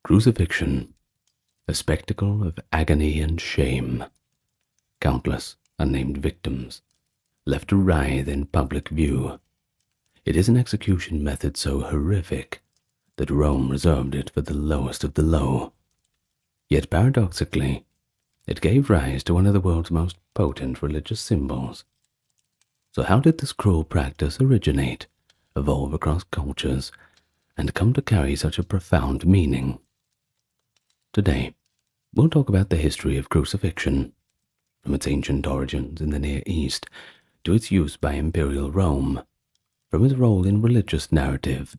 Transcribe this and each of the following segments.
Crucifixion, a spectacle of agony and shame. Countless unnamed victims, left to writhe in public view. It is an execution method so horrific that Rome reserved it for the lowest of the low. Yet paradoxically, it gave rise to one of the world's most potent religious symbols. So how did this cruel practice originate, evolve across cultures, and come to carry such a profound meaning? Today, we'll talk about the history of crucifixion, from its ancient origins in the Near East to its use by Imperial Rome, from its role in religious narrative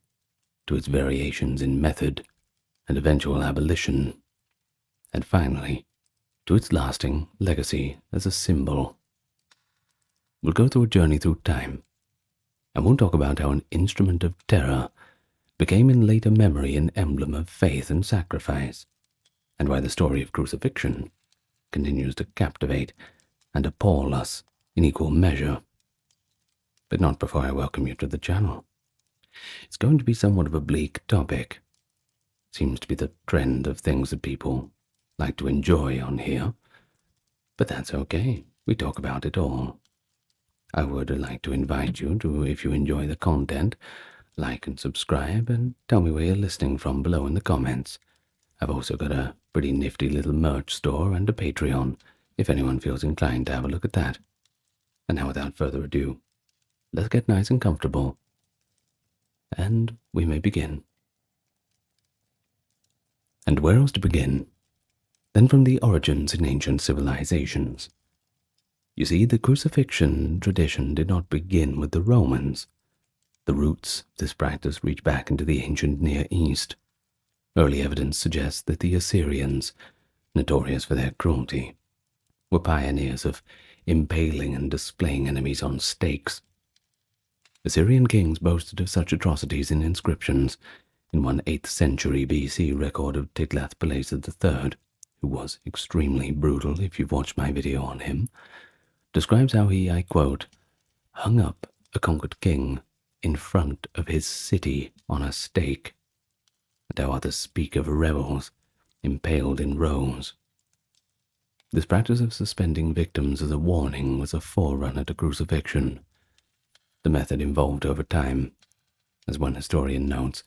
to its variations in method and eventual abolition, and finally, to its lasting legacy as a symbol. We'll go through a journey through time, and we'll talk about how an instrument of terror became in later memory an emblem of faith and sacrifice, and why the story of crucifixion continues to captivate and appall us in equal measure. But not before I welcome you to the channel. It's going to be somewhat of a bleak topic. Seems to be the trend of things that people like to enjoy on here, but that's okay. We talk about it all. I would like to invite you to, if you enjoy the content, like and subscribe, and tell me where you're listening from below in the comments. I've also got a pretty nifty little merch store and a Patreon, if anyone feels inclined to have a look at that. And now, without further ado, let's get nice and comfortable, and we may begin. And where else to begin than from the origins in ancient civilizations? You see, the crucifixion tradition did not begin with the Romans. The roots of this practice reach back into the ancient Near East. Early evidence suggests that the Assyrians, notorious for their cruelty, were pioneers of impaling and displaying enemies on stakes. Assyrian kings boasted of such atrocities in inscriptions. In one 8th century BC record of Tiglath-Pileser III, who was extremely brutal if you've watched my video on him, describes how he, I quote, hung up a conquered king in front of his city on a stake, and how others speak of rebels impaled in rows. This practice of suspending victims as a warning was a forerunner to crucifixion. The method evolved over time. As one historian notes,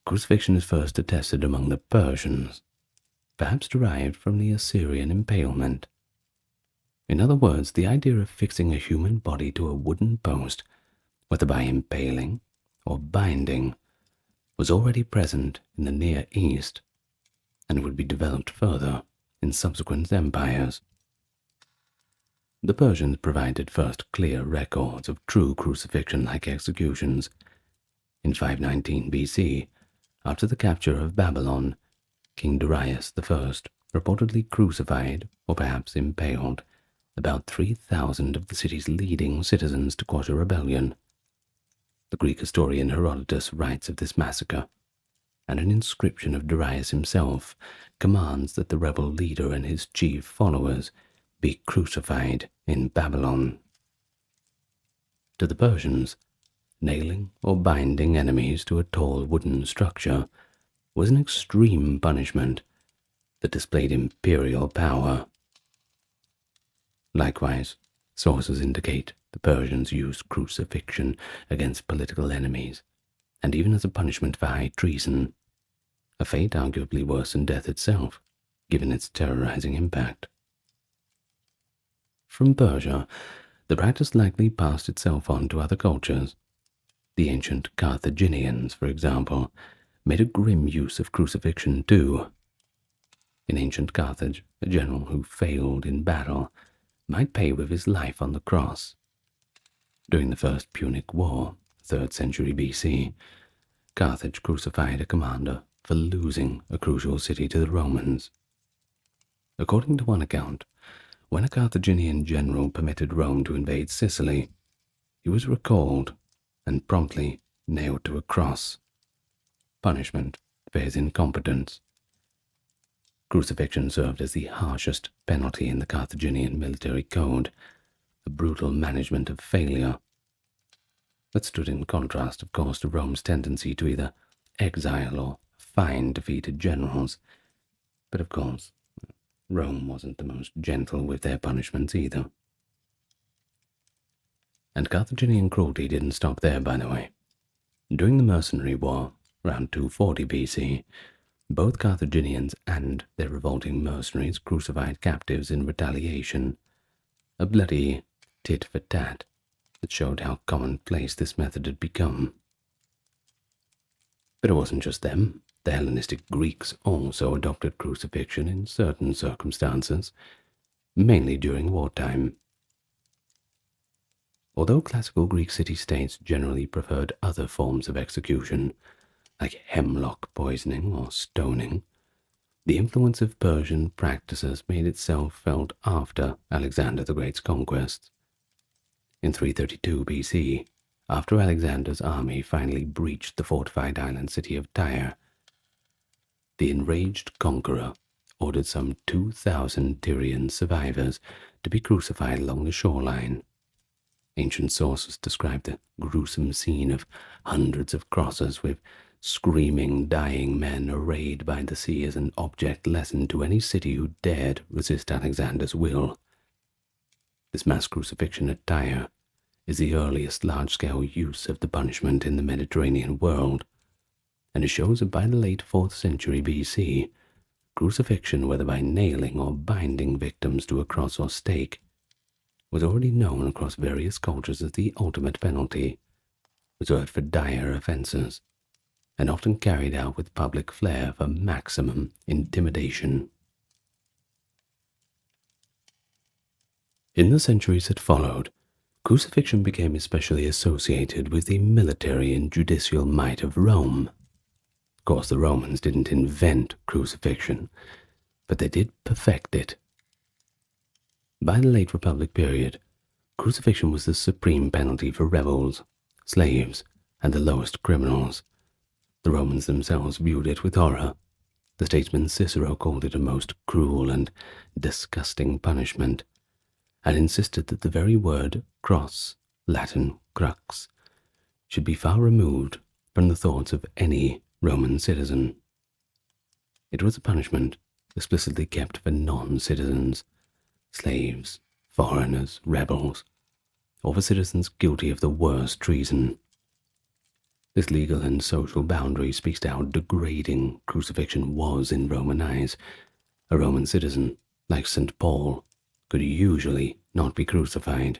crucifixion is first attested among the Persians, perhaps derived from the Assyrian impalement. In other words, the idea of fixing a human body to a wooden post, whether by impaling or binding, was already present in the Near East, and would be developed further in subsequent empires. The Persians provided first clear records of true crucifixion-like executions. In 519 BC, after the capture of Babylon, King Darius I reportedly crucified, or perhaps impaled, about 3,000 of the city's leading citizens to quash a rebellion. The Greek historian Herodotus writes of this massacre, and an inscription of Darius himself commands that the rebel leader and his chief followers be crucified in Babylon. To the Persians, nailing or binding enemies to a tall wooden structure was an extreme punishment that displayed imperial power. Likewise, sources indicate the Persians used crucifixion against political enemies, and even as a punishment for high treason, a fate arguably worse than death itself, given its terrorizing impact. From Persia, the practice likely passed itself on to other cultures. The ancient Carthaginians, for example, made a grim use of crucifixion too. In ancient Carthage, a general who failed in battle might pay with his life on the cross. During the First Punic War, 3rd century BC, Carthage crucified a commander for losing a crucial city to the Romans. According to one account, when a Carthaginian general permitted Rome to invade Sicily, he was recalled and promptly nailed to a cross. Punishment for his incompetence. Crucifixion served as the harshest penalty in the Carthaginian military code, a brutal management of failure. That stood in contrast, of course, to Rome's tendency to either exile or fine defeated generals. But of course, Rome wasn't the most gentle with their punishments either. And Carthaginian cruelty didn't stop there, by the way. During the Mercenary War, around 240 BC, both Carthaginians and their revolting mercenaries crucified captives in retaliation, a bloody tit-for-tat that showed how commonplace this method had become. But it wasn't just them. The Hellenistic Greeks also adopted crucifixion in certain circumstances, mainly during wartime. Although classical Greek city-states generally preferred other forms of execution, like hemlock poisoning or stoning, the influence of Persian practices made itself felt after Alexander the Great's conquests. In 332 BC, after Alexander's army finally breached the fortified island city of Tyre, the enraged conqueror ordered some 2,000 Tyrian survivors to be crucified along the shoreline. Ancient sources describe the gruesome scene of hundreds of crosses with screaming, dying men arrayed by the sea as an object lesson to any city who dared resist Alexander's will. This mass crucifixion at Tyre is the earliest large-scale use of the punishment in the Mediterranean world, and it shows that by the late 4th century BC, crucifixion, whether by nailing or binding victims to a cross or stake, was already known across various cultures as the ultimate penalty, reserved for dire offenses, and often carried out with public flair for maximum intimidation. In the centuries that followed, crucifixion became especially associated with the military and judicial might of Rome. Of course, the Romans didn't invent crucifixion, but they did perfect it. By the late Republic period, crucifixion was the supreme penalty for rebels, slaves, and the lowest criminals. The Romans themselves viewed it with horror. The statesman Cicero called it a most cruel and disgusting punishment, and insisted that the very word cross, Latin crux, should be far removed from the thoughts of any Roman citizen. It was a punishment explicitly kept for non-citizens, slaves, foreigners, rebels, or for citizens guilty of the worst treason. This legal and social boundary speaks to how degrading crucifixion was in Roman eyes. A Roman citizen, like St. Paul, could usually not be crucified,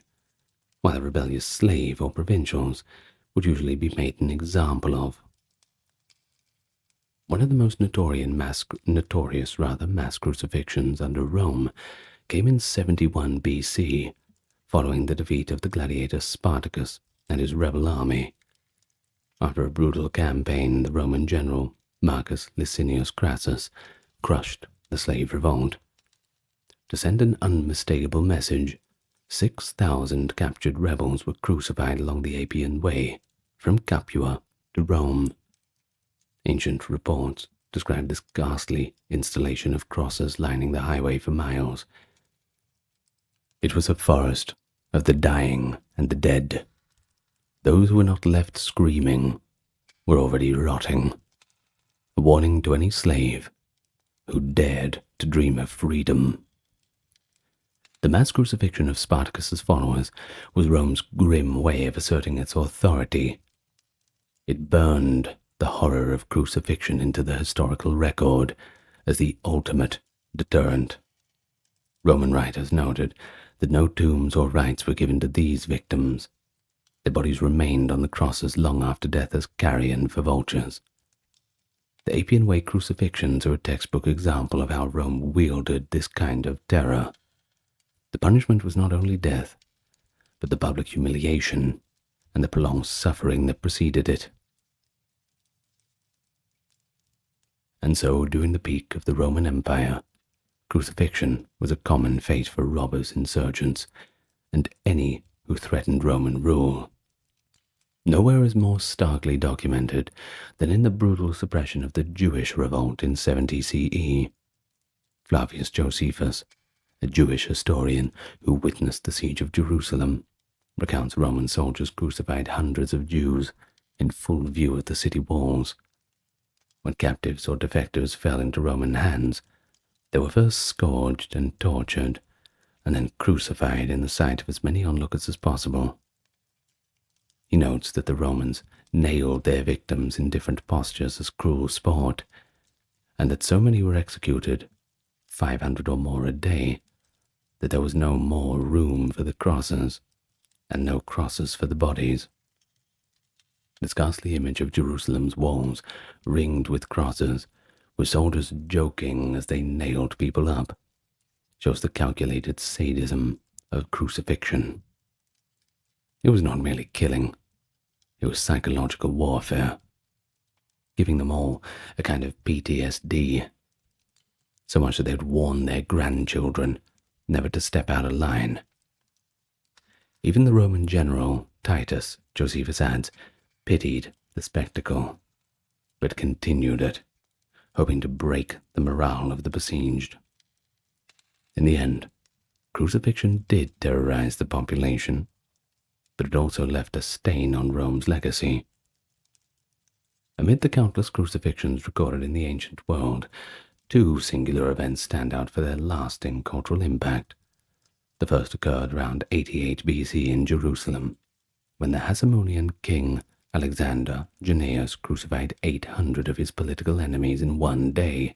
while a rebellious slave or provincials would usually be made an example of. One of the most notorious mass crucifixions under Rome came in 71 BC, following the defeat of the gladiator Spartacus and his rebel army. After a brutal campaign, the Roman general Marcus Licinius Crassus crushed the slave revolt. To send an unmistakable message, 6,000 captured rebels were crucified along the Appian Way, from Capua to Rome. Ancient reports describe this ghastly installation of crosses lining the highway for miles. It was a forest of the dying and the dead. Those who were not left screaming were already rotting. A warning to any slave who dared to dream of freedom. The mass crucifixion of Spartacus's followers was Rome's grim way of asserting its authority. It burned the horror of crucifixion into the historical record as the ultimate deterrent. Roman writers noted that no tombs or rites were given to these victims. Their bodies remained on the crosses long after death as carrion for vultures. The Appian Way crucifixions are a textbook example of how Rome wielded this kind of terror. The punishment was not only death, but the public humiliation and the prolonged suffering that preceded it. And so, during the peak of the Roman Empire, crucifixion was a common fate for robbers, insurgents, and any who threatened Roman rule. Nowhere is more starkly documented than in the brutal suppression of the Jewish revolt in 70 CE. Flavius Josephus, a Jewish historian who witnessed the siege of Jerusalem, recounts Roman soldiers crucified hundreds of Jews in full view of the city walls. When captives or defectors fell into Roman hands, they were first scourged and tortured, and then crucified in the sight of as many onlookers as possible. He notes that the Romans nailed their victims in different postures as cruel sport, and that so many were executed, 500 or more a day, that there was no more room for the crosses, and no crosses for the bodies. The ghastly image of Jerusalem's walls, ringed with crosses, with soldiers joking as they nailed people up, shows the calculated sadism of crucifixion. It was not merely killing, it was psychological warfare, giving them all a kind of PTSD, so much that they'd warn their grandchildren never to step out of line. Even the Roman general, Titus, Josephus adds, pitied the spectacle, but continued it, hoping to break the morale of the besieged. In the end, crucifixion did terrorize the population, but it also left a stain on Rome's legacy. Amid the countless crucifixions recorded in the ancient world, two singular events stand out for their lasting cultural impact. The first occurred around 88 BC in Jerusalem, when the Hasmonean king Alexander Jannaeus crucified 800 of his political enemies in one day,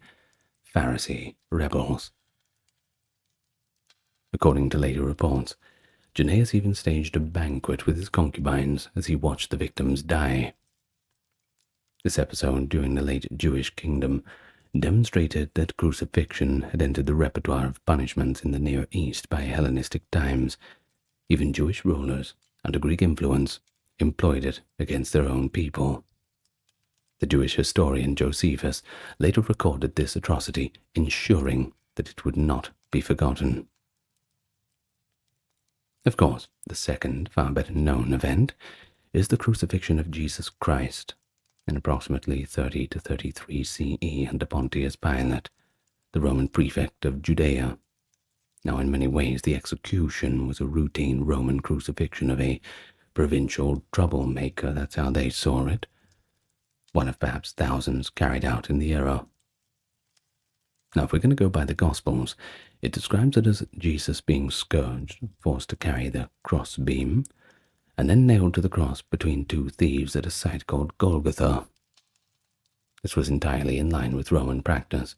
Pharisee rebels. According to later reports, Jannaeus even staged a banquet with his concubines as he watched the victims die. This episode during the late Jewish kingdom demonstrated that crucifixion had entered the repertoire of punishments in the Near East by Hellenistic times. Even Jewish rulers, under Greek influence, employed it against their own people. The Jewish historian Josephus later recorded this atrocity, ensuring that it would not be forgotten. Of course, the second, far better known event is the crucifixion of Jesus Christ in approximately 30 to 33 CE under Pontius Pilate, the Roman prefect of Judea. Now, in many ways, the execution was a routine Roman crucifixion of a provincial troublemaker. That's how they saw it. One of perhaps thousands carried out in the era. Now, if we're going to go by the Gospels, it describes it as Jesus being scourged, forced to carry the cross beam, and then nailed to the cross between two thieves at a site called Golgotha. This was entirely in line with Roman practice.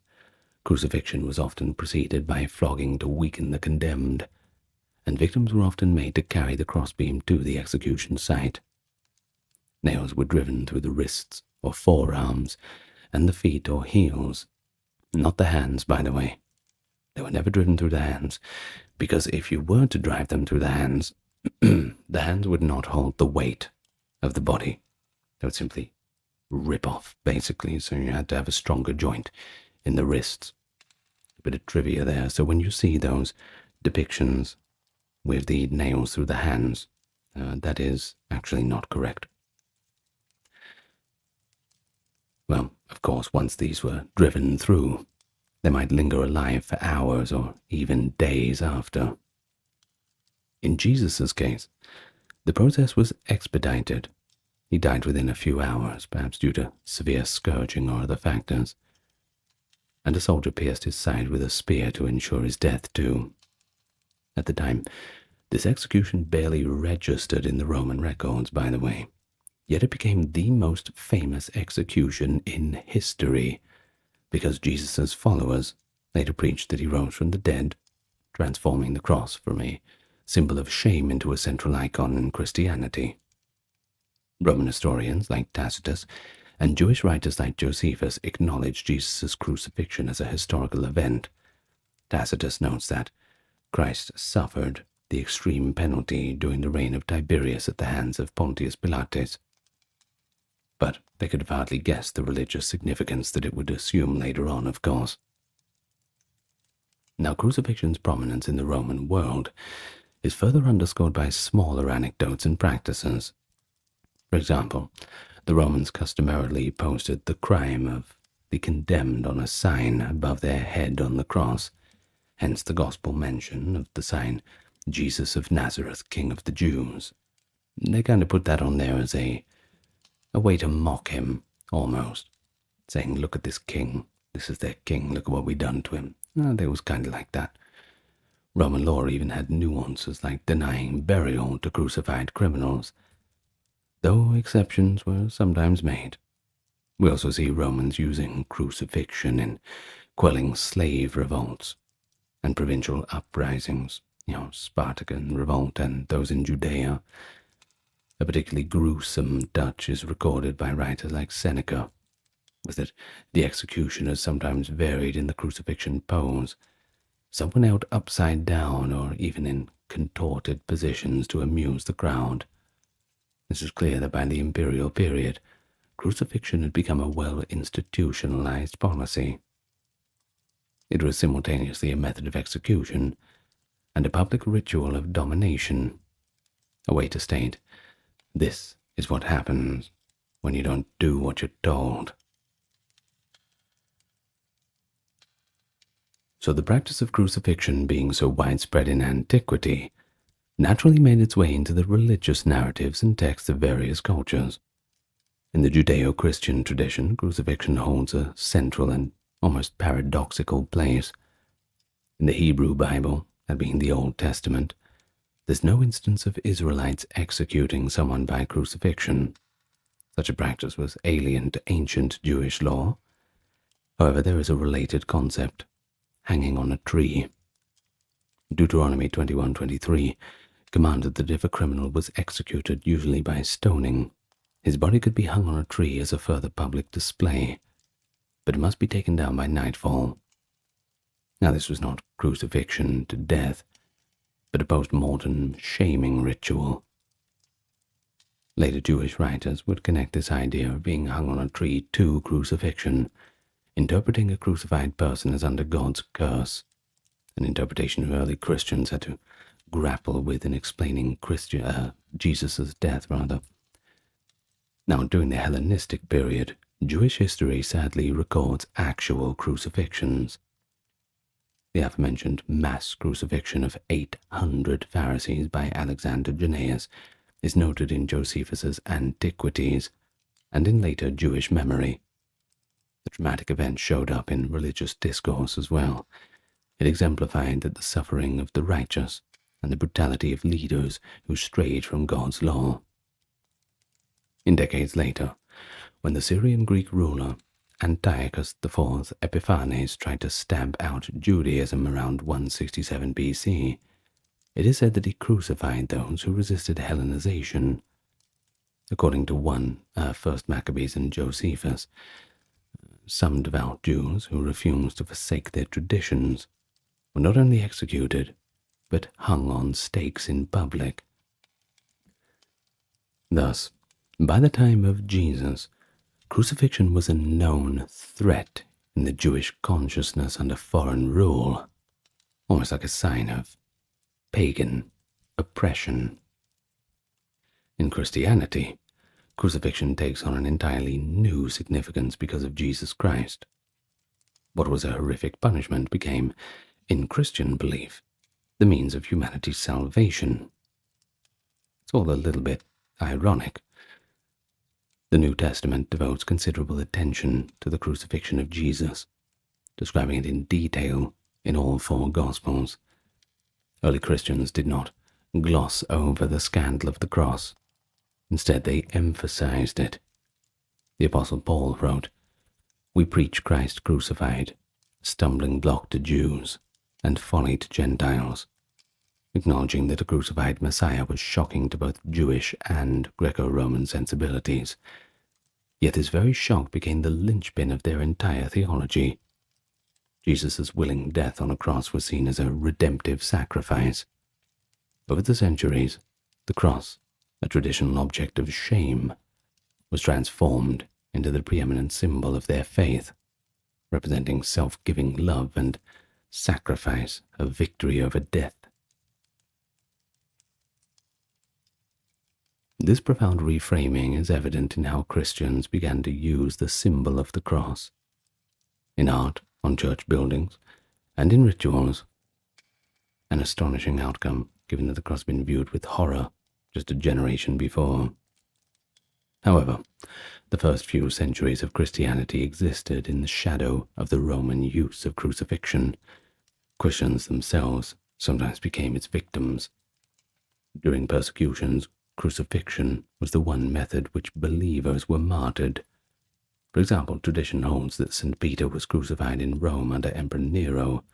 Crucifixion was often preceded by flogging to weaken the condemned, and victims were often made to carry the crossbeam to the execution site. Nails were driven through the wrists or forearms, and the feet or heels. Not the hands, by the way. They were never driven through the hands, because if you were to drive them through the hands, the hands would not hold the weight of the body. They would simply rip off, basically, so you had to have a stronger joint in the wrists. A bit of trivia there. So when you see those depictions with the nails through the hands, that is actually not correct. Well, of course, once these were driven through, they might linger alive for hours or even days after. In Jesus' case, the process was expedited. He died within a few hours, perhaps due to severe scourging or other factors, and a soldier pierced his side with a spear to ensure his death too. At the time, this execution barely registered in the Roman records, by the way, yet it became the most famous execution in history, because Jesus' followers later preached that he rose from the dead, transforming the cross from a symbol of shame into a central icon in Christianity. Roman historians like Tacitus and Jewish writers like Josephus acknowledge Jesus' crucifixion as a historical event. Tacitus notes that Christ suffered the extreme penalty during the reign of Tiberius at the hands of Pontius Pilatus, but they could have hardly guessed the religious significance that it would assume later on, of course. Now, crucifixion's prominence in the Roman world is further underscored by smaller anecdotes and practices. For example, the Romans customarily posted the crime of the condemned on a sign above their head on the cross, hence the Gospel mention of the sign, Jesus of Nazareth, King of the Jews. They kind of put that on there as a way to mock him, almost, saying, "Look at this king. This is their king. Look at what we done to him." They was kind of like that. Roman law even had nuances like denying burial to crucified criminals, though exceptions were sometimes made. We also see Romans using crucifixion in quelling slave revolts and provincial uprisings, Spartan revolt and those in Judea. A particularly gruesome touch is recorded by writers like Seneca, was that the executioners sometimes varied in the crucifixion pose. Some were knelt upside down or even in contorted positions to amuse the crowd. This is clear that by the imperial period, crucifixion had become a well-institutionalized policy. It was simultaneously a method of execution and a public ritual of domination, a way to state, "This is what happens when you don't do what you're told." So the practice of crucifixion, being so widespread in antiquity, naturally made its way into the religious narratives and texts of various cultures. In the Judeo-Christian tradition, crucifixion holds a central and almost paradoxical place. In the Hebrew Bible, that being the Old Testament, there's no instance of Israelites executing someone by crucifixion. Such a practice was alien to ancient Jewish law. However, there is a related concept, hanging on a tree. Deuteronomy 21:23 commanded that if a criminal was executed, usually by stoning, his body could be hung on a tree as a further public display, but it must be taken down by nightfall. Now, this was not crucifixion to death, but a post-mortem shaming ritual. Later Jewish writers would connect this idea of being hung on a tree to crucifixion, interpreting a crucified person as under God's curse, an interpretation early Christians had to grapple with in explaining Jesus' death. Now, during the Hellenistic period, Jewish history sadly records actual crucifixions. The aforementioned mass crucifixion of 800 Pharisees by Alexander Jannaeus is noted in Josephus's Antiquities and in later Jewish memory. The dramatic event showed up in religious discourse as well. It exemplified the suffering of the righteous and the brutality of leaders who strayed from God's law. In decades later, when the Syrian Greek ruler Antiochus IV Epiphanes tried to stamp out Judaism around 167 BC, it is said that he crucified those who resisted Hellenization. According to 1 Maccabees and Josephus, some devout Jews who refused to forsake their traditions were not only executed, but hung on stakes in public. Thus, by the time of Jesus, crucifixion was a known threat in the Jewish consciousness under foreign rule, almost like a sign of pagan oppression. In Christianity, crucifixion takes on an entirely new significance because of Jesus Christ. What was a horrific punishment became, in Christian belief, the means of humanity's salvation. It's all a little bit ironic. The New Testament devotes considerable attention to the crucifixion of Jesus, describing it in detail in all 4 Gospels. Early Christians did not gloss over the scandal of the cross. Instead, they emphasized it. The Apostle Paul wrote, "We preach Christ crucified, stumbling block to Jews and folly to Gentiles," acknowledging that a crucified Messiah was shocking to both Jewish and Greco-Roman sensibilities. Yet this very shock became the linchpin of their entire theology. Jesus' willing death on a cross was seen as a redemptive sacrifice. Over the centuries, the cross, a traditional object of shame, was transformed into the preeminent symbol of their faith, representing self-giving love and sacrifice of victory over death. This profound reframing is evident in how Christians began to use the symbol of the cross, in art, on church buildings, and in rituals. An astonishing outcome, given that the cross had been viewed with horror just a generation before. However, the first few centuries of Christianity existed in the shadow of the Roman use of crucifixion. Christians themselves sometimes became its victims. During persecutions, crucifixion was the one method which believers were martyred. For example, tradition holds that St. Peter was crucified in Rome under Emperor Nero,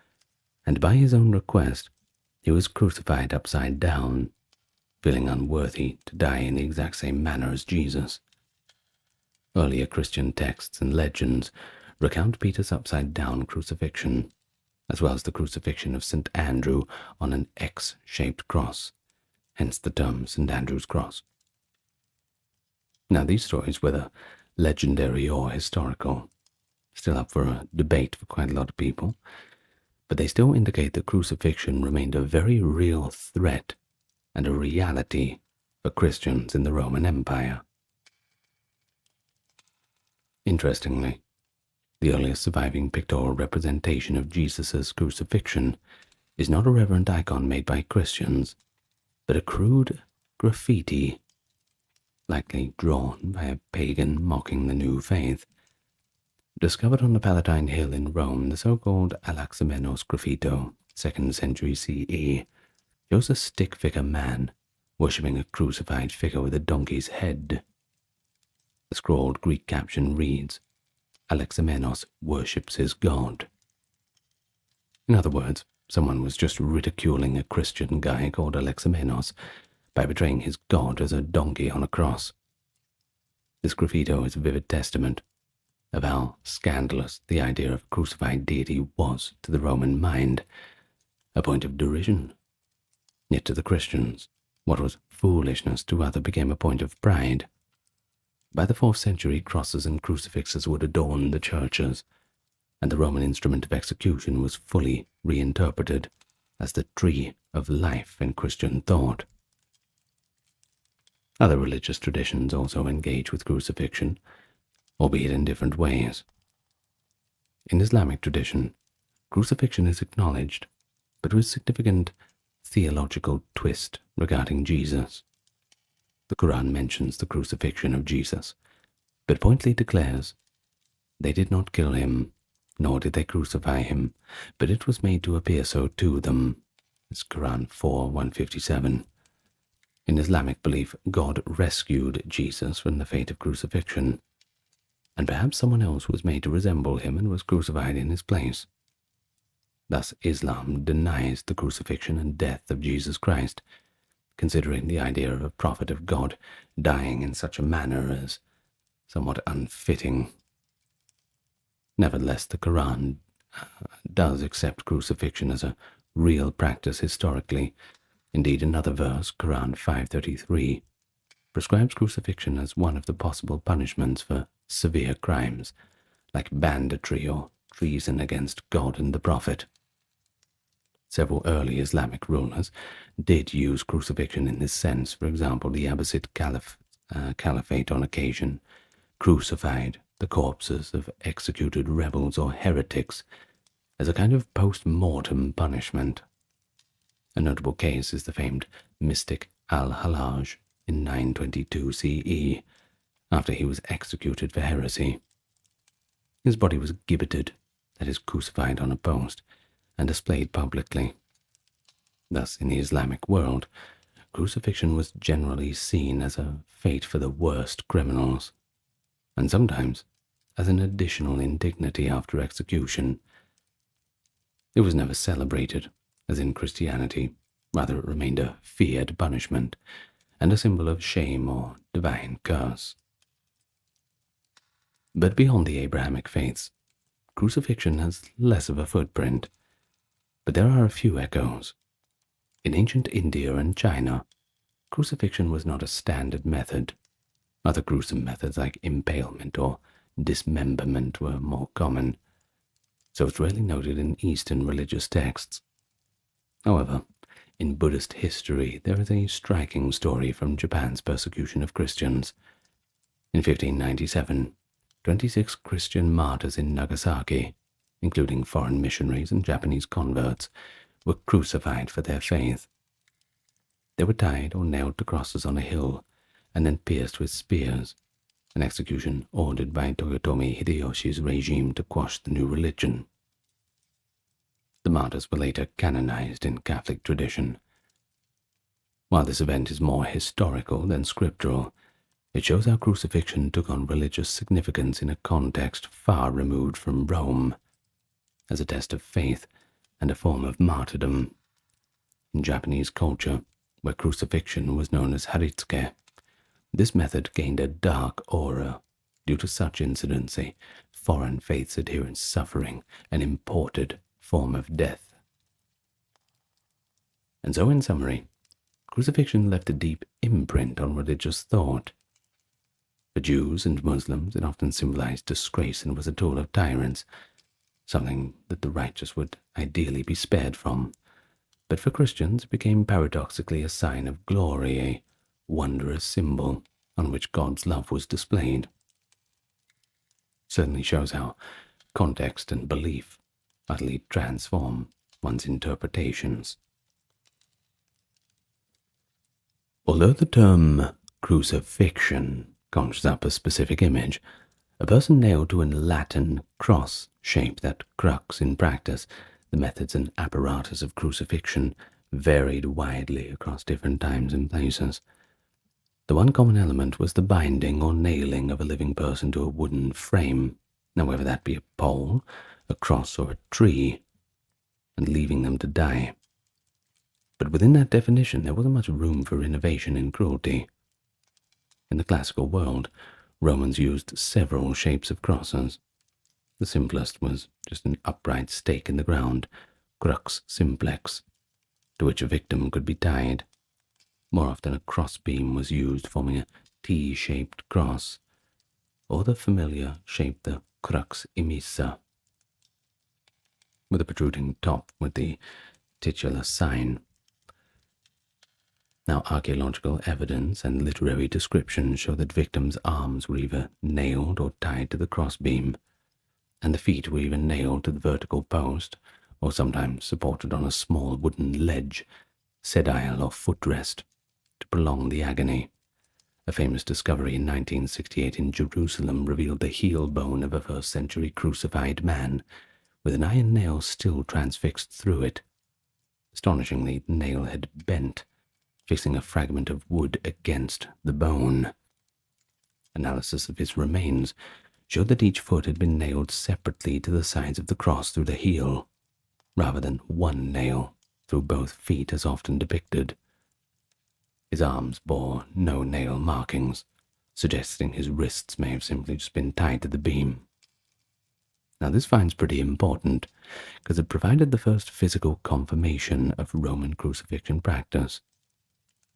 and by his own request, he was crucified upside down, feeling unworthy to die in the exact same manner as Jesus. Earlier Christian texts and legends recount Peter's upside-down crucifixion, as well as the crucifixion of St. Andrew on an X-shaped cross, hence the term St. Andrew's Cross. Now these stories, whether legendary or historical, still up for a debate for quite a lot of people, but they still indicate that crucifixion remained a very real threat and a reality for Christians in the Roman Empire. Interestingly, the earliest surviving pictorial representation of Jesus' crucifixion is not a reverent icon made by Christians, but a crude graffiti, likely drawn by a pagan mocking the new faith. Discovered on the Palatine Hill in Rome, the so-called Anaximenos graffito, 2nd century CE, shows a stick-figure man worshipping a crucified figure with a donkey's head. The scrawled Greek caption reads, "Anaximenos worships his god." In other words, someone was just ridiculing a Christian guy called Anaximenos by betraying his god as a donkey on a cross. This graffito is a vivid testament of how scandalous the idea of a crucified deity was to the Roman mind, a point of derision. Yet to the Christians, what was foolishness to others became a point of pride. By the 4th century, crosses and crucifixes would adorn the churches, and the Roman instrument of execution was fully reinterpreted as the tree of life in Christian thought. Other religious traditions also engage with crucifixion, albeit in different ways. In Islamic tradition, crucifixion is acknowledged, but with significant theological twist regarding Jesus. The Quran mentions the crucifixion of Jesus, but pointedly declares, "They did not kill him, nor did they crucify him, but it was made to appear so to them." It's Quran 4:157. In Islamic belief, God rescued Jesus from the fate of crucifixion, and perhaps someone else was made to resemble him and was crucified in his place. Thus, Islam denies the crucifixion and death of Jesus Christ, considering the idea of a prophet of God dying in such a manner as somewhat unfitting. Nevertheless, the Quran does accept crucifixion as a real practice historically. Indeed, another verse, Quran 5:33, prescribes crucifixion as one of the possible punishments for severe crimes, like banditry or treason against God and the Prophet. Several early Islamic rulers did use crucifixion in this sense. For example, the Abbasid Caliphate on occasion crucified the corpses of executed rebels or heretics as a kind of post-mortem punishment. A notable case is the famed mystic Al-Hallaj in 922 CE, after he was executed for heresy. His body was gibbeted, that is, crucified on a post, and displayed publicly. Thus, in the Islamic world, crucifixion was generally seen as a fate for the worst criminals, and sometimes as an additional indignity after execution. It was never celebrated, as in Christianity. Rather, it remained a feared punishment and a symbol of shame or divine curse. But beyond the Abrahamic faiths, crucifixion has less of a footprint, but there are a few echoes. In ancient India and China, crucifixion was not a standard method. Other gruesome methods like impalement or dismemberment were more common, so it's rarely noted in Eastern religious texts. However, in Buddhist history, there is a striking story from Japan's persecution of Christians. In 1597, 26 Christian martyrs in Nagasaki, including foreign missionaries and Japanese converts, were crucified for their faith. They were tied or nailed to crosses on a hill and then pierced with spears, an execution ordered by Toyotomi Hideyoshi's regime to quash the new religion. The martyrs were later canonized in Catholic tradition. While this event is more historical than scriptural, it shows how crucifixion took on religious significance in a context far removed from Rome, as a test of faith and a form of martyrdom. In Japanese culture, where crucifixion was known as haritsuke, this method gained a dark aura due to such incidents, a foreign faith's adherents suffering an imported form of death. And so, in summary, crucifixion left a deep imprint on religious thought. For Jews and Muslims, it often symbolized disgrace and was a tool of tyrants, something that the righteous would ideally be spared from. But for Christians, it became paradoxically a sign of glory, a wondrous symbol on which God's love was displayed. Certainly shows how context and belief utterly transform one's interpretations. Although the term crucifixion conjures up a specific image, a person nailed to a Latin cross shape, that crux in practice, the methods and apparatus of crucifixion varied widely across different times and places. The one common element was the binding or nailing of a living person to a wooden frame, now whether that be a pole, a cross, or a tree, and leaving them to die. But within that definition there wasn't much room for innovation and cruelty. In the classical world, Romans used several shapes of crosses. The simplest was just an upright stake in the ground, crux simplex, to which a victim could be tied. More often a crossbeam was used, forming a T-shaped cross, or the familiar shape, the crux immissa, with a protruding top with the titular sign. Now, archaeological evidence and literary descriptions show that victims' arms were either nailed or tied to the crossbeam, and the feet were either nailed to the vertical post, or sometimes supported on a small wooden ledge, sedile or footrest, to prolong the agony. A famous discovery in 1968 in Jerusalem revealed the heel bone of a first-century crucified man, with an iron nail still transfixed through it. Astonishingly, the nail had bent, fixing a fragment of wood against the bone. Analysis of his remains showed that each foot had been nailed separately to the sides of the cross through the heel, rather than one nail through both feet as often depicted. His arms bore no nail markings, suggesting his wrists may have simply just been tied to the beam. Now this find's pretty important, because it provided the first physical confirmation of Roman crucifixion practice.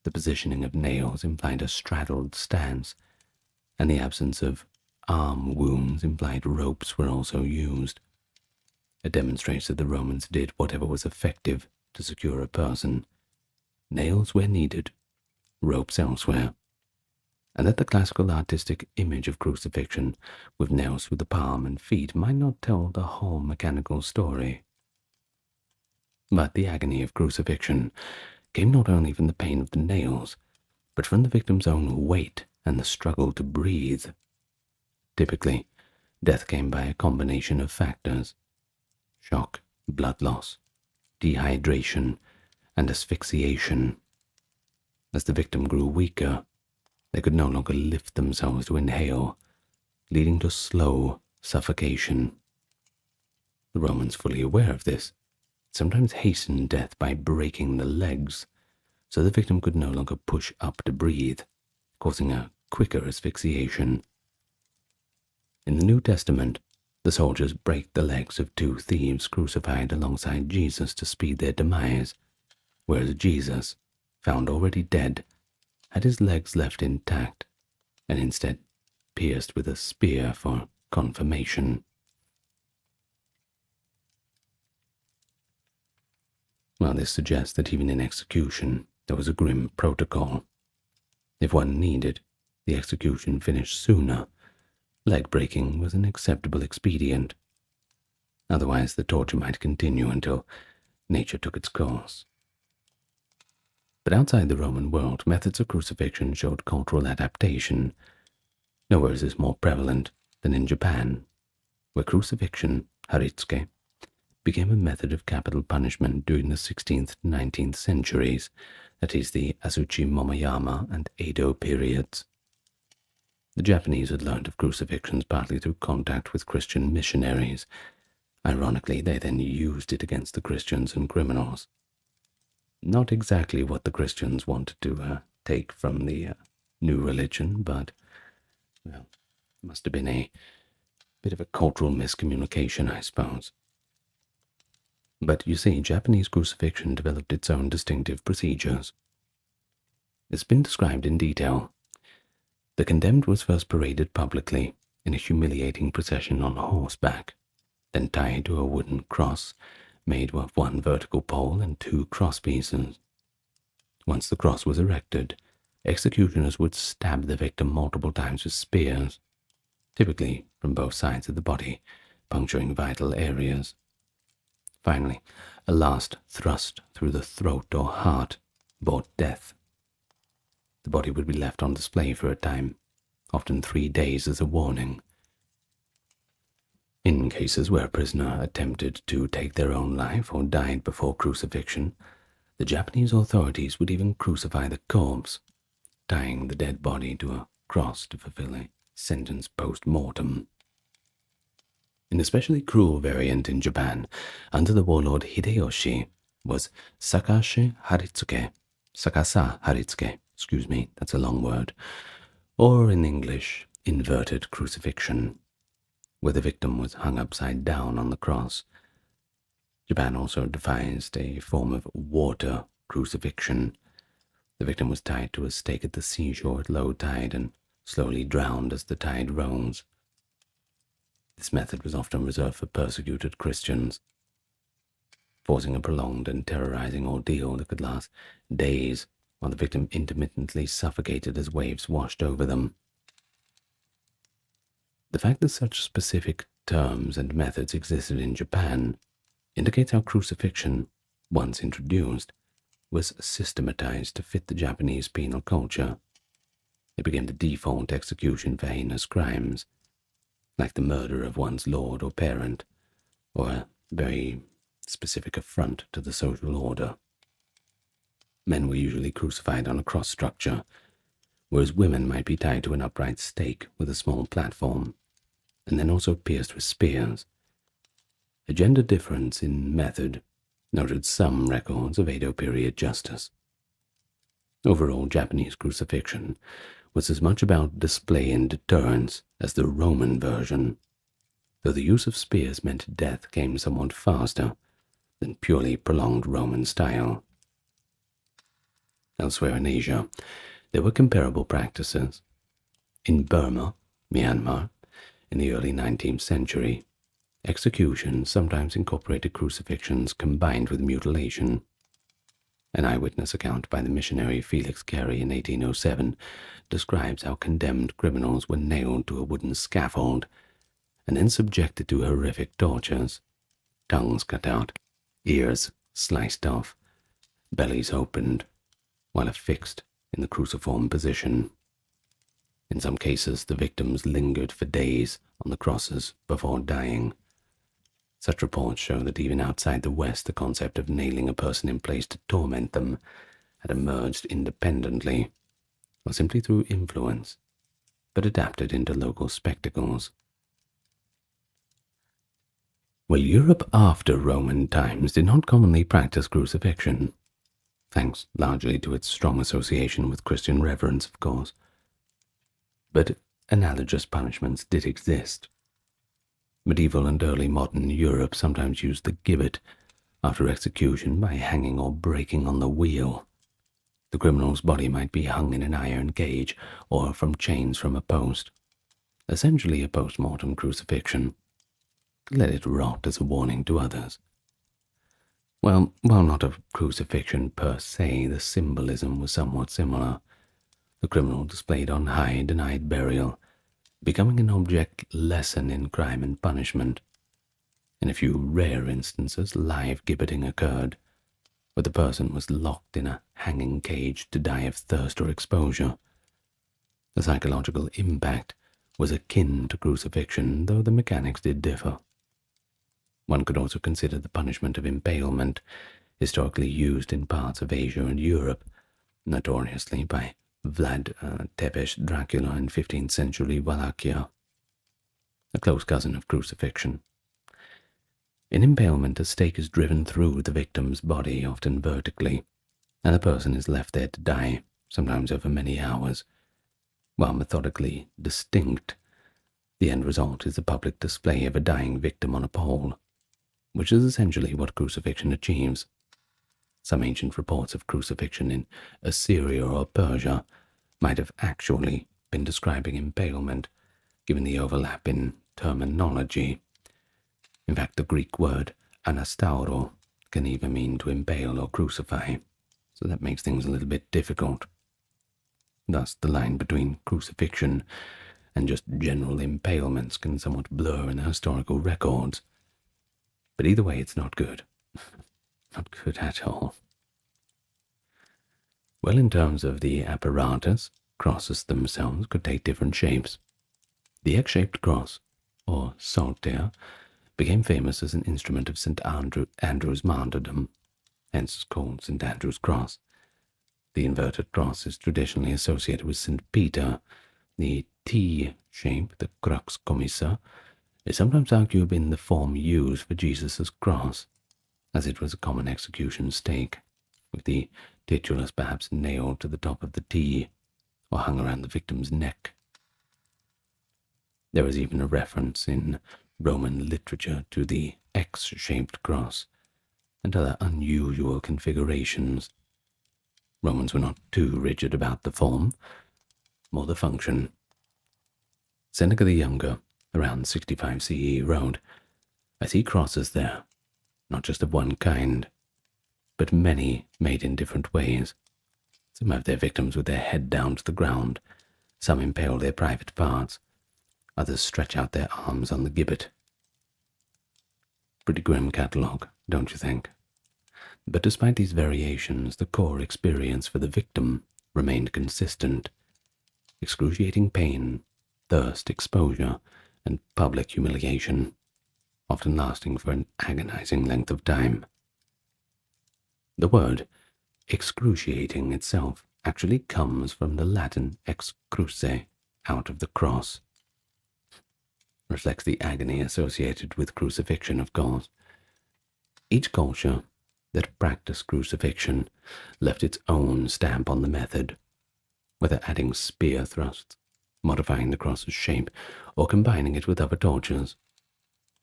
The positioning of nails implied a straddled stance, and the absence of arm wounds implied ropes were also used. It demonstrates that the Romans did whatever was effective to secure a person, nails where needed, ropes elsewhere, and that the classical artistic image of crucifixion with nails through the palm and feet might not tell the whole mechanical story. But the agony of crucifixion came not only from the pain of the nails, but from the victim's own weight and the struggle to breathe. Typically, death came by a combination of factors: shock, blood loss, dehydration, and asphyxiation. As the victim grew weaker, they could no longer lift themselves to inhale, leading to slow suffocation. The Romans, fully aware of this, sometimes hastened death by breaking the legs, so the victim could no longer push up to breathe, causing a quicker asphyxiation. In the New Testament, the soldiers break the legs of two thieves crucified alongside Jesus to speed their demise, whereas Jesus, found already dead, had his legs left intact, and instead pierced with a spear for confirmation. Well, this suggests that even in execution, there was a grim protocol. If one needed the execution finished sooner, leg breaking was an acceptable expedient. Otherwise, the torture might continue until nature took its course. But outside the Roman world, methods of crucifixion showed cultural adaptation. Nowhere is this more prevalent than in Japan, where crucifixion, haritsuke, became a method of capital punishment during the 16th to 19th centuries, that is, the Asuchi Momoyama and Edo periods. The Japanese had learned of crucifixions partly through contact with Christian missionaries. Ironically, they then used it against the Christians and criminals. Not exactly what the Christians wanted to take from the new religion, but, well, it must have been a bit of a cultural miscommunication, I suppose. But you see, Japanese crucifixion developed its own distinctive procedures. It's been described in detail. The condemned was first paraded publicly in a humiliating procession on horseback, then tied to a wooden cross made of one vertical pole and two cross pieces. Once the cross was erected, executioners would stab the victim multiple times with spears, typically from both sides of the body, puncturing vital areas. Finally, a last thrust through the throat or heart brought death. The body would be left on display for a time, often 3 days as a warning. In cases where a prisoner attempted to take their own life or died before crucifixion, the Japanese authorities would even crucify the corpse, tying the dead body to a cross to fulfill a sentence post-mortem. An especially cruel variant in Japan, under the warlord Hideyoshi, was Sakasa Haritsuke, that's a long word, or in English, inverted crucifixion, where the victim was hung upside down on the cross. Japan also devised a form of water crucifixion. The victim was tied to a stake at the seashore at low tide and slowly drowned as the tide rose. This method was often reserved for persecuted Christians, forcing a prolonged and terrorizing ordeal that could last days while the victim intermittently suffocated as waves washed over them. The fact that such specific terms and methods existed in Japan indicates how crucifixion, once introduced, was systematized to fit the Japanese penal culture. It became the default execution for heinous crimes, like the murder of one's lord or parent, or a very specific affront to the social order. Men were usually crucified on a cross structure, whereas women might be tied to an upright stake with a small platform, and then also pierced with spears. A gender difference in method noted some records of Edo period justice. Overall, Japanese crucifixion was as much about display and deterrence as the Roman version, though the use of spears meant death came somewhat faster than purely prolonged Roman style. Elsewhere in Asia, there were comparable practices. In Burma, Myanmar, in the early 19th century, executions sometimes incorporated crucifixions combined with mutilation. An eyewitness account by the missionary Felix Carey in 1807 describes how condemned criminals were nailed to a wooden scaffold and then subjected to horrific tortures. Tongues cut out, ears sliced off, bellies opened, while affixed in the cruciform position. In some cases, the victims lingered for days on the crosses before dying. Such reports show that even outside the West, the concept of nailing a person in place to torment them had emerged independently, or simply through influence, but adapted into local spectacles. Well, Europe after Roman times did not commonly practice crucifixion, thanks largely to its strong association with Christian reverence, of course. But analogous punishments did exist. Medieval and early modern Europe sometimes used the gibbet after execution by hanging or breaking on the wheel. The criminal's body might be hung in an iron cage or from chains from a post, essentially a post-mortem crucifixion. Let it rot as a warning to others. Well, while not a crucifixion per se, the symbolism was somewhat similar. The criminal displayed on high denied burial, becoming an object lesson in crime and punishment. In a few rare instances, live gibbeting occurred, where the person was locked in a hanging cage to die of thirst or exposure. The psychological impact was akin to crucifixion, though the mechanics did differ. One could also consider the punishment of impalement, historically used in parts of Asia and Europe, notoriously by Vlad Tepes Dracula in 15th century Wallachia, a close cousin of crucifixion. In impalement, a stake is driven through the victim's body, often vertically, and the person is left there to die, sometimes over many hours. While methodically distinct, the end result is the public display of a dying victim on a pole, which is essentially what crucifixion achieves. Some ancient reports of crucifixion in Assyria or Persia might have actually been describing impalement, given the overlap in terminology. In fact, the Greek word anastauro can either mean to impale or crucify, so that makes things a little bit difficult. Thus, the line between crucifixion and just general impalements can somewhat blur in the historical records. But either way, it's not good. Not good at all. Well, in terms of the apparatus, crosses themselves could take different shapes. The X-shaped cross, or saltire, became famous as an instrument of St. Andrew's martyrdom, hence called St. Andrew's Cross. The inverted cross is traditionally associated with St. Peter. The T shape, the crux commissa, is sometimes arguably in the form used for Jesus' cross, as it was a common execution stake, with the titulus perhaps nailed to the top of the T, or hung around the victim's neck. There is even a reference in Roman literature to the X-shaped cross and other unusual configurations. Romans were not too rigid about the form, more the function. Seneca the Younger, around 65 CE, wrote, "I see crosses there, not just of one kind, but many made in different ways. Some have their victims with their head down to the ground, some impale their private parts, others stretch out their arms on the gibbet." Pretty grim catalogue, don't you think? But despite these variations, the core experience for the victim remained consistent: excruciating pain, thirst, exposure, and public humiliation, often lasting for an agonizing length of time. The word excruciating itself actually comes from the Latin ex cruce, out of the cross. Reflects the agony associated with crucifixion, of course. Each culture that practiced crucifixion left its own stamp on the method, whether adding spear thrusts, modifying the cross's shape, or combining it with other tortures.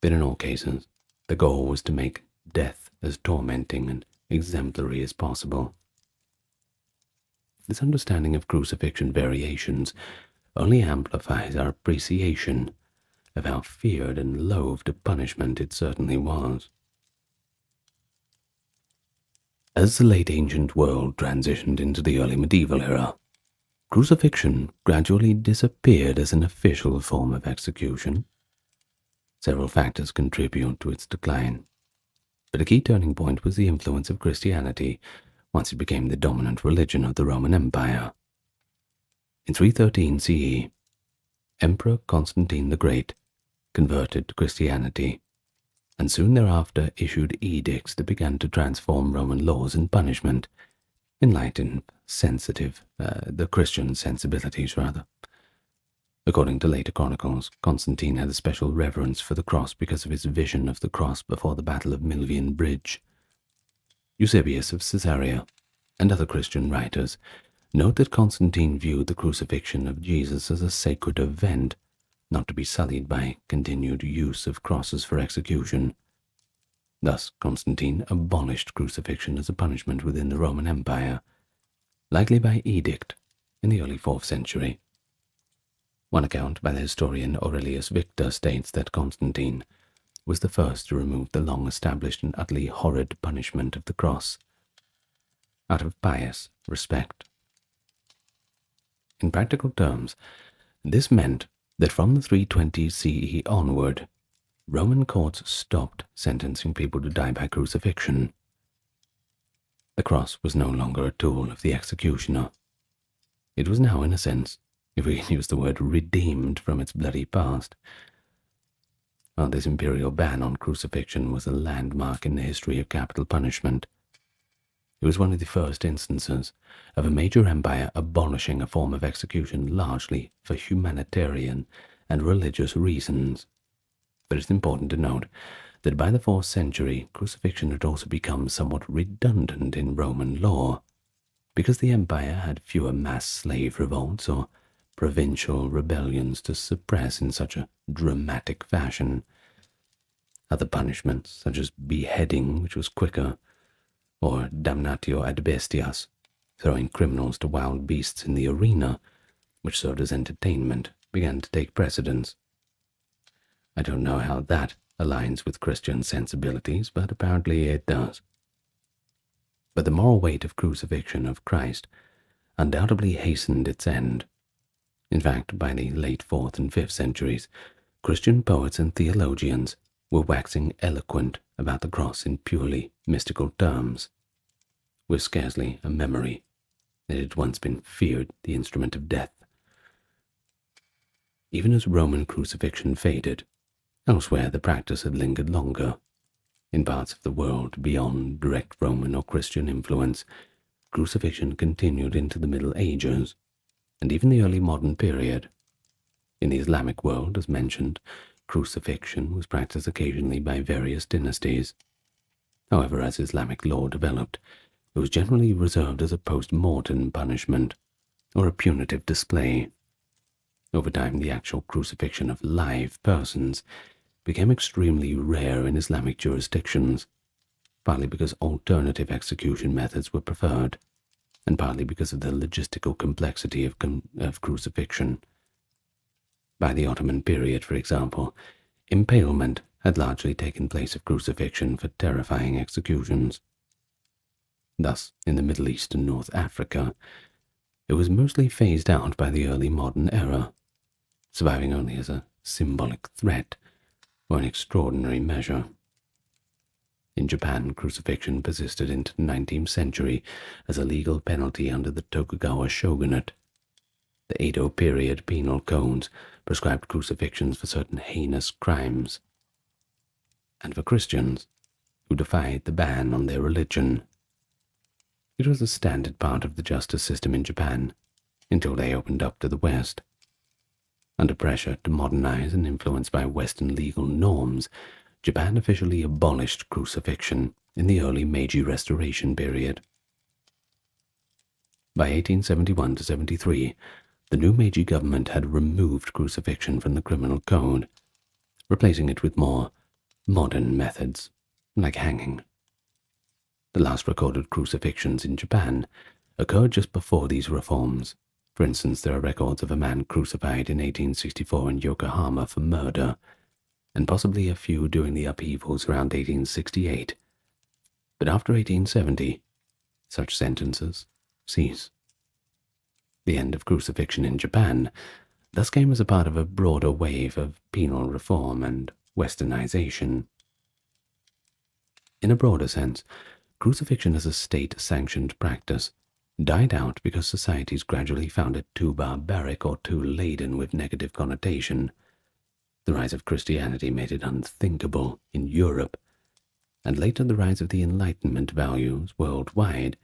But in all cases, the goal was to make death as tormenting and exemplary as possible. This understanding of crucifixion variations only amplifies our appreciation of how feared and loathed a punishment it certainly was. As the late ancient world transitioned into the early medieval era, crucifixion gradually disappeared as an official form of execution. Several factors contribute to its decline, but a key turning point was the influence of Christianity once it became the dominant religion of the Roman Empire. In 313 CE, Emperor Constantine the Great converted to Christianity, and soon thereafter issued edicts that began to transform Roman laws and punishment, enlighten the Christian sensibilities, rather. According to later chronicles, Constantine had a special reverence for the cross because of his vision of the cross before the Battle of Milvian Bridge. Eusebius of Caesarea and other Christian writers note that Constantine viewed the crucifixion of Jesus as a sacred event, not to be sullied by continued use of crosses for execution. Thus, Constantine abolished crucifixion as a punishment within the Roman Empire, likely by edict in the early 4th century. One account by the historian Aurelius Victor states that Constantine was the first to remove the long-established and utterly horrid punishment of the cross, out of pious respect. In practical terms, this meant that from the 320 CE onward, Roman courts stopped sentencing people to die by crucifixion. The cross was no longer a tool of the executioner. It was now, in a sense, if we can use the word redeemed from its bloody past. Well, this imperial ban on crucifixion was a landmark in the history of capital punishment. It was one of the first instances of a major empire abolishing a form of execution largely for humanitarian and religious reasons. But it's important to note that by the 4th century, crucifixion had also become somewhat redundant in Roman law, because the empire had fewer mass slave revolts or provincial rebellions to suppress in such a dramatic fashion. Other punishments, such as beheading, which was quicker, or damnatio ad bestias, throwing criminals to wild beasts in the arena, which served as entertainment, began to take precedence. I don't know how that aligns with Christian sensibilities, but apparently it does. But the moral weight of crucifixion of Christ undoubtedly hastened its end. In fact, by the late 4th and 5th centuries, Christian poets and theologians were waxing eloquent about the cross in purely mystical terms, with scarcely a memory that it had once been feared the instrument of death. Even as Roman crucifixion faded, elsewhere the practice had lingered longer. In parts of the world beyond direct Roman or Christian influence, crucifixion continued into the Middle Ages, and even the early modern period. In the Islamic world, as mentioned, crucifixion was practiced occasionally by various dynasties. However, as Islamic law developed, it was generally reserved as a post-mortem punishment, or a punitive display. Over time, the actual crucifixion of live persons became extremely rare in Islamic jurisdictions, partly because alternative execution methods were preferred, and partly because of the logistical complexity of crucifixion. By the Ottoman period, for example, impalement had largely taken place of crucifixion for terrifying executions. Thus, in the Middle East and North Africa, it was mostly phased out by the early modern era, surviving only as a symbolic threat or an extraordinary measure. In Japan, crucifixion persisted into the 19th century as a legal penalty under the Tokugawa shogunate. The Edo period penal codes prescribed crucifixions for certain heinous crimes, and for Christians who defied the ban on their religion. It was a standard part of the justice system in Japan until they opened up to the West. Under pressure to modernize and influenced by Western legal norms, Japan officially abolished crucifixion in the early Meiji Restoration period. By 1871 to 73, the new Meiji government had removed crucifixion from the criminal code, replacing it with more modern methods, like hanging. The last recorded crucifixions in Japan occurred just before these reforms. For instance, there are records of a man crucified in 1864 in Yokohama for murder, and possibly a few during the upheavals around 1868. But after 1870, such sentences cease. The end of crucifixion in Japan thus came as a part of a broader wave of penal reform and westernization. In a broader sense, crucifixion as a state-sanctioned practice died out because societies gradually found it too barbaric or too laden with negative connotation. The rise of Christianity made it unthinkable in Europe, and later the rise of the Enlightenment values worldwide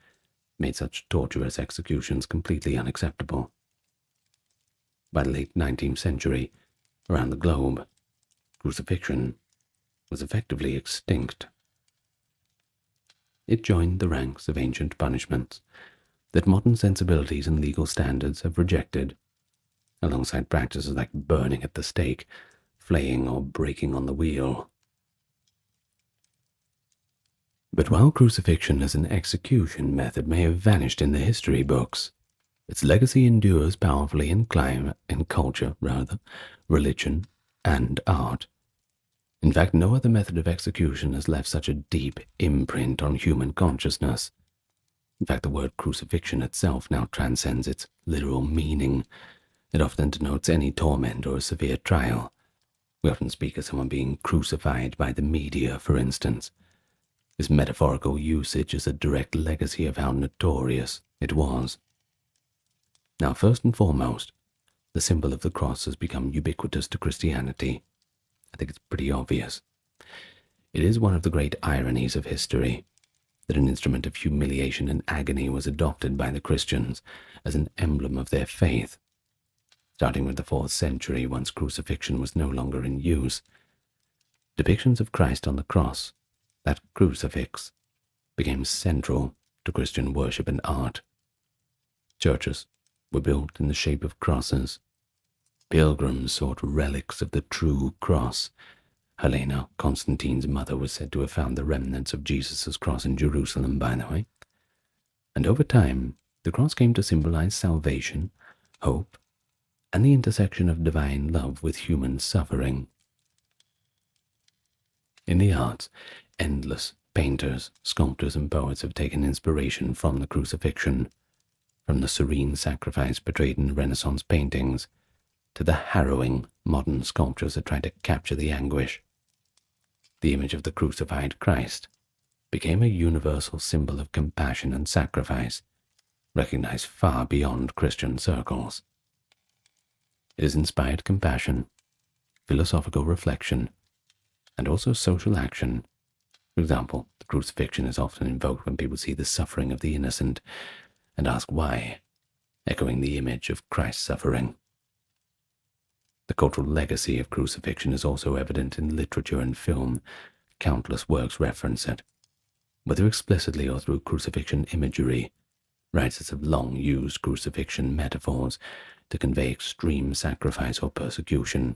made such torturous executions completely unacceptable. By the late 19th century, around the globe, crucifixion was effectively extinct. It joined the ranks of ancient punishments that modern sensibilities and legal standards have rejected, alongside practices like burning at the stake, flaying, or breaking on the wheel. But while crucifixion as an execution method may have vanished in the history books, its legacy endures powerfully in culture, religion, and art. In fact, no other method of execution has left such a deep imprint on human consciousness. In fact, the word crucifixion itself now transcends its literal meaning. It often denotes any torment or a severe trial. We often speak of someone being crucified by the media, for instance. This metaphorical usage is a direct legacy of how notorious it was. Now, first and foremost, the symbol of the cross has become ubiquitous to Christianity. I think it's pretty obvious. It is one of the great ironies of history that an instrument of humiliation and agony was adopted by the Christians as an emblem of their faith. Starting with the 4th century, once crucifixion was no longer in use, depictions of Christ on the cross, that crucifix, became central to Christian worship and art. Churches were built in the shape of crosses. Pilgrims sought relics of the true cross. Helena, Constantine's mother, was said to have found the remnants of Jesus' cross in Jerusalem, by the way. And over time, the cross came to symbolize salvation, hope, and the intersection of divine love with human suffering. In the arts, endless painters, sculptors, and poets have taken inspiration from the crucifixion, from the serene sacrifice portrayed in Renaissance paintings to the harrowing modern sculptures that try to capture the anguish. The image of the crucified Christ became a universal symbol of compassion and sacrifice, recognized far beyond Christian circles. It has inspired compassion, philosophical reflection, and also social action. For example, the crucifixion is often invoked when people see the suffering of the innocent and ask why, echoing the image of Christ's suffering. The cultural legacy of crucifixion is also evident in literature and film. Countless works reference it. Whether explicitly or through crucifixion imagery, writers have long used crucifixion metaphors to convey extreme sacrifice or persecution.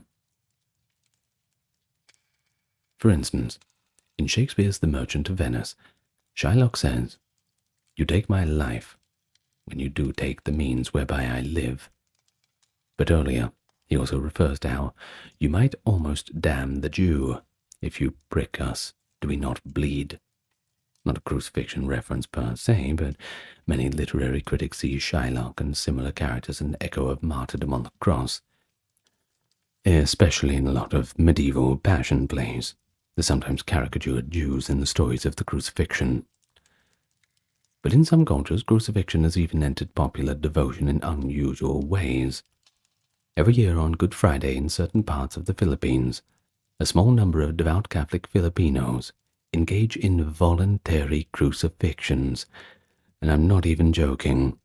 For instance, in Shakespeare's The Merchant of Venice, Shylock says, "You take my life when you do take the means whereby I live." But earlier, he also refers to how you might almost damn the Jew. If you prick us, do we not bleed? Not a crucifixion reference per se, but many literary critics see Shylock and similar characters an echo of martyrdom on the cross, especially in a lot of medieval passion plays. The sometimes caricatured Jews in the stories of the crucifixion. But in some cultures, crucifixion has even entered popular devotion in unusual ways. Every year on Good Friday in certain parts of the Philippines, a small number of devout Catholic Filipinos engage in voluntary crucifixions, and I'm not even joking.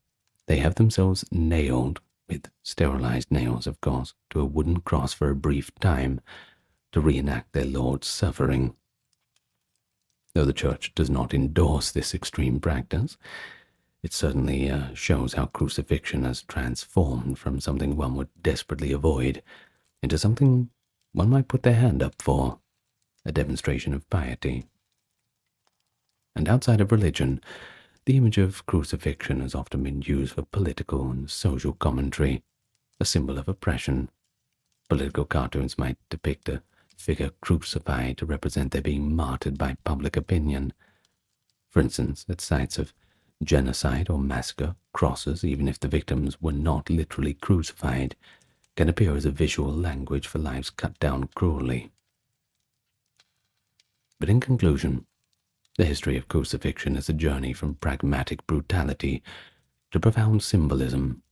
They have themselves nailed, with sterilized nails of course, to a wooden cross for a brief time to reenact their Lord's suffering. Though the Church does not endorse this extreme practice, it certainly shows how crucifixion has transformed from something one would desperately avoid into something one might put their hand up for, a demonstration of piety. And outside of religion, the image of crucifixion has often been used for political and social commentary, a symbol of oppression. Political cartoons might depict a figure crucified to represent their being martyred by public opinion. For instance, at sites of genocide or massacre, crosses, even if the victims were not literally crucified, can appear as a visual language for lives cut down cruelly. But in conclusion, the history of crucifixion is a journey from pragmatic brutality to profound symbolism.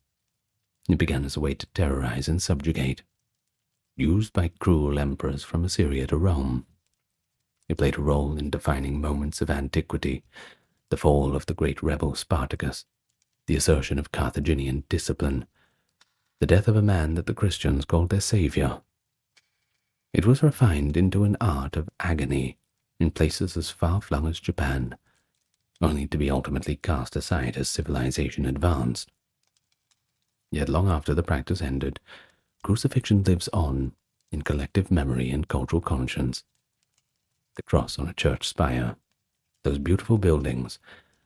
It began as a way to terrorize and subjugate, used by cruel emperors from Assyria to Rome. It played a role in defining moments of antiquity, the fall of the great rebel Spartacus, the assertion of Carthaginian discipline, the death of a man that the Christians called their savior. It was refined into an art of agony in places as far-flung as Japan, only to be ultimately cast aside as civilization advanced. Yet long after the practice ended, crucifixion lives on in collective memory and cultural conscience. The cross on a church spire, those beautiful buildings,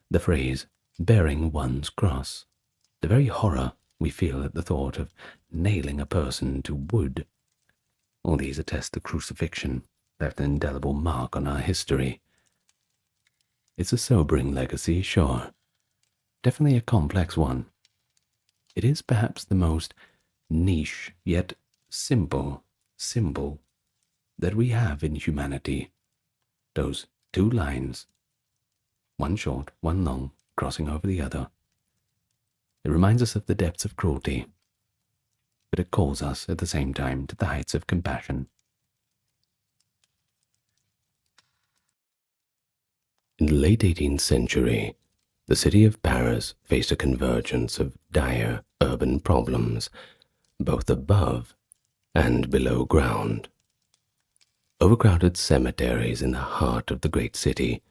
the phrase, bearing one's cross, the very horror we feel at the thought of nailing a person to wood. All these attest the crucifixion left an indelible mark on our history. It's a sobering legacy, sure. Definitely a complex one. It is perhaps the most niche yet simple symbol that we have in humanity. Those two lines, one short, one long, crossing over the other. It reminds us of the depths of cruelty, but it calls us at the same time to the heights of compassion. In the late 18th century, the city of Paris faced a convergence of dire urban problems, both above and below ground. Overcrowded cemeteries in the heart of the great city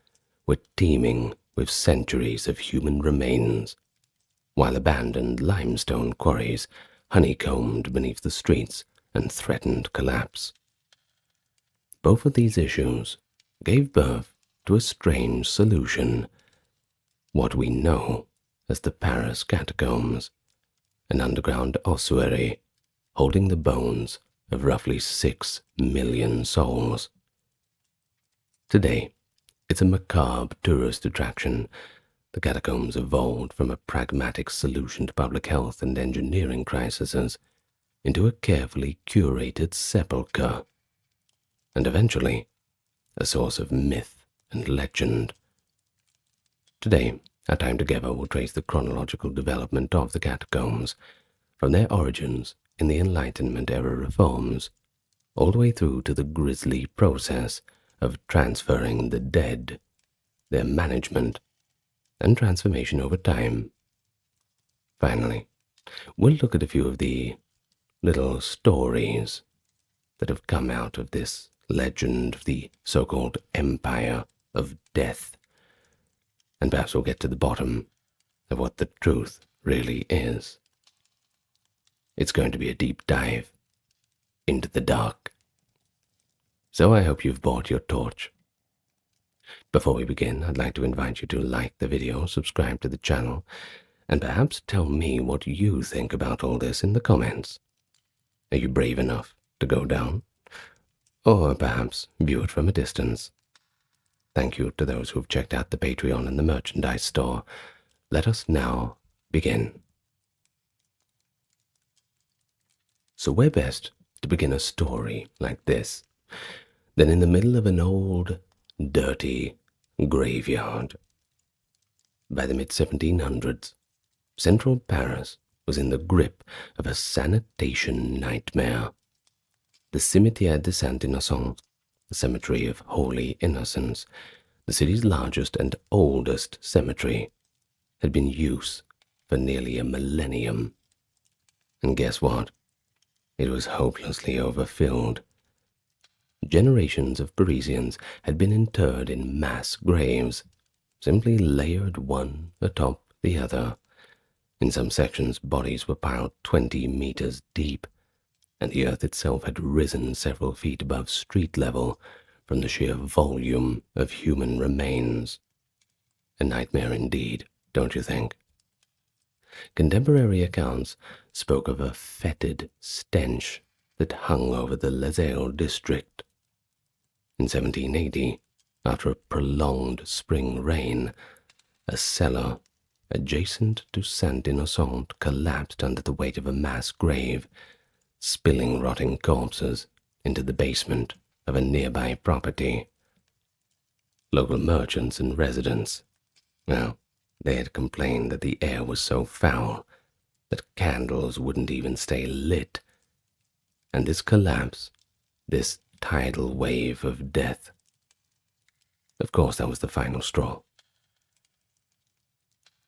were teeming with centuries of human remains, while abandoned limestone quarries honeycombed beneath the streets and threatened collapse. Both of these issues gave birth to a strange solution, what we know as the Paris Catacombs, an underground ossuary holding the bones of roughly 6 million souls. Today, it's a macabre tourist attraction. The catacombs evolved from a pragmatic solution to public health and engineering crises into a carefully curated sepulchre, and eventually a source of myth and legend. Today, our time together will trace the chronological development of the catacombs, from their origins in the Enlightenment era reforms, all the way through to the grisly process of transferring the dead, their management, and transformation over time. Finally, we'll look at a few of the little stories that have come out of this legend of the so-called Empire of Death, and perhaps we'll get to the bottom of what the truth really is. It's going to be a deep dive into the dark. So I hope you've brought your torch. Before we begin, I'd like to invite you to like the video, subscribe to the channel, and perhaps tell me what you think about all this in the comments. Are you brave enough to go down? Or perhaps view it from a distance? Thank you to those who've checked out the Patreon and the merchandise store. Let us now begin. So where best to begin a story like this than in the middle of an old, dirty graveyard? By the mid-1700s, central Paris was in the grip of a sanitation nightmare. The Cimetière de Saint-Innocent, the Cemetery of Holy Innocents, the city's largest and oldest cemetery, had been in use for nearly a millennium. And guess what? It was hopelessly overfilled. Generations of Parisians had been interred in mass graves, simply layered one atop the other. In some sections, bodies were piled 20 meters deep, and the earth itself had risen several feet above street level from the sheer volume of human remains. A nightmare indeed, don't you think? Contemporary accounts spoke of a fetid stench that hung over the Les Halles district. In 1780, after a prolonged spring rain, a cellar adjacent to Saint-Innocent collapsed under the weight of a mass grave, spilling rotting corpses into the basement of a nearby property. Local merchants and residents, well, they had complained that the air was so foul that candles wouldn't even stay lit. And this collapse, this tidal wave of death, of course that was the final straw.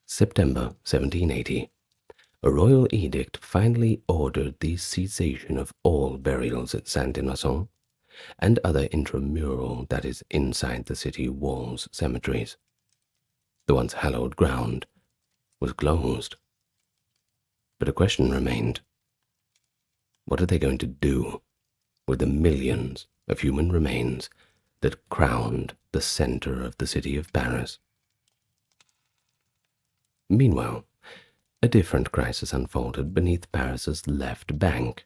September 1780, a royal edict finally ordered the cessation of all burials at Saint-Innocent and other intramural, that is, inside the city walls, cemeteries. The once hallowed ground was closed. But a question remained. What are they going to do with the millions of human remains that crowned the center of the city of Paris? Meanwhile, a different crisis unfolded beneath Paris's left bank.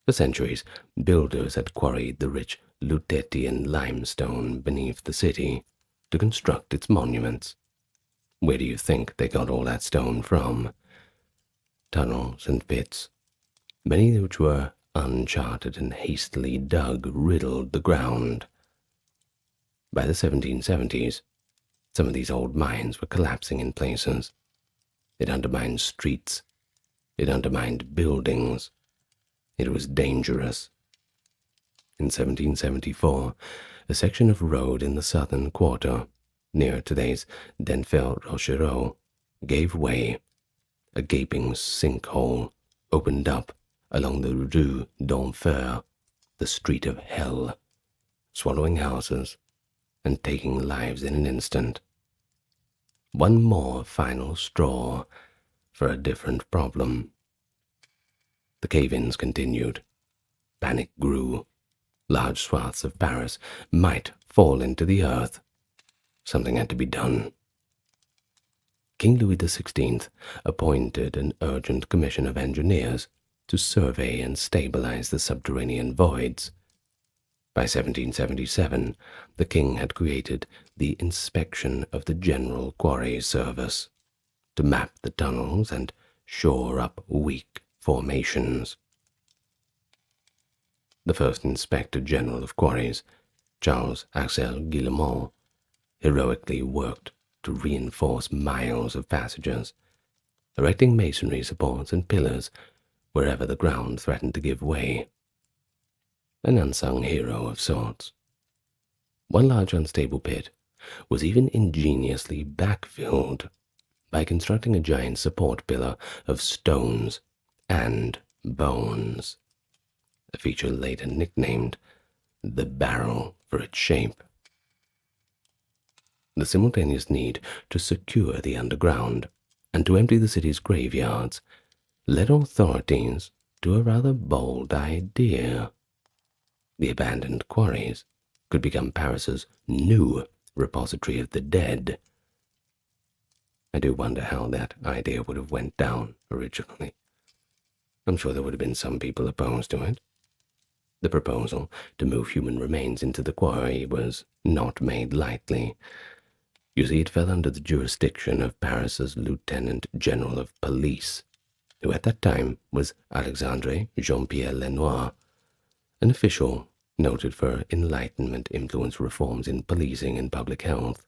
For centuries, builders had quarried the rich Lutettian limestone beneath the city to construct its monuments. Where do you think they got all that stone from? Tunnels and pits, many which were uncharted and hastily dug, riddled the ground. By the 1770s, some of these old mines were collapsing in places. It undermined streets, It undermined buildings. It was dangerous. In 1774, a section of road in the southern quarter, near today's Denfert-Rochereau, gave way. A gaping sinkhole opened up along the Rue d'Enfer, the street of hell, swallowing houses and taking lives in an instant. One more final straw for a different problem. The cave-ins continued. Panic grew. Large swaths of Paris might fall into the earth. Something had to be done. King Louis XVI appointed an urgent commission of engineers to survey and stabilize the subterranean voids. By 1777, the king had created the Inspection of the General Quarries Service to map the tunnels and shore up weak formations. The first Inspector General of Quarries, Charles Axel Guillemot, heroically worked to reinforce miles of passages, erecting masonry supports and pillars wherever the ground threatened to give way. An unsung hero of sorts. One large unstable pit was even ingeniously backfilled by constructing a giant support pillar of stones and bones, a feature later nicknamed the barrel for its shape. The simultaneous need to secure the underground and to empty the city's graveyards led authorities to a rather bold idea. The abandoned quarries could become Paris's new repository of the dead. I do wonder how that idea would have went down originally. I'm sure there would have been some people opposed to it. The proposal to move human remains into the quarry was not made lightly. You see, it fell under the jurisdiction of Paris's Lieutenant General of Police, who at that time was Alexandre Jean-Pierre Lenoir, an official noted for Enlightenment-influenced reforms in policing and public health.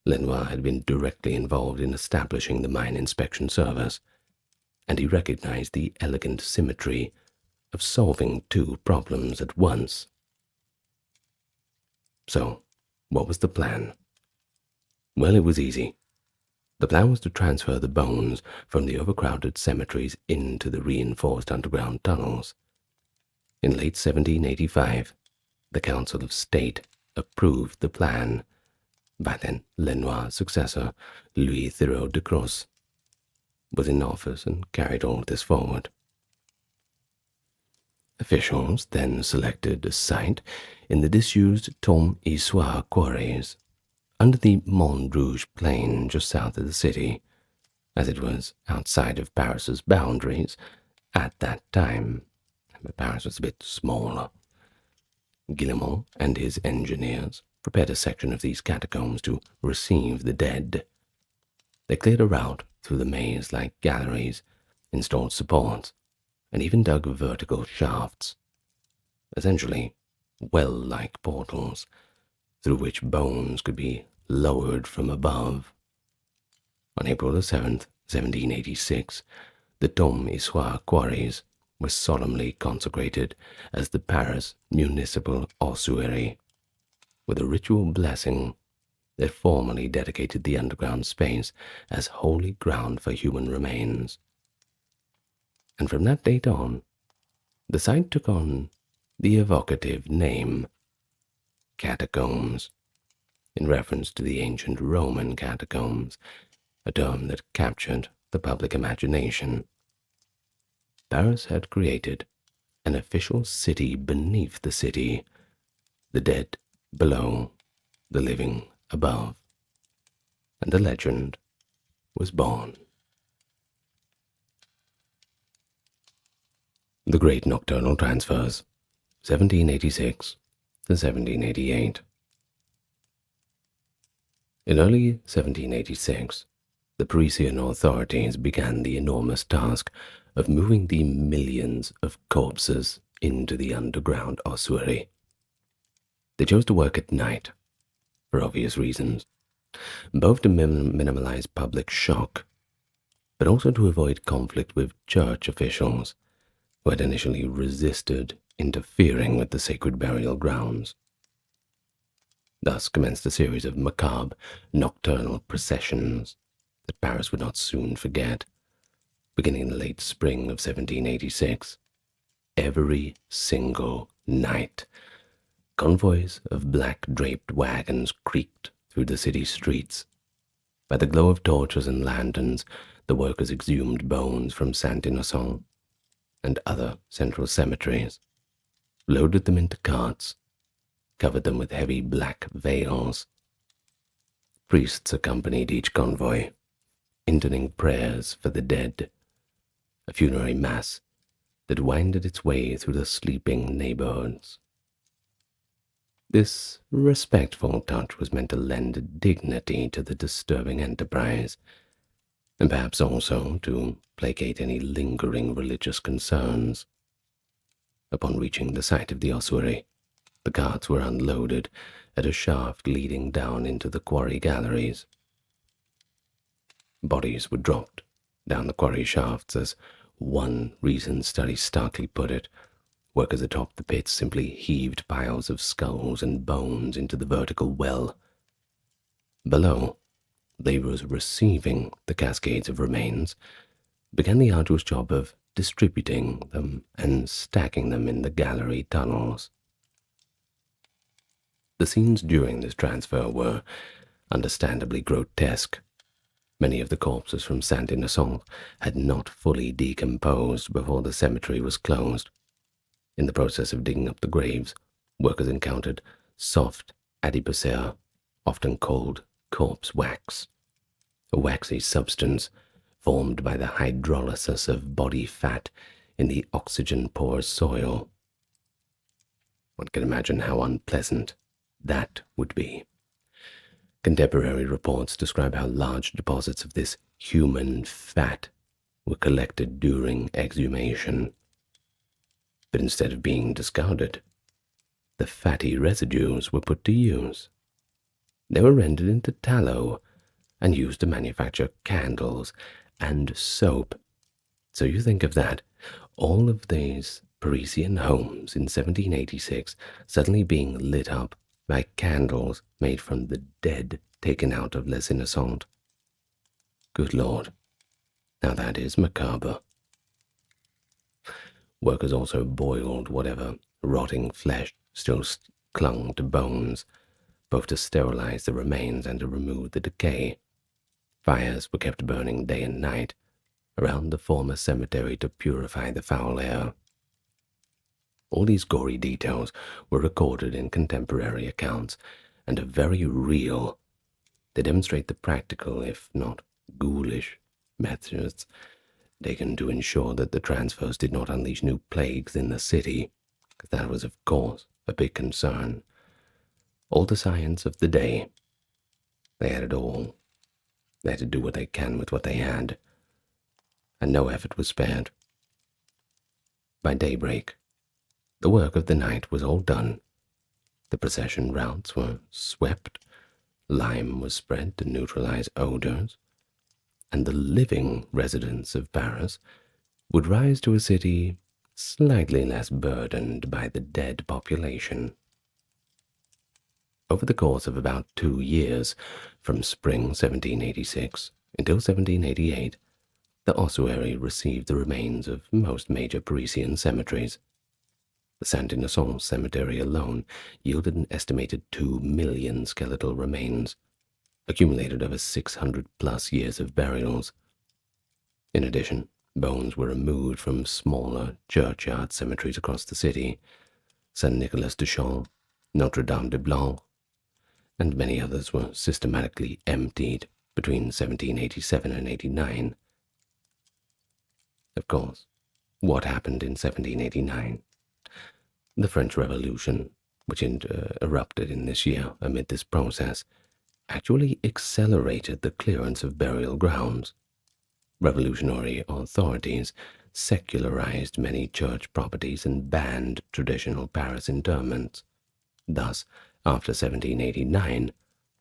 Lenoir had been directly involved in establishing the Mine Inspection Service, and he recognized the elegant symmetry of solving two problems at once. So, what was the plan? Well, it was easy. The plan was to transfer the bones from the overcrowded cemeteries into the reinforced underground tunnels. In late 1785, the Council of State approved the plan. By then, Lenoir's successor, Louis Thiroux de Cross, was in office and carried all this forward. Officials then selected a site in the disused Tom-Issoire quarries, under the Montrouge plain just south of the city, as it was outside of Paris's boundaries at that time. But Paris was a bit smaller. Guillemot and his engineers prepared a section of these catacombs to receive the dead. They cleared a route through the maze-like galleries, installed supports, and even dug vertical shafts, essentially well-like portals, through which bones could be lowered from above. On April 7th, 1786, the Tom-Issoire quarries were solemnly consecrated as the Paris Municipal Ossuary, with a ritual blessing that formally dedicated the underground space as holy ground for human remains. And from that date on, the site took on the evocative name Catacombs, in reference to the ancient Roman catacombs, a term that captured the public imagination. Paris had created an official city beneath the city, the dead below, the living above, and a legend was born. The Great Nocturnal Transfers, 1786 to 1788. In early 1786, the Parisian authorities began the enormous task of moving the millions of corpses into the underground ossuary. They chose to work at night, for obvious reasons, both to minimize public shock, but also to avoid conflict with church officials who had initially resisted interfering with the sacred burial grounds. Thus commenced a series of macabre, nocturnal processions that Paris would not soon forget. Beginning in the late spring of 1786, every single night, convoys of black-draped wagons creaked through the city streets. By the glow of torches and lanterns, the workers exhumed bones from Saint-Innocent and other central cemeteries, loaded them into carts, covered them with heavy black veils. Priests accompanied each convoy, intoning prayers for the dead, a funerary mass that winded its way through the sleeping neighborhoods. This respectful touch was meant to lend dignity to the disturbing enterprise, and perhaps also to placate any lingering religious concerns. Upon reaching the site of the ossuary, the carts were unloaded at a shaft leading down into the quarry galleries. Bodies were dropped down the quarry shafts, as one recent study starkly put it. Workers atop the pits simply heaved piles of skulls and bones into the vertical well. Below, laborers receiving the cascades of remains began the arduous job of distributing them and stacking them in the gallery tunnels. The scenes during this transfer were understandably grotesque. Many of the corpses from Saint-Innocent had not fully decomposed before the cemetery was closed. In the process of digging up the graves, workers encountered soft adipocere, often called corpse wax, a waxy substance formed by the hydrolysis of body fat in the oxygen-poor soil. One can imagine how unpleasant that would be. Contemporary reports describe how large deposits of this human fat were collected during exhumation. But instead of being discarded, the fatty residues were put to use. They were rendered into tallow and used to manufacture candles and soap. So you think of that, all of these Parisian homes in 1786 suddenly being lit up by candles made from the dead taken out of Les Innocents. Good Lord, now that is macabre. Workers also boiled whatever rotting flesh still clung to bones, both to sterilize the remains and to remove the decay. Fires were kept burning day and night around the former cemetery to purify the foul air. All these gory details were recorded in contemporary accounts and are very real. They demonstrate the practical, if not ghoulish, methods taken to ensure that the transfers did not unleash new plagues in the city, because that was, of course, a big concern. All the science of the day, they had it all. They had to do what they can with what they had, and no effort was spared. By daybreak, the work of the night was all done. The procession routes were swept, lime was spread to neutralize odors, and the living residents of Paris would rise to a city slightly less burdened by the dead population. Over the course of about 2 years, from spring 1786 until 1788, the ossuary received the remains of most major Parisian cemeteries. The Saint-Innocent cemetery alone yielded an estimated 2 million skeletal remains, accumulated over 600+ years of burials. In addition, bones were removed from smaller churchyard cemeteries across the city, Saint-Nicolas-de-Champs, Notre-Dame-de-Blanc, and many others were systematically emptied between 1787 and 89. Of course, what happened in 1789? The French Revolution, which erupted in this year amid this process, actually accelerated the clearance of burial grounds. Revolutionary authorities secularized many church properties and banned traditional Paris interments. Thus, after 1789,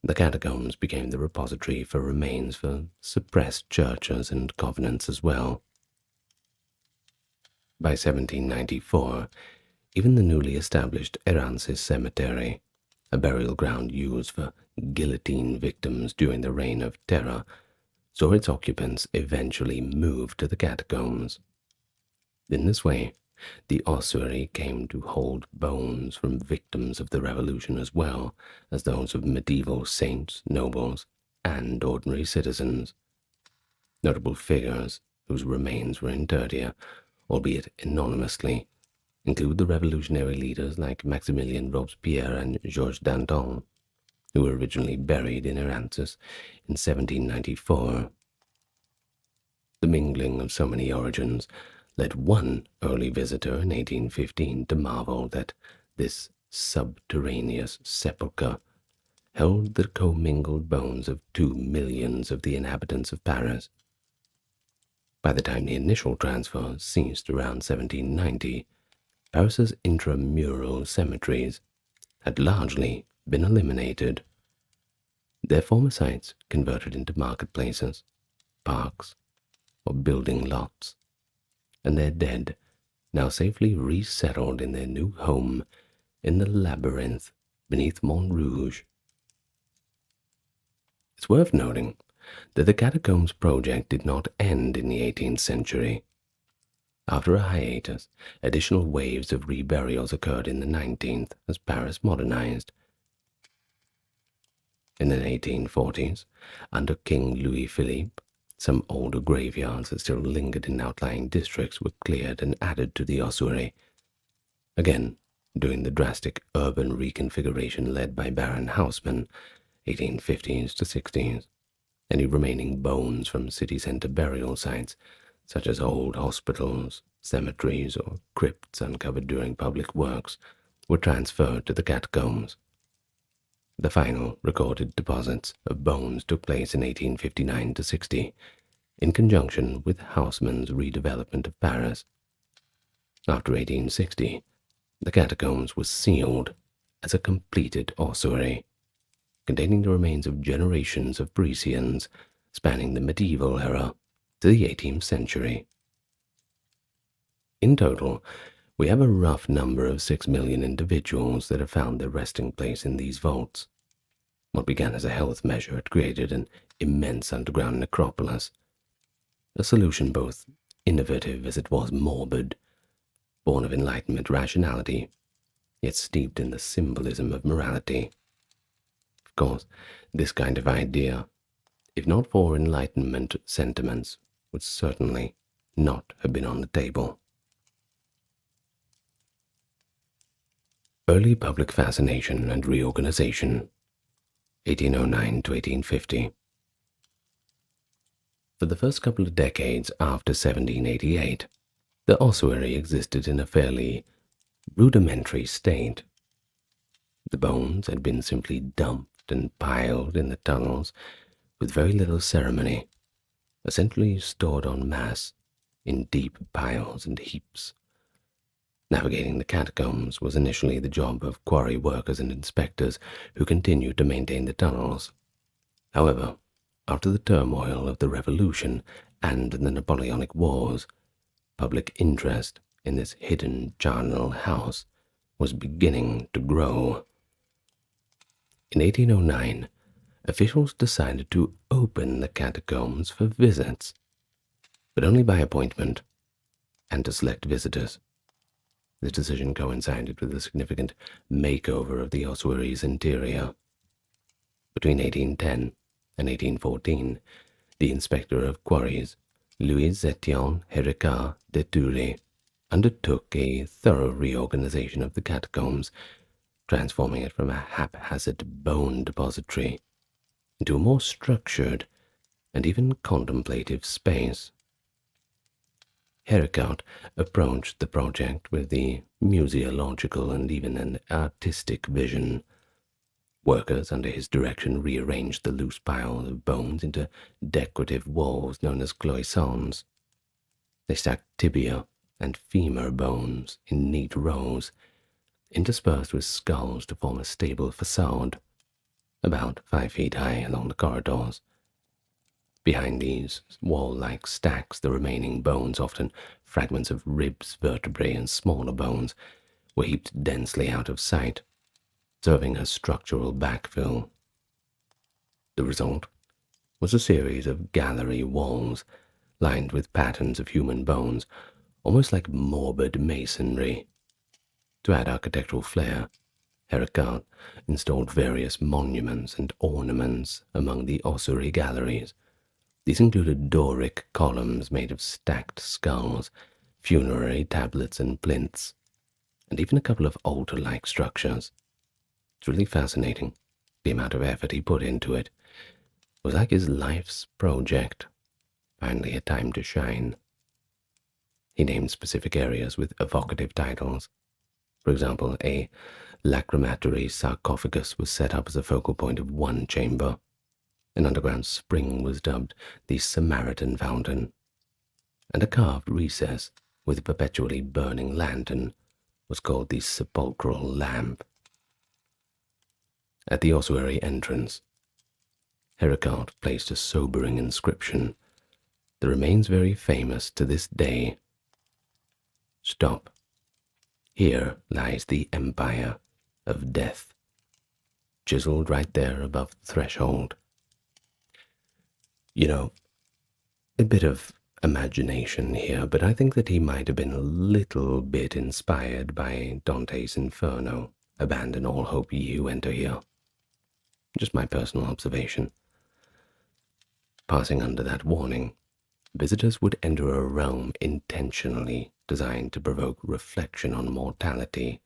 The catacombs became the repository for remains for suppressed churches and convents as well. By 1794, even the newly established Erances Cemetery, a burial ground used for guillotine victims during the Reign of Terror, saw its occupants eventually move to the catacombs. In this way, the ossuary came to hold bones from victims of the Revolution as well as those of medieval saints, nobles, and ordinary citizens. Notable figures whose remains were interred here, albeit anonymously, include the revolutionary leaders like Maximilien Robespierre and Georges Danton, who were originally buried in Erances in 1794. The mingling of so many origins led one early visitor in 1815 to marvel that this subterraneous sepulchre held the commingled bones of 2 millions of the inhabitants of Paris. By the time the initial transfer ceased around 1790, Paris's intramural cemeteries had largely been eliminated, their former sites converted into marketplaces, parks, or building lots, and their dead now safely resettled in their new home in the labyrinth beneath Montrouge. It's worth noting that the Catacombs project did not end in the 18th century. After a hiatus, additional waves of reburials occurred in the 19th as Paris modernized. In the 1840s, under King Louis-Philippe, some older graveyards that still lingered in outlying districts were cleared and added to the ossuary. Again, during the drastic urban reconfiguration led by Baron Haussmann, 1850s to 60s, any remaining bones from city center burial sites, such as old hospitals, cemeteries, or crypts uncovered during public works, were transferred to the catacombs. The final recorded deposits of bones took place in 1859 to 60, in conjunction with Haussmann's redevelopment of Paris. After 1860, the catacombs was sealed as a completed ossuary, containing the remains of generations of Parisians spanning the medieval era to the 18th century. In total, we have a rough number of 6 million individuals that have found their resting place in these vaults. What began as a health measure had created an immense underground necropolis, a solution both innovative as it was morbid, born of Enlightenment rationality, yet steeped in the symbolism of morality. Of course, this kind of idea, if not for Enlightenment sentiments, would certainly not have been on the table. Early public fascination and reorganization, 1809 to 1850. For the first couple of decades after 1788, the ossuary existed in a fairly rudimentary state. The bones had been simply dumped and piled in the tunnels with very little ceremony, essentially stored en masse in deep piles and heaps. Navigating the catacombs was initially the job of quarry workers and inspectors who continued to maintain the tunnels. However, after the turmoil of the Revolution and the Napoleonic Wars, public interest in this hidden charnel house was beginning to grow. In 1809, officials decided to open the catacombs for visits, but only by appointment and to select visitors. This decision coincided with a significant makeover of the ossuary's interior. Between 1810 and 1814, the inspector of quarries, Louis-Étienne Héricard de Thury, undertook a thorough reorganization of the catacombs, transforming it from a haphazard bone depository into a more structured and even contemplative space. Héricard approached the project with the museological and even an artistic vision. Workers under his direction rearranged the loose piles of bones into decorative walls known as cloisons. They stacked tibia and femur bones in neat rows, interspersed with skulls to form a stable facade. about 5 feet high along the corridors. Behind these wall-like stacks, the remaining bones, often fragments of ribs, vertebrae, and smaller bones, were heaped densely out of sight, serving as structural backfill. The result was a series of gallery walls lined with patterns of human bones, almost like morbid masonry. To add architectural flair, Herodotus installed various monuments and ornaments among the ossuary galleries. These included Doric columns made of stacked skulls, funerary tablets and plinths, and even a couple of altar-like structures. It's really fascinating, the amount of effort he put into it. It was like his life's project, finally a time to shine. He named specific areas with evocative titles. For example, a lacrimatory sarcophagus was set up as a focal point of one chamber. An underground spring was dubbed the Samaritan Fountain, and a carved recess with a perpetually burning lantern was called the Sepulchral Lamp. At the ossuary entrance, Herodotus placed a sobering inscription that remains very famous to this day. "Stop. Here lies the Empire of Death," chiseled right there above the threshold. You know, a bit of imagination here, but I think that he might have been a little bit inspired by Dante's Inferno. "Abandon all hope, ye who enter here." Just my personal observation. Passing under that warning, visitors would enter a realm intentionally designed to provoke reflection on mortality,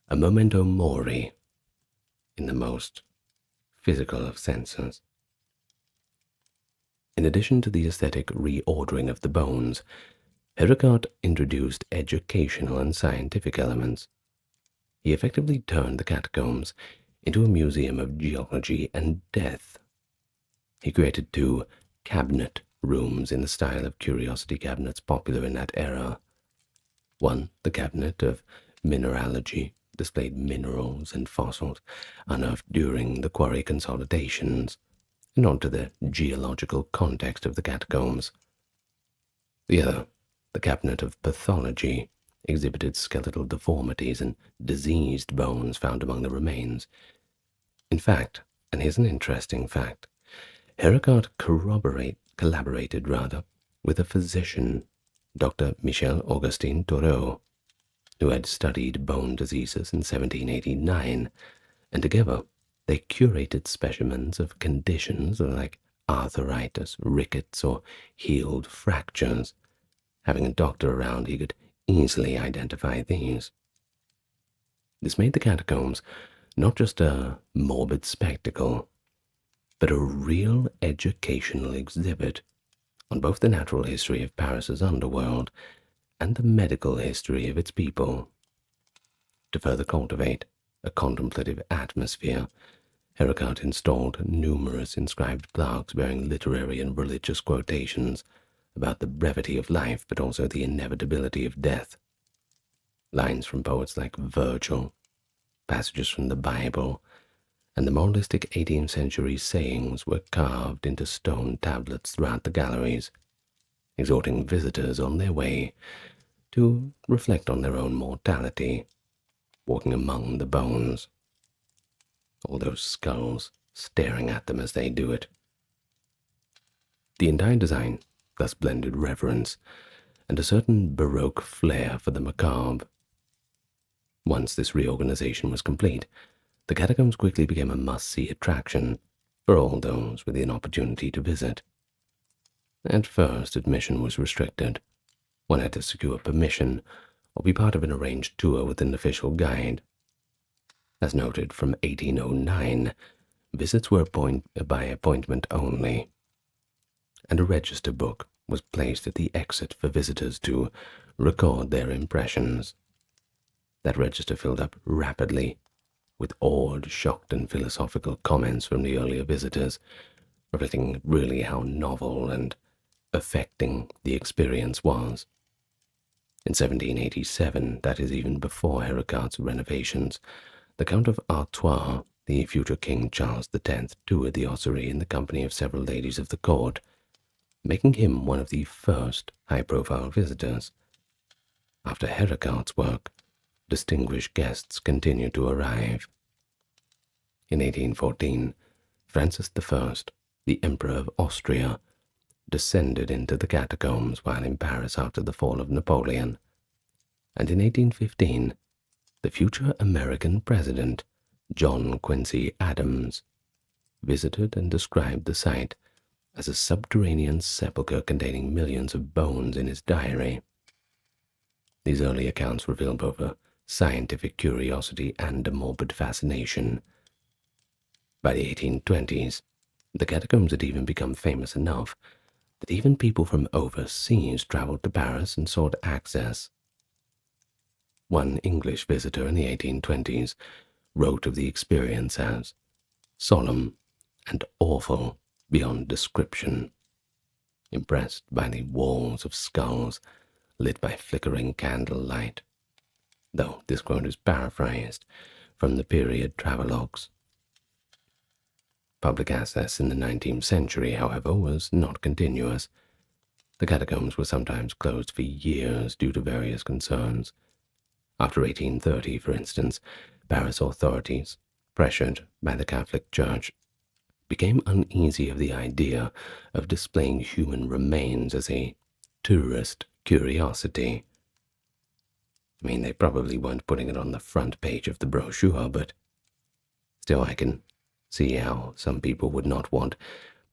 a memento mori in the most physical of senses. In addition to the aesthetic reordering of the bones, Herodotus introduced educational and scientific elements. He effectively turned the catacombs into a museum of geology and death. He created 2 cabinet rooms in the style of curiosity cabinets popular in that era. One, the cabinet of mineralogy, displayed minerals and fossils unearthed during the quarry consolidations, and onto the geological context of the catacombs. The other, the cabinet of pathology, exhibited skeletal deformities and diseased bones found among the remains. In fact, and here's an interesting fact, Herodotus collaborated with a physician, Dr. Michel Augustin Thoreau, who had studied bone diseases in 1789, and together they curated specimens of conditions like arthritis, rickets, or healed fractures. Having a doctor around, he could easily identify these. This made the catacombs not just a morbid spectacle, but a real educational exhibit on both the natural history of Paris's underworld and the medical history of its people. To further cultivate a contemplative atmosphere, Herodotus installed numerous inscribed plaques bearing literary and religious quotations about the brevity of life, but also the inevitability of death. Lines from poets like Virgil, passages from the Bible, and the moralistic 18th century sayings were carved into stone tablets throughout the galleries, exhorting visitors on their way to reflect on their own mortality, walking among the bones, all those skulls staring at them as they do it. The entire design thus blended reverence and a certain Baroque flair for the macabre. Once this reorganization was complete, the catacombs quickly became a must-see attraction for all those with an opportunity to visit. At first, admission was restricted. One had to secure permission or be part of an arranged tour with an official guide. As noted from 1809, visits were by appointment only, and a register book was placed at the exit for visitors to record their impressions. That register filled up rapidly with awed, shocked, and philosophical comments from the earlier visitors, reflecting really how novel and affecting the experience was. In 1787, that is even before Herodotus' renovations, the Count of Artois the future King Charles X toured the ossuary in the company of several ladies of the court, making him one of the first high-profile visitors. After Herodotus' work, distinguished guests continued to arrive. In 1814, Francis I, the Emperor of Austria, descended into the catacombs while in Paris after the fall of Napoleon, and in 1815, the future American president, John Quincy Adams, visited and described the site as a subterranean sepulchre containing millions of bones in his diary. These early accounts reveal both a scientific curiosity and a morbid fascination. By the 1820s, the catacombs had even become famous enough that even people from overseas traveled to Paris and sought access. One English visitor in the 1820s wrote of the experience as solemn and awful beyond description, impressed by the walls of skulls lit by flickering candlelight, though this quote is paraphrased from the period travelogues. Public access in the 19th century, however, was not continuous. The catacombs were sometimes closed for years due to various concerns. After 1830, for instance, Paris authorities, pressured by the Catholic Church, became uneasy of the idea of displaying human remains as a tourist curiosity. I mean, they probably weren't putting it on the front page of the brochure, but still I can see how some people would not want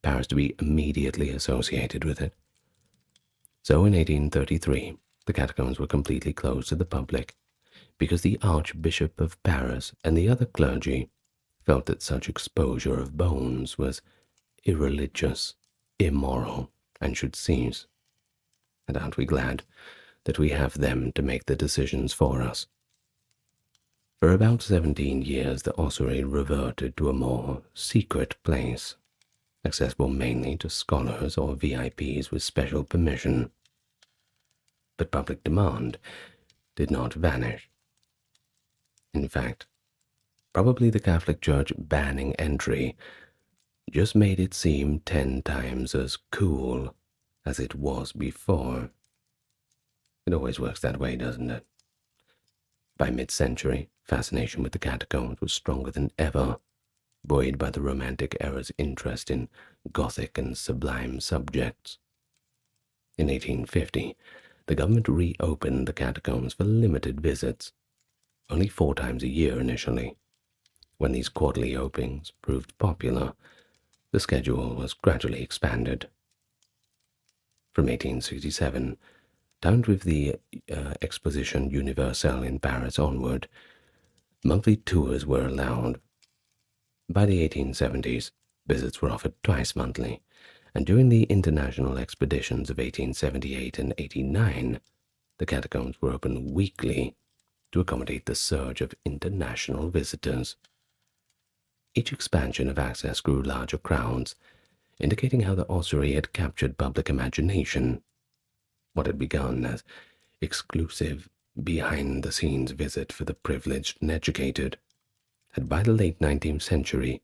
Paris to be immediately associated with it. So in 1833, the catacombs were completely closed to the public because the Archbishop of Paris and the other clergy felt that such exposure of bones was irreligious, immoral, and should cease. And aren't we glad that we have them to make the decisions for us? For about 17 years, the ossuary reverted to a more secret place, accessible mainly to scholars or VIPs with special permission. But public demand did not vanish. In fact, probably the Catholic Church banning entry just made it seem 10 times as cool as it was before. It always works that way, doesn't it? By mid-century, fascination with the catacombs was stronger than ever, buoyed by the Romantic era's interest in Gothic and sublime subjects. In 1850, the government reopened the catacombs for limited visits, only 4 times a year initially. When these quarterly openings proved popular, the schedule was gradually expanded. From 1867, timed with the Exposition Universelle in Paris onward, monthly tours were allowed. By the 1870s, visits were offered twice monthly, and during the international expeditions of 1878 and 1889, the catacombs were opened weekly to accommodate the surge of international visitors. Each expansion of access grew larger crowds, indicating how the ossuary had captured public imagination. What had begun as exclusive, behind-the-scenes visit for the privileged and educated had by the late 19th century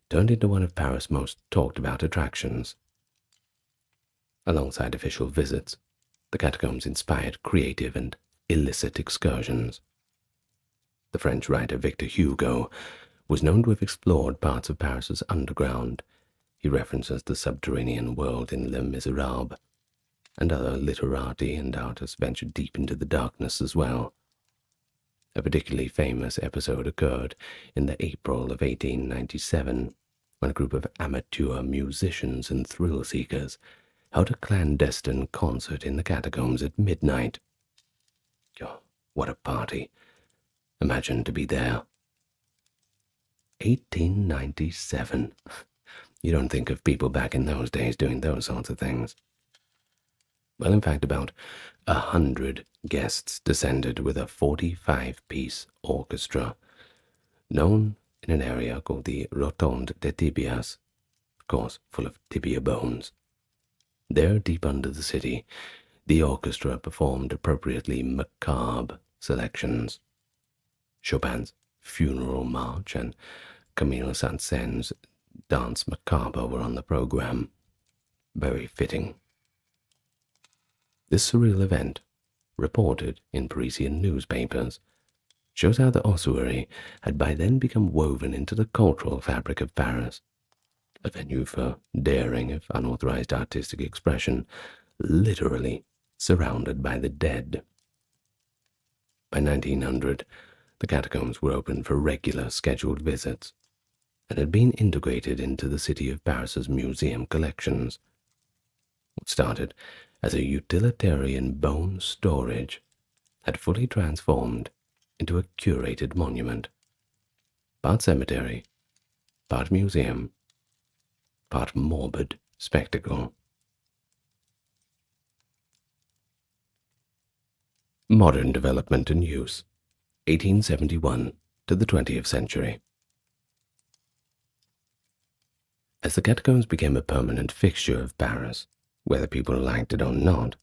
turned into one of Paris' most talked-about attractions. Alongside official visits, the catacombs inspired creative and illicit excursions. The French writer Victor Hugo was known to have explored parts of Paris's underground. He references the subterranean world in Les Miserables, and other literati and artists ventured deep into the darkness as well. A particularly famous episode occurred in the April of 1897, when a group of amateur musicians and thrill-seekers held a clandestine concert in the catacombs at midnight. Oh, what a party! Imagine to be there. 1897. You don't think of people back in those days doing those sorts of things. Well, in fact, about 100 guests descended with a 45-piece orchestra, known in an area called the Rotonde des Tibias, of course, full of tibia bones. There, deep under the city, the orchestra performed appropriately macabre selections. Chopin's Funeral March and Camille Saint-Saëns' Dance Macabre were on the program. Very fitting. This surreal event, reported in Parisian newspapers, shows how the ossuary had by then become woven into the cultural fabric of Paris, a venue for daring, if unauthorized artistic expression, literally surrounded by the dead. By 1900, the catacombs were open for regular scheduled visits and had been integrated into the city of Paris's museum collections. What started as a utilitarian bone storage had fully transformed into a curated monument, part cemetery, part museum, part morbid spectacle. Modern development and use, 1871 to the 20th century. As the catacombs became a permanent fixture of Paris, whether people liked it or not,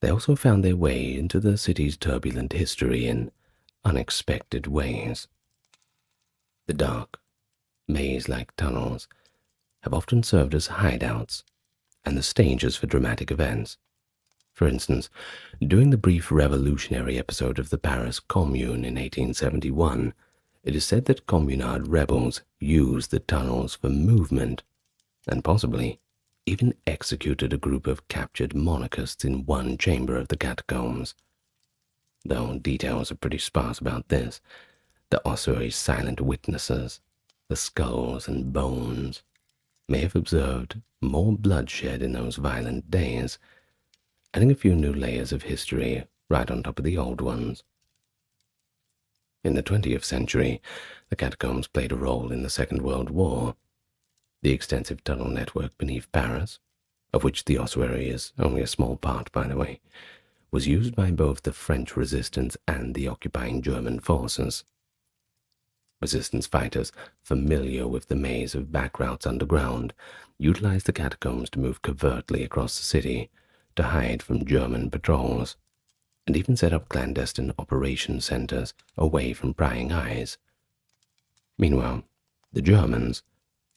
they also found their way into the city's turbulent history in unexpected ways. The dark, maze-like tunnels have often served as hideouts and the stages for dramatic events. For instance, during the brief revolutionary episode of the Paris Commune in 1871, it is said that Communard rebels used the tunnels for movement and possibly even executed a group of captured monarchists in one chamber of the catacombs. Though details are pretty sparse about this, the ossuary's silent witnesses, the skulls and bones, may have observed more bloodshed in those violent days, adding a few new layers of history right on top of the old ones. In the 20th century, the catacombs played a role in the Second World War. The extensive tunnel network beneath Paris, of which the ossuary is only a small part, by the way, was used by both the French resistance and the occupying German forces. Resistance fighters, familiar with the maze of back routes underground, utilized the catacombs to move covertly across the city to hide from German patrols, and even set up clandestine operation centers away from prying eyes. Meanwhile, the Germans,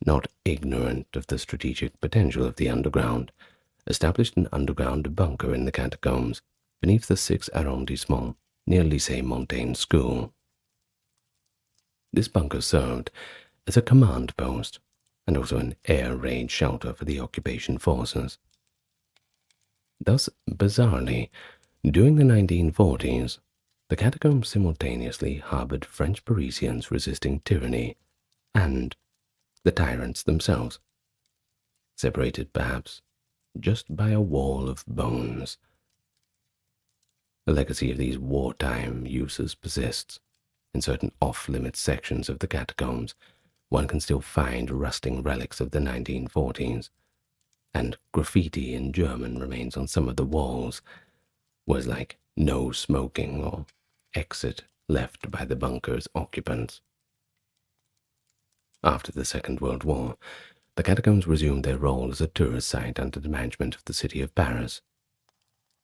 not ignorant of the strategic potential of the underground, established an underground bunker in the catacombs beneath the 6th arrondissement near Lycée Montaigne School. This bunker served as a command post and also an air raid shelter for the occupation forces. Thus, bizarrely, during the 1940s, the catacombs simultaneously harbored French Parisians resisting tyranny and the tyrants themselves, separated perhaps just by a wall of bones. The legacy of these wartime uses persists. In certain off-limits sections of the catacombs, one can still find rusting relics of the 1940s, and graffiti in German remains on some of the walls, words like "no smoking" or "exit" left by the bunker's occupants. After the Second World War, the catacombs resumed their role as a tourist site under the management of the city of Paris.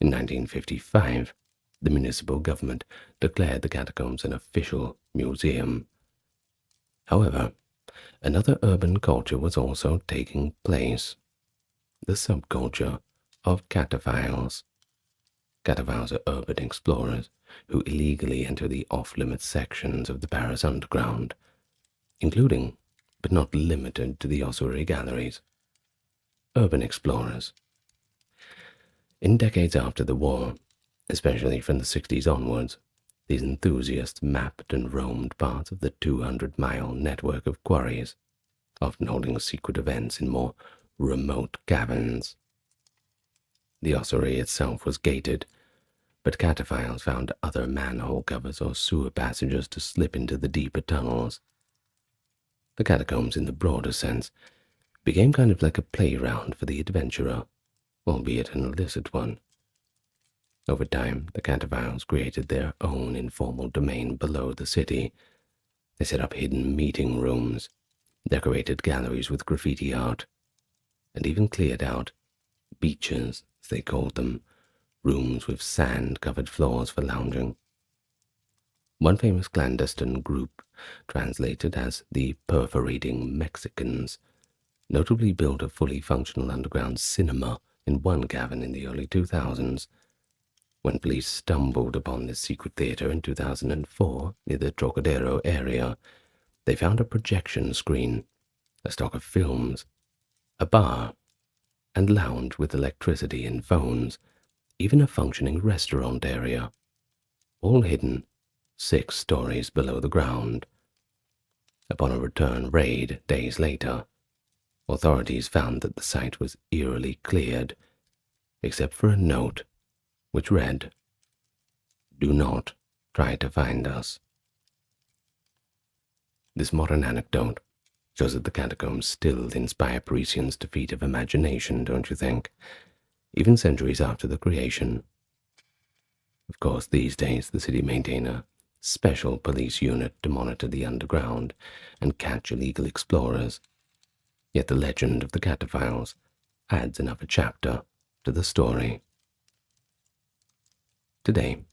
In 1955, the municipal government declared the catacombs an official museum. However, another urban culture was also taking place, the subculture of cataphiles. Cataphiles are urban explorers who illegally enter the off-limits sections of the Paris underground, including, but not limited to, the ossuary galleries. Urban explorers. In decades after the war, especially from the 60s onwards, these enthusiasts mapped and roamed parts of the 200-mile network of quarries, often holding secret events in more remote caverns. The ossuary itself was gated, but cataphiles found other manhole covers or sewer passages to slip into the deeper tunnels. The catacombs, in the broader sense, became kind of like a playground for the adventurer, albeit an illicit one. Over time, the cataphiles created their own informal domain below the city. They set up hidden meeting rooms, decorated galleries with graffiti art, and even cleared out beaches, as they called them, rooms with sand-covered floors for lounging. One famous clandestine group translated as the Perforating Mexicans, notably built a fully functional underground cinema in one cavern in the early 2000s. When police stumbled upon this secret theater in 2004 near the Trocadero area, they found a projection screen, a stock of films, a bar, and lounge with electricity and phones, even a functioning restaurant area, all hidden 6 stories below the ground. Upon a return raid days later, authorities found that the site was eerily cleared, except for a note which read, "Do not try to find us." This modern anecdote shows that the catacombs still inspire Parisians to feat of imagination, don't you think? Even centuries after the creation. Of course, these days the city maintain a special police unit to monitor the underground and catch illegal explorers. Yet the legend of the cataphiles adds another chapter to the story. Today,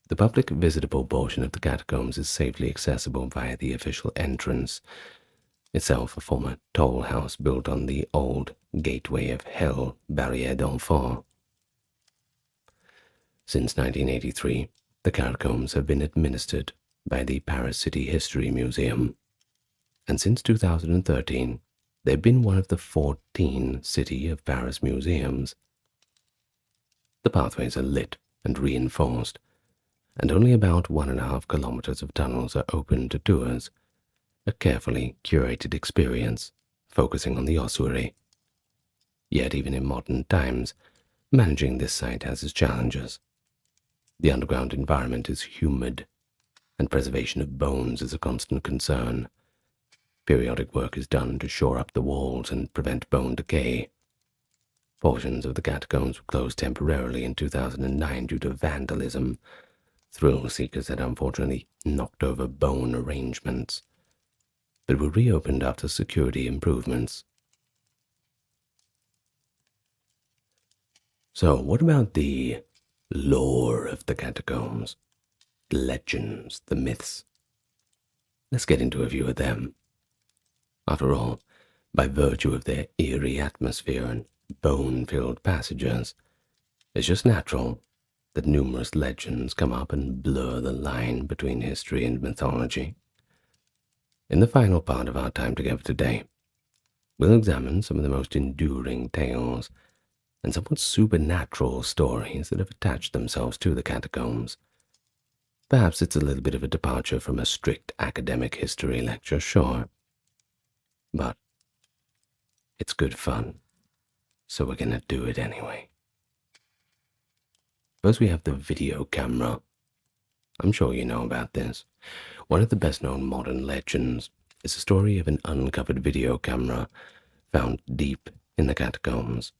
the public visitable portion of the catacombs is safely accessible via the official entrance, itself a former toll house built on the old Gateway of Hell Barrière d'Enfants. Since 1983, the catacombs have been administered by the Paris City History Museum, and since 2013, they've been one of the 14 City of Paris museums. The pathways are lit and reinforced, and only about 1.5 kilometers of tunnels are open to tours, a carefully curated experience focusing on the ossuary. Yet even in modern times, managing this site has its challenges. The underground environment is humid, and preservation of bones is a constant concern. Periodic work is done to shore up the walls and prevent bone decay. Portions of the catacombs were closed temporarily in 2009 due to vandalism. Thrill seekers had unfortunately knocked over bone arrangements, but were reopened after security improvements. So what about the lore of the catacombs? The legends, the myths? Let's get into a few of them. After all, by virtue of their eerie atmosphere and bone-filled passages, it's just natural that numerous legends come up and blur the line between history and mythology. In the final part of our time together today, we'll examine some of the most enduring tales and somewhat supernatural stories that have attached themselves to the catacombs. Perhaps it's a little bit of a departure from a strict academic history lecture, sure, but it's good fun, so we're gonna do it anyway. First we have the video camera. I'm sure you know about this. One of the best-known modern legends is the story of an uncovered video camera found deep in the catacombs.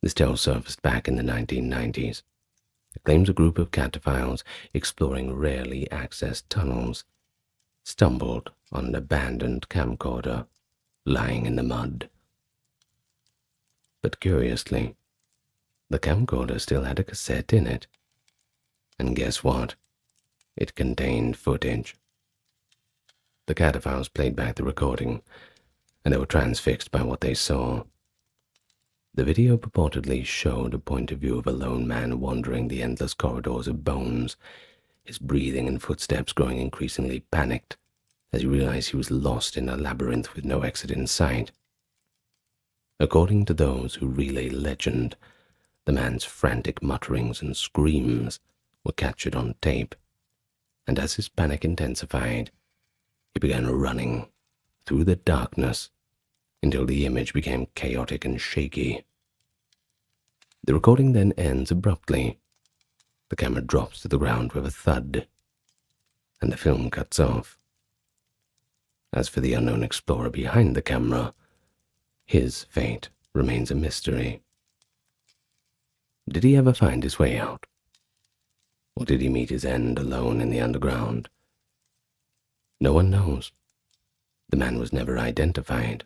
This tale surfaced back in the 1990s. It claims a group of cataphiles exploring rarely accessed tunnels stumbled on an abandoned camcorder lying in the mud. But curiously, the camcorder still had a cassette in it. And guess what? It contained footage. The cataphiles played back the recording, and they were transfixed by what they saw. The video purportedly showed a point of view of a lone man wandering the endless corridors of bones, his breathing and footsteps growing increasingly panicked as he realized he was lost in a labyrinth with no exit in sight. According to those who relay the legend, the man's frantic mutterings and screams were captured on tape, and as his panic intensified, he began running through the darkness until the image became chaotic and shaky. The recording then ends abruptly. The camera drops to the ground with a thud, and the film cuts off. As for the unknown explorer behind the camera, his fate remains a mystery. Did he ever find his way out? Or did he meet his end alone in the underground? No one knows. The man was never identified.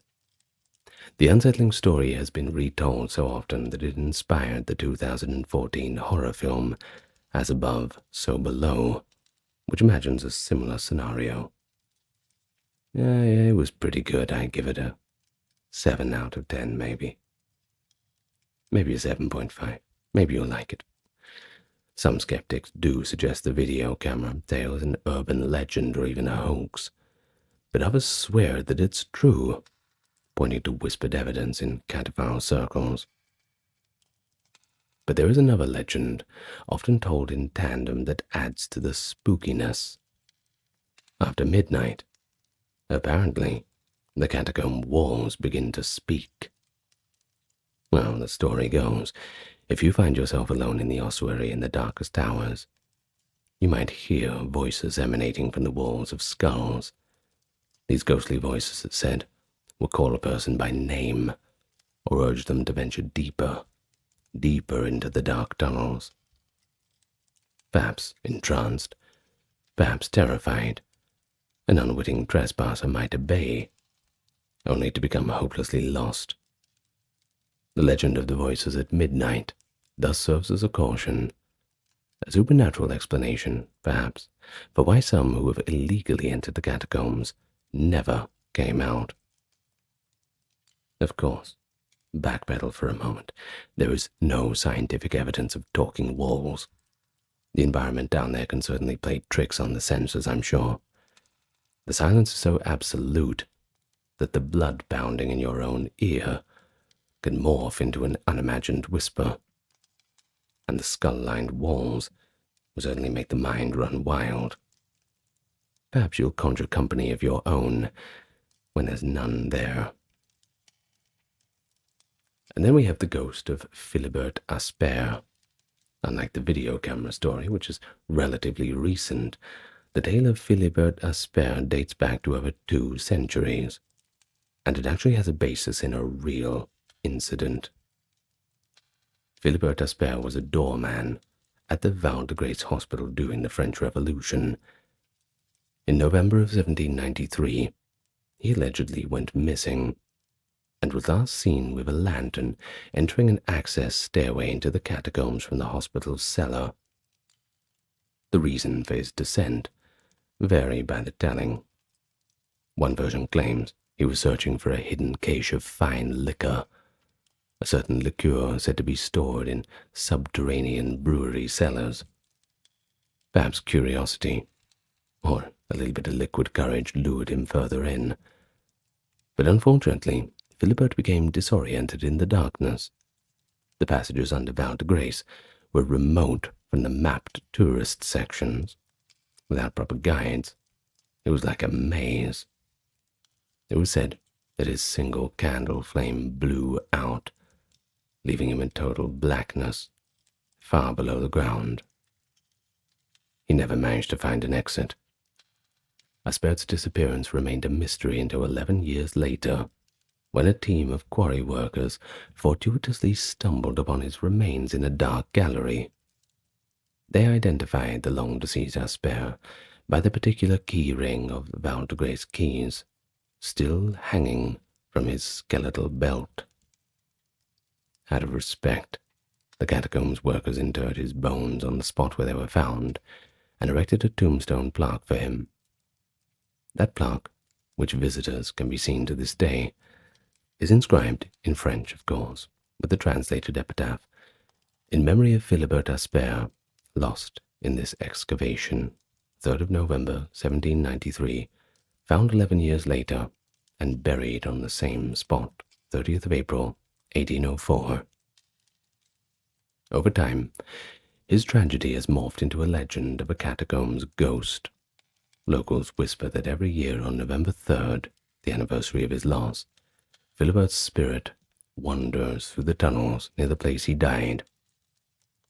The unsettling story has been retold so often that it inspired the 2014 horror film As Above, So Below, which imagines a similar scenario. Yeah, it was pretty good. I'd give it a 7 out of 10, maybe. Maybe a 7.5. Maybe you'll like it. Some skeptics do suggest the video camera tale is an urban legend or even a hoax, but others swear that it's true, pointing to whispered evidence in cataphile circles. But there is another legend, often told in tandem, that adds to the spookiness. After midnight, apparently, the catacomb walls begin to speak. Well, the story goes, if you find yourself alone in the ossuary in the darkest hours, you might hear voices emanating from the walls of skulls. These ghostly voices, it said, will call a person by name or urge them to venture deeper, deeper into the dark tunnels. Perhaps entranced, perhaps terrified, an unwitting trespasser might obey, only to become hopelessly lost. The legend of the voices at midnight thus serves as a caution, a supernatural explanation, perhaps, for why some who have illegally entered the catacombs never came out. Of course, backpedal for a moment. There is no scientific evidence of talking walls. The environment down there can certainly play tricks on the senses, I'm sure. The silence is so absolute that the blood pounding in your own ear can morph into an unimagined whisper, and the skull-lined walls will certainly make the mind run wild. Perhaps you'll conjure company of your own when there's none there. And then we have the ghost of Philibert Asper. Unlike the video camera story, which is relatively recent, the tale of Philibert Asper dates back to over 2 centuries, and it actually has a basis in a real incident. Philibert Asper was a doorman at the Val-de-Grâce Hospital during the French Revolution. In November of 1793, he allegedly went missing and was last seen with a lantern entering an access stairway into the catacombs from the hospital's cellar. The reason for his descent vary by the telling. One version claims he was searching for a hidden cache of fine liquor, a certain liqueur said to be stored in subterranean brewery cellars. Perhaps curiosity, or a little bit of liquid courage, lured him further in. But unfortunately, Philibert became disoriented in the darkness. The passages under Val-de-Grâce were remote from the mapped tourist sections. Without proper guides, it was like a maze. It was said that his single candle flame blew out, leaving him in total blackness, far below the ground. He never managed to find an exit. Asper's disappearance remained a mystery until 11 years later, when a team of quarry workers fortuitously stumbled upon his remains in a dark gallery. They identified the long-deceased Asper by the particular key ring of Val-de-Grâce keys, still hanging from his skeletal belt. Out of respect, the catacombs workers interred his bones on the spot where they were found and erected a tombstone plaque for him. That plaque, which visitors can be seen to this day, is inscribed in French, of course, with the translated epitaph, "In memory of Philibert Asper, lost in this excavation, 3rd of November, 1793, found 11 years later, and buried on the same spot, 30th of April, 1804. Over time, his tragedy has morphed into a legend of a catacombs ghost. Locals whisper that every year on November 3rd, the anniversary of his loss, Philibert's spirit wanders through the tunnels near the place he died.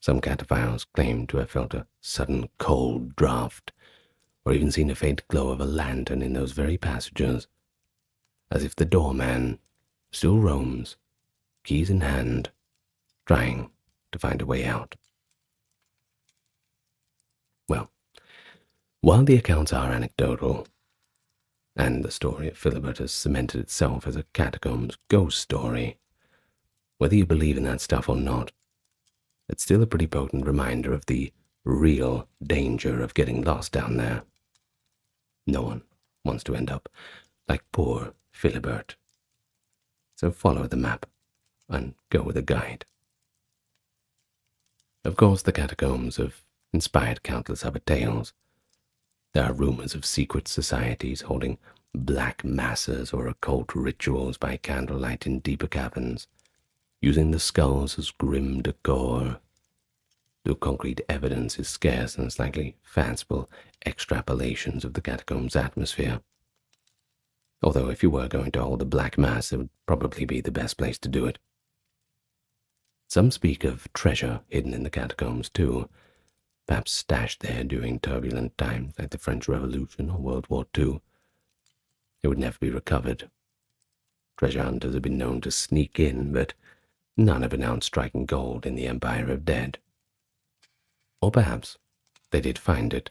Some cataphiles claim to have felt a sudden cold draught, or even seen a faint glow of a lantern in those very passages, as if the doorman still roams, keys in hand, trying to find a way out. Well, while the accounts are anecdotal, and the story of Philibert has cemented itself as a catacombs ghost story, whether you believe in that stuff or not, it's still a pretty potent reminder of the real danger of getting lost down there. No one wants to end up like poor Philibert. So follow the map and go with a guide. Of course, the catacombs have inspired countless other tales. There are rumors of secret societies holding black masses or occult rituals by candlelight in deeper caverns, using the skulls as grim decor. Though concrete evidence is scarce and slightly fanciful extrapolations of the catacombs' atmosphere. Although if you were going to hold a black mass, it would probably be the best place to do it. Some speak of treasure hidden in the catacombs too, perhaps stashed there during turbulent times like the French Revolution or World War II. It would never be recovered. Treasure hunters have been known to sneak in, but none have announced striking gold in the Empire of Dead. Or perhaps they did find it,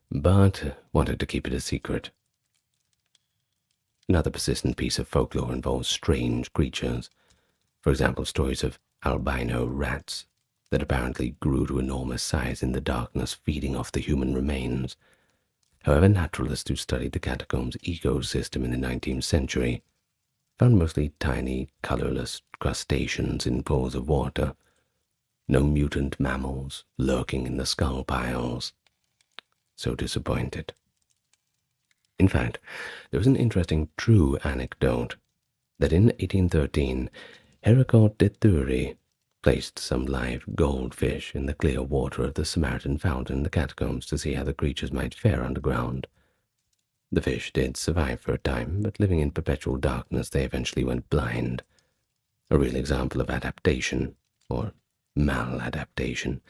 but wanted to keep it a secret. Another persistent piece of folklore involves strange creatures. For example, stories of albino rats that apparently grew to enormous size in the darkness, feeding off the human remains. However, naturalists who studied the catacombs' ecosystem in the 19th century found mostly tiny, colorless crustaceans in pools of water. No mutant mammals lurking in the skull piles. So disappointed. In fact, there was an interesting true anecdote that in 1813, Héricourt de Thury placed some live goldfish in the clear water of the Samaritan fountain in the catacombs to see how the creatures might fare underground. The fish did survive for a time, but living in perpetual darkness, they eventually went blind. A real example of adaptation, or maladaptation,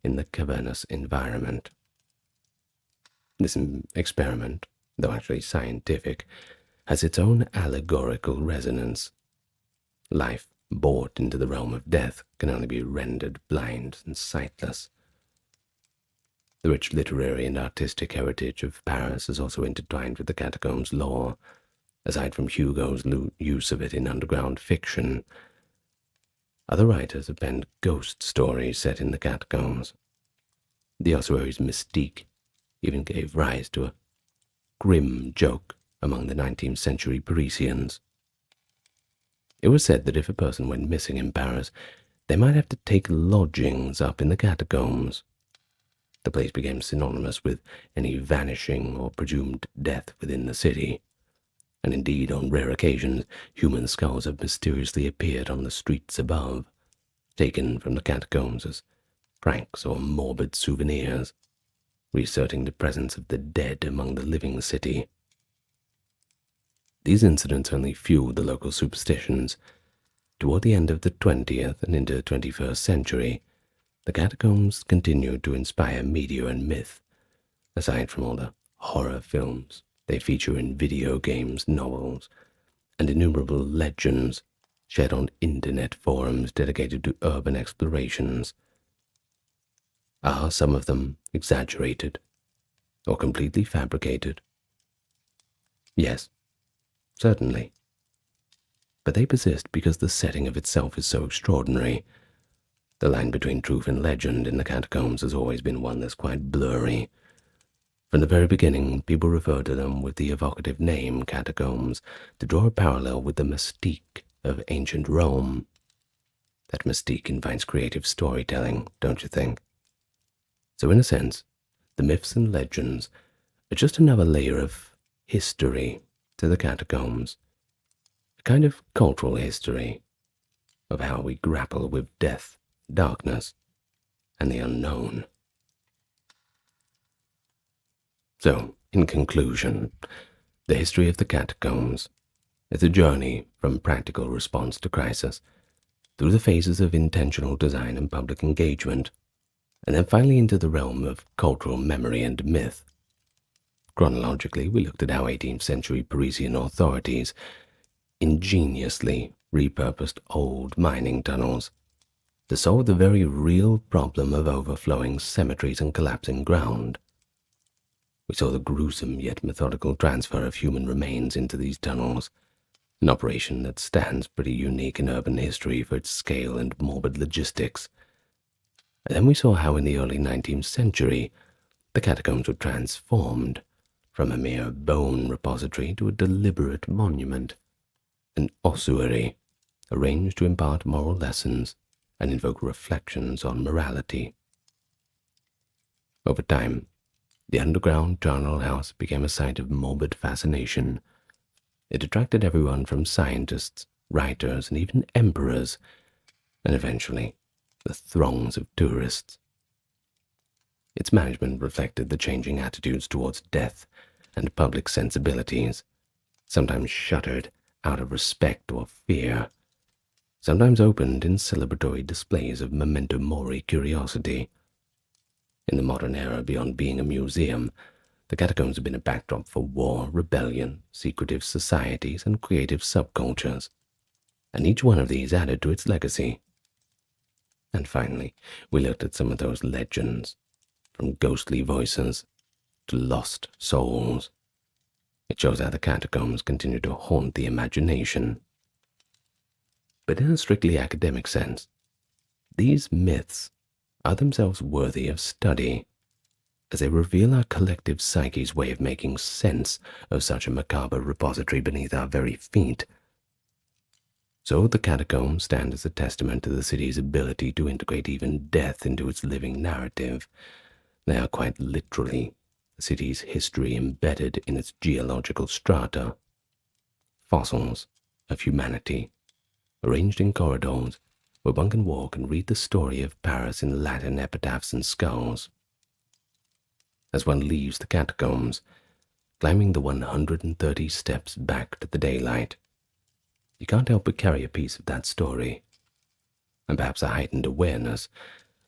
in the cavernous environment. This experiment, though actually scientific, has its own allegorical resonance. Life brought into the realm of death can only be rendered blind and sightless. The rich literary and artistic heritage of Paris is also intertwined with the catacombs lore, aside from Hugo's use of it in underground fiction. Other writers have penned ghost stories set in the catacombs. The ossuary's mystique even gave rise to a grim joke among the 19th century Parisians. It was said that if a person went missing in Paris, they might have to take lodgings up in the catacombs. The place became synonymous with any vanishing or presumed death within the city, and indeed on rare occasions human skulls have mysteriously appeared on the streets above, taken from the catacombs as pranks or morbid souvenirs, reasserting the presence of the dead among the living city. These incidents only fueled the local superstitions. Toward the end of the 20th and into the 21st century, the catacombs continued to inspire media and myth, aside from all the horror films they feature in video games, novels, and innumerable legends shared on internet forums dedicated to urban explorations. Are some of them exaggerated or completely fabricated? Yes, certainly. But they persist because the setting of itself is so extraordinary. The line between truth and legend in the catacombs has always been one that's quite blurry. From the very beginning, people refer to them with the evocative name catacombs to draw a parallel with the mystique of ancient Rome. That mystique invites creative storytelling, don't you think? So in a sense, the myths and legends are just another layer of history to the catacombs, a kind of cultural history of how we grapple with death, darkness, and the unknown. So, in conclusion, the history of the catacombs is a journey from practical response to crisis, through the phases of intentional design and public engagement, and then finally into the realm of cultural memory and myth. Chronologically, we looked at how 18th century Parisian authorities ingeniously repurposed old mining tunnels to solve the very real problem of overflowing cemeteries and collapsing ground. We saw the gruesome yet methodical transfer of human remains into these tunnels, an operation that stands pretty unique in urban history for its scale and morbid logistics. And then we saw how in the early 19th century, the catacombs were transformed from a mere bone repository to a deliberate monument, an ossuary arranged to impart moral lessons and invoke reflections on morality. Over time, the underground charnel house became a site of morbid fascination. It attracted everyone from scientists, writers, and even emperors, and eventually the throngs of tourists. Its management reflected the changing attitudes towards death and public sensibilities, sometimes shuttered out of respect or fear, sometimes opened in celebratory displays of memento mori curiosity. In the modern era, beyond being a museum, the catacombs have been a backdrop for war, rebellion, secretive societies, and creative subcultures, and each one of these added to its legacy. And finally, we looked at some of those legends, from ghostly voices to lost souls. It shows how the catacombs continue to haunt the imagination. But in a strictly academic sense, these myths are themselves worthy of study, as they reveal our collective psyche's way of making sense of such a macabre repository beneath our very feet. So the catacombs stand as a testament to the city's ability to integrate even death into its living narrative. They are quite literally the city's history embedded in its geological strata. Fossils of humanity, arranged in corridors where one can walk and read the story of Paris in Latin epitaphs and skulls. As one leaves the catacombs, climbing the 130 steps back to the daylight, you can't help but carry a piece of that story, and perhaps a heightened awareness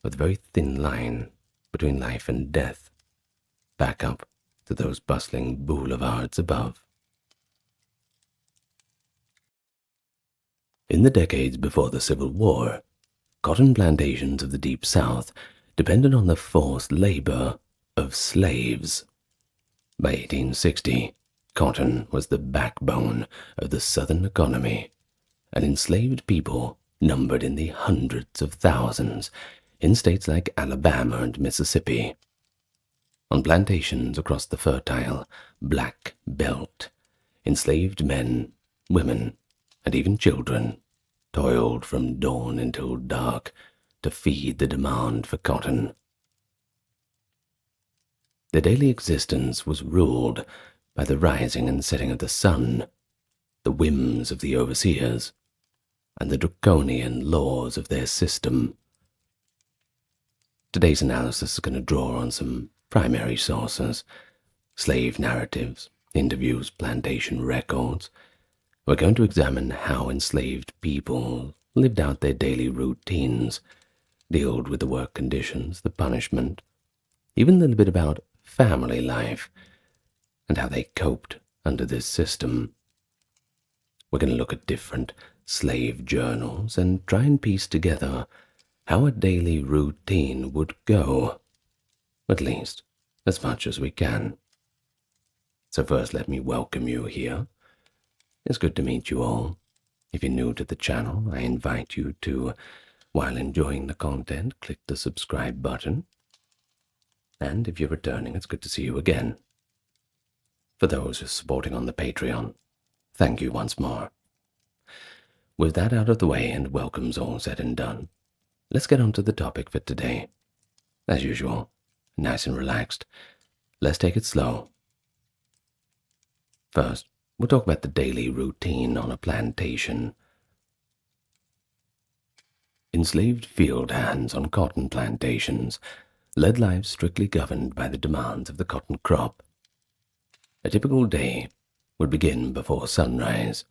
of the very thin line between life and death, back up to those bustling boulevards above. In the decades before the Civil War, cotton plantations of the Deep South depended on the forced labor of slaves. By 1860, cotton was the backbone of the Southern economy, and enslaved people numbered in the hundreds of thousands in states like Alabama and Mississippi. On plantations across the fertile Black Belt, enslaved men, women, and even children toiled from dawn until dark to feed the demand for cotton. Their daily existence was ruled by the rising and setting of the sun, the whims of the overseers, and the draconian laws of their system. Today's analysis is going to draw on some primary sources: slave narratives, interviews, plantation records. We're going to examine how enslaved people lived out their daily routines, dealt with the work conditions, the punishment, even a little bit about family life, and how they coped under this system. We're going to look at different slave journals and try and piece together how a daily routine would go, at least as much as we can. So first, let me welcome you here. It's good to meet you all. If you're new to the channel, I invite you to, while enjoying the content, click the subscribe button. And if you're returning, it's good to see you again. For those who are supporting on the Patreon, thank you once more. With that out of the way and welcomes all said and done, let's get on to the topic for today. As usual, nice and relaxed. Let's take it slow. First, we'll talk about the daily routine on a plantation. Enslaved field hands on cotton plantations led lives strictly governed by the demands of the cotton crop. A typical day would begin before sunrise.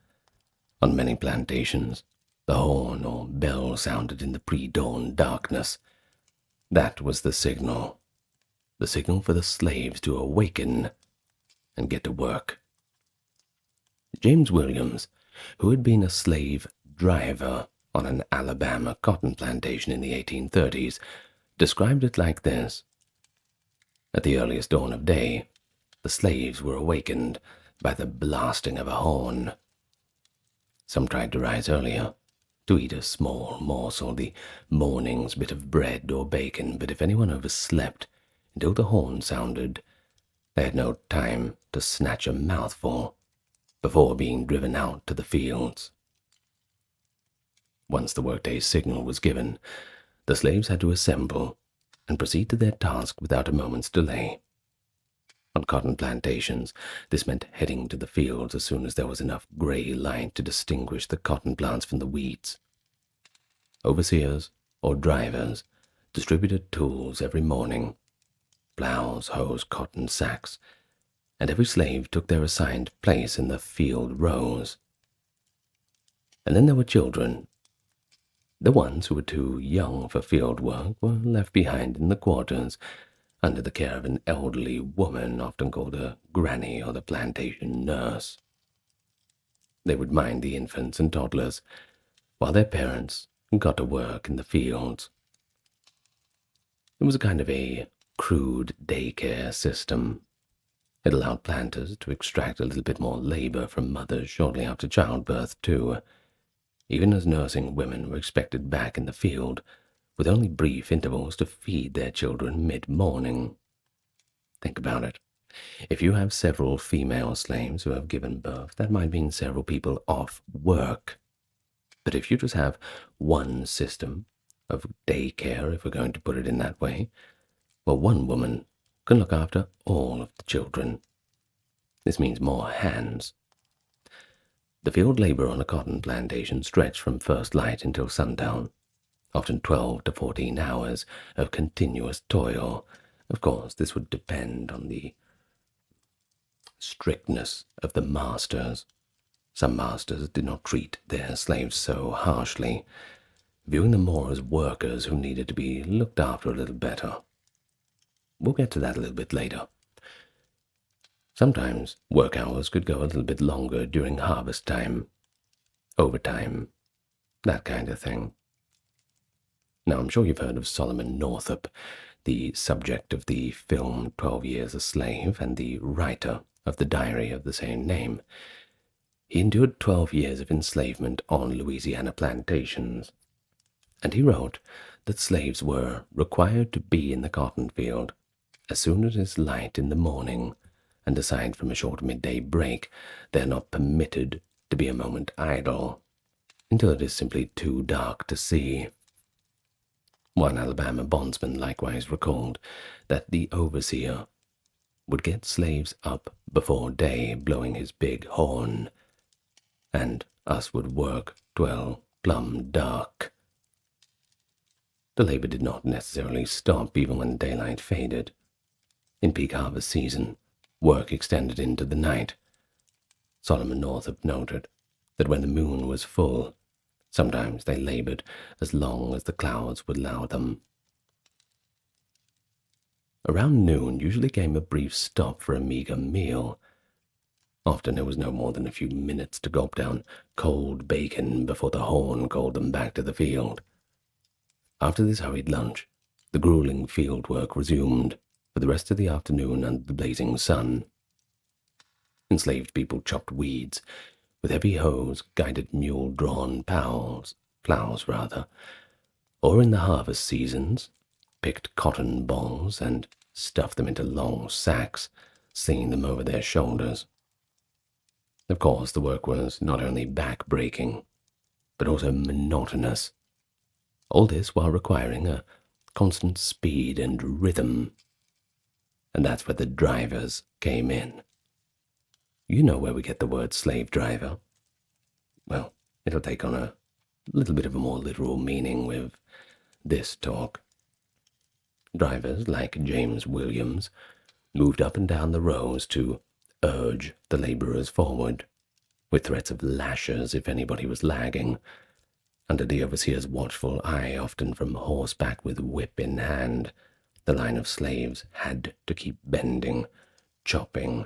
On many plantations, the horn or bell sounded in the pre-dawn darkness. That was the signal for the slaves to awaken and get to work. James Williams, who had been a slave driver on an Alabama cotton plantation in the 1830s, described it like this: at the earliest dawn of day, the slaves were awakened by the blasting of a horn. Some tried to rise earlier, to eat a small morsel, the morning's bit of bread or bacon, but if anyone overslept until the horn sounded, They had no time to snatch a mouthful before being driven out to the fields. Once the workday signal was given, the slaves had to assemble and proceed to their task without a moment's delay. On cotton plantations, this meant heading to the fields as soon as there was enough gray light to distinguish the cotton plants from the weeds. Overseers or drivers distributed tools every morning, plows, hoes, cotton sacks, and every slave took their assigned place in the field rows. And then there were children. The ones who were too young for field work were left behind in the quarters, under the care of an elderly woman often called a granny or the plantation nurse. They would mind the infants and toddlers, while their parents got to work in the fields. It was a kind of a crude daycare system. It allowed planters to extract a little bit more labor from mothers shortly after childbirth, too, even as nursing women were expected back in the field, with only brief intervals to feed their children mid-morning. Think about it. If you have several female slaves who have given birth, that might mean several people off work. But if you just have one system of daycare, if we're going to put it in that way, well, one woman can look after all of the children. This means more hands. The field labor on a cotton plantation stretched from first light until sundown, often 12 to 14 hours of continuous toil. Of course, this would depend on the strictness of the masters. Some masters did not treat their slaves so harshly, viewing them more as workers who needed to be looked after a little better. We'll get to that a little bit later. Sometimes work hours could go a little bit longer during harvest time, overtime, that kind of thing. Now, I'm sure you've heard of Solomon Northup, the subject of the film 12 Years a Slave and the writer of the diary of the same name. He endured 12 years of enslavement on Louisiana plantations, and he wrote that slaves were required to be in the cotton field as soon as it is light in the morning, and aside from a short midday break, they are not permitted to be a moment idle, until it is simply too dark to see. One Alabama bondsman likewise recalled that the overseer would get slaves up before day, blowing his big horn, and us would work twell plumb dark. The labor did not necessarily stop even when daylight faded. In peak harvest season, work extended into the night. Solomon Northup noted that when the moon was full, sometimes they labored as long as the clouds would allow them. Around noon usually came a brief stop for a meager meal. Often it was no more than a few minutes to gulp down cold bacon before the horn called them back to the field. After this hurried lunch, the grueling field work resumed for the rest of the afternoon under the blazing sun. Enslaved people chopped weeds with heavy hoes, guided mule-drawn plows, or in the harvest seasons, picked cotton balls and stuffed them into long sacks, slinging them over their shoulders. Of course, the work was not only back-breaking, but also monotonous. All this while requiring a constant speed and rhythm. And that's where the drivers came in. You know where we get the word slave driver. Well, it'll take on a little bit of a more literal meaning with this talk. Drivers like James Williams moved up and down the rows to urge the laborers forward, with threats of lashes if anybody was lagging, under the overseer's watchful eye, often from horseback with whip in hand. The line of slaves had to keep bending, chopping,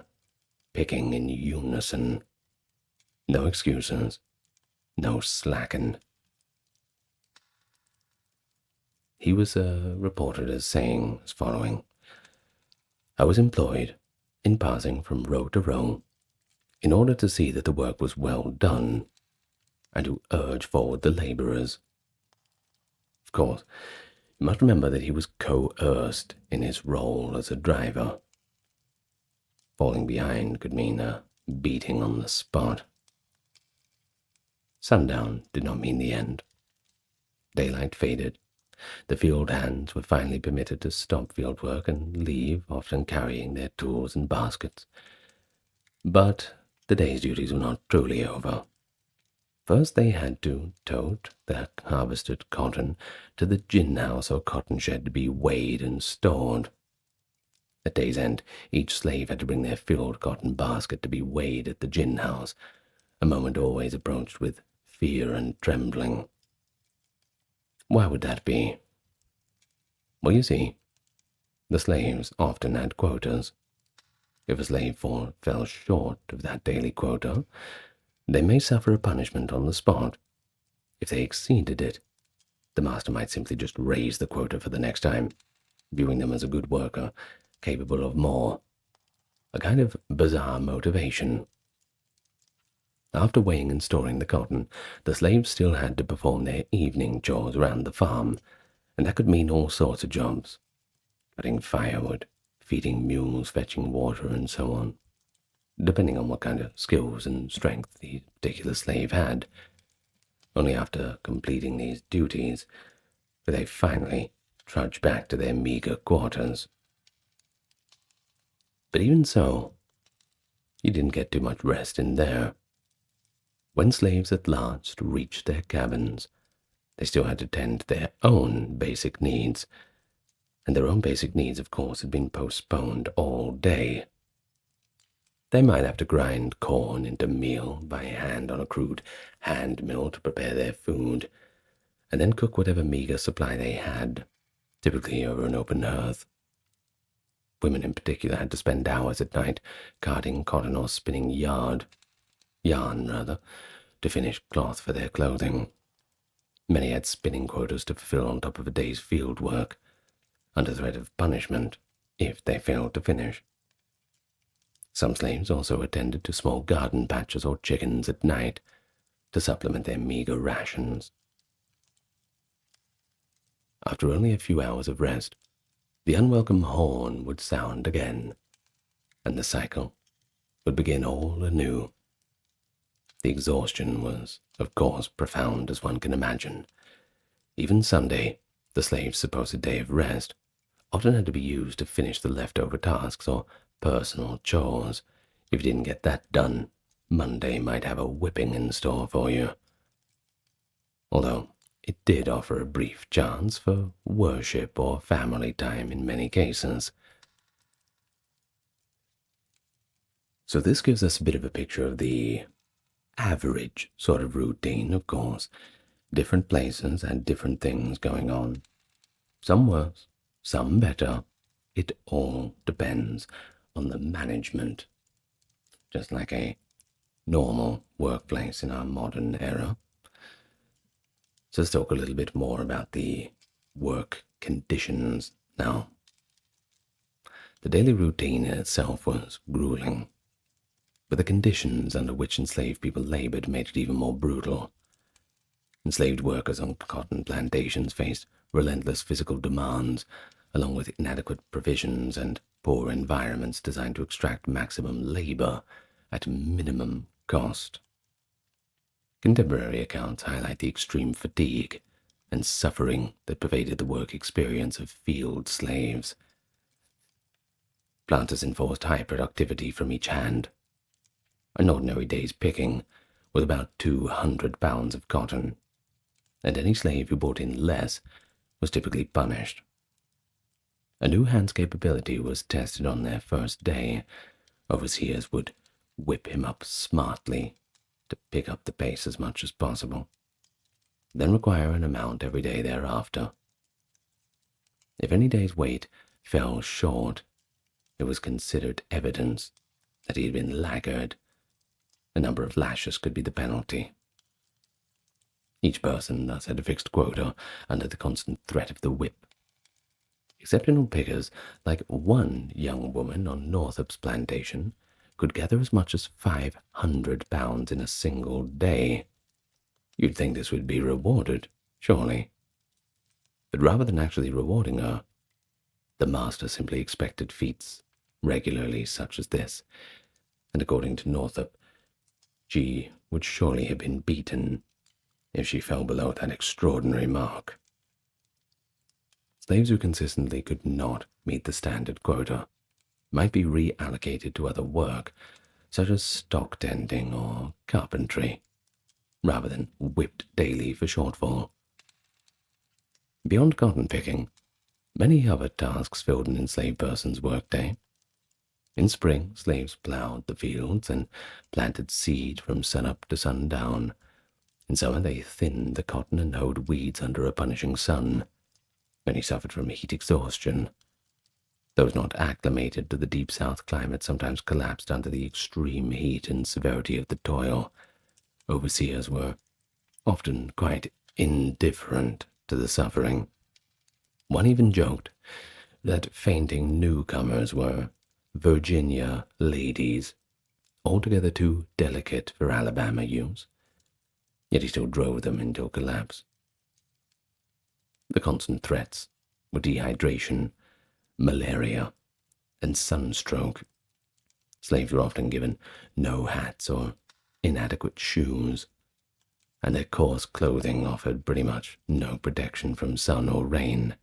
picking in unison. No excuses, no slacking. He was reported as saying as following: I was employed in passing from row to row in order to see that the work was well done and to urge forward the laborers. Of course, you must remember that he was coerced in his role as a driver. Falling behind could mean a beating on the spot. Sundown did not mean the end. Daylight faded. The field hands were finally permitted to stop field work and leave, often carrying their tools and baskets. But the day's duties were not truly over. First they had to tote their harvested cotton to the gin house or cotton shed to be weighed and stored. At day's end, each slave had to bring their filled cotton basket to be weighed at the gin house, a moment always approached with fear and trembling. Why would that be? Well, you see, the slaves often had quotas. If a slave fell short of that daily quota, they may suffer a punishment on the spot. If they exceeded it, the master might simply just raise the quota for the next time, viewing them as a good worker, capable of more. A kind of bizarre motivation. After weighing and storing the cotton, the slaves still had to perform their evening chores around the farm, and that could mean all sorts of jobs. Cutting firewood, feeding mules, fetching water, and so on, depending on what kind of skills and strength the particular slave had. Only after completing these duties did they finally trudge back to their meager quarters. But even so, you didn't get too much rest in there. When slaves at last reached their cabins, they still had to tend to their own basic needs, and their own basic needs, of course, had been postponed all day. They might have to grind corn into meal by hand on a crude hand mill to prepare their food, and then cook whatever meager supply they had, typically over an open hearth. Women in particular had to spend hours at night carding cotton or spinning yarn, to finish cloth for their clothing. Many had spinning quotas to fulfill on top of a day's field work, under threat of punishment if they failed to finish. Some slaves also attended to small garden patches or chickens at night to supplement their meager rations. After only a few hours of rest, the unwelcome horn would sound again, and the cycle would begin all anew. The exhaustion was, of course, profound as one can imagine. Even Sunday, the slave's supposed day of rest, often had to be used to finish the leftover tasks or personal chores. If you didn't get that done, Monday might have a whipping in store for you. Although it did offer a brief chance for worship or family time in many cases. So this gives us a bit of a picture of the average sort of routine, of course. Different places had different things going on. Some worse, some better. It all depends on the management. Just like a normal workplace in our modern era. So let's talk a little bit more about the work conditions now. The daily routine in itself was grueling, but the conditions under which enslaved people labored made it even more brutal. Enslaved workers on cotton plantations faced relentless physical demands, along with inadequate provisions and poor environments designed to extract maximum labor at minimum cost. Contemporary accounts highlight the extreme fatigue and suffering that pervaded the work experience of field slaves. Planters enforced high productivity from each hand. An ordinary day's picking was about 200 pounds of cotton, and any slave who brought in less was typically punished. A new hand's capability was tested on their first day. Overseers would whip him up smartly to pick up the pace as much as possible, then require an amount every day thereafter. If any day's weight fell short, it was considered evidence that he had been laggard. A number of lashes could be the penalty. Each person thus had a fixed quota under the constant threat of the whip. Exceptional pickers, like one young woman on Northup's plantation, could gather as much as 500 pounds in a single day. You'd think this would be rewarded, surely. But rather than actually rewarding her, the master simply expected feats regularly such as this, and according to Northup, she would surely have been beaten if she fell below that extraordinary mark. Slaves who consistently could not meet the standard quota might be reallocated to other work, such as stock tending or carpentry, rather than whipped daily for shortfall. Beyond cotton picking, many other tasks filled an enslaved person's workday. In spring, slaves plowed the fields and planted seed from sunup to sundown. In summer, they thinned the cotton and hoed weeds under a punishing sun. Many suffered from heat exhaustion. Those not acclimated to the deep south climate sometimes collapsed under the extreme heat and severity of the toil. Overseers were often quite indifferent to the suffering. One even joked that fainting newcomers were Virginia ladies, altogether too delicate for Alabama use. Yet he still drove them into collapse. The constant threats were dehydration, malaria, and sunstroke. Slaves were often given no hats or inadequate shoes, and their coarse clothing offered pretty much no protection from sun or rain.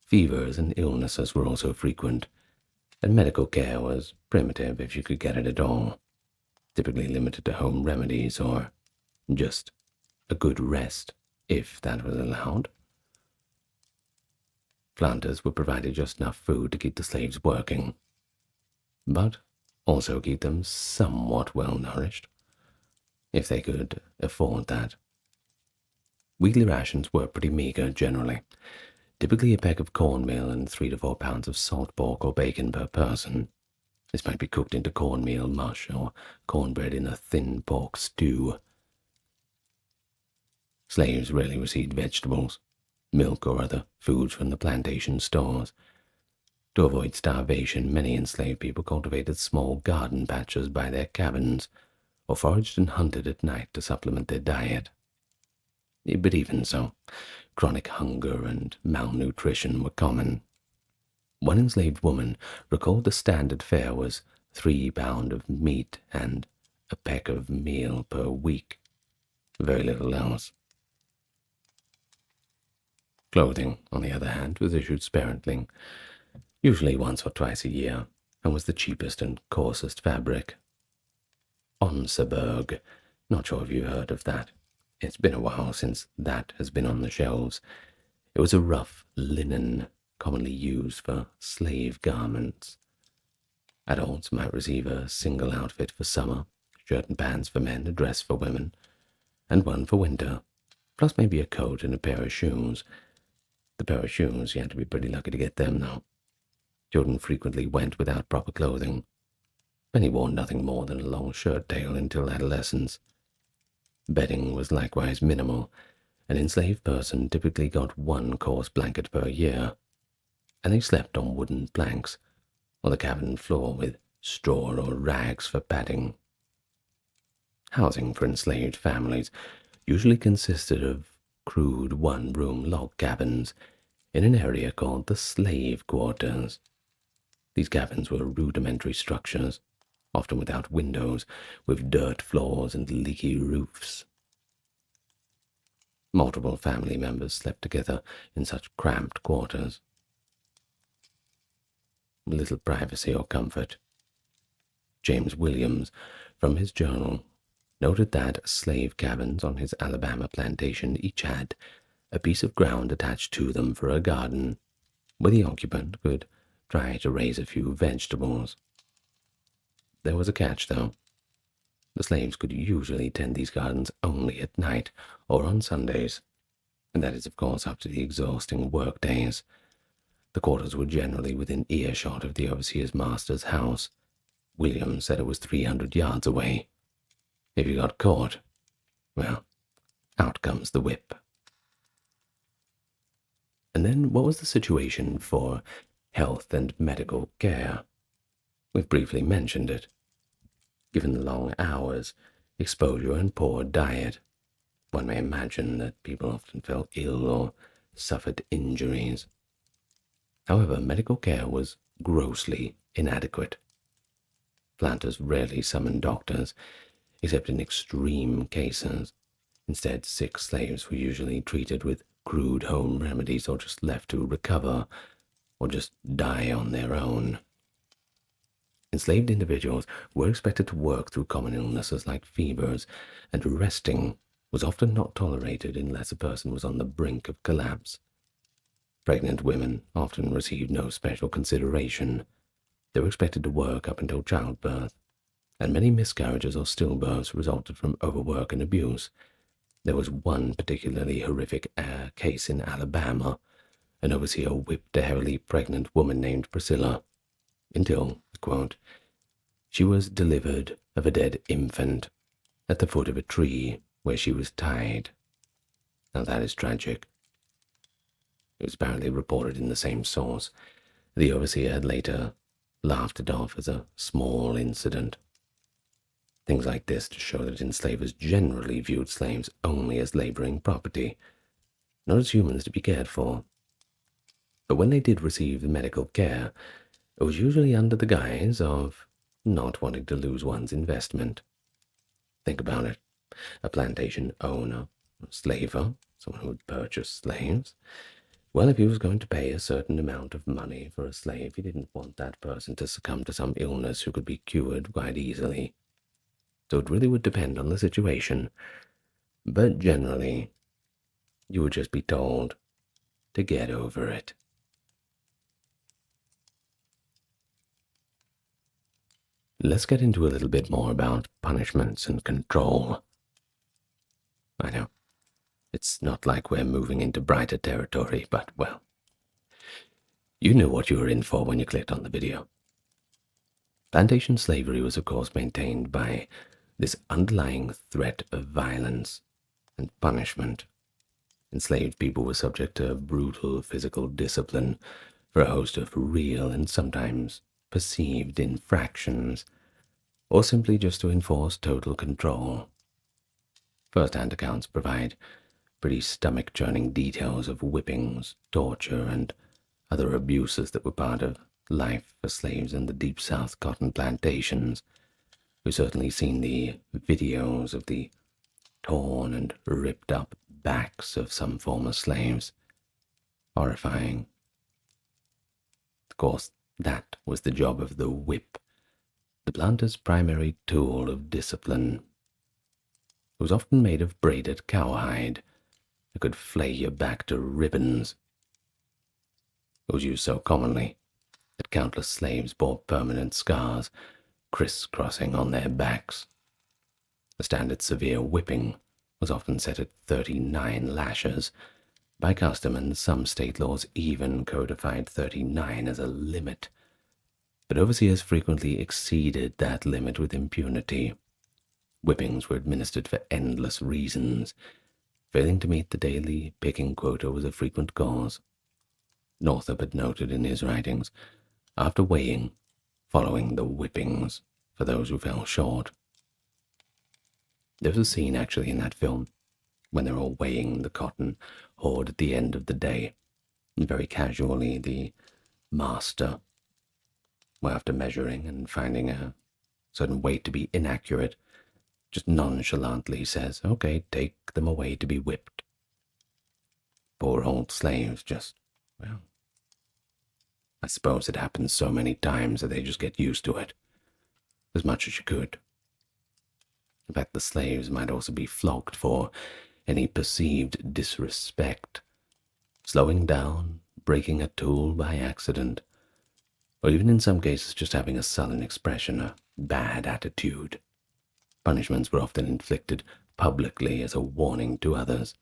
Fevers and illnesses were also frequent, and medical care was primitive if you could get it at all, typically limited to home remedies or just a good rest, if that was allowed. Planters were provided just enough food to keep the slaves working, but also keep them somewhat well nourished, if they could afford that. Weekly rations were pretty meager generally, typically a peck of cornmeal and 3 to 4 pounds of salt pork or bacon per person. This might be cooked into cornmeal mush or cornbread in a thin pork stew. Slaves rarely received vegetables, milk, or other foods from the plantation stores. To avoid starvation, many enslaved people cultivated small garden patches by their cabins, or foraged and hunted at night to supplement their diet. But even so, chronic hunger and malnutrition were common. One enslaved woman recalled the standard fare was 3 pounds of meat and a peck of meal per week. Very little else. Clothing, on the other hand, was issued sparingly, usually once or twice a year, and was the cheapest and coarsest fabric. Onseberg, not sure if you heard of that. It's been a while since that has been on the shelves. It was a rough linen, commonly used for slave garments. Adults might receive a single outfit for summer, shirt and pants for men, a dress for women, and one for winter, plus maybe a coat and a pair of shoes. The pair of shoes, you had to be pretty lucky to get them, though. Children frequently went without proper clothing. Many wore nothing more than a long shirt tail until adolescence. Bedding was likewise minimal. An enslaved person typically got 1 coarse blanket per year, and they slept on wooden planks or the cabin floor with straw or rags for padding. Housing for enslaved families usually consisted of crude 1-room log cabins in an area called the slave quarters. These cabins were rudimentary structures, often without windows, with dirt floors and leaky roofs. Multiple family members slept together in such cramped quarters. Little privacy or comfort. James Williams, from his journal, noted that slave cabins on his Alabama plantation each had a piece of ground attached to them for a garden, where the occupant could try to raise a few vegetables. There was a catch, though. The slaves could usually tend these gardens only at night or on Sundays, and that is, of course, up to the exhausting work days. The quarters were generally within earshot of the overseer's master's house. Williams said it was 300 yards away. If you got caught, well, out comes the whip. And then what was the situation for health and medical care? We've briefly mentioned it. Given the long hours, exposure, and poor diet, one may imagine that people often fell ill or suffered injuries. However, medical care was grossly inadequate. Planters rarely summoned doctors, except in extreme cases. Instead, sick slaves were usually treated with crude home remedies or just left to recover or just die on their own. Enslaved individuals were expected to work through common illnesses like fevers, and resting was often not tolerated unless a person was on the brink of collapse. Pregnant women often received no special consideration. They were expected to work up until childbirth, and many miscarriages or stillbirths resulted from overwork and abuse. There was one particularly horrific case in Alabama. An overseer whipped a heavily pregnant woman named Priscilla until, quote, she was delivered of a dead infant at the foot of a tree where she was tied. Now that is tragic. It was apparently reported in the same source. The overseer had later laughed it off as a small incident. Things like this to show that enslavers generally viewed slaves only as laboring property, not as humans to be cared for. But when they did receive medical care, it was usually under the guise of not wanting to lose one's investment. Think about it. A plantation owner, a slaver, someone who would purchase slaves. Well, if he was going to pay a certain amount of money for a slave, he didn't want that person to succumb to some illness who could be cured quite easily. So it really would depend on the situation. But generally, you would just be told to get over it. Let's get into a little bit more about punishments and control. I know, it's not like we're moving into brighter territory, but, well, you knew what you were in for when you clicked on the video. Plantation slavery was, of course, maintained by this underlying threat of violence and punishment. Enslaved people were subject to brutal physical discipline for a host of real and sometimes perceived infractions, or simply just to enforce total control. First-hand accounts provide pretty stomach-churning details of whippings, torture, and other abuses that were part of life for slaves in the Deep South cotton plantations. We've certainly seen the videos of the torn and ripped up backs of some former slaves. Horrifying. Of course, that was the job of the whip, the planter's primary tool of discipline. It was often made of braided cowhide. It could flay your back to ribbons. It was used so commonly that countless slaves bore permanent scars crisscrossing on their backs. The standard severe whipping was often set at 39 lashes. By custom, and some state laws even codified 39 as a limit. But overseers frequently exceeded that limit with impunity. Whippings were administered for endless reasons. Failing to meet the daily picking quota was a frequent cause. Northup had noted in his writings, after weighing, following the whippings for those who fell short. There's a scene actually in that film when they're all weighing the cotton hoard at the end of the day, and very casually the master, after measuring and finding a certain weight to be inaccurate, just nonchalantly says, "Okay, take them away to be whipped." Poor old slaves just, well, I suppose it happens so many times that they just get used to it, as much as you could. In fact, the slaves might also be flogged for any perceived disrespect, slowing down, breaking a tool by accident, or even in some cases just having a sullen expression, a bad attitude. Punishments were often inflicted publicly as a warning to others.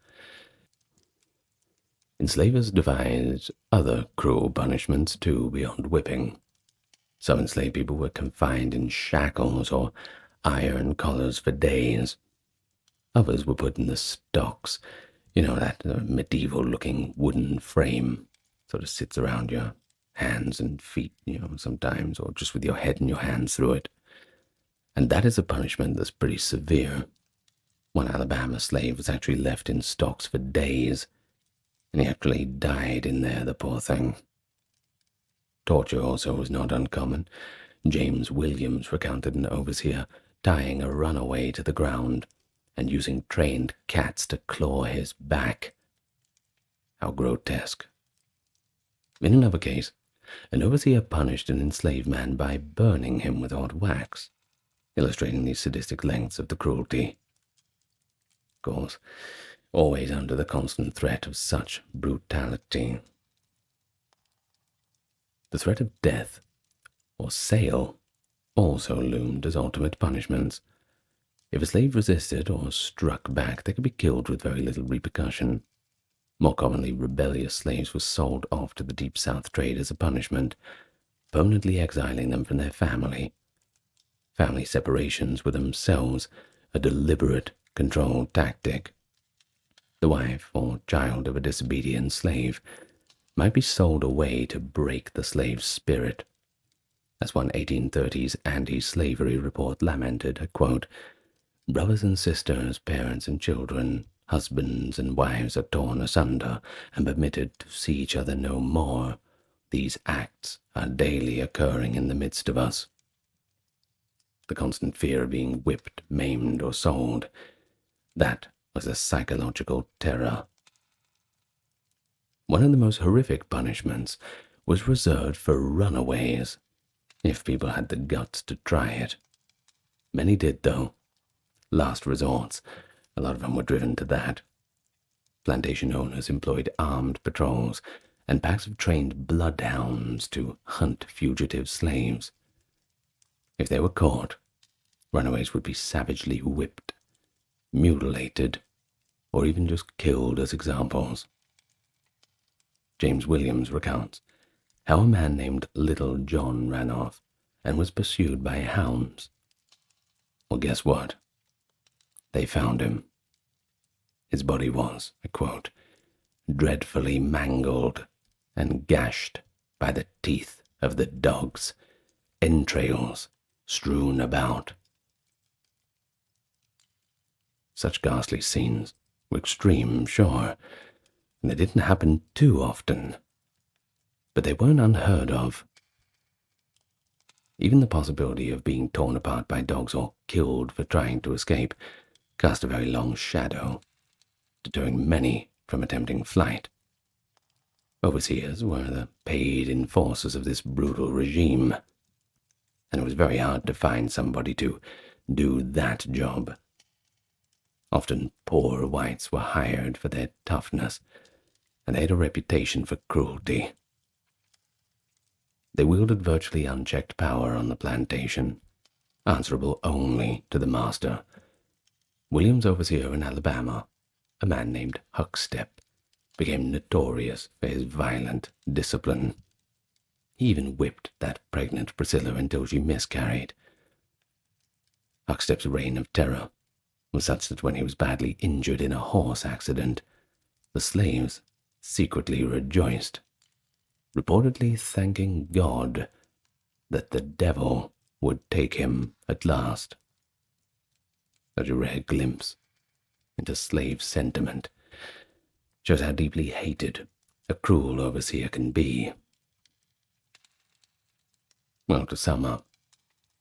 Enslavers devised other cruel punishments too beyond whipping. Some enslaved people were confined in shackles or iron collars for days. Others were put in the stocks, that medieval-looking wooden frame sort of sits around your hands and feet, sometimes, or just with your head and your hands through it. And that is a punishment that's pretty severe. One Alabama slave was actually left in stocks for days, and he actually died in there, the poor thing. Torture also was not uncommon. James Williams recounted an overseer tying a runaway to the ground and using trained cats to claw his back. How grotesque. In another case, an overseer punished an enslaved man by burning him with hot wax, illustrating the sadistic lengths of the cruelty. Of course, always under the constant threat of such brutality. The threat of death or sale also loomed as ultimate punishments. If a slave resisted or struck back, they could be killed with very little repercussion. More commonly, rebellious slaves were sold off to the Deep South trade as a punishment, permanently exiling them from their family. Family separations were themselves a deliberate, controlled tactic. The wife or child of a disobedient slave might be sold away to break the slave's spirit. As one 1830s anti-slavery report lamented, I quote, "Brothers and sisters, parents and children, husbands and wives are torn asunder and permitted to see each other no more. These acts are daily occurring in the midst of us." The constant fear of being whipped, maimed, or sold, that was a psychological terror. One of the most horrific punishments was reserved for runaways, if people had the guts to try it. Many did, though. Last resorts, a lot of them were driven to that. Plantation owners employed armed patrols and packs of trained bloodhounds to hunt fugitive slaves. If they were caught, runaways would be savagely whipped, mutilated, or even just killed as examples. James Williams recounts how a man named Little John ran off and was pursued by hounds. Well, guess what? They found him. His body was, I quote, "dreadfully mangled and gashed by the teeth of the dogs, entrails strewn about." Such ghastly scenes were extreme, sure, and they didn't happen too often, but they weren't unheard of. Even the possibility of being torn apart by dogs or killed for trying to escape cast a very long shadow, deterring many from attempting flight. Overseers were the paid enforcers of this brutal regime, and it was very hard to find somebody to do that job. Often poor whites were hired for their toughness, and they had a reputation for cruelty. They wielded virtually unchecked power on the plantation, answerable only to the master. William's overseer in Alabama, a man named Huckstep, became notorious for his violent discipline. He even whipped that pregnant Priscilla until she miscarried. Huckstep's reign of terror was such that when he was badly injured in a horse accident, the slaves secretly rejoiced, reportedly thanking God that the devil would take him at last. Such a rare glimpse into slave sentiment shows how deeply hated a cruel overseer can be. Well, to sum up,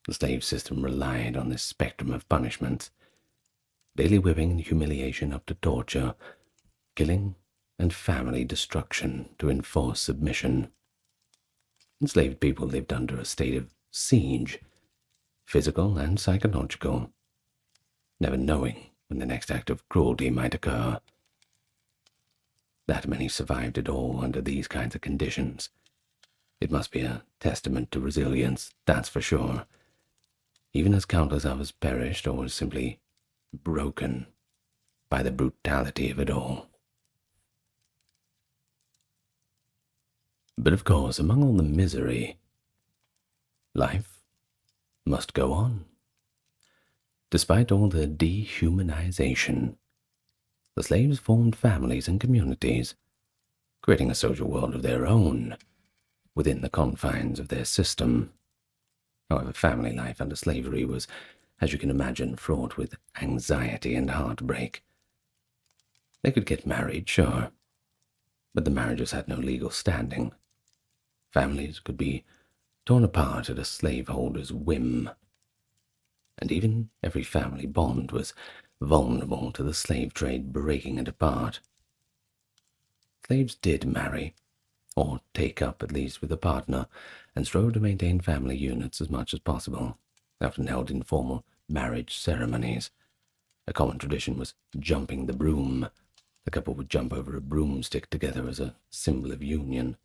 the slave system relied on this spectrum of punishments: daily whipping and humiliation up to torture, killing and family destruction to enforce submission. Enslaved people lived under a state of siege, physical and psychological, never knowing when the next act of cruelty might occur. That many survived it all under these kinds of conditions, it must be a testament to resilience, that's for sure, even as countless others perished or were simply broken by the brutality of it all. But of course, among all the misery, life must go on. Despite all the dehumanization, the slaves formed families and communities, creating a social world of their own within the confines of their system. However, family life under slavery was, as you can imagine, fraught with anxiety and heartbreak. They could get married, sure, but the marriages had no legal standing. Families could be torn apart at a slaveholder's whim, and even every family bond was vulnerable to the slave trade breaking it apart. Slaves did marry, or take up at least with a partner, and strove to maintain family units as much as possible. They often held informal marriage ceremonies. A common tradition was jumping the broom. The couple would jump over a broomstick together as a symbol of union.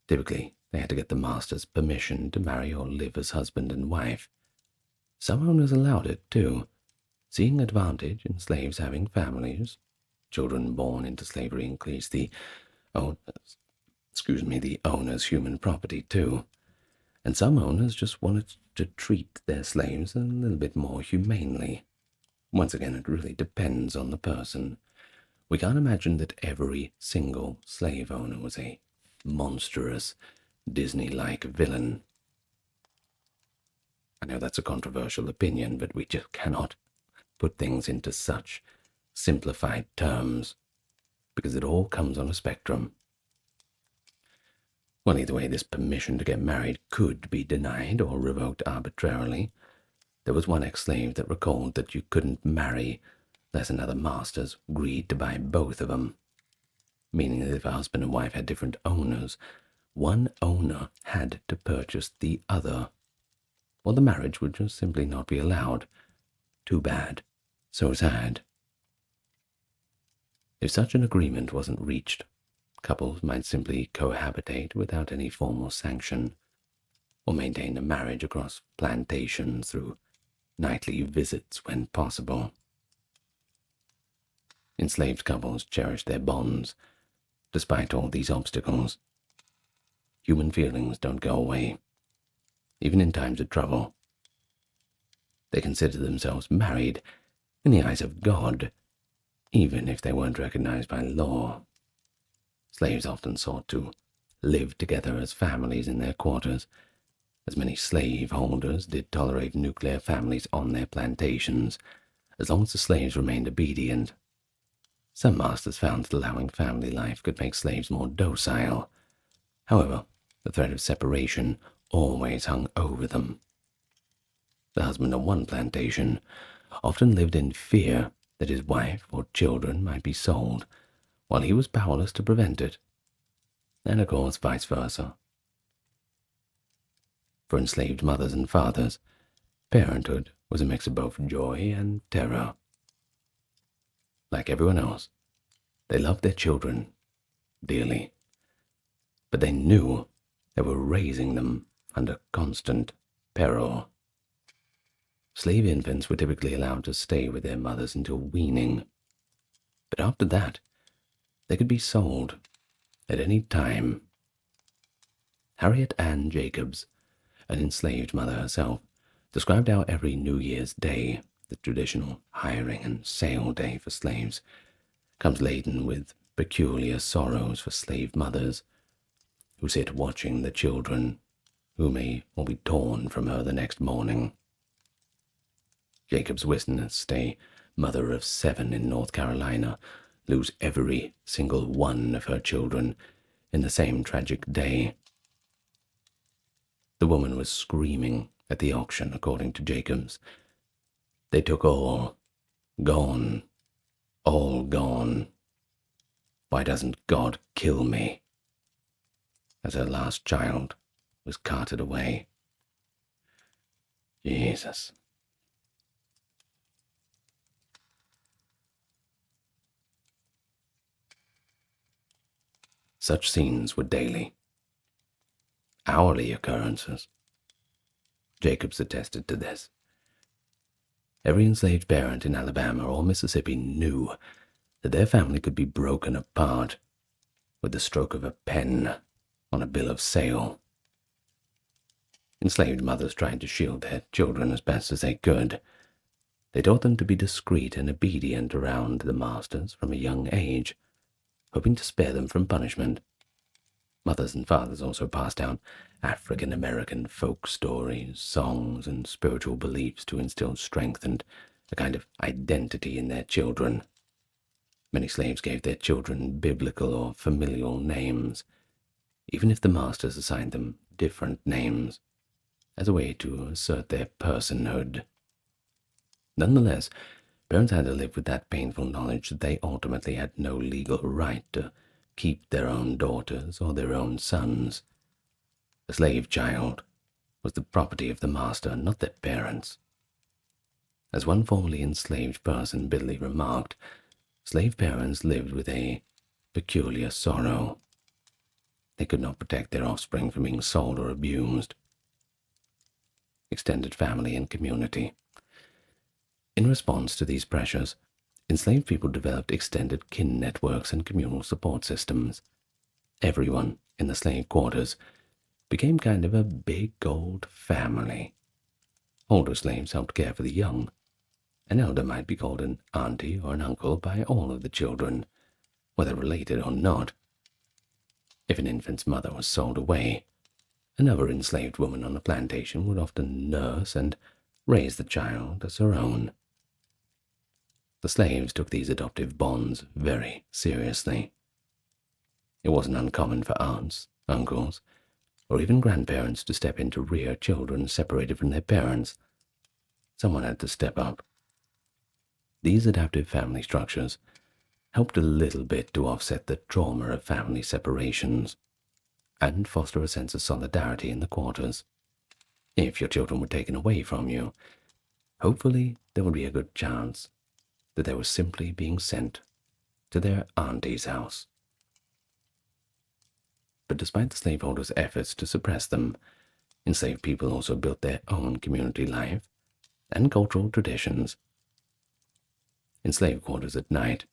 Typically, they had to get the master's permission to marry or live as husband and wife. Some owners allowed it, too, seeing advantage in slaves having families. Children born into slavery increased the owner's human property, too. And some owners just wanted to treat their slaves a little bit more humanely. Once again, it really depends on the person. We can't imagine that every single slave owner was a monstrous, Disney-like villain. I know that's a controversial opinion, but we just cannot put things into such simplified terms, because it all comes on a spectrum. Well, either way, this permission to get married could be denied or revoked arbitrarily. There was one ex-slave that recalled that you couldn't marry unless another masters agreed to buy both of them, meaning that if a husband and wife had different owners, one owner had to purchase the other, or the marriage would just simply not be allowed. Too bad. So sad. If such an agreement wasn't reached, couples might simply cohabitate without any formal sanction, or maintain a marriage across plantations through nightly visits when possible. Enslaved couples cherished their bonds, despite all these obstacles. Human feelings don't go away, even in times of trouble. They considered themselves married in the eyes of God, even if they weren't recognized by law. Slaves often sought to live together as families in their quarters, as many slaveholders did tolerate nuclear families on their plantations, as long as the slaves remained obedient. Some masters found that allowing family life could make slaves more docile. However, the threat of separation always hung over them. The husband on one plantation often lived in fear that his wife or children might be sold, while he was powerless to prevent it, and of course vice versa. For enslaved mothers and fathers, parenthood was a mix of both joy and terror. Like everyone else, they loved their children dearly, but they knew they were raising them under constant peril. Slave infants were typically allowed to stay with their mothers until weaning, but after that, they could be sold at any time. Harriet Ann Jacobs, an enslaved mother herself, described how every New Year's Day, the traditional hiring and sale day for slaves, comes laden with peculiar sorrows for slave mothers, who sit watching the children, who may all be torn from her the next morning. Jacobs witnessed a mother of 7 in North Carolina lose every single one of her children in the same tragic day. The woman was screaming at the auction, according to Jacobs. They took all. Gone. All gone. Why doesn't God kill me? As her last child was carted away. Jesus. Such scenes were daily, hourly occurrences. Jacobs attested to this. Every enslaved parent in Alabama or Mississippi knew that their family could be broken apart with the stroke of a pen on a bill of sale. Enslaved mothers tried to shield their children as best as they could. They taught them to be discreet and obedient around the masters from a young age, hoping to spare them from punishment. Mothers and fathers also passed down African-American folk stories, songs, and spiritual beliefs to instill strength and a kind of identity in their children. Many slaves gave their children biblical or familial names. even if the masters assigned them different names, as a way to assert their personhood. Nonetheless, parents had to live with that painful knowledge that they ultimately had no legal right to keep their own daughters or their own sons. A slave child was the property of the master, not their parents. As one formerly enslaved person bitterly remarked, slave parents lived with a peculiar sorrow. They could not protect their offspring from being sold or abused. Extended family and community. In response to these pressures, enslaved people developed extended kin networks and communal support systems. Everyone in the slave quarters became kind of a big old family. Older slaves helped care for the young. An elder might be called an auntie or an uncle by all of the children, whether related or not. If an infant's mother was sold away, another enslaved woman on the plantation would often nurse and raise the child as her own. The slaves took these adoptive bonds very seriously. It wasn't uncommon for aunts, uncles, or even grandparents to step in to rear children separated from their parents. Someone had to step up. These adaptive family structures helped a little bit to offset the trauma of family separations and foster a sense of solidarity in the quarters. If your children were taken away from you, hopefully there would be a good chance that they were simply being sent to their auntie's house. But despite the slaveholders' efforts to suppress them, enslaved people also built their own community life and cultural traditions. In slave quarters at night,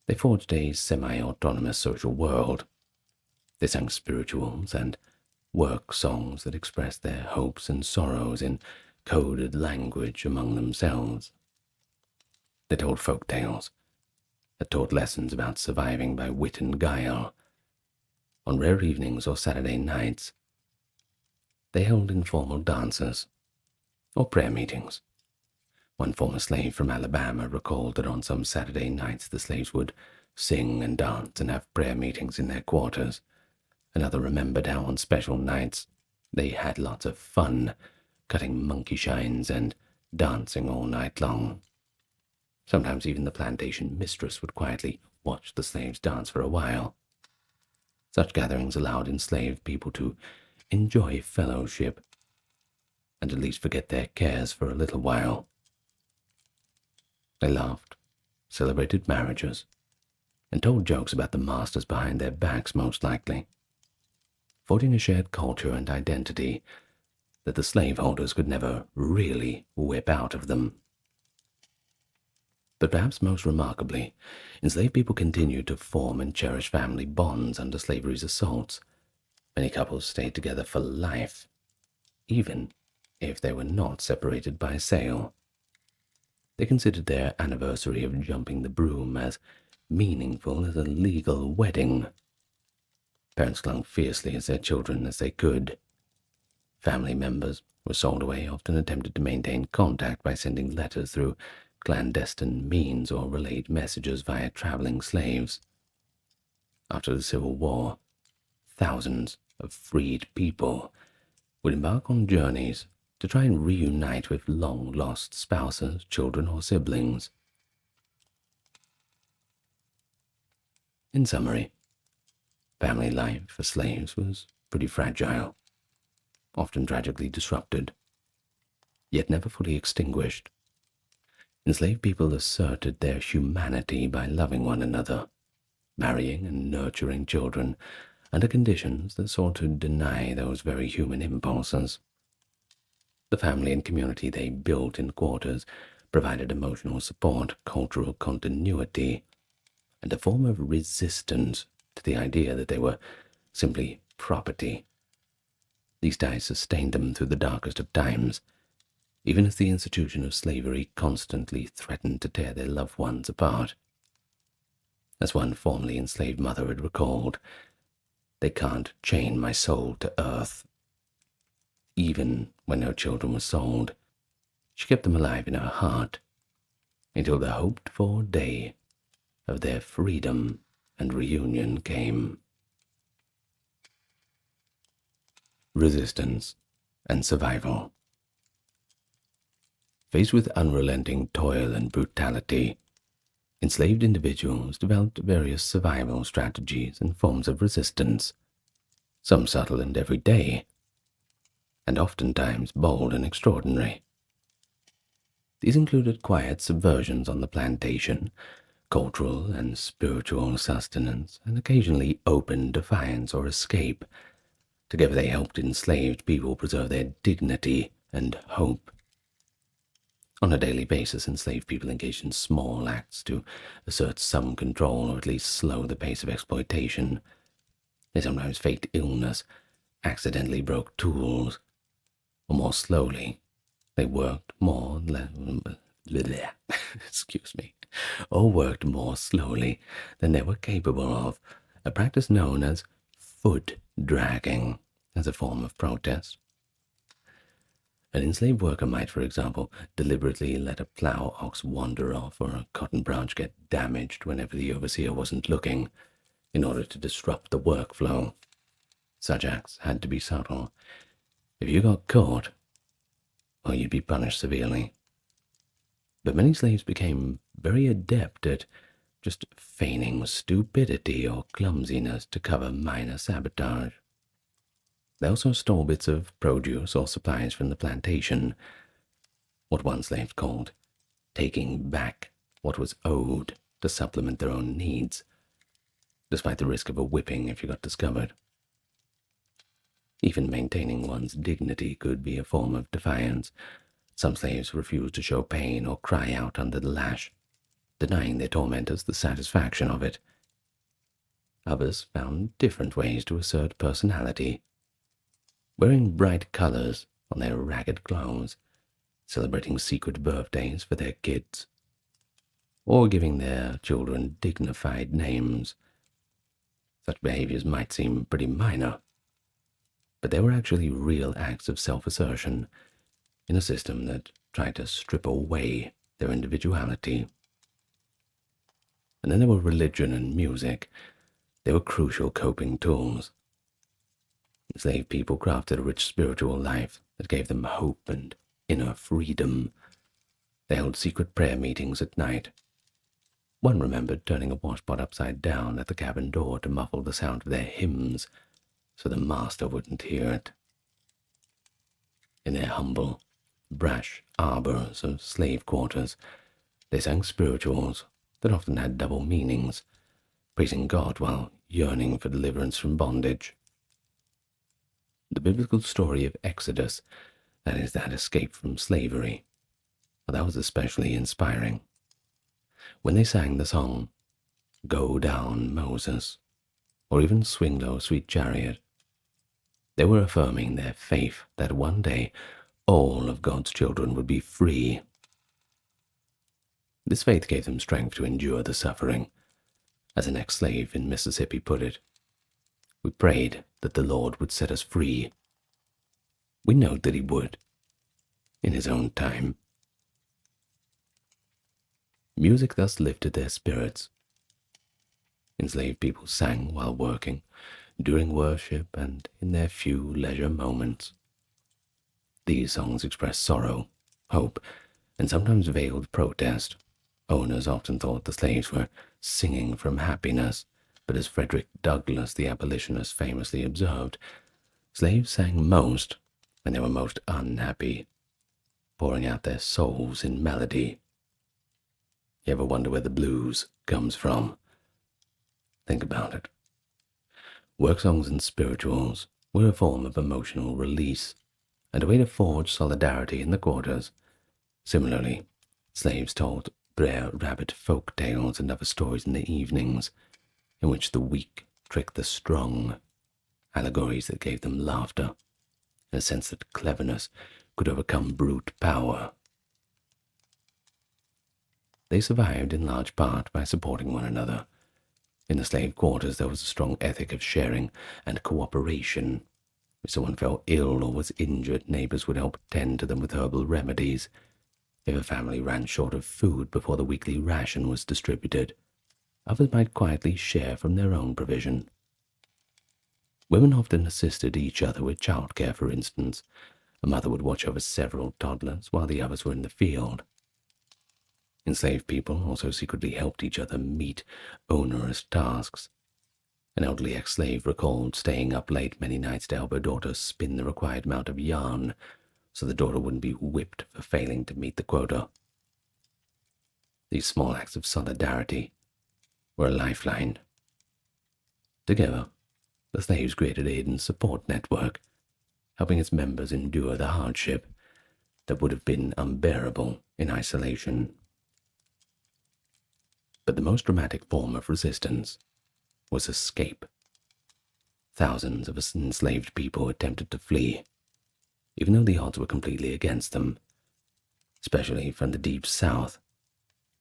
they forged a semi-autonomous social world. They sang spirituals and work songs that expressed their hopes and sorrows in coded language among themselves. They told folk tales that taught lessons about surviving by wit and guile. On rare evenings or Saturday nights, they held informal dances or prayer meetings. One former slave from Alabama recalled that on some Saturday nights the slaves would sing and dance and have prayer meetings in their quarters. Another remembered how on special nights they had lots of fun, cutting monkey shines and dancing all night long. Sometimes even the plantation mistress would quietly watch the slaves dance for a while. Such gatherings allowed enslaved people to enjoy fellowship and at least forget their cares for a little while. They laughed, celebrated marriages, and told jokes about the masters behind their backs most likely, forging a shared culture and identity that the slaveholders could never really whip out of them. But perhaps most remarkably, enslaved people continued to form and cherish family bonds under slavery's assaults. Many couples stayed together for life, even if they were not separated by sale. They considered their anniversary of jumping the broom as meaningful as a legal wedding. Parents clung fiercely as their children as they could. Family members were sold away, often attempted to maintain contact by sending letters through clandestine means or relayed messages via traveling slaves. After the Civil War, thousands of freed people would embark on journeys to try and reunite with long-lost spouses, children, or siblings. In summary, family life for slaves was pretty fragile, often tragically disrupted, yet never fully extinguished. Enslaved people asserted their humanity by loving one another, marrying and nurturing children under conditions that sought to deny those very human impulses. The family and community they built in quarters provided emotional support, cultural continuity, and a form of resistance to the idea that they were simply property. These ties sustained them through the darkest of times, even as the institution of slavery constantly threatened to tear their loved ones apart. As one formerly enslaved mother had recalled, "They can't chain my soul to earth." Even when her children were sold, she kept them alive in her heart until the hoped-for day of their freedom and reunion came. resistance, and survival. Faced with unrelenting toil and brutality, enslaved individuals developed various survival strategies and forms of resistance, some subtle and everyday, and oftentimes bold and extraordinary. These included quiet subversions on the plantation, cultural and spiritual sustenance, and occasionally open defiance or escape. Together they helped enslaved people preserve their dignity and hope. On a daily basis, enslaved people engaged in small acts to assert some control or at least slow the pace of exploitation. They sometimes faked illness, accidentally broke tools, or more slowly, they worked more worked more slowly than they were capable of, a practice known as foot dragging as a form of protest. An enslaved worker might, for example, deliberately let a plow ox wander off or a cotton branch get damaged whenever the overseer wasn't looking, in order to disrupt the workflow. Such acts had to be subtle. If you got caught, well, you'd be punished severely. But many slaves became very adept at just feigning stupidity or clumsiness to cover minor sabotage. They also stole bits of produce or supplies from the plantation, what one slave called taking back what was owed to supplement their own needs, despite the risk of a whipping if you got discovered. Even maintaining one's dignity could be a form of defiance. Some slaves refused to show pain or cry out under the lash, denying their tormentors the satisfaction of it. Others found different ways to assert personality, wearing bright colors on their ragged clothes, celebrating secret birthdays for their kids, or giving their children dignified names. Such behaviors might seem pretty minor, but they were actually real acts of self-assertion in a system that tried to strip away their individuality. And then there were religion and music. They were crucial coping tools. Enslaved people crafted a rich spiritual life that gave them hope and inner freedom. They held secret prayer meetings at night. One remembered turning a washpot upside down at the cabin door to muffle the sound of their hymns so the master wouldn't hear it. In their humble, brash arbors of slave quarters, they sang spirituals that often had double meanings, praising God while yearning for deliverance from bondage. The biblical story of Exodus, that is, that escape from slavery, well, that was especially inspiring. When they sang the song, "Go Down, Moses," or even "Swing Low, Sweet Chariot," they were affirming their faith that one day all of God's children would be free. This faith gave them strength to endure the suffering. As an ex-slave in Mississippi put it, "We prayed that the Lord would set us free. We know that he would, in his own time." Music thus lifted their spirits. Enslaved people sang while working, during worship, and in their few leisure moments. These songs expressed sorrow, hope, and sometimes veiled protest. Owners often thought the slaves were singing from happiness, but as Frederick Douglass, the abolitionist, famously observed, slaves sang most when they were most unhappy, pouring out their souls in melody. You ever wonder where the blues comes from? Think about it. Work songs and spirituals were a form of emotional release and a way to forge solidarity in the quarters. Similarly, slaves told Brer Rabbit folk tales and other stories in the evenings, in which the weak tricked the strong, allegories that gave them laughter, and a sense that cleverness could overcome brute power. They survived in large part by supporting one another. In the slave quarters there was a strong ethic of sharing and cooperation. If someone fell ill or was injured, neighbors would help tend to them with herbal remedies. If a family ran short of food before the weekly ration was distributed, others might quietly share from their own provision. Women often assisted each other with childcare, for instance. A mother would watch over several toddlers while the others were in the field. Enslaved people also secretly helped each other meet onerous tasks. An elderly ex-slave recalled staying up late many nights to help her daughter spin the required amount of yarn so the daughter wouldn't be whipped for failing to meet the quota. These small acts of solidarity were a lifeline. Together, the slaves created a hidden support network, helping its members endure the hardship that would have been unbearable in isolation. But the most dramatic form of resistance was escape. Thousands of enslaved people attempted to flee, even though the odds were completely against them, especially from the deep south,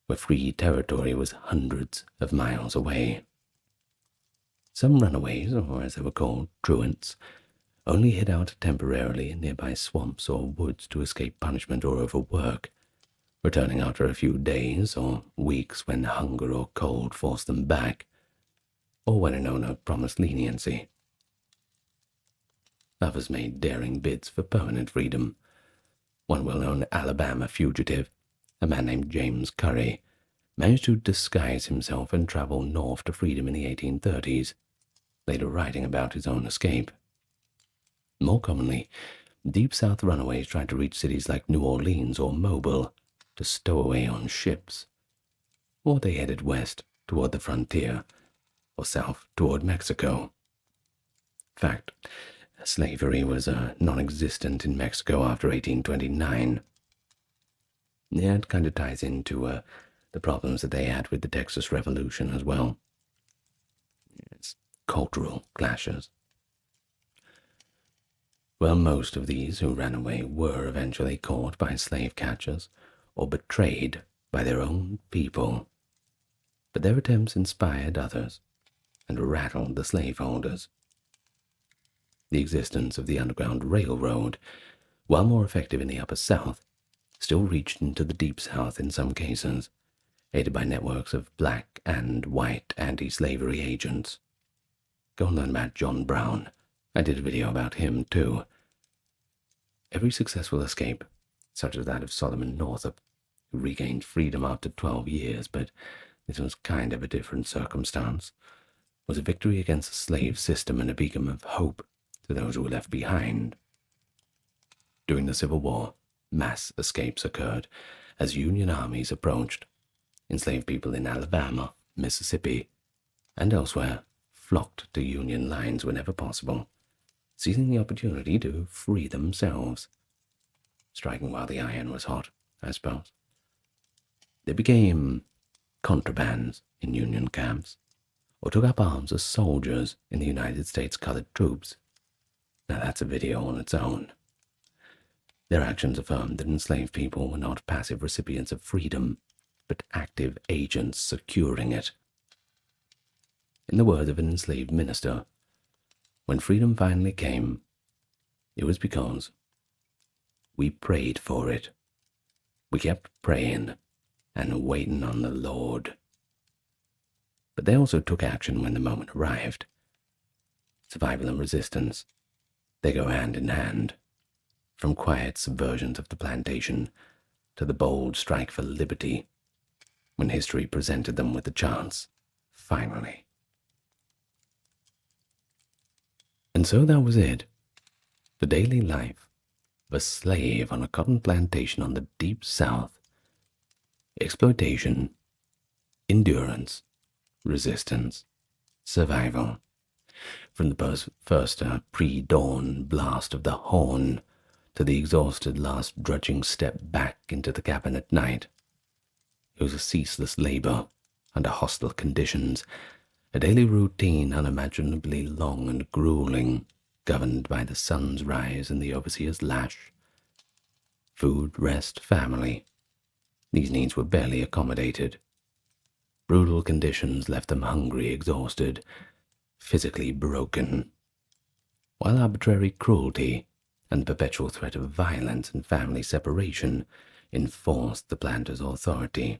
where free territory was hundreds of miles away. Some runaways, or as they were called, truants, only hid out temporarily in nearby swamps or woods to escape punishment or overwork, returning after a few days or weeks when hunger or cold forced them back, or when an owner promised leniency. Others made daring bids for permanent freedom. One well-known Alabama fugitive, a man named James Curry, managed to disguise himself and travel north to freedom in the 1830s, later writing about his own escape. More commonly, Deep South runaways tried to reach cities like New Orleans or Mobile to stow away on ships, or they headed west toward the frontier, or south toward Mexico. In fact, slavery was non-existent in Mexico after 1829. Yeah, it kind of ties into the problems that they had with the Texas Revolution as well. It's cultural clashes. Well, most of these who ran away were eventually caught by slave catchers or betrayed by their own people, but their attempts inspired others and rattled the slaveholders. The existence of the Underground Railroad, while more effective in the Upper South, still reached into the Deep South in some cases, aided by networks of black and white anti-slavery agents. Go and learn about John Brown. I did a video about him too. Every successful escape, such as that of Solomon Northup, who regained freedom after 12 years, but this was kind of a different circumstance, was a victory against the slave system and a beacon of hope to those who were left behind. During the Civil War, mass escapes occurred as Union armies approached. Enslaved people in Alabama, Mississippi, and elsewhere flocked to Union lines whenever possible, seizing the opportunity to free themselves. Striking while the iron was hot, I suppose. They became contrabands in Union camps, or took up arms as soldiers in the United States colored troops. Now that's a video on its own. Their actions affirmed that enslaved people were not passive recipients of freedom, but active agents securing it. In the words of an enslaved minister, when freedom finally came, it was because we prayed for it. We kept praying and waiting on the Lord. But they also took action when the moment arrived. Survival and resistance, they go hand in hand, from quiet subversions of the plantation to the bold strike for liberty, when history presented them with the chance, finally. And so that was it, the daily life of a slave on a cotton plantation on the Deep South. Exploitation, endurance, resistance, survival. From the first pre-dawn blast of the horn to the exhausted last drudging step back into the cabin at night. It was a ceaseless labor under hostile conditions, a daily routine unimaginably long and grueling, governed by the sun's rise and the overseer's lash. Food, rest, family. These needs were barely accommodated. Brutal conditions left them hungry, exhausted, physically broken, while arbitrary cruelty and perpetual threat of violence and family separation enforced the planter's authority.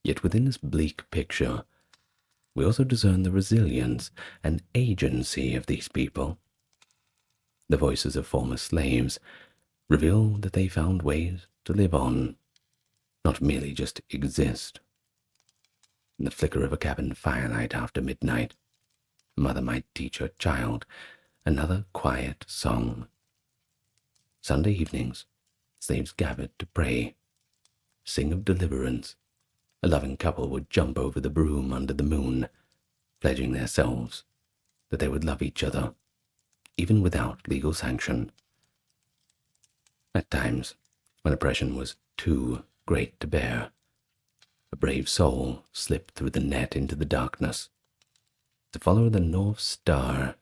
Yet within this bleak picture, we also discern the resilience and agency of these people. The voices of former slaves reveal that they found ways to live on, not merely just exist. In the flicker of a cabin firelight after midnight, a mother might teach her child another quiet song. Sunday evenings, slaves gathered to pray, sing of deliverance. A loving couple would jump over the broom under the moon, pledging themselves that they would love each other, even without legal sanction. At times, when oppression was too great to bear, a brave soul slipped through the net into the darkness to follow the North Star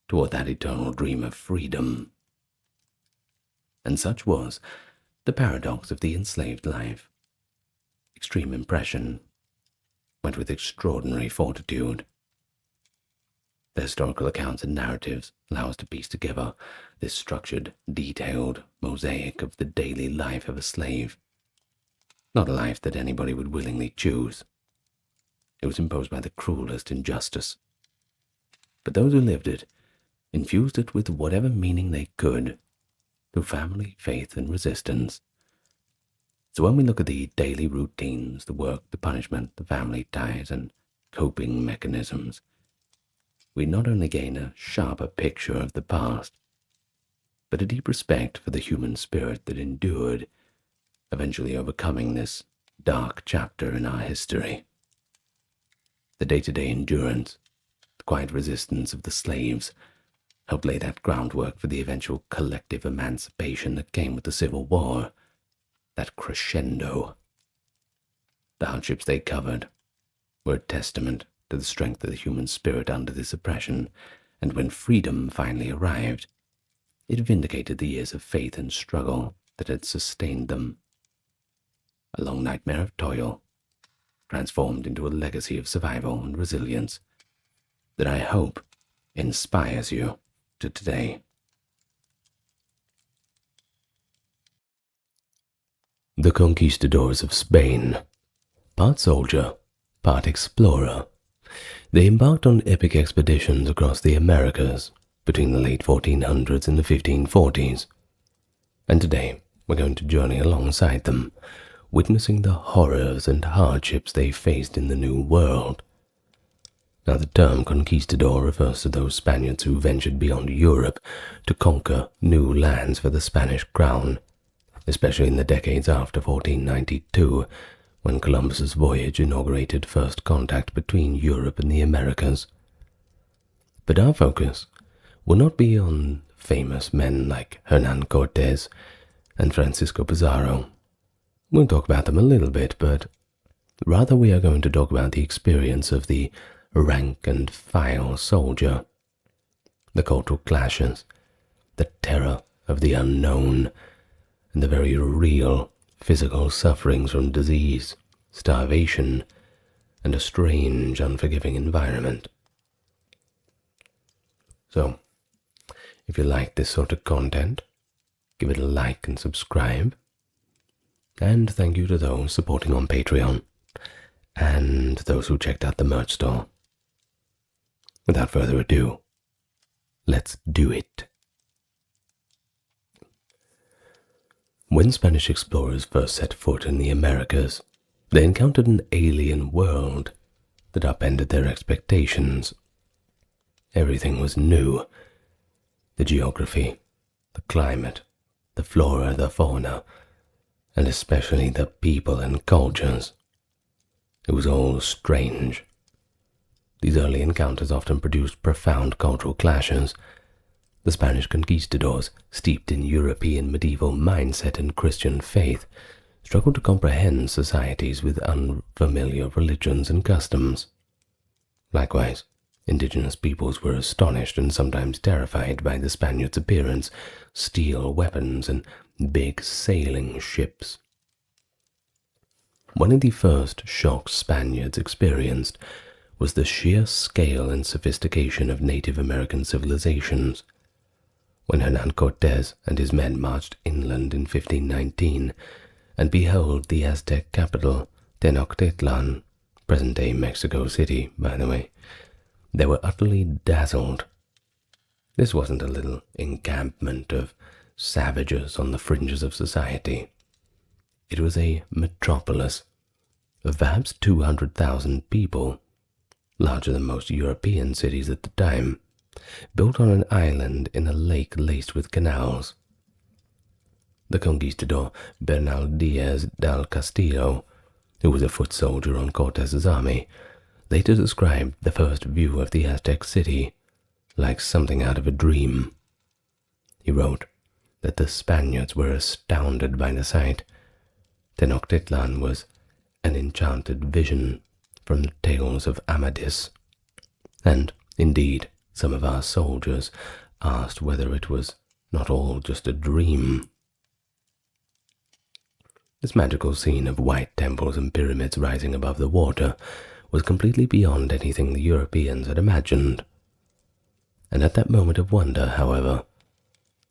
toward that eternal dream of freedom. And such was the paradox of the enslaved life. Extreme impression went with extraordinary fortitude. The historical accounts and narratives allow us to piece together this structured, detailed mosaic of the daily life of a slave. Not a life that anybody would willingly choose. It was imposed by the cruelest injustice. But those who lived it infused it with whatever meaning they could, through family, faith, and resistance. So when we look at the daily routines, the work, the punishment, the family ties, and coping mechanisms, we not only gain a sharper picture of the past, but a deep respect for the human spirit that endured, eventually overcoming this dark chapter in our history. The day-to-day endurance, the quiet resistance of the slaves, helped lay that groundwork for the eventual collective emancipation that came with the Civil War, that crescendo. The hardships they covered were a testament to the strength of the human spirit under this oppression, and when freedom finally arrived, it vindicated the years of faith and struggle that had sustained them. A long nightmare of toil, transformed into a legacy of survival and resilience that I hope inspires you to today. The Conquistadors of Spain, part soldier, part explorer. They embarked on epic expeditions across the Americas between the late 1400s and the 1540s. And today, we're going to journey alongside them, witnessing the horrors and hardships they faced in the New World. Now, the term conquistador refers to those Spaniards who ventured beyond Europe to conquer new lands for the Spanish crown, especially in the decades after 1492, when Columbus's voyage inaugurated first contact between Europe and the Americas. But our focus will not be on famous men like Hernan Cortés and Francisco Pizarro. We'll talk about them a little bit, but rather we are going to talk about the experience of the rank and file soldier, the cultural clashes, the terror of the unknown, and the very real physical sufferings from disease, starvation, and a strange, unforgiving environment. So, if you like this sort of content, give it a like and subscribe. And thank you to those supporting on Patreon, and those who checked out the merch store. Without further ado, let's do it. When Spanish explorers first set foot in the Americas, they encountered an alien world that upended their expectations. Everything was new. The geography, the climate, the flora, the fauna, and especially the people and cultures. It was all strange. These early encounters often produced profound cultural clashes. The Spanish conquistadors, steeped in European medieval mindset and Christian faith, struggled to comprehend societies with unfamiliar religions and customs. Likewise, indigenous peoples were astonished and sometimes terrified by the Spaniards' appearance, steel weapons, and big sailing ships. One of the first shocks Spaniards experienced was the sheer scale and sophistication of Native American civilizations. When Hernan Cortés and his men marched inland in 1519 and beheld the Aztec capital, Tenochtitlan, present-day Mexico City, by the way. They were utterly dazzled. This wasn't a little encampment of savages on the fringes of society. It was a metropolis of perhaps 200,000 people, larger than most European cities at the time, built on an island in a lake laced with canals. The conquistador Bernal Diaz del Castillo, who was a foot soldier on Cortez's army, later described the first view of the Aztec city like something out of a dream. He wrote that the Spaniards were astounded by the sight. Tenochtitlan was an enchanted vision from the tales of Amadis, and, indeed, some of our soldiers asked whether it was not all just a dream. This magical scene of white temples and pyramids rising above the water was completely beyond anything the Europeans had imagined. And at that moment of wonder, however,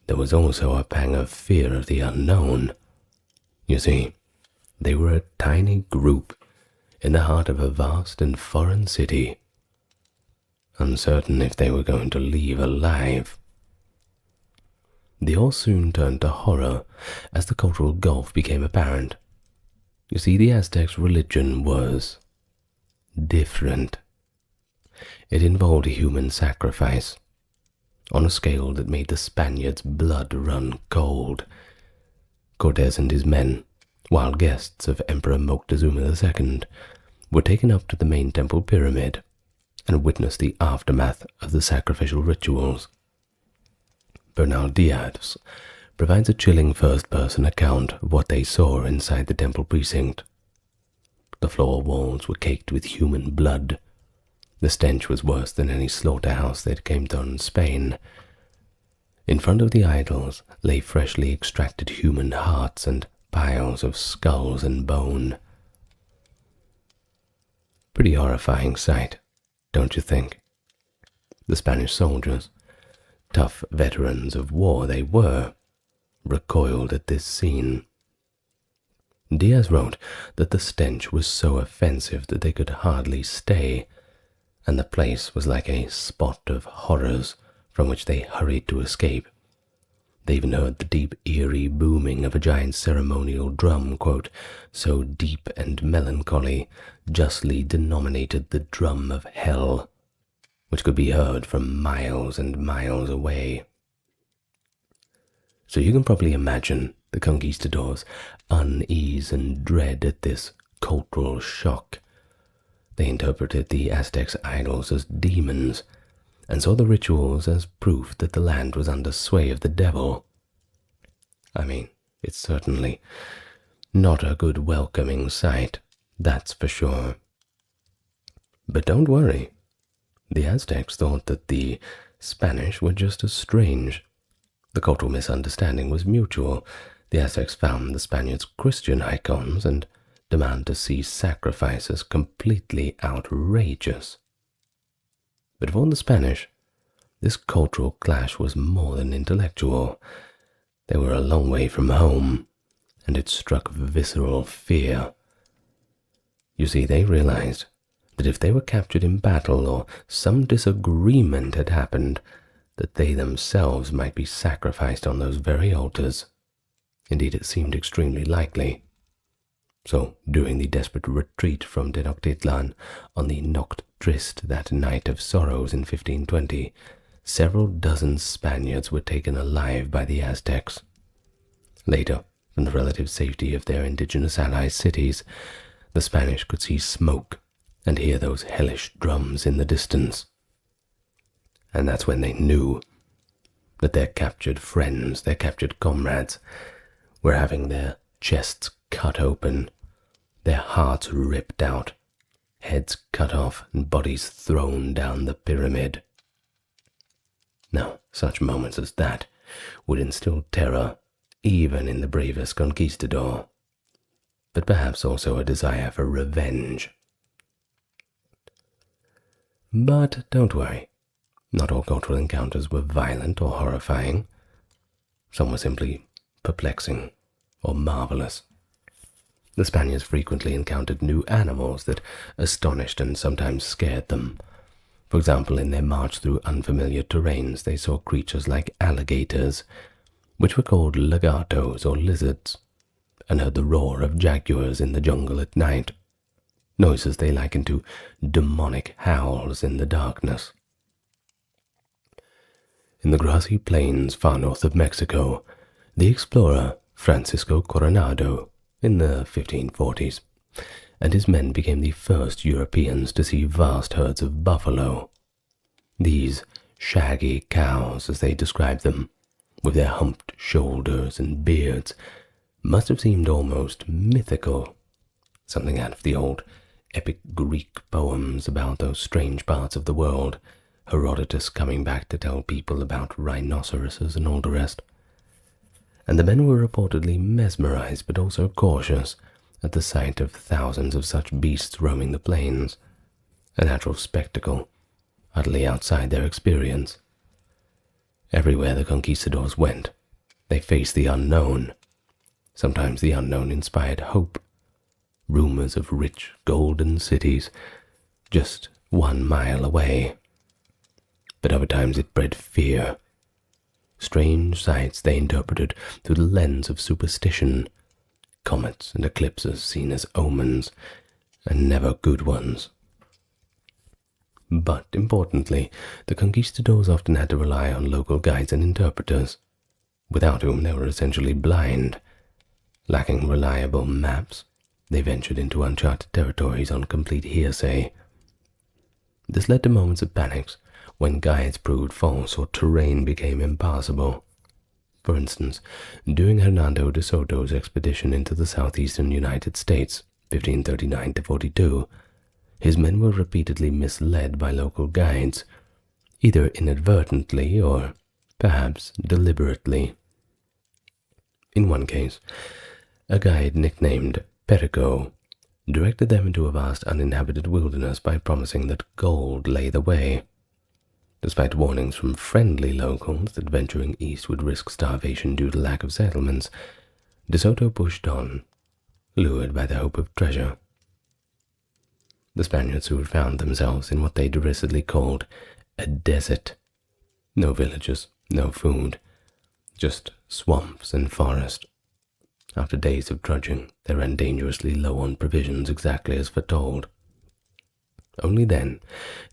there was also a pang of fear of the unknown. You see, they were a tiny group in the heart of a vast and foreign city, uncertain if they were going to leave alive. The all soon turned to horror as the cultural gulf became apparent. You see, the Aztecs' religion was different. It involved human sacrifice on a scale that made the Spaniards' blood run cold. Cortez and his men, while guests of Emperor Moctezuma II, were taken up to the main temple pyramid and witnessed the aftermath of the sacrificial rituals. Bernal Diaz provides a chilling first-person account of what they saw inside the temple precinct. The floor walls were caked with human blood. The stench was worse than any slaughterhouse they'd came to in Spain. In front of the idols lay freshly extracted human hearts and piles of skulls and bone. Pretty horrifying sight, don't you think? The Spanish soldiers, tough veterans of war they were, recoiled at this scene. Diaz wrote that the stench was so offensive that they could hardly stay, and the place was like a spot of horrors from which they hurried to escape. They even heard the deep, eerie booming of a giant ceremonial drum, quote, so deep and melancholy, justly denominated the drum of hell, which could be heard from miles and miles away. So you can probably imagine the conquistadors' unease and dread at this cultural shock. They interpreted the Aztecs' idols as demons, and saw the rituals as proof that the land was under sway of the devil. I mean, it's certainly not a good welcoming sight, that's for sure. But don't worry. The Aztecs thought that the Spanish were just as strange. The cultural misunderstanding was mutual. The Aztecs found the Spaniards' Christian icons and demand to see sacrifices completely outrageous. But for the Spanish, this cultural clash was more than intellectual. They were a long way from home, and it struck visceral fear. You see, they realized that if they were captured in battle or some disagreement had happened, that they themselves might be sacrificed on those very altars. Indeed, it seemed extremely likely. So, during the desperate retreat from Tenochtitlan on the Noct Trist, that night of sorrows in 1520, several dozen Spaniards were taken alive by the Aztecs. Later, from the relative safety of their indigenous allies' cities, the Spanish could see smoke and hear those hellish drums in the distance. And that's when they knew that their captured friends, their captured comrades, were having their chests cut open, their hearts ripped out, heads cut off, and bodies thrown down the pyramid. Now, such moments as that would instill terror even in the bravest conquistador, but perhaps also a desire for revenge. But don't worry, not all cultural encounters were violent or horrifying. Some were simply perplexing or marvelous. The Spaniards frequently encountered new animals that astonished and sometimes scared them. For example, in their march through unfamiliar terrains, they saw creatures like alligators, which were called lagartos or lizards, and heard the roar of jaguars in the jungle at night, noises they likened to demonic howls in the darkness. In the grassy plains far north of Mexico, the explorer Francisco Coronado, in the 1540s, and his men became the first Europeans to see vast herds of buffalo. These shaggy cows, as they described them, with their humped shoulders and beards, must have seemed almost mythical, something out of the old epic Greek poems about those strange parts of the world, Herodotus coming back to tell people about rhinoceroses and all the rest. And the men were reportedly mesmerized but also cautious at the sight of thousands of such beasts roaming the plains, a natural spectacle, utterly outside their experience. Everywhere the conquistadors went, they faced the unknown. Sometimes the unknown inspired hope, rumors of rich golden cities just 1 mile away. But other times it bred fear. Strange sights they interpreted through the lens of superstition, comets and eclipses seen as omens, and never good ones. But importantly, the conquistadors often had to rely on local guides and interpreters, without whom they were essentially blind. Lacking reliable maps, they ventured into uncharted territories on complete hearsay. This led to moments of panic when guides proved false or terrain became impassable. For instance, during Hernando de Soto's expedition into the southeastern United States, 1539–42, his men were repeatedly misled by local guides, either inadvertently or perhaps deliberately. In one case, a guide nicknamed Perico directed them into a vast uninhabited wilderness by promising that gold lay the way. Despite warnings from friendly locals that venturing east would risk starvation due to lack of settlements, De Soto pushed on, lured by the hope of treasure. The Spaniards soon found themselves in what they derisively called a desert. No villages, no food, just swamps and forest. After days of trudging, they ran dangerously low on provisions, exactly as foretold. Only then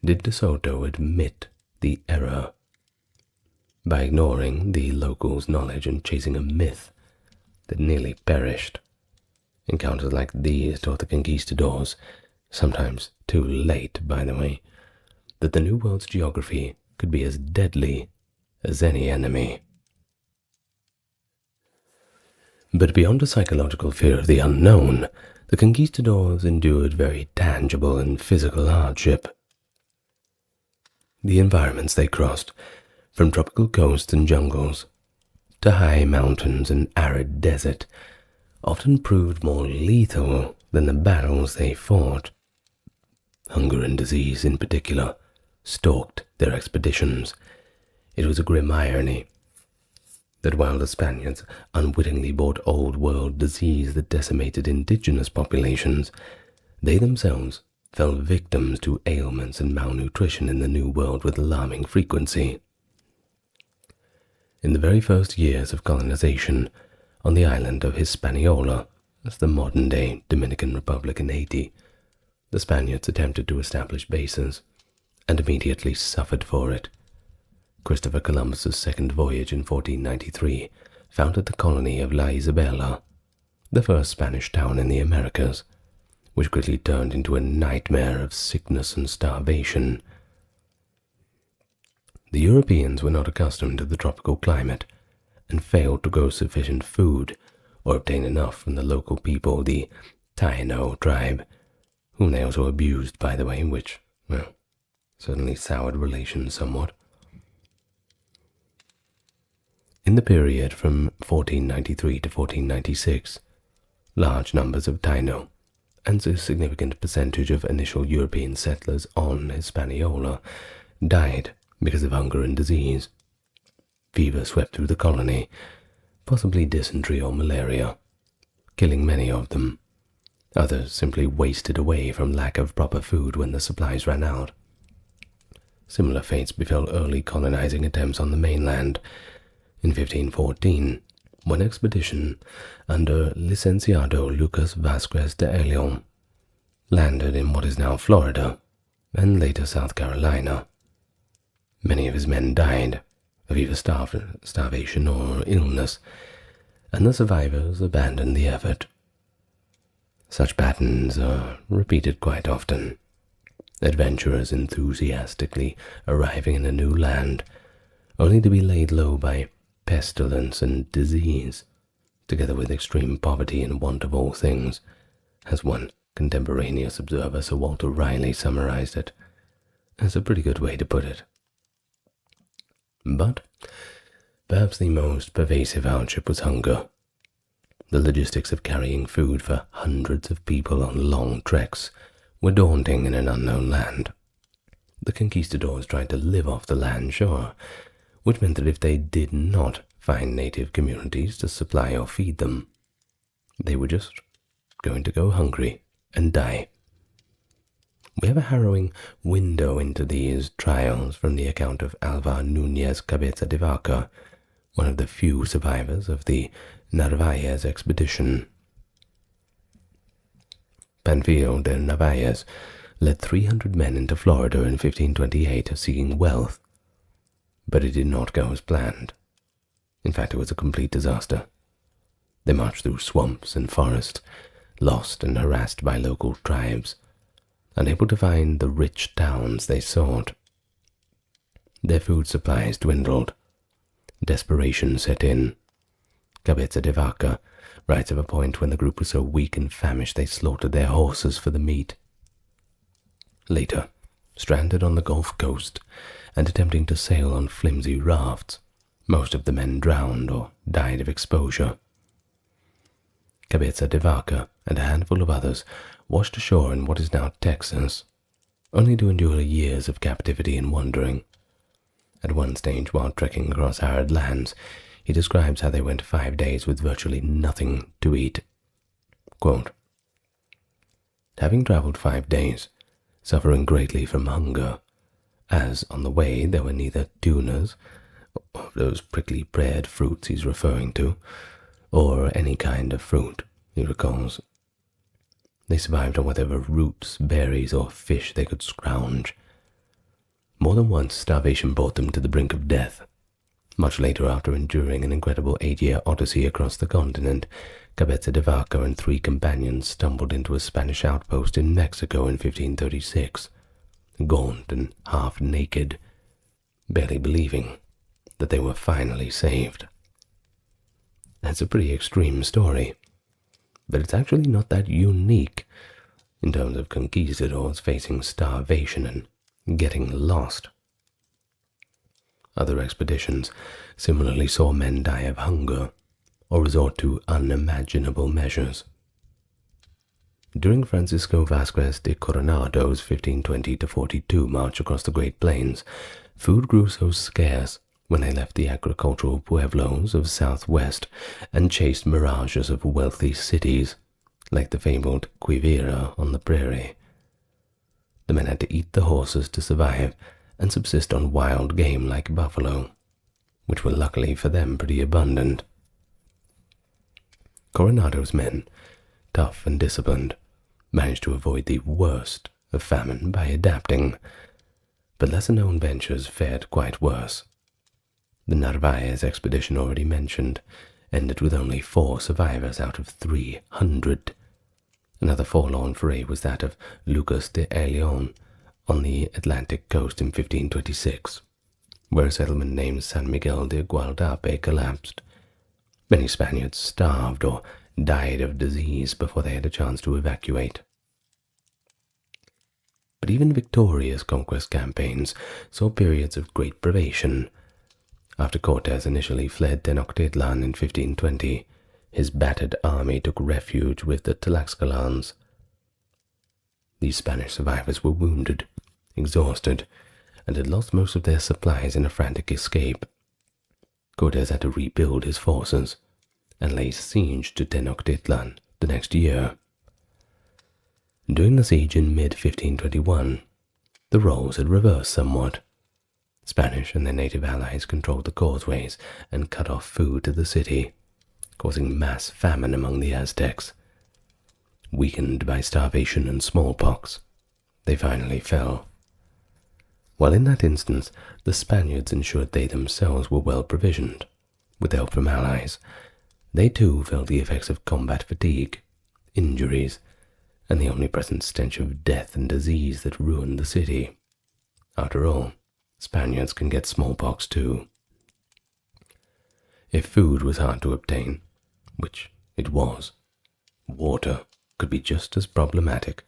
did De Soto admit the error. By ignoring the locals' knowledge and chasing a myth that nearly perished. Encounters like these taught the conquistadors, sometimes too late by the way, that the New World's geography could be as deadly as any enemy. But beyond a psychological fear of the unknown, the conquistadors endured very tangible and physical hardship. The environments they crossed, from tropical coasts and jungles to high mountains and arid desert, often proved more lethal than the battles they fought. Hunger and disease, in particular, stalked their expeditions. It was a grim irony that while the Spaniards unwittingly brought old-world disease that decimated indigenous populations, they themselves fell victims to ailments and malnutrition in the New World with alarming frequency. In the very first years of colonization, on the island of Hispaniola, as the modern-day Dominican Republic in Haiti, the Spaniards attempted to establish bases, and immediately suffered for it. Christopher Columbus's second voyage in 1493 founded the colony of La Isabela, the first Spanish town in the Americas, which quickly turned into a nightmare of sickness and starvation. The Europeans were not accustomed to the tropical climate, and failed to grow sufficient food or obtain enough from the local people, the Taino tribe, whom they also abused, by the way, which, well, certainly soured relations somewhat. In the period from 1493 to 1496, large numbers of Taino and a significant percentage of initial European settlers on Hispaniola died because of hunger and disease. Fever swept through the colony, possibly dysentery or malaria, killing many of them. Others simply wasted away from lack of proper food when the supplies ran out. Similar fates befell early colonizing attempts on the mainland. In 1514, one expedition under Licenciado Lucas Vasquez de Leon landed in what is now Florida and later South Carolina. Many of his men died of either starvation or illness, and the survivors abandoned the effort. Such patterns are repeated quite often. Adventurers enthusiastically arriving in a new land, only to be laid low by pestilence and disease, together with extreme poverty and want of all things, as one contemporaneous observer, Sir Walter Raleigh, summarized it. That's a pretty good way to put it. But perhaps the most pervasive hardship was hunger. The logistics of carrying food for hundreds of people on long treks were daunting in an unknown land. The conquistadors tried to live off the land, sure, which meant that if they did not find native communities to supply or feed them, they were just going to go hungry and die. We have a harrowing window into these trials from the account of Alvar Núñez Cabeza de Vaca, one of the few survivors of the Narvaez expedition. Panfilo de Narvaez led 300 men into Florida in 1528 seeking wealth, but it did not go as planned. In fact, it was a complete disaster. They marched through swamps and forests, lost and harassed by local tribes, unable to find the rich towns they sought. Their food supplies dwindled. Desperation set in. Cabeza de Vaca writes of a point when the group was so weak and famished they slaughtered their horses for the meat. Later, stranded on the Gulf Coast and attempting to sail on flimsy rafts, most of the men drowned or died of exposure. Cabeza de Vaca and a handful of others washed ashore in what is now Texas, only to endure years of captivity and wandering. At one stage, while trekking across arid lands, he describes how they went 5 days with virtually nothing to eat. Quote, having traveled 5 days, suffering greatly from hunger, as on the way there were neither tunas, those prickly bread fruits he's referring to, or any kind of fruit, he recalls. They survived on whatever roots, berries, or fish they could scrounge. More than once, starvation brought them to the brink of death. Much later, after enduring an incredible 8-year odyssey across the continent, Cabeza de Vaca and 3 companions stumbled into a Spanish outpost in Mexico in 1536, gaunt and half-naked, barely believing that they were finally saved. That's a pretty extreme story, but it's actually not that unique in terms of conquistadors facing starvation and getting lost. Other expeditions similarly saw men die of hunger or resort to unimaginable measures. During Francisco Vasquez de Coronado's 1520-42 march across the Great Plains, food grew so scarce when they left the agricultural pueblos of southwest and chased mirages of wealthy cities, like the fabled Quivira on the prairie. The men had to eat the horses to survive and subsist on wild game like buffalo, which were luckily for them pretty abundant. Coronado's men, tough and disciplined, managed to avoid the worst of famine by adapting, but lesser-known ventures fared quite worse. The Narvaez expedition already mentioned ended with only 4 survivors out of 300. Another forlorn fray was that of Lucas de Leon on the Atlantic coast in 1526, where a settlement named San Miguel de Gualdape collapsed. Many Spaniards starved or died of disease before they had a chance to evacuate. But even victorious conquest campaigns saw periods of great privation. After Cortes initially fled Tenochtitlan in 1520, his battered army took refuge with the Tlaxcalans. These Spanish survivors were wounded, exhausted, and had lost most of their supplies in a frantic escape. Cortes had to rebuild his forces and lay siege to Tenochtitlan the next year. During the siege in mid-1521, the roles had reversed somewhat. Spanish and their native allies controlled the causeways and cut off food to the city, causing mass famine among the Aztecs. Weakened by starvation and smallpox, they finally fell. While in that instance, the Spaniards ensured they themselves were well provisioned, with help from allies, they too felt the effects of combat fatigue, injuries, and the omnipresent stench of death and disease that ruined the city. After all, Spaniards can get smallpox too. If food was hard to obtain, which it was, water could be just as problematic.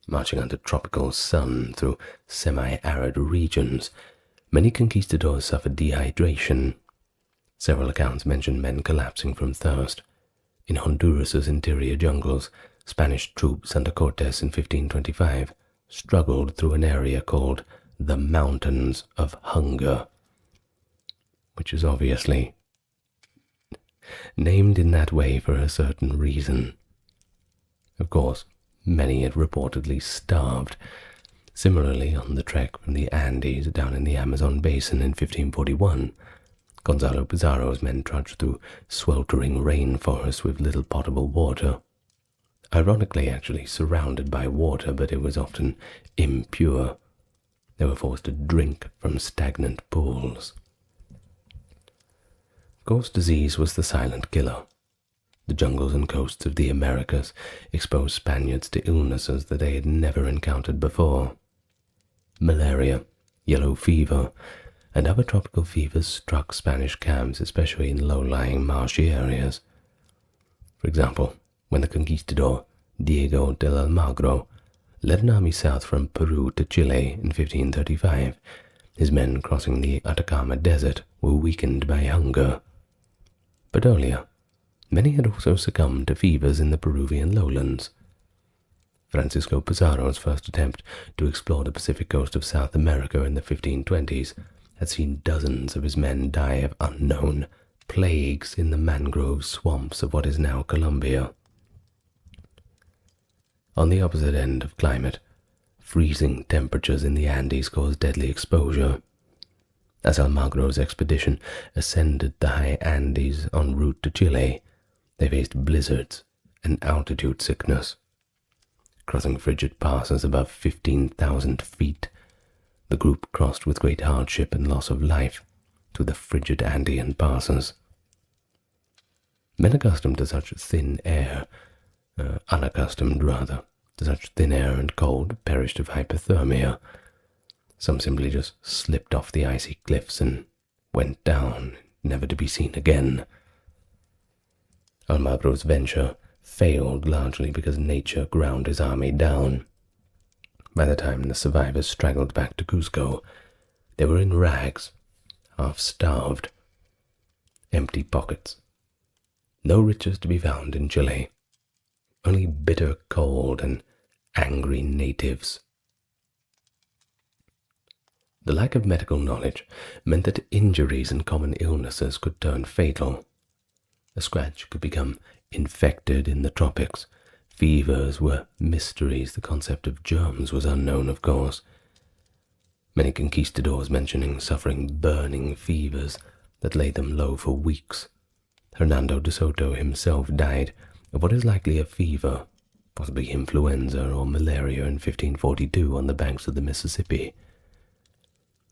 Marching under tropical sun through semi-arid regions, many conquistadors suffered dehydration. Several accounts mention men collapsing from thirst. In Honduras's interior jungles, Spanish troops under Cortes in 1525 struggled through an area called the Mountains of Hunger, which is obviously named in that way for a certain reason. Of course, many had reportedly starved. Similarly, on the trek from the Andes down in the Amazon basin in 1541, Gonzalo Pizarro's men trudged through sweltering rainforests with little potable water. Ironically, actually surrounded by water, but it was often impure. They were forced to drink from stagnant pools. Of course, disease was the silent killer. The jungles and coasts of the Americas exposed Spaniards to illnesses that they had never encountered before. Malaria, yellow fever, and other tropical fevers struck Spanish camps, especially in low-lying marshy areas. For example, when the conquistador Diego de Almagro led an army south from Peru to Chile in 1535, his men crossing the Atacama Desert were weakened by hunger. But earlier, many had also succumbed to fevers in the Peruvian lowlands. Francisco Pizarro's first attempt to explore the Pacific coast of South America in the 1520s had seen dozens of his men die of unknown plagues in the mangrove swamps of what is now Colombia. On the opposite end of climate, freezing temperatures in the Andes caused deadly exposure. As Almagro's expedition ascended the high Andes en route to Chile, they faced blizzards and altitude sickness. Crossing frigid passes above 15,000 feet, the group crossed with great hardship and loss of life to the frigid Andean passes. Men accustomed to such thin air, unaccustomed rather, to such thin air and cold perished of hypothermia. Some simply just slipped off the icy cliffs and went down, never to be seen again. Almagro's venture failed largely because nature ground his army down. By the time the survivors straggled back to Cusco, they were in rags, half-starved, empty pockets. No riches to be found in Chile, only bitter cold and angry natives. The lack of medical knowledge meant that injuries and common illnesses could turn fatal. A scratch could become infected in the tropics. Fevers were mysteries. The concept of germs was unknown, of course. Many conquistadors mentioning suffering burning fevers that laid them low for weeks. Hernando de Soto himself died of what is likely a fever, possibly influenza or malaria in 1542 on the banks of the Mississippi.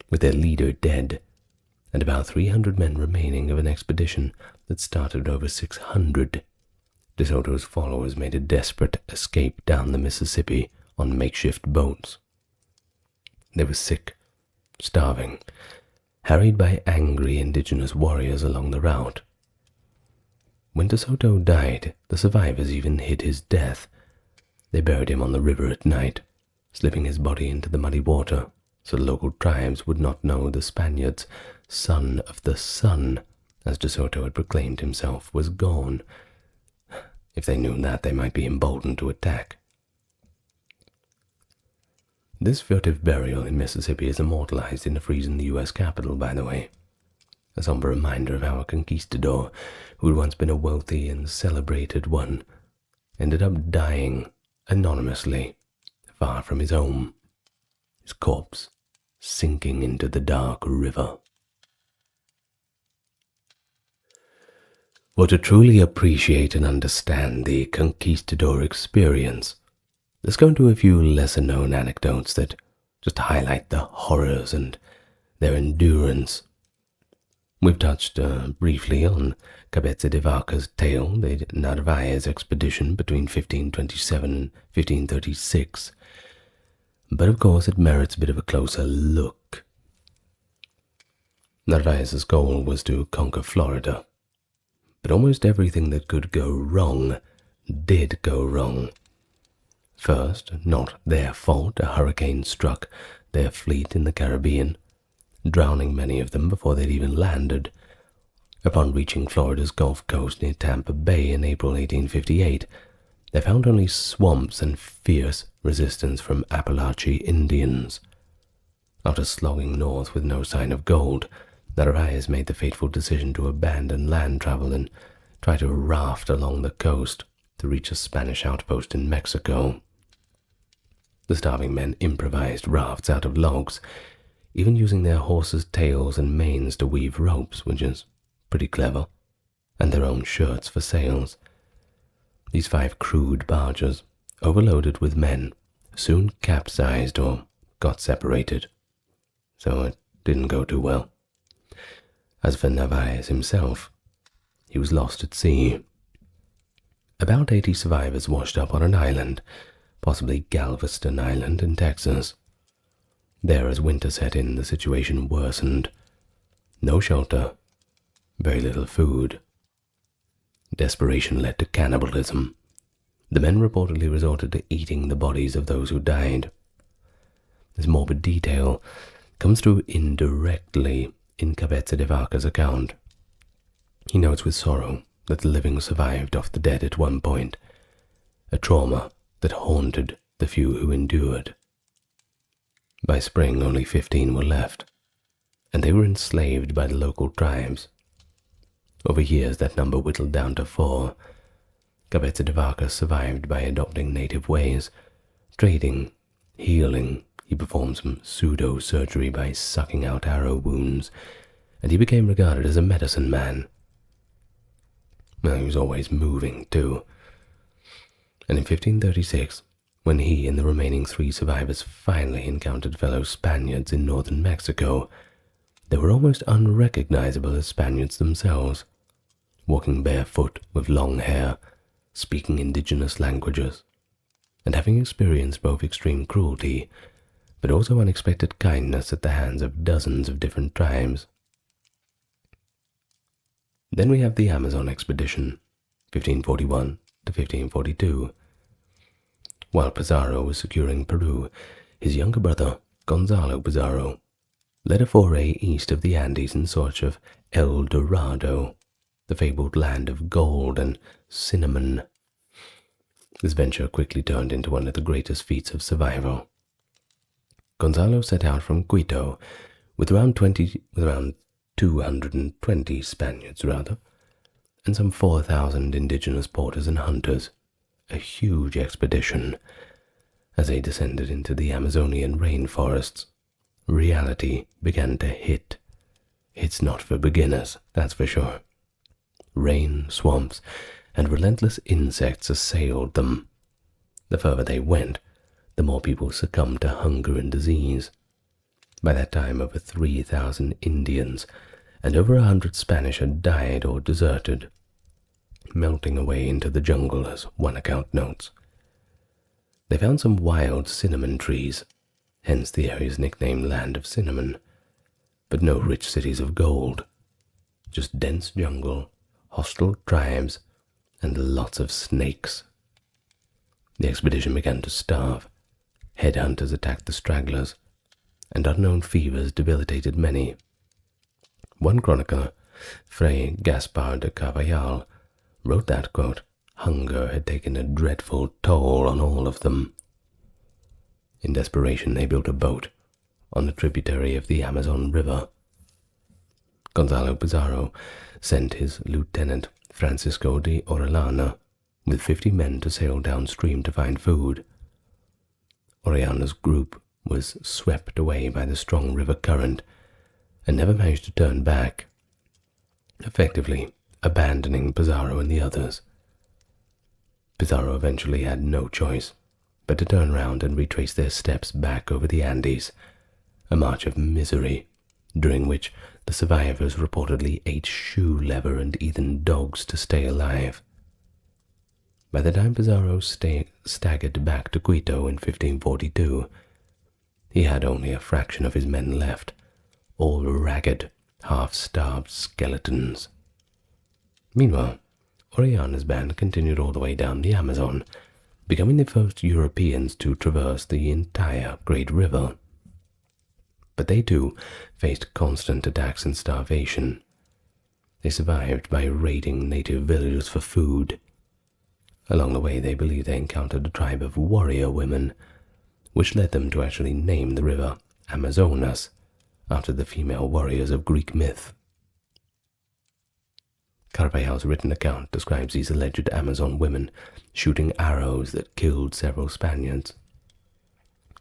With their leader dead, and about 300 men remaining of an expedition that started over 600, De Soto's followers made a desperate escape down the Mississippi on makeshift boats. They were sick, starving, harried by angry indigenous warriors along the route. When De Soto died, the survivors even hid his death. They buried him on the river at night, slipping his body into the muddy water, so the local tribes would not know the Spaniards, son of the sun, as De Soto had proclaimed himself, was gone. If they knew that, they might be emboldened to attack. This furtive burial in Mississippi is immortalized in a frieze in the U.S. Capitol, by the way. A somber reminder of how a conquistador, who had once been a wealthy and celebrated one, ended up dying anonymously, far from his home, his corpse sinking into the dark river. For to truly appreciate and understand the conquistador experience, let's go into a few lesser-known anecdotes that just highlight the horrors and their endurance. We've touched briefly on Cabeza de Vaca's tale, the Narvaez expedition between 1527 and 1536, but of course it merits a bit of a closer look. Narvaez's goal was to conquer Florida, but almost everything that could go wrong did go wrong. First, not their fault, a hurricane struck their fleet in the Caribbean, drowning many of them before they'd even landed. Upon reaching Florida's Gulf Coast near Tampa Bay in April 1858, they found only swamps and fierce resistance from Appalachian Indians. After slogging north with no sign of gold, Narvaez made the fateful decision to abandon land travel and try to raft along the coast to reach a Spanish outpost in Mexico. The starving men improvised rafts out of logs, even using their horses' tails and manes to weave ropes, which is pretty clever, and their own shirts for sails. These 5 crude barges, overloaded with men, soon capsized or got separated, so it didn't go too well. As for Narvaez himself, he was lost at sea. About 80 survivors washed up on an island, possibly Galveston Island in Texas. There, as winter set in, the situation worsened. No shelter, very little food. Desperation led to cannibalism. The men reportedly resorted to eating the bodies of those who died. This morbid detail comes through indirectly in Cabeza de Vaca's account. He notes with sorrow that the living survived off the dead at one point, a trauma that haunted the few who endured. By spring, only 15 were left, and they were enslaved by the local tribes. Over years, that number whittled down to 4. Cabeza de Vaca survived by adopting native ways, trading, healing. He performed some pseudo-surgery by sucking out arrow wounds, and he became regarded as a medicine man. Well, he was always moving, too. And in 1536, when he and the remaining 3 survivors finally encountered fellow Spaniards in northern Mexico, they were almost unrecognizable as Spaniards themselves, walking barefoot with long hair, speaking indigenous languages, and having experienced both extreme cruelty but also unexpected kindness at the hands of dozens of different tribes. Then we have the Amazon expedition, 1541 to 1542. While Pizarro was securing Peru, his younger brother, Gonzalo Pizarro, led a foray east of the Andes in search of El Dorado, the fabled land of gold and cinnamon. This venture quickly turned into one of the greatest feats of survival. Gonzalo set out from Quito with around 220 Spaniards, and some 4,000 indigenous porters and hunters, a huge expedition. As they descended into the Amazonian rainforests, reality began to hit. It's not for beginners, that's for sure. Rain, swamps, and relentless insects assailed them. The further they went, the more people succumbed to hunger and disease. By that time, over 3,000 Indians and over 100 Spanish had died or deserted, melting away into the jungle, as one account notes. They found some wild cinnamon trees, hence the area's nickname Land of Cinnamon, but no rich cities of gold, just dense jungle, hostile tribes, and lots of snakes. The expedition began to starve. Headhunters attacked the stragglers, and unknown fevers debilitated many. One chronicler, Fray Gaspar de Carvajal, wrote that, quote, hunger had taken a dreadful toll on all of them. In desperation, they built a boat on a tributary of the Amazon River. Gonzalo Pizarro sent his lieutenant Francisco de Orellana with 50 men to sail downstream to find food. Orellana's group was swept away by the strong river current and never managed to turn back, effectively abandoning Pizarro and the others. Pizarro eventually had no choice but to turn round and retrace their steps back over the Andes, a march of misery, during which the survivors reportedly ate shoe leather and eaten dogs to stay alive. By the time Pizarro staggered back to Quito in 1542, he had only a fraction of his men left, all ragged, half-starved skeletons. Meanwhile, Orellana's band continued all the way down the Amazon, becoming the first Europeans to traverse the entire Great River. But they too faced constant attacks and starvation. They survived by raiding native villages for food. Along the way, they believed they encountered a tribe of warrior women, which led them to actually name the river Amazonas, after the female warriors of Greek myth. Carvajal's written account describes these alleged Amazon women shooting arrows that killed several Spaniards.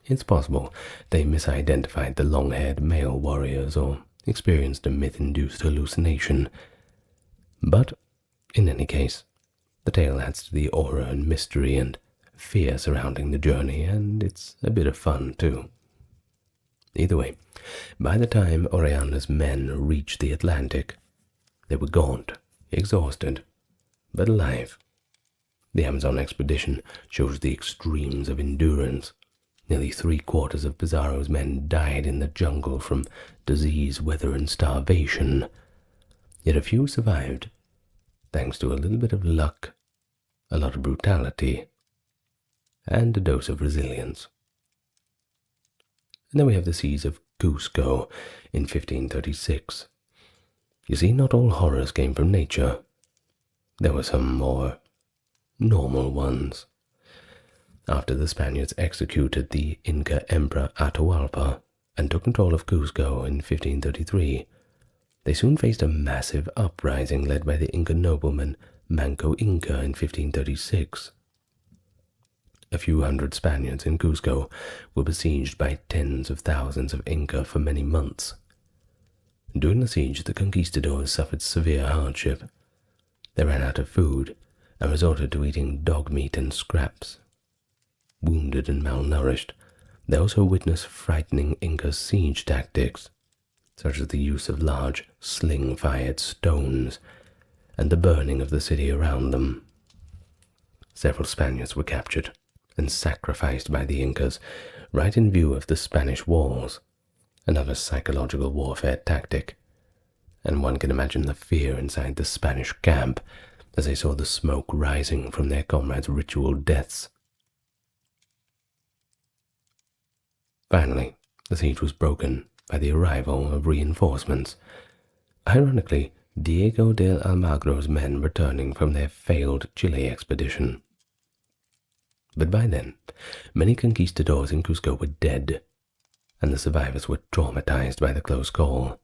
It's possible they misidentified the long-haired male warriors or experienced a myth-induced hallucination, but in any case, the tale adds to the aura and mystery and fear surrounding the journey, and it's a bit of fun too. Either way, by the time Orellana's men reached the Atlantic, they were gaunt, exhausted, but alive. The Amazon expedition shows the extremes of endurance. Nearly 3/4 of Pizarro's men died in the jungle from disease, weather, and starvation, yet a few survived, thanks to a little bit of luck, a lot of brutality, and a dose of resilience. And then we have the siege of Cusco in 1536. You see, not all horrors came from nature. There were some more normal ones. After the Spaniards executed the Inca Emperor Atahualpa and took control of Cusco in 1533, they soon faced a massive uprising led by the Inca nobleman Manco Inca in 1536. A few hundred Spaniards in Cusco were besieged by tens of thousands of Inca for many months. During the siege, the conquistadors suffered severe hardship. They ran out of food and resorted to eating dog meat and scraps. Wounded and malnourished, they also witnessed frightening Inca siege tactics, such as the use of large sling-fired stones and the burning of the city around them. Several Spaniards were captured and sacrificed by the Incas right in view of the Spanish walls, another psychological warfare tactic, and one can imagine the fear inside the Spanish camp as they saw the smoke rising from their comrades' ritual deaths. Finally, the siege was broken by the arrival of reinforcements. Ironically, Diego de Almagro's men returning from their failed Chile expedition. But by then, many conquistadors in Cusco were dead, and the survivors were traumatized by the close call.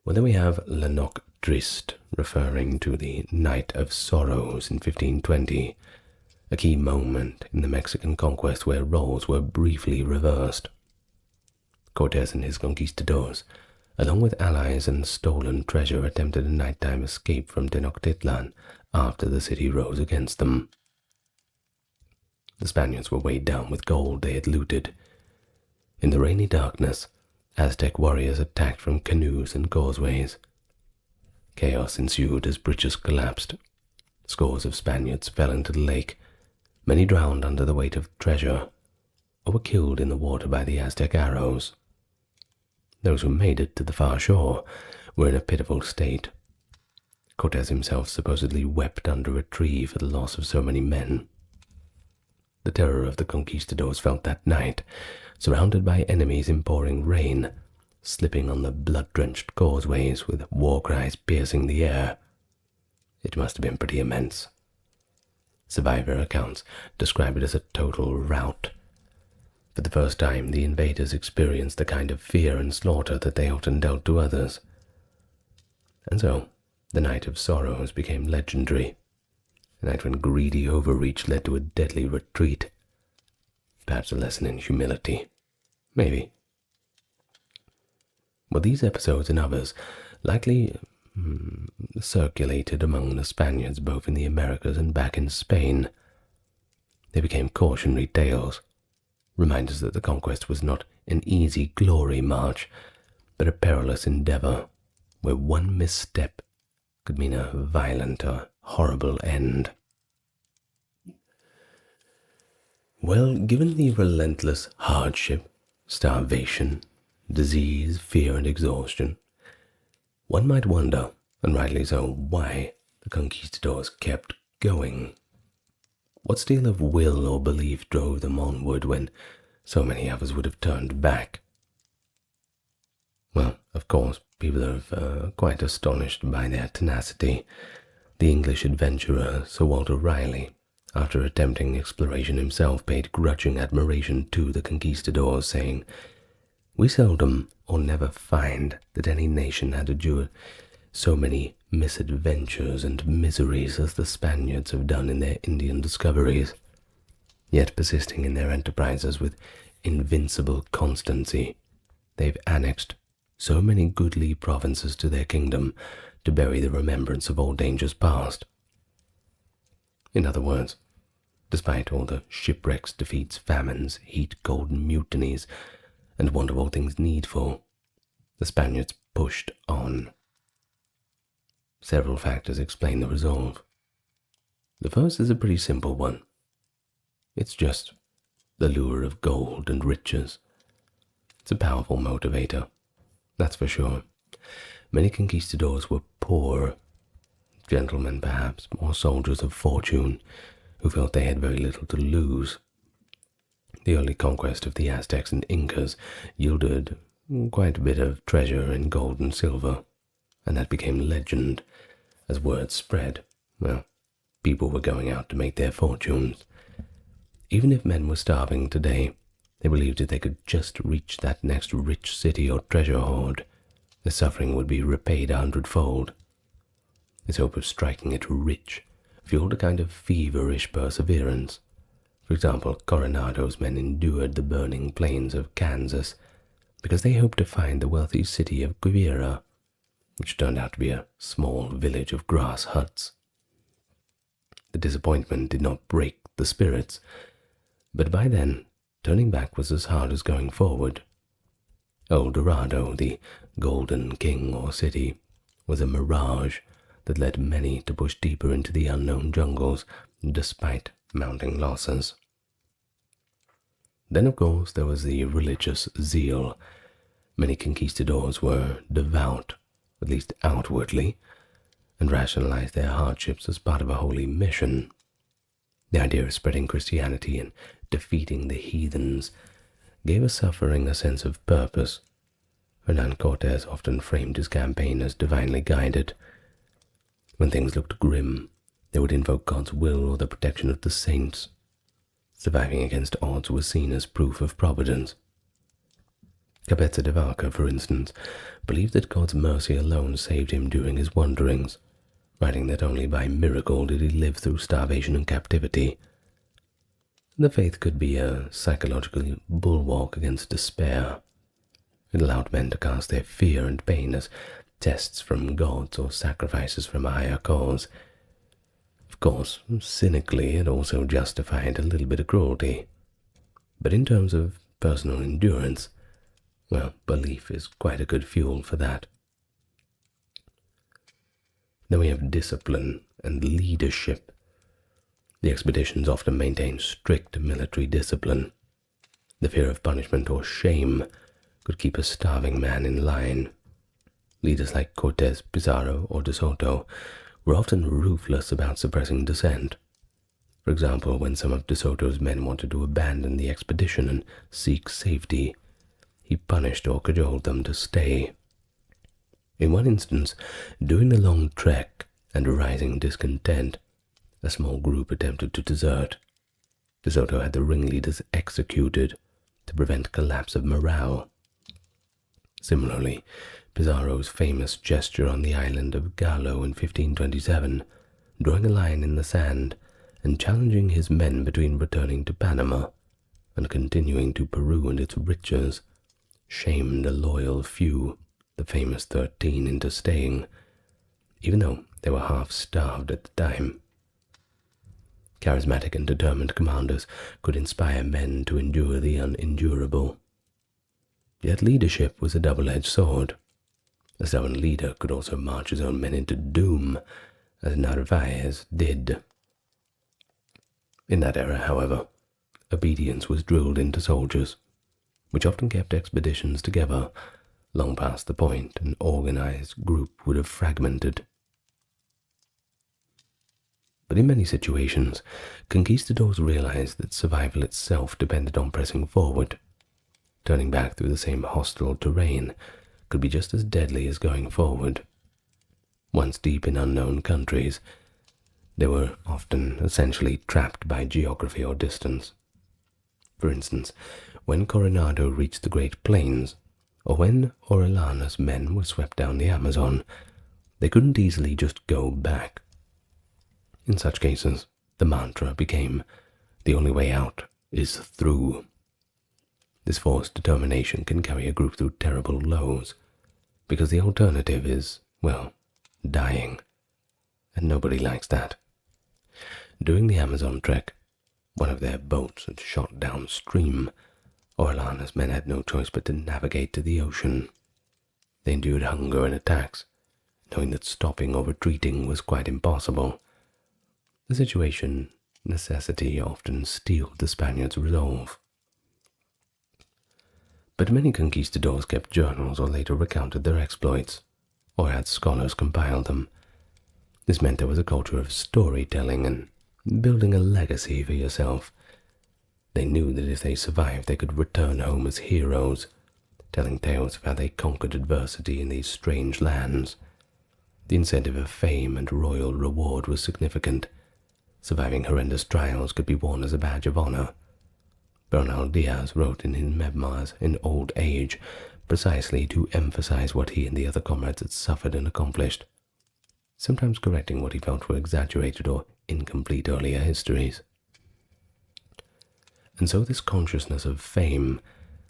Well, then we have La Noche Triste, referring to the Night of Sorrows in 1520, a key moment in the Mexican conquest where roles were briefly reversed. Cortés and his conquistadors, along with allies and stolen treasure, attempted a nighttime escape from Tenochtitlan after the city rose against them. The Spaniards were weighed down with gold they had looted. In the rainy darkness, Aztec warriors attacked from canoes and causeways. Chaos ensued as bridges collapsed. Scores of Spaniards fell into the lake, many drowned under the weight of treasure, or were killed in the water by the Aztec arrows. Those who made it to the far shore were in a pitiful state. Cortés himself supposedly wept under a tree for the loss of so many men. The terror of the conquistadors felt that night, surrounded by enemies in pouring rain, slipping on the blood-drenched causeways with war cries piercing the air. It must have been pretty immense. Survivor accounts describe it as a total rout. For the first time, the invaders experienced the kind of fear and slaughter that they often dealt to others. And so, The night of sorrows became legendary, a night when greedy overreach led to a deadly retreat. Perhaps a lesson in humility. Maybe. But these episodes and others likely circulated among the Spaniards both in the Americas and back in Spain. They became cautionary tales, reminders that the conquest was not an easy glory march, but a perilous endeavor, where one misstep could mean a violent or horrible end. Well, given the relentless hardship, starvation, disease, fear, and exhaustion, one might wonder, and rightly so, why the conquistadors kept going. What steel of will or belief drove them onward when so many others would have turned back? Well, of course, people are quite astonished by their tenacity. The English adventurer Sir Walter Raleigh, after attempting exploration himself, paid grudging admiration to the conquistadors, saying, "We seldom or never find that any nation had endured so many misadventures and miseries as the Spaniards have done in their Indian discoveries, yet persisting in their enterprises with invincible constancy, they've annexed so many goodly provinces to their kingdom to bury the remembrance of all dangers past." In other words, despite all the shipwrecks, defeats, famines, heat, cold, mutinies, and want of all things needful, the Spaniards pushed on. Several factors explain the resolve. The first is a pretty simple one. It's just the lure of gold and riches. It's a powerful motivator, that's for sure. Many conquistadors were poor, gentlemen perhaps, or soldiers of fortune, who felt they had very little to lose. The early conquest of the Aztecs and Incas yielded quite a bit of treasure in gold and silver, and that became legend as word spread. Well, people were going out to make their fortunes. Even if men were starving today, they believed if they could just reach that next rich city or treasure hoard, the suffering would be repaid 100-fold. This hope of striking it rich fueled a kind of feverish perseverance. For example, Coronado's men endured the burning plains of Kansas because they hoped to find the wealthy city of Guevara, which turned out to be a small village of grass huts. The disappointment did not break the spirits, but by then, turning back was as hard as going forward. El Dorado, the golden king or city, was a mirage that led many to push deeper into the unknown jungles despite mounting losses. Then, of course, there was the religious zeal. Many conquistadors were devout, at least outwardly, and rationalized their hardships as part of a holy mission. The idea of spreading Christianity and defeating the heathens gave a suffering a sense of purpose. Hernan Cortes often framed his campaign as divinely guided. When things looked grim, they would invoke God's will or the protection of the saints. Surviving against odds was seen as proof of providence. Cabeza de Vaca, for instance, believed that God's mercy alone saved him during his wanderings, writing that only by miracle did he live through starvation and captivity. The faith could be a psychological bulwark against despair. It allowed men to cast their fear and pain as tests from gods or sacrifices from a higher cause. Of course, cynically, it also justified a little bit of cruelty. But in terms of personal endurance, well, belief is quite a good fuel for that. Then we have discipline and leadership. The expeditions often maintained strict military discipline. The fear of punishment or shame could keep a starving man in line. Leaders like Cortes, Pizarro, or De Soto were often ruthless about suppressing dissent. For example, when some of De Soto's men wanted to abandon the expedition and seek safety, he punished or cajoled them to stay. In one instance, during the long trek and rising discontent, a small group attempted to desert. De Soto had the ringleaders executed to prevent collapse of morale. Similarly, Pizarro's famous gesture on the island of Gallo in 1527, drawing a line in the sand and challenging his men between returning to Panama and continuing to Peru and its riches, shamed a loyal few, the famous 13, into staying, even though they were half-starved at the time. Charismatic and determined commanders could inspire men to endure the unendurable. Yet leadership was a double-edged sword. A stubborn leader could also march his own men into doom, as Narvaez did. In that era, however, obedience was drilled into soldiers, which often kept expeditions together long past the point an organized group would have fragmented. But in many situations, conquistadors realized that survival itself depended on pressing forward. Turning back through the same hostile terrain could be just as deadly as going forward. Once deep in unknown countries, they were often essentially trapped by geography or distance. For instance, when Coronado reached the Great Plains, or when Orellana's men were swept down the Amazon, they couldn't easily just go back. In such cases, the mantra became, the only way out is through. This forced determination can carry a group through terrible lows, because the alternative is, well, dying, and nobody likes that. During the Amazon trek, one of their boats had shot downstream. Orellana's men had no choice but to navigate to the ocean. They endured hunger and attacks, knowing that stopping or retreating was quite impossible. The situation, necessity often steeled the Spaniards' resolve. But many conquistadors kept journals or later recounted their exploits, or had scholars compile them. This meant there was a culture of storytelling and building a legacy for yourself. They knew that if they survived, they could return home as heroes, telling tales of how they conquered adversity in these strange lands. The incentive of fame and royal reward was significant. Surviving horrendous trials could be worn as a badge of honor. Bernal Diaz wrote in his memoirs in old age precisely to emphasize what he and the other comrades had suffered and accomplished, sometimes correcting what he felt were exaggerated or incomplete earlier histories. And so this consciousness of fame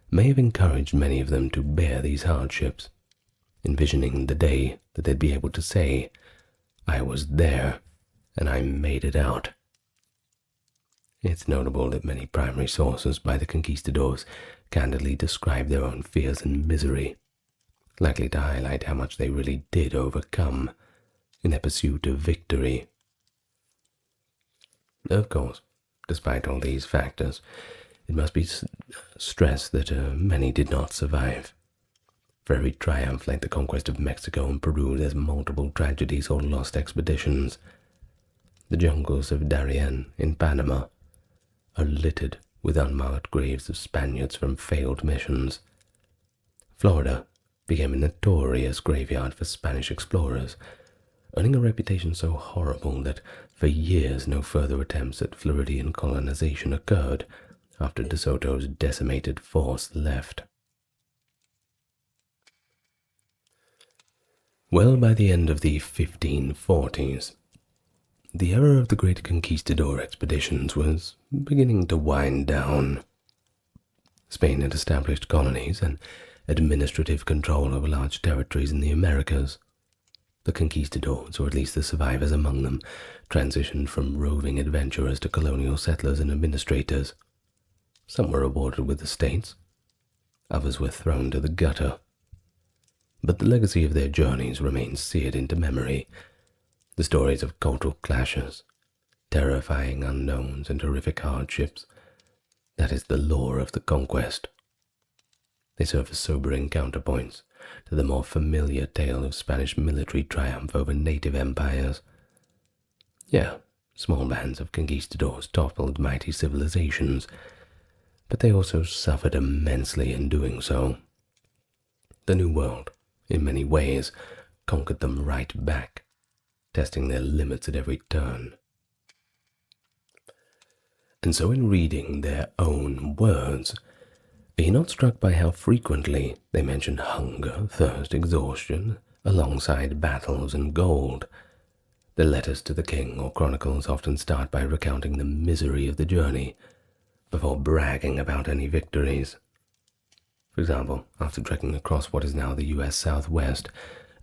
may have encouraged many of them to bear these hardships, envisioning the day that they'd be able to say, "I was there, and I made it out." It's notable that many primary sources by the conquistadors candidly describe their own fears and misery, likely to highlight how much they really did overcome in their pursuit of victory. Of course, despite all these factors, it must be stressed that many did not survive. For every triumph like the conquest of Mexico and Peru, there's multiple tragedies or lost expeditions. The jungles of Darien in Panama are littered with unmarked graves of Spaniards from failed missions. Florida became a notorious graveyard for Spanish explorers, earning a reputation so horrible that for years no further attempts at Floridian colonization occurred after De Soto's decimated force left. Well, by the end of the 1540s, the era of the great conquistador expeditions was beginning to wind down. Spain had established colonies and administrative control over large territories in the Americas. The conquistadors, or at least the survivors among them, transitioned from roving adventurers to colonial settlers and administrators. Some were rewarded with estates, others were thrown to the gutter. But the legacy of their journeys remains seared into memory. The stories of cultural clashes, terrifying unknowns, and horrific hardships. That is the lore of the conquest. They serve as sobering counterpoints to the more familiar tale of Spanish military triumph over native empires. Yeah, small bands of conquistadors toppled mighty civilizations, but they also suffered immensely in doing so. The New World, in many ways, conquered them right back, testing their limits at every turn. And so in reading their own words, Are you not struck by how frequently they mention hunger, thirst, exhaustion, alongside battles and gold? The letters to the king or chronicles often start by recounting the misery of the journey before bragging about any victories. For example, after trekking across what is now the U.S. Southwest,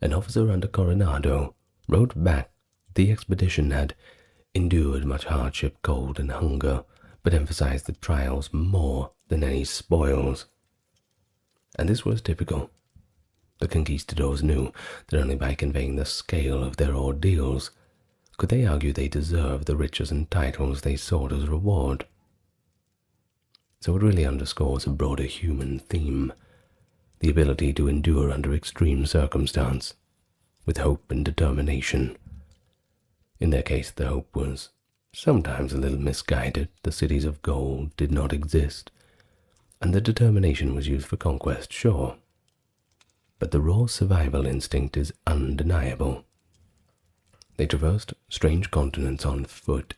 an officer under Coronado wrote back the expedition had endured much hardship, cold, and hunger, but emphasized the trials more than any spoils. And this was typical. The conquistadors knew that only by conveying the scale of their ordeals could they argue they deserved the riches and titles they sought as reward. So it really underscores a broader human theme, the ability to endure under extreme circumstance, with hope and determination. In their case, the hope was sometimes a little misguided. The cities of gold did not exist, and the determination was used for conquest, sure. But the raw survival instinct is undeniable. They traversed strange continents on foot,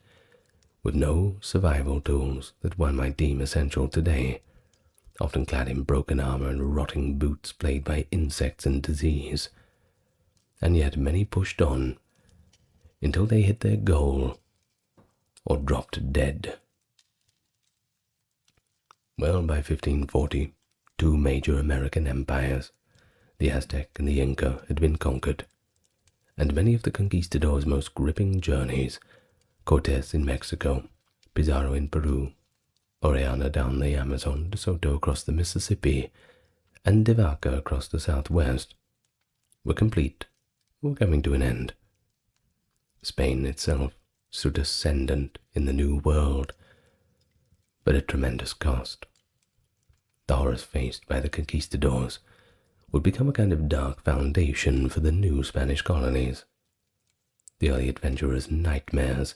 with no survival tools that one might deem essential today, often clad in broken armor and rotting boots plagued by insects and disease. And yet many pushed on until they hit their goal or dropped dead. Well, by 1540, two major American empires, the Aztec and the Inca, had been conquered, and many of the conquistadors' most gripping journeys, Cortes in Mexico, Pizarro in Peru, Orellana down the Amazon, De Soto across the Mississippi, and De Vaca across the Southwest, were complete, were coming to an end. Spain itself stood ascendant in the New World, but at tremendous cost. The horrors faced by the conquistadors would become a kind of dark foundation for the new Spanish colonies. The early adventurers' nightmares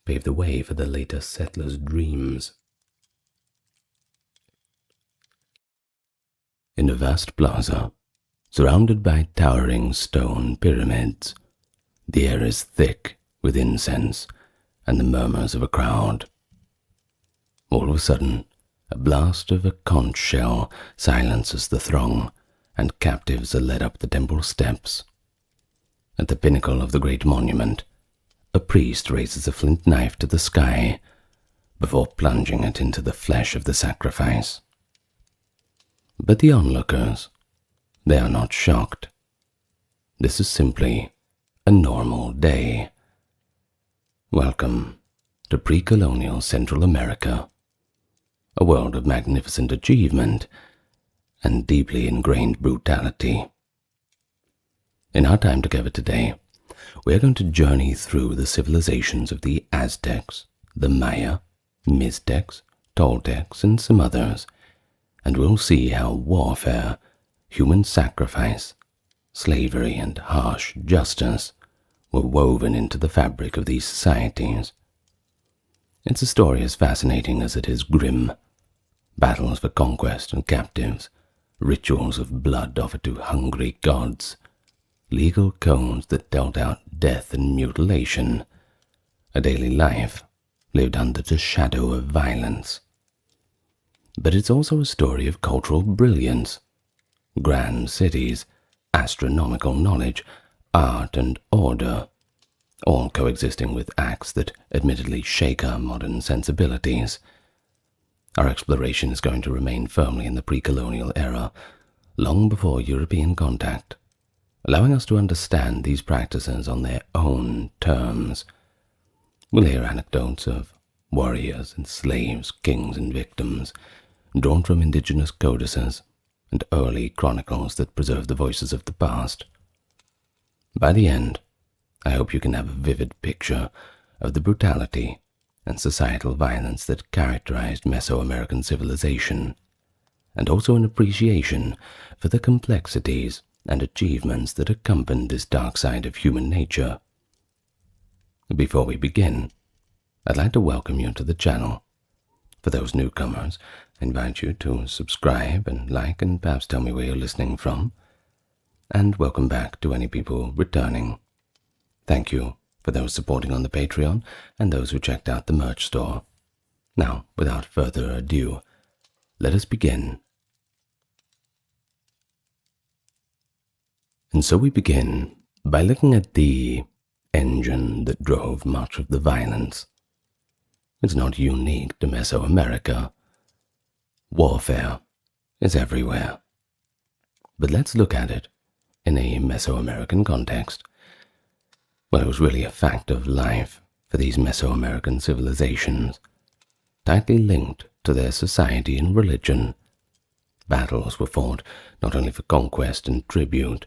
paved the way for the later settlers' dreams. In a vast plaza, surrounded by towering stone pyramids, the air is thick with incense and the murmurs of a crowd. All of a sudden, a blast of a conch shell silences the throng, and captives are led up the temple steps. At the pinnacle of the great monument, a priest raises a flint knife to the sky before plunging it into the flesh of the sacrifice. But the onlookers, they are not shocked. This is simply a normal day. Welcome to pre-colonial Central America, a world of magnificent achievement and deeply ingrained brutality. In our time together today, we are going to journey through the civilizations of the Aztecs, the Maya, Miztecs, Toltecs, and some others, and we'll see how warfare, human sacrifice, slavery, and harsh justice were woven into the fabric of these societies. It's a story as fascinating as it is grim. Battles for conquest and captives, rituals of blood offered to hungry gods, legal codes that dealt out death and mutilation, a daily life lived under the shadow of violence. But it's also a story of cultural brilliance, grand cities, astronomical knowledge, art and order, all coexisting with acts that admittedly shake our modern sensibilities. Our exploration is going to remain firmly in the pre-colonial era, long before European contact, allowing us to understand these practices on their own terms. We'll hear anecdotes of warriors and slaves, kings and victims, drawn from indigenous codices and early chronicles that preserve the voices of the past. By the end, I hope you can have a vivid picture of the brutality and societal violence that characterized Mesoamerican civilization, and also an appreciation for the complexities and achievements that accompanied this dark side of human nature. Before we begin, I'd like to welcome you to the channel. For those newcomers, I invite you to subscribe and like and perhaps tell me where you're listening from. And welcome back to any people returning. Thank you for those supporting on the Patreon and those who checked out the merch store. Now, without further ado, let us begin. And so we begin by looking at the engine that drove much of the violence. It's not unique to Mesoamerica. Warfare is everywhere. But let's look at it in a Mesoamerican context. Well, it was really a fact of life for these Mesoamerican civilizations, tightly linked to their society and religion. Battles were fought not only for conquest and tribute,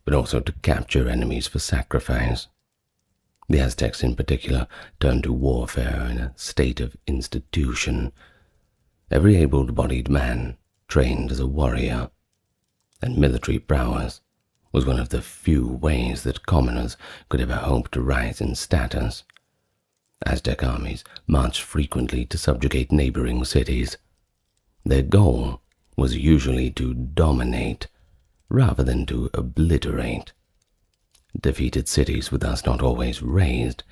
but also to capture enemies for sacrifice. The Aztecs in particular turned to warfare in a state of institution. Every able-bodied man trained as a warrior, and military prowess was one of the few ways that commoners could ever hope to rise in status. Aztec armies marched frequently to subjugate neighboring cities. Their goal was usually to dominate rather than to obliterate. Defeated cities were thus not always razed.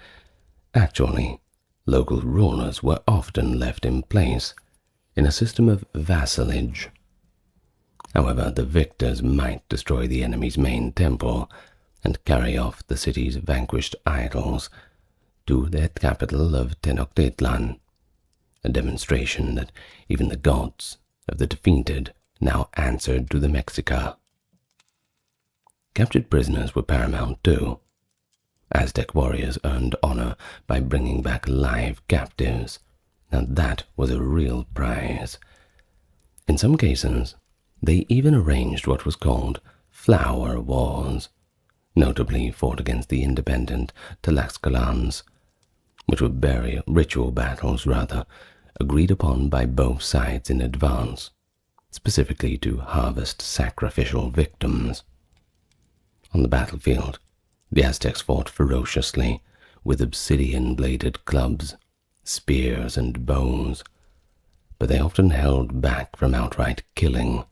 Actually, local rulers were often left in place in a system of vassalage. However, the victors might destroy the enemy's main temple and carry off the city's vanquished idols to their capital of Tenochtitlan, a demonstration that even the gods of the defeated now answered to the Mexica. Captured prisoners were paramount too. Aztec warriors earned honor by bringing back live captives. Now that was a real prize. In some cases, they even arranged what was called flower wars, notably fought against the independent Tlaxcalans, which were ritual battles agreed upon by both sides in advance, specifically to harvest sacrificial victims. On the battlefield, the Aztecs fought ferociously with obsidian-bladed clubs, spears, and bows, but they often held back from outright killing.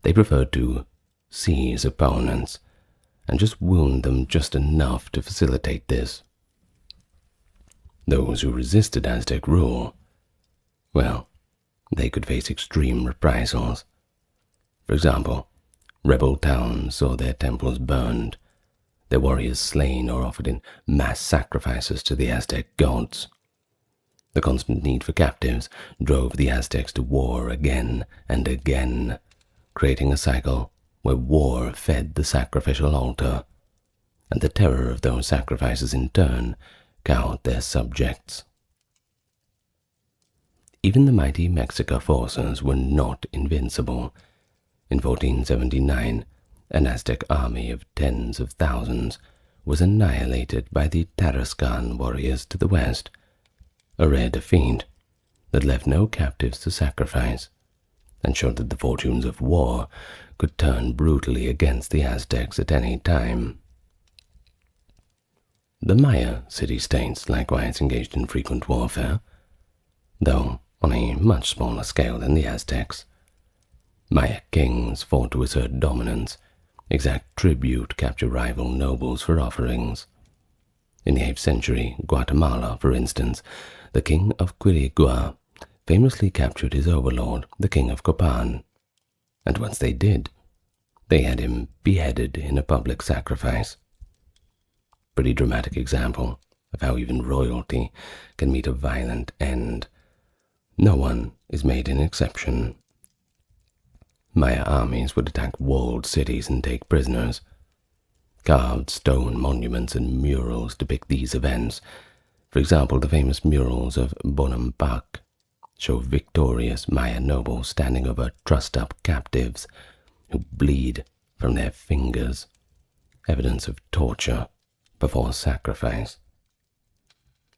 They preferred to seize opponents and just wound them just enough to facilitate this. Those who resisted Aztec rule, well, they could face extreme reprisals. For example, rebel towns saw their temples burned, their warriors slain or offered in mass sacrifices to the Aztec gods. The constant need for captives drove the Aztecs to war again and again, creating a cycle where war fed the sacrificial altar, and the terror of those sacrifices in turn cowed their subjects. Even the mighty Mexica forces were not invincible. In 1479, an Aztec army of tens of thousands was annihilated by the Tarascan warriors to the west, a rare defeat that left no captives to sacrifice and showed that the fortunes of war could turn brutally against the Aztecs at any time. The Maya city-states likewise engaged in frequent warfare, though on a much smaller scale than the Aztecs. Maya kings fought to assert dominance, exact tribute, capture rival nobles for offerings. In the 8th century, Guatemala, for instance, the king of Quirigua famously captured his overlord, the king of Copan, and once they did, they had him beheaded in a public sacrifice. Pretty dramatic example of how even royalty can meet a violent end. No one is made an exception. Maya armies would attack walled cities and take prisoners. Carved stone monuments and murals depict these events. For example, the famous murals of Bonampak show victorious Maya nobles standing over trussed-up captives who bleed from their fingers, evidence of torture before sacrifice.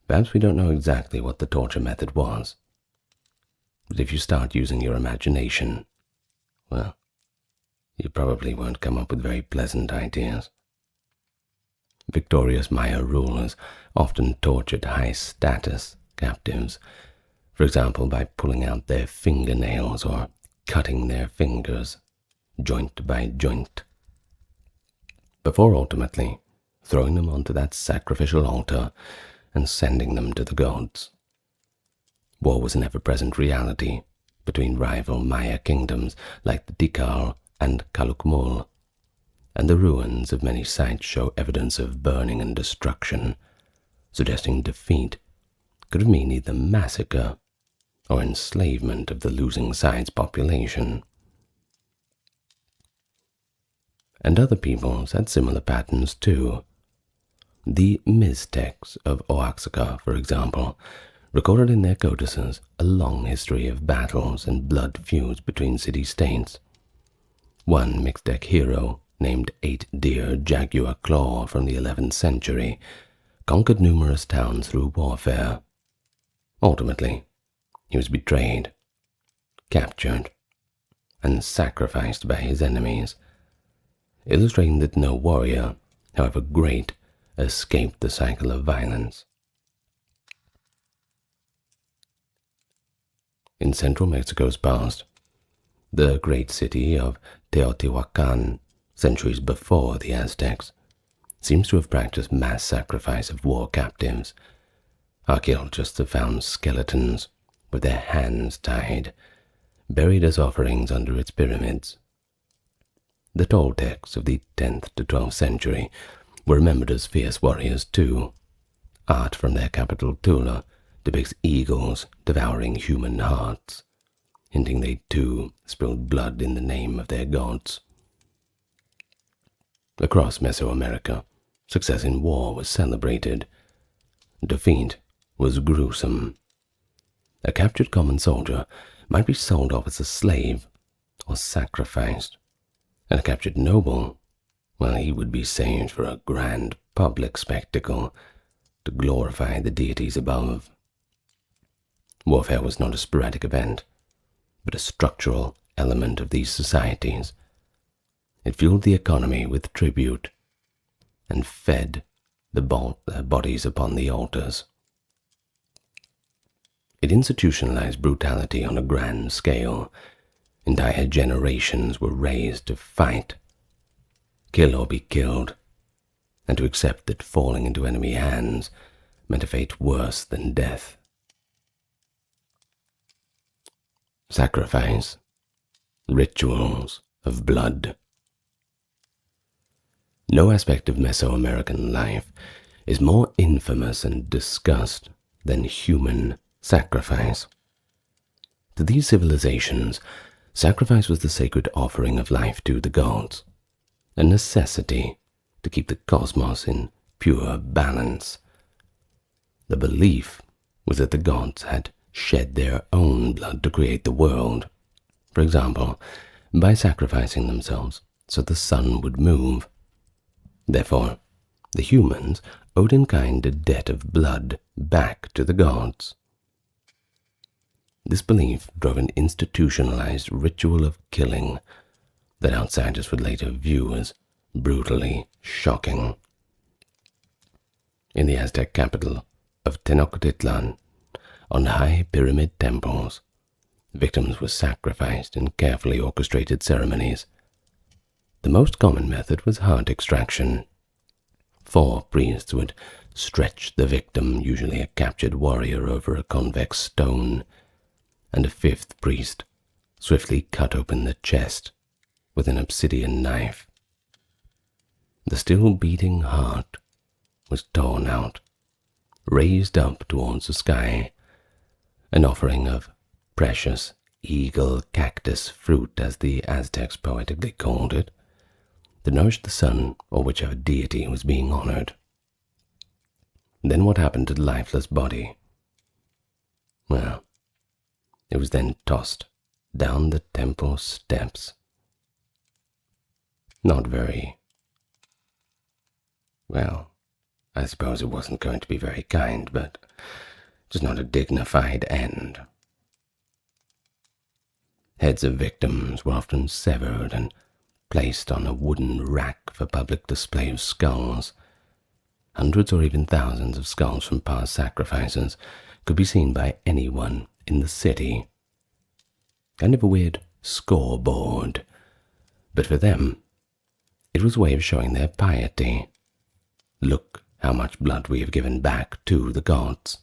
Perhaps we don't know exactly what the torture method was, but if you start using your imagination, well, you probably won't come up with very pleasant ideas. Victorious Maya rulers often tortured high-status captives, for example by pulling out their fingernails or cutting their fingers, joint by joint, before ultimately throwing them onto that sacrificial altar and sending them to the gods. War was an ever-present reality, between rival Maya kingdoms like the Tikal and Calcutta, and the ruins of many sites show evidence of burning and destruction, suggesting defeat could have meant either massacre or enslavement of the losing side's population. And other peoples had similar patterns too. The Miztecs of Oaxaca, for example, recorded in their codices a long history of battles and blood feuds between city-states. One Mixtec hero, named Eight-Deer Jaguar Claw from the 11th century, conquered numerous towns through warfare. Ultimately, he was betrayed, captured, and sacrificed by his enemies, illustrating that no warrior, however great, escaped the cycle of violence. In central Mexico's past, the great city of Teotihuacan, centuries before the Aztecs, seems to have practiced mass sacrifice of war captives. Archaeologists have found skeletons with their hands tied, buried as offerings under its pyramids. The Toltecs of the 10th to 12th century were remembered as fierce warriors too. Art from their capital Tula depicts eagles devouring human hearts, hinting they too spilled blood in the name of their gods. Across Mesoamerica, success in war was celebrated. Defeat was gruesome. A captured common soldier might be sold off as a slave or sacrificed, and a captured noble, well, he would be saved for a grand public spectacle to glorify the deities above. Warfare was not a sporadic event, but a structural element of these societies. It fueled the economy with tribute and fed the bodies upon the altars. It institutionalized brutality on a grand scale. Entire generations were raised to fight, kill or be killed, and to accept that falling into enemy hands meant a fate worse than death. Sacrifice, rituals of blood. No aspect of Mesoamerican life is more infamous and discussed than human sacrifice. To these civilizations, sacrifice was the sacred offering of life to the gods, a necessity to keep the cosmos in pure balance. The belief was that the gods had shed their own blood to create the world, for example, by sacrificing themselves so the sun would move. Therefore, the humans owed in kind a debt of blood back to the gods. This belief drove an institutionalized ritual of killing that outsiders would later view as brutally shocking. In the Aztec capital of Tenochtitlan, on high pyramid temples, victims were sacrificed in carefully orchestrated ceremonies. The most common method was heart extraction. 4 priests would stretch the victim, usually a captured warrior, over a convex stone, and a 5th priest swiftly cut open the chest with an obsidian knife. The still beating heart was torn out, raised up towards the sky, an offering of precious eagle cactus fruit, as the Aztecs poetically called it, to nourish the sun or whichever deity was being honored. Then what happened to the lifeless body? Well, it was then tossed down the temple steps. Not very, well, I suppose it wasn't going to be very kind, but just not a dignified end. Heads of victims were often severed and placed on a wooden rack for public display of skulls. Hundreds or even thousands of skulls from past sacrifices could be seen by anyone in the city. Kind of a weird scoreboard, but for them, it was a way of showing their piety. Look how much blood we have given back to the gods.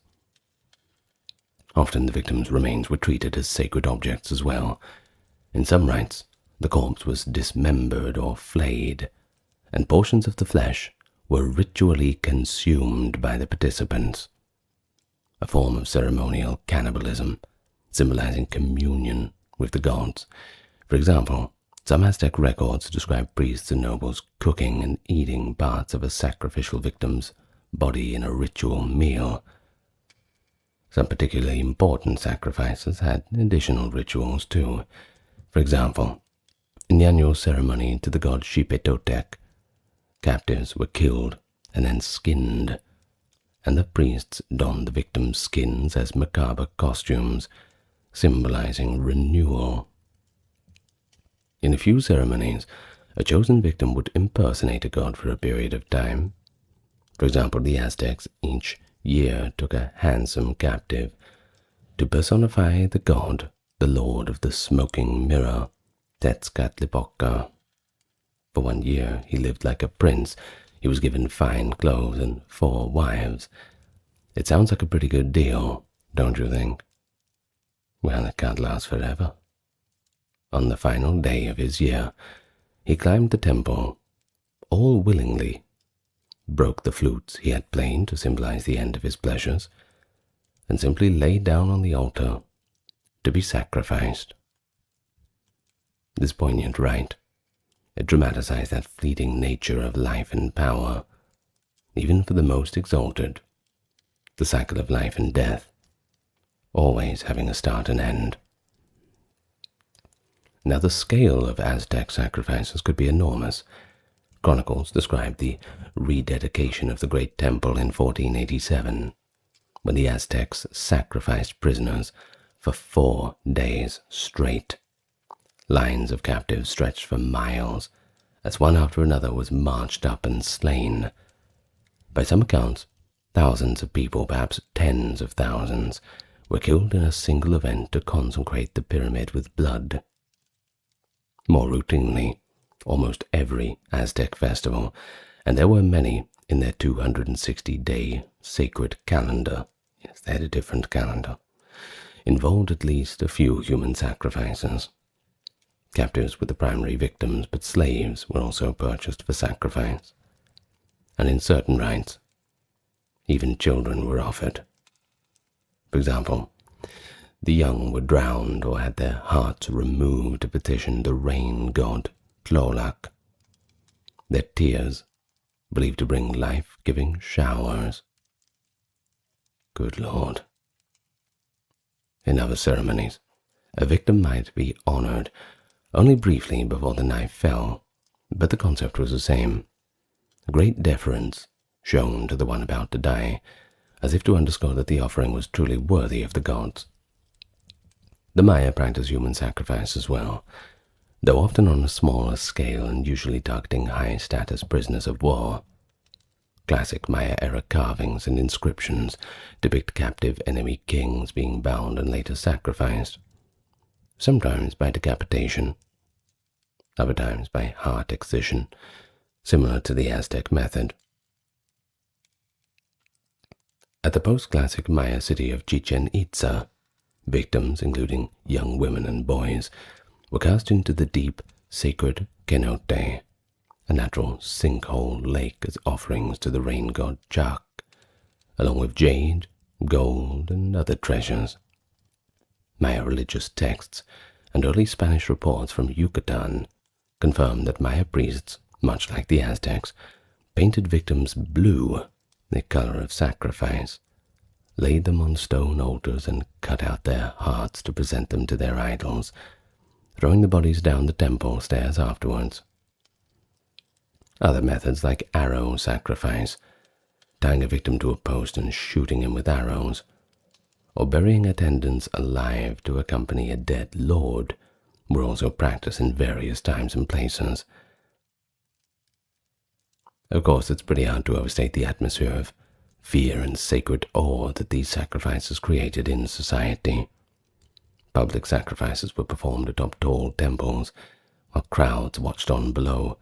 Often the victim's remains were treated as sacred objects as well. In some rites, the corpse was dismembered or flayed, and portions of the flesh were ritually consumed by the participants, a form of ceremonial cannibalism, symbolizing communion with the gods. For example, some Aztec records describe priests and nobles cooking and eating parts of a sacrificial victim's body in a ritual meal. Some particularly important sacrifices had additional rituals too. For example, in the annual ceremony to the god Xipetotec, captives were killed and then skinned, and the priests donned the victims' skins as macabre costumes, symbolizing renewal. In a few ceremonies, a chosen victim would impersonate a god for a period of time. For example, the Aztecs each year took a handsome captive to personify the god, the lord of the smoking mirror, Tezcatlipoca. For 1 year, he lived like a prince. He was given fine clothes and 4 wives. It sounds like a pretty good deal, don't you think? Well, it can't last forever. On the final day of his year, he climbed the temple, all willingly, broke the flutes he had played to symbolize the end of his pleasures, and simply lay down on the altar to be sacrificed. This poignant rite, it dramatized that fleeting nature of life and power, even for the most exalted, the cycle of life and death, always having a start and end. Now the scale of Aztec sacrifices could be enormous. Chronicles describe the rededication of the great temple in 1487, when the Aztecs sacrificed prisoners for 4 days straight. Lines of captives stretched for miles, as one after another was marched up and slain. By some accounts, thousands of people, perhaps tens of thousands, were killed in a single event to consecrate the pyramid with blood. More routinely, almost every Aztec festival, and there were many in their 260-day sacred calendar, yes, they had a different calendar, involved at least a few human sacrifices. Captives were the primary victims, but slaves were also purchased for sacrifice. And in certain rites, even children were offered. For example, the young were drowned or had their hearts removed to petition the rain god Tlaloc. Their tears, believed to bring life-giving showers. Good Lord. In other ceremonies, a victim might be honored only briefly before the knife fell, but the concept was the same. Great deference shown to the one about to die, as if to underscore that the offering was truly worthy of the gods. The Maya practiced human sacrifice as well, though often on a smaller scale and usually targeting high-status prisoners of war. Classic Maya-era carvings and inscriptions depict captive enemy kings being bound and later sacrificed, sometimes by decapitation, other times by heart excision, similar to the Aztec method. At the post-classic Maya city of Chichen Itza, victims, including young women and boys, were cast into the deep, sacred cenote, a natural sinkhole lake, as offerings to the rain god Chac, along with jade, gold, and other treasures. Maya religious texts and early Spanish reports from Yucatan confirm that Maya priests, much like the Aztecs, painted victims blue, the color of sacrifice, laid them on stone altars, and cut out their hearts to present them to their idols, throwing the bodies down the temple stairs afterwards. Other methods like arrow sacrifice, tying a victim to a post and shooting him with arrows, or burying attendants alive to accompany a dead lord, were also practiced in various times and places. Of course, it's pretty hard to overstate the atmosphere of fear and sacred awe that these sacrifices created in society. Public sacrifices were performed atop tall temples, while crowds watched on below.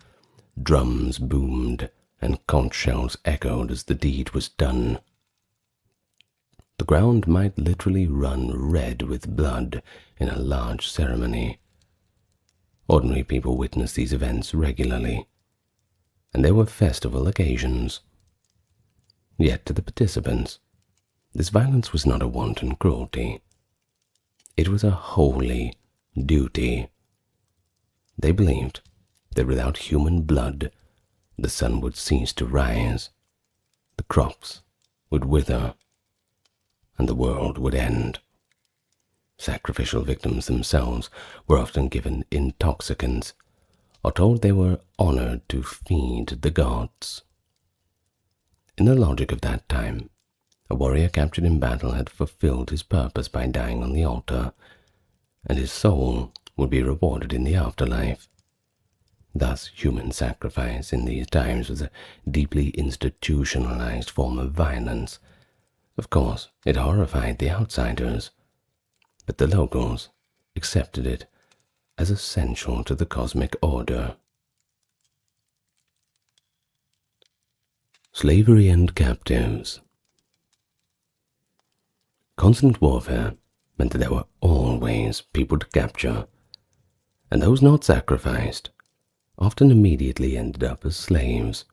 Drums boomed, and conch shells echoed as the deed was done. The ground might literally run red with blood in a large ceremony. Ordinary people witnessed these events regularly, and they were festival occasions. Yet to the participants, this violence was not a wanton cruelty. It was a holy duty. They believed that without human blood, the sun would cease to rise, the crops would wither, and the world would end. Sacrificial victims themselves were often given intoxicants or told they were honored to feed the gods. In the logic of that time, a warrior captured in battle had fulfilled his purpose by dying on the altar, and his soul would be rewarded in the afterlife. Thus, human sacrifice in these times was a deeply institutionalized form of violence. Of course, it horrified the outsiders, but the locals accepted it as essential to the cosmic order. Slavery and captives. Constant warfare meant that there were always people to capture, and those not sacrificed often immediately ended up as slaves.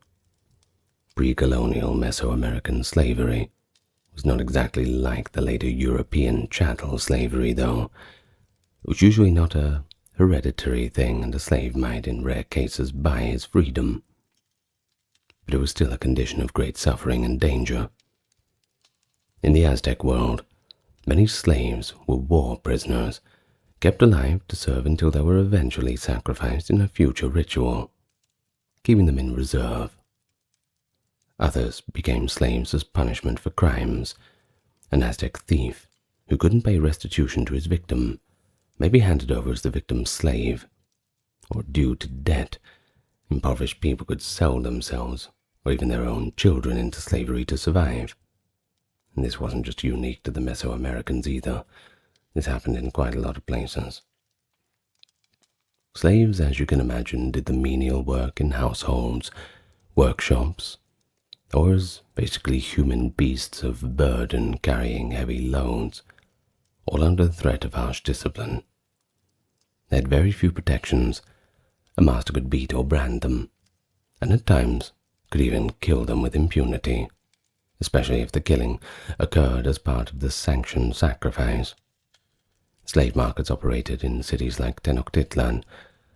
Pre-colonial Mesoamerican slavery was not exactly like the later European chattel slavery, though. It was usually not a hereditary thing, and a slave might, in rare cases, buy his freedom. But it was still a condition of great suffering and danger. In the Aztec world, many slaves were war prisoners, kept alive to serve until they were eventually sacrificed in a future ritual, keeping them in reserve. Others became slaves as punishment for crimes. An Aztec thief who couldn't pay restitution to his victim may be handed over as the victim's slave, or due to debt, impoverished people could sell themselves or even their own children into slavery to survive. And this wasn't just unique to the Mesoamericans either. This happened in quite a lot of places. Slaves, as you can imagine, did the menial work in households, workshops, or as basically human beasts of burden carrying heavy loads, all under the threat of harsh discipline. They had very few protections. A master could beat or brand them, and at times could even kill them with impunity, especially if the killing occurred as part of the sanctioned sacrifice. Slave markets operated in cities like Tenochtitlan.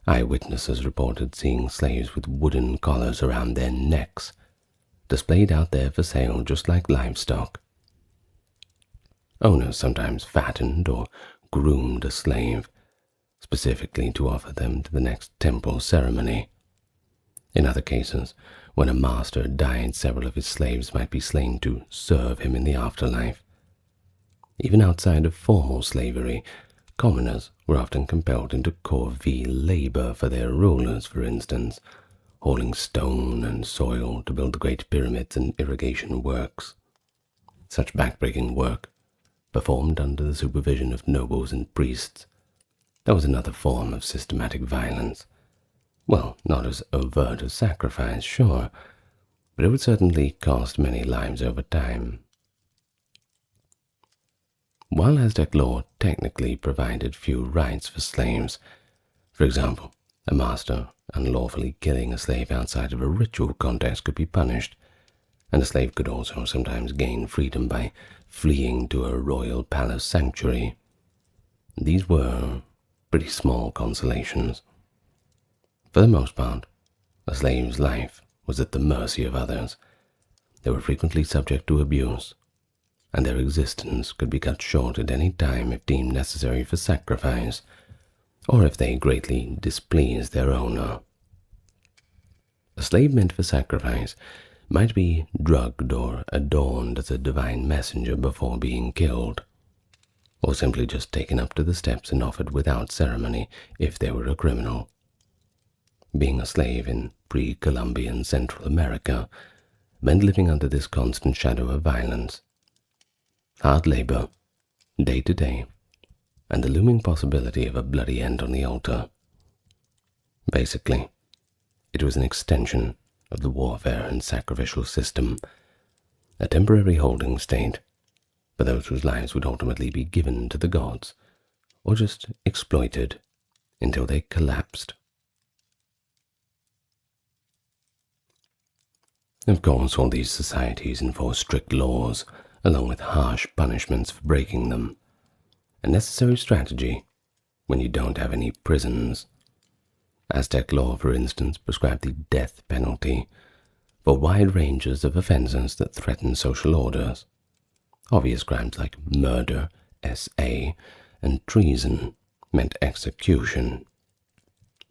Eyewitnesses reported seeing slaves with wooden collars around their necks, displayed out there for sale just like livestock. Owners sometimes fattened or groomed a slave, specifically to offer them to the next temple ceremony. In other cases, when a master died, several of his slaves might be slain to serve him in the afterlife. Even outside of formal slavery, commoners were often compelled into corvée labor for their rulers, for instance, hauling stone and soil to build the great pyramids and irrigation works. Such backbreaking work, performed under the supervision of nobles and priests, that was another form of systematic violence. Well, not as overt as sacrifice, sure, but it would certainly cost many lives over time. While Aztec law technically provided few rights for slaves, for example, a master unlawfully killing a slave outside of a ritual context could be punished, and a slave could also sometimes gain freedom by fleeing to a royal palace sanctuary. These were pretty small consolations. For the most part, a slave's life was at the mercy of others. They were frequently subject to abuse, and their existence could be cut short at any time if deemed necessary for sacrifice, or if they greatly displeased their owner. A slave meant for sacrifice might be drugged or adorned as a divine messenger before being killed, or simply just taken up to the steps and offered without ceremony if they were a criminal. Being a slave in pre-Columbian Central America meant living under this constant shadow of violence, hard labor, day to day, and the looming possibility of a bloody end on the altar. Basically, it was an extension of the warfare and sacrificial system, a temporary holding state, for those whose lives would ultimately be given to the gods, or just exploited until they collapsed. Of course, all these societies enforce strict laws, along with harsh punishments for breaking them, a necessary strategy when you don't have any prisons. Aztec law, for instance, prescribed the death penalty for wide ranges of offenses that threaten social orders. Obvious crimes like murder, SA, and treason meant execution.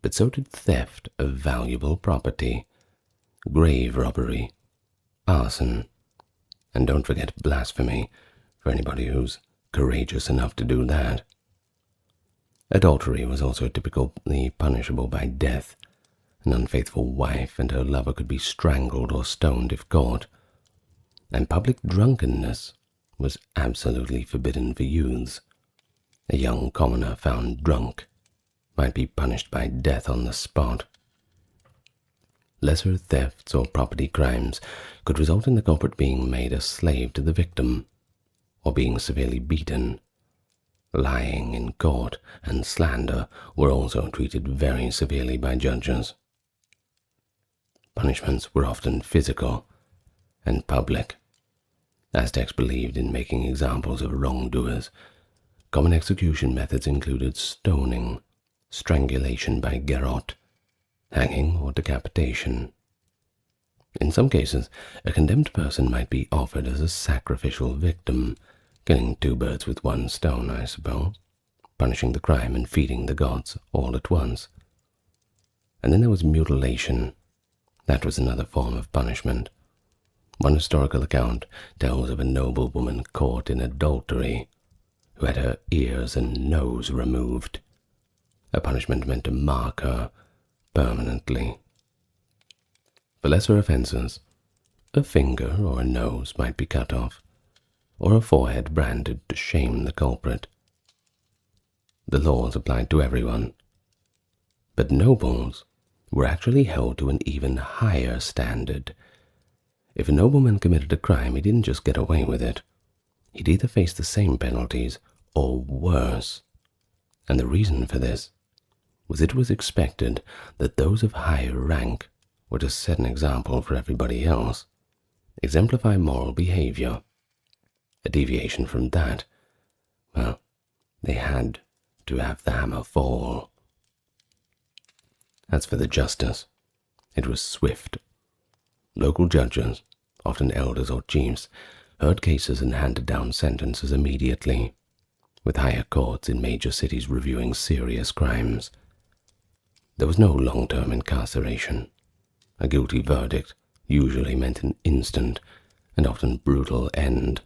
But so did theft of valuable property, grave robbery, arson, and don't forget blasphemy for anybody who's courageous enough to do that. Adultery was also typically punishable by death. An unfaithful wife and her lover could be strangled or stoned if caught. And public drunkenness was absolutely forbidden for youths. A young commoner found drunk might be punished by death on the spot. Lesser thefts or property crimes could result in the culprit being made a slave to the victim, or being severely beaten. Lying in court and slander were also treated very severely by judges. Punishments were often physical and public. Aztecs believed in making examples of wrongdoers. Common execution methods included stoning, strangulation by garrote, hanging, or decapitation. In some cases, a condemned person might be offered as a sacrificial victim, killing two birds with one stone, I suppose, punishing the crime and feeding the gods all at once. And then there was mutilation. That was another form of punishment. One historical account tells of a noblewoman caught in adultery who had her ears and nose removed, a punishment meant to mark her permanently. For lesser offenses, a finger or a nose might be cut off, or a forehead branded to shame the culprit. The laws applied to everyone, but nobles were actually held to an even higher standard. If a nobleman committed a crime, he didn't just get away with it. He'd either face the same penalties or worse. And the reason for this was it was expected that those of higher rank were to set an example for everybody else, exemplify moral behavior. A deviation from that, well, they had to have the hammer fall. As for the justice, it was swift. Local judges, often elders or chiefs, heard cases and handed down sentences immediately, with higher courts in major cities reviewing serious crimes. There was no long-term incarceration. A guilty verdict usually meant an instant and often brutal end.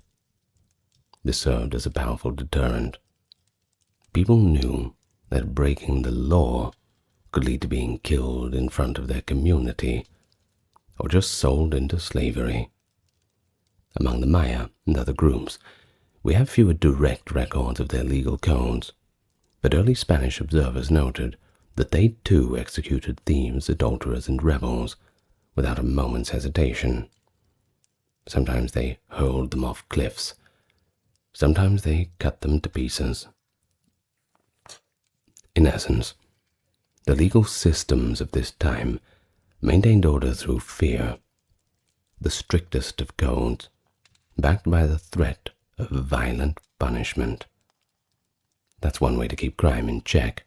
This served as a powerful deterrent. People knew that breaking the law could lead to being killed in front of their community, or just sold into slavery. Among the Maya and other groups, we have fewer direct records of their legal codes, but early Spanish observers noted that they too executed thieves, adulterers, and rebels without a moment's hesitation. Sometimes they hurled them off cliffs. Sometimes they cut them to pieces. In essence, the legal systems of this time maintained order through fear, the strictest of codes, backed by the threat of violent punishment. That's one way to keep crime in check.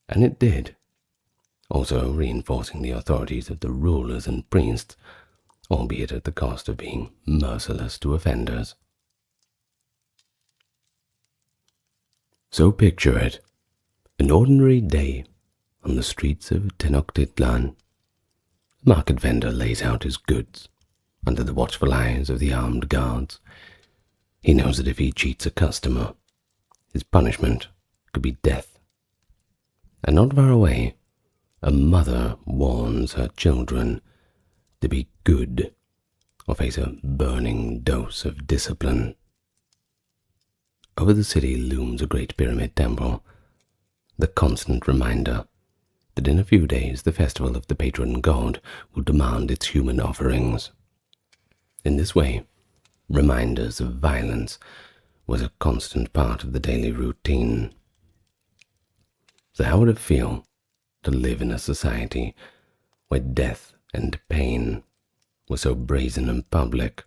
And it did, also reinforcing the authorities of the rulers and priests, albeit at the cost of being merciless to offenders. So picture it, an ordinary day on the streets of Tenochtitlan. A market vendor lays out his goods under the watchful eyes of the armed guards. He knows that if he cheats a customer, his punishment could be death. And not far away, a mother warns her children to be good or face a burning dose of discipline. Over the city looms a great pyramid temple, the constant reminder that in a few days the festival of the patron god will demand its human offerings. In this way, reminders of violence was a constant part of the daily routine. So how would it feel to live in a society where death and pain were so brazen and public?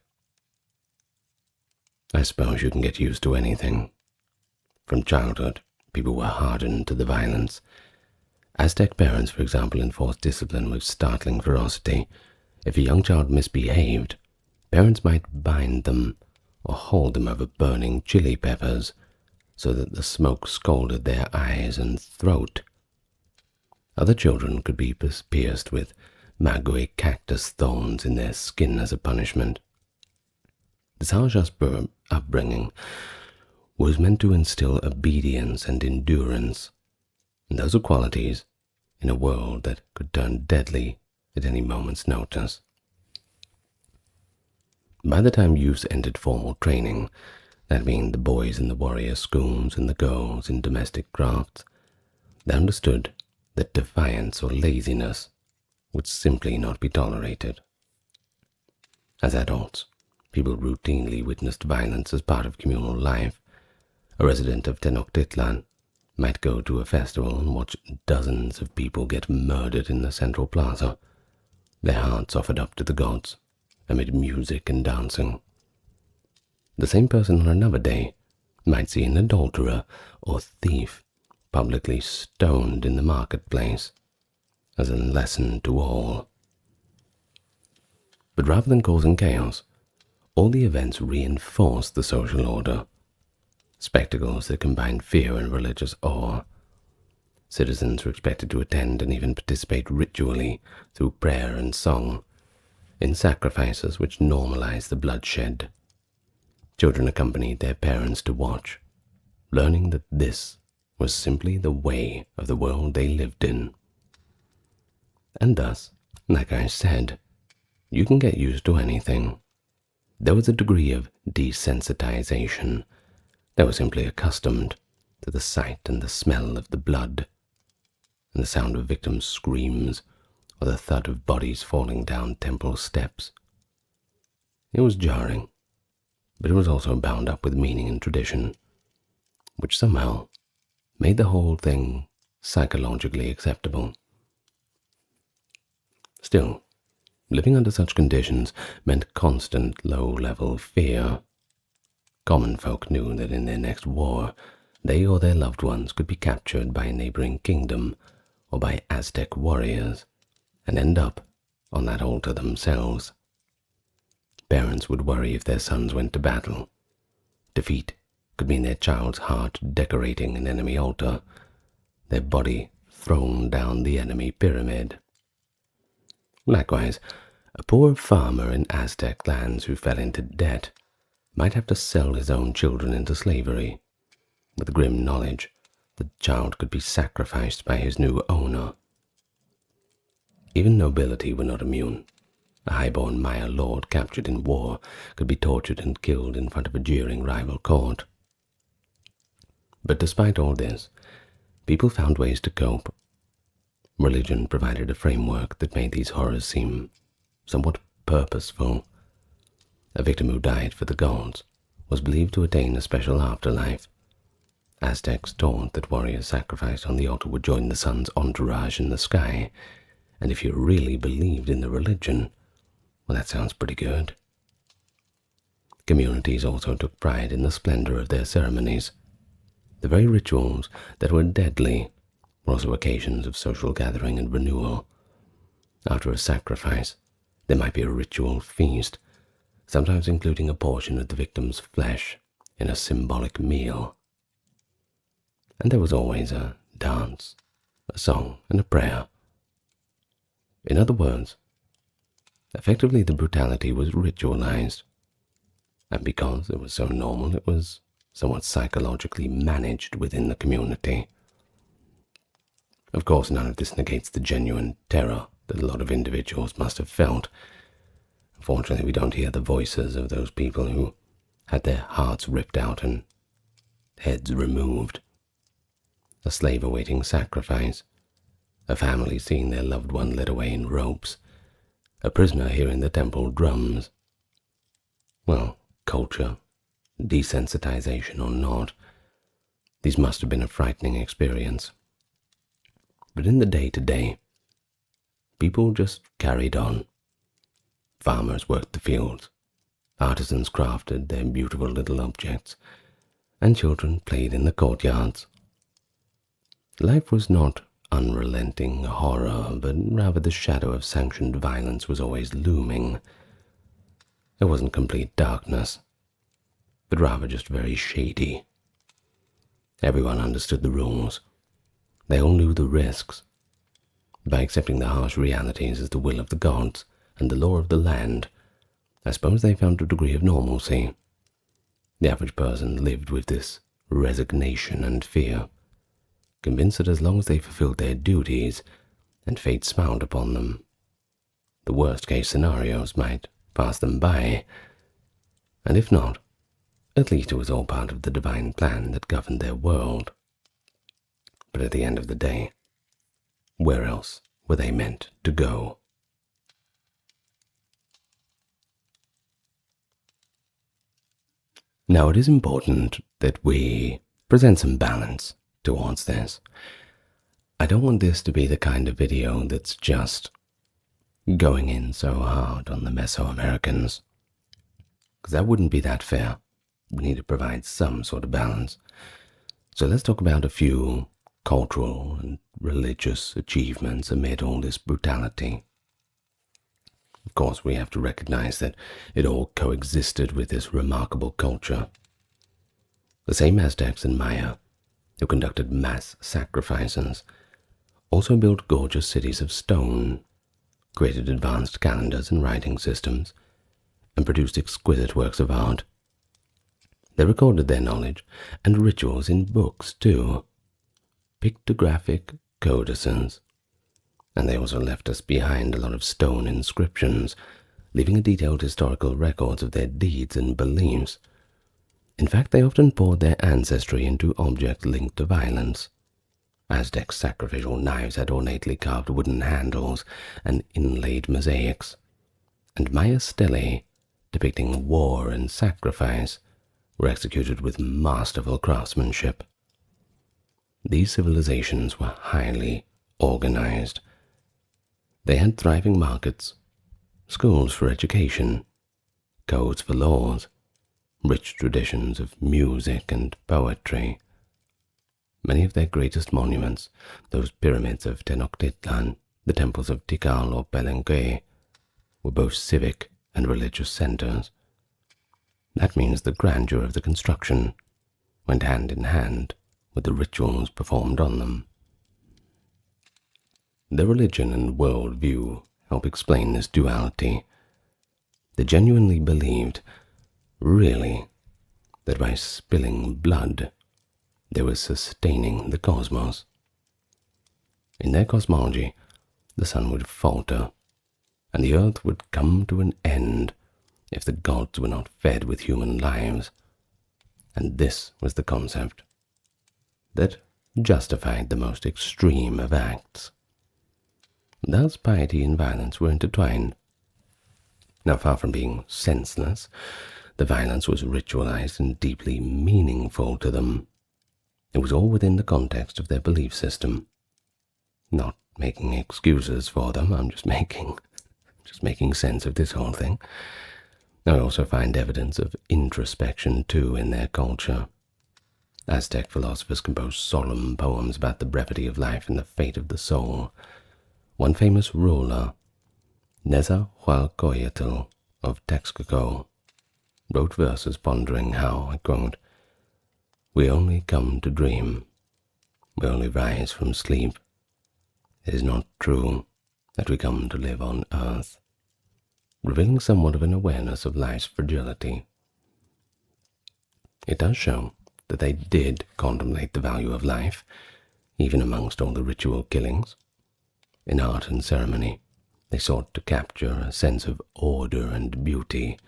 I suppose you can get used to anything. From childhood, people were hardened to the violence. Aztec parents, for example, enforced discipline with startling ferocity. If a young child misbehaved, parents might bind them or hold them over burning chili peppers so that the smoke scalded their eyes and throat. Other children could be pierced with maguey cactus thorns in their skin as a punishment. This harsh upbringing was meant to instill obedience and endurance, and those are qualities in a world that could turn deadly at any moment's notice. By the time youths entered formal training, that being the boys in the warrior schools and the girls in domestic crafts, they understood that defiance or laziness would simply not be tolerated. As adults, people routinely witnessed violence as part of communal life. A resident of Tenochtitlan might go to a festival and watch dozens of people get murdered in the central plaza, their hearts offered up to the gods amid music and dancing. The same person on another day might see an adulterer or thief publicly stoned in the marketplace as a lesson to all. But rather than causing chaos, all the events reinforced the social order. Spectacles that combined fear and religious awe. Citizens were expected to attend and even participate ritually through prayer and song, in sacrifices which normalized the bloodshed. Children accompanied their parents to watch, learning that this was simply the way of the world they lived in. And thus, like I said, you can get used to anything. There was a degree of desensitization. They were simply accustomed to the sight and the smell of the blood, and the sound of victims' screams, or the thud of bodies falling down temple steps. It was jarring, but it was also bound up with meaning and tradition, which somehow made the whole thing psychologically acceptable. Still, living under such conditions meant constant low-level fear. Common folk knew that in their next war, they or their loved ones could be captured by a neighboring kingdom or by Aztec warriors and end up on that altar themselves. Parents would worry if their sons went to battle. Defeat could mean their child's heart decorating an enemy altar, their body thrown down the enemy pyramid. Likewise, a poor farmer in Aztec lands who fell into debt might have to sell his own children into slavery, with the grim knowledge that the child could be sacrificed by his new owner. Even nobility were not immune. A high-born Maya lord captured in war could be tortured and killed in front of a jeering rival court. But despite all this, people found ways to cope. Religion provided a framework that made these horrors seem somewhat purposeful. A victim who died for the gods was believed to attain a special afterlife. Aztecs taught that warriors sacrificed on the altar would join the sun's entourage in the sky, and if you really believed in the religion, well, that sounds pretty good. Communities also took pride in the splendor of their ceremonies. The very rituals that were deadly were also occasions of social gathering and renewal. After a sacrifice, there might be a ritual feast, sometimes including a portion of the victim's flesh in a symbolic meal. And there was always a dance, a song, and a prayer. In other words, effectively the brutality was ritualized, and because it was so normal, it was somewhat psychologically managed within the community. Of course, none of this negates the genuine terror that a lot of individuals must have felt. Unfortunately, we don't hear the voices of those people who had their hearts ripped out and heads removed. A slave awaiting sacrifice, a family seeing their loved one led away in ropes, a prisoner hearing the temple drums. Well, culture, desensitization or not, these must have been a frightening experience. But in the day-to-day, people just carried on. Farmers worked the fields, artisans crafted their beautiful little objects, and children played in the courtyards. Life was not unrelenting horror, but rather the shadow of sanctioned violence was always looming. It wasn't complete darkness, but rather just very shady. Everyone understood the rules. They all knew the risks. By accepting the harsh realities as the will of the gods and the law of the land, I suppose they found a degree of normalcy. The average person lived with this resignation and fear, convinced that as long as they fulfilled their duties and fate smiled upon them, the worst-case scenarios might pass them by, and if not, at least it was all part of the divine plan that governed their world. But at the end of the day, where else were they meant to go? Now it is important that we present some balance towards this. I don't want this to be the kind of video that's just going in so hard on the Mesoamericans, because that wouldn't be that fair. We need to provide some sort of balance. So let's talk about a few cultural and religious achievements amid all this brutality. Of course, we have to recognize that it all coexisted with this remarkable culture. The same Aztecs and Maya, who conducted mass sacrifices, also built gorgeous cities of stone, created advanced calendars and writing systems, and produced exquisite works of art. They recorded their knowledge and rituals in books too, pictographic codices, and they also left us behind a lot of stone inscriptions, leaving a detailed historical records of their deeds and beliefs. In fact, they often poured their ancestry into objects linked to violence. Aztec sacrificial knives had ornately carved wooden handles and inlaid mosaics, and Maya stelae, depicting war and sacrifice, were executed with masterful craftsmanship. These civilizations were highly organized. They had thriving markets, schools for education, codes for laws, rich traditions of music and poetry. Many of their greatest monuments, those pyramids of Tenochtitlan, the temples of Tikal or Palenque, were both civic and religious centers. That means the grandeur of the construction went hand in hand with the rituals performed on them. Their religion and worldview help explain this duality. They genuinely believed, really, that by spilling blood, they were sustaining the cosmos. In their cosmology, the sun would falter, and the earth would come to an end if the gods were not fed with human lives. And this was the concept that justified the most extreme of acts. Thus piety and violence were intertwined. Now, far from being senseless, the violence was ritualized and deeply meaningful to them. It was all within the context of their belief system. Not making excuses for them, I'm just making sense of this whole thing. I also find evidence of introspection, too, in their culture. Aztec philosophers composed solemn poems about the brevity of life and the fate of the soul. One famous ruler, Nezahualcóyotl of Texcoco, wrote verses pondering how, I quote, "We only come to dream. We only rise from sleep. It is not true that we come to live on earth," revealing somewhat of an awareness of life's fragility. It does show that they did contemplate the value of life, even amongst all the ritual killings. In art and ceremony, they sought to capture a sense of order and beauty,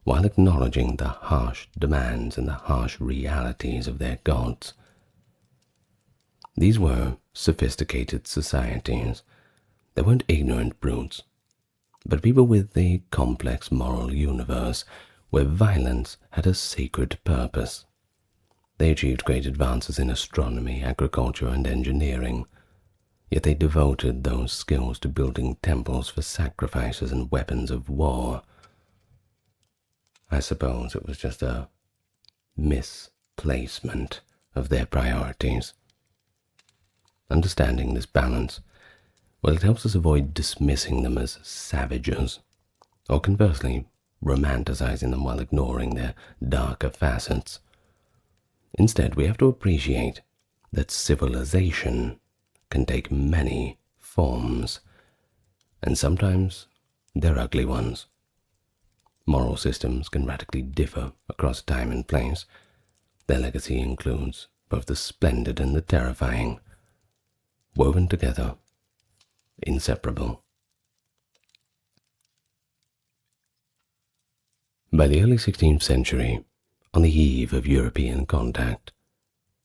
while acknowledging the harsh demands and the harsh realities of their gods. These were sophisticated societies. They weren't ignorant brutes, but people with a complex moral universe where violence had a sacred purpose. They achieved great advances in astronomy, agriculture, and engineering, yet they devoted those skills to building temples for sacrifices and weapons of war. I suppose it was just a misplacement of their priorities. Understanding this balance, well, it helps us avoid dismissing them as savages, or conversely, romanticizing them while ignoring their darker facets. Instead, we have to appreciate that civilization can take many forms, and sometimes they're ugly ones. Moral systems can radically differ across time and place. Their legacy includes both the splendid and the terrifying, woven together, inseparable. By the early 16th century, on the eve of European contact,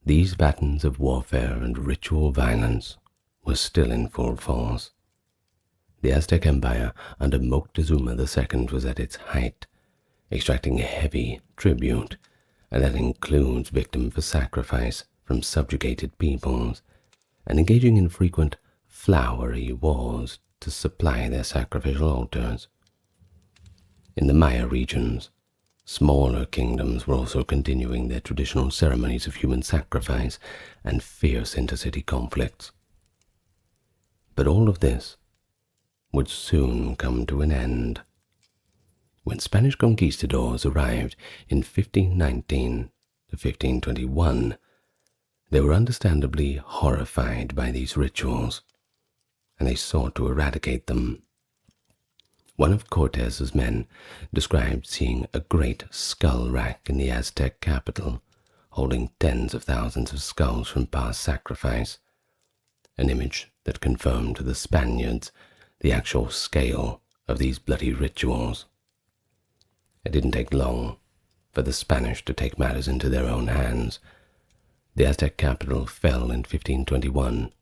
these patterns of warfare and ritual violence were still in full force. The Aztec Empire under Moctezuma II was at its height, extracting heavy tribute, and that includes victim for sacrifice from subjugated peoples, and engaging in frequent flowery wars to supply their sacrificial altars. In the Maya regions, smaller kingdoms were also continuing their traditional ceremonies of human sacrifice and fierce intercity conflicts. But all of this would soon come to an end. When Spanish conquistadors arrived in 1519 to 1521, they were understandably horrified by these rituals, and they sought to eradicate them. One of Cortez's men described seeing a great skull rack in the Aztec capital, holding tens of thousands of skulls from past sacrifice, an image that confirmed to the Spaniards the actual scale of these bloody rituals. It didn't take long for the Spanish to take matters into their own hands. The Aztec capital fell in 1521.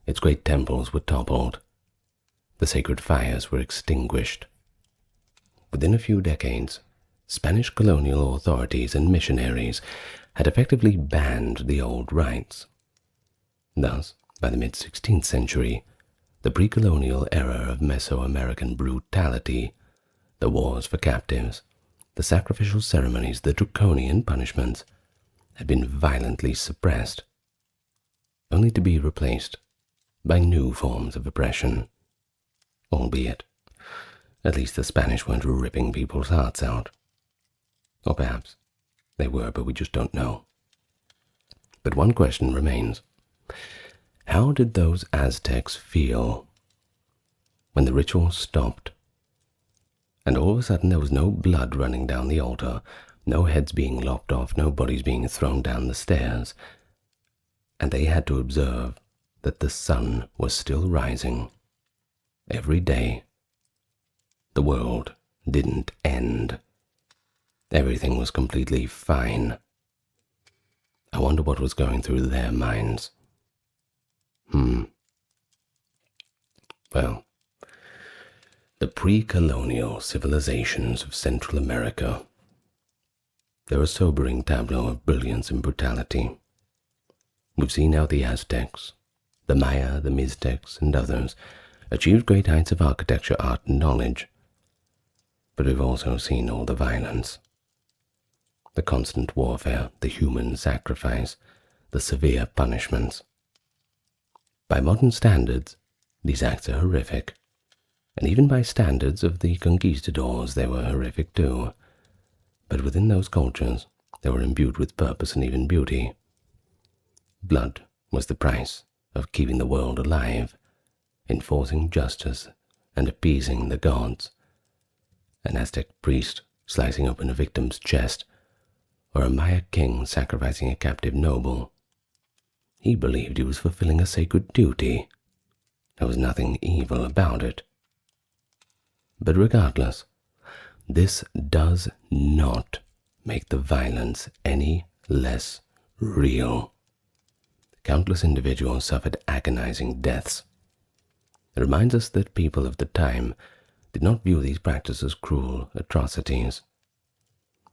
Its great temples were toppled. The sacred fires were extinguished. Within a few decades, Spanish colonial authorities and missionaries had effectively banned the old rites. Thus, by the mid-16th century, the pre-colonial era of Mesoamerican brutality, the wars for captives, the sacrificial ceremonies, the draconian punishments, had been violently suppressed, only to be replaced by new forms of oppression. Albeit, at least the Spanish weren't ripping people's hearts out. Or perhaps they were, but we just don't know. But one question remains. How did those Aztecs feel when the ritual stopped, and all of a sudden there was no blood running down the altar, no heads being lopped off, no bodies being thrown down the stairs, and they had to observe that the sun was still rising every day? The world didn't end. Everything was completely fine. I wonder what was going through their minds. Well, the pre-colonial civilizations of Central America. They're a sobering tableau of brilliance and brutality. We've seen how the Aztecs, the Maya, the Miztecs, and others achieved great heights of architecture, art, and knowledge. But we've also seen all the violence, the constant warfare, the human sacrifice, the severe punishments. By modern standards, these acts are horrific, and even by standards of the conquistadors, they were horrific too. But within those cultures, they were imbued with purpose and even beauty. Blood was the price of keeping the world alive, enforcing justice and appeasing the gods. An Aztec priest slicing open a victim's chest, or a Maya king sacrificing a captive noble. He believed he was fulfilling a sacred duty. There was nothing evil about it. But regardless, this does not make the violence any less real. Countless individuals suffered agonizing deaths. It reminds us that people of the time did not view these practices as cruel atrocities.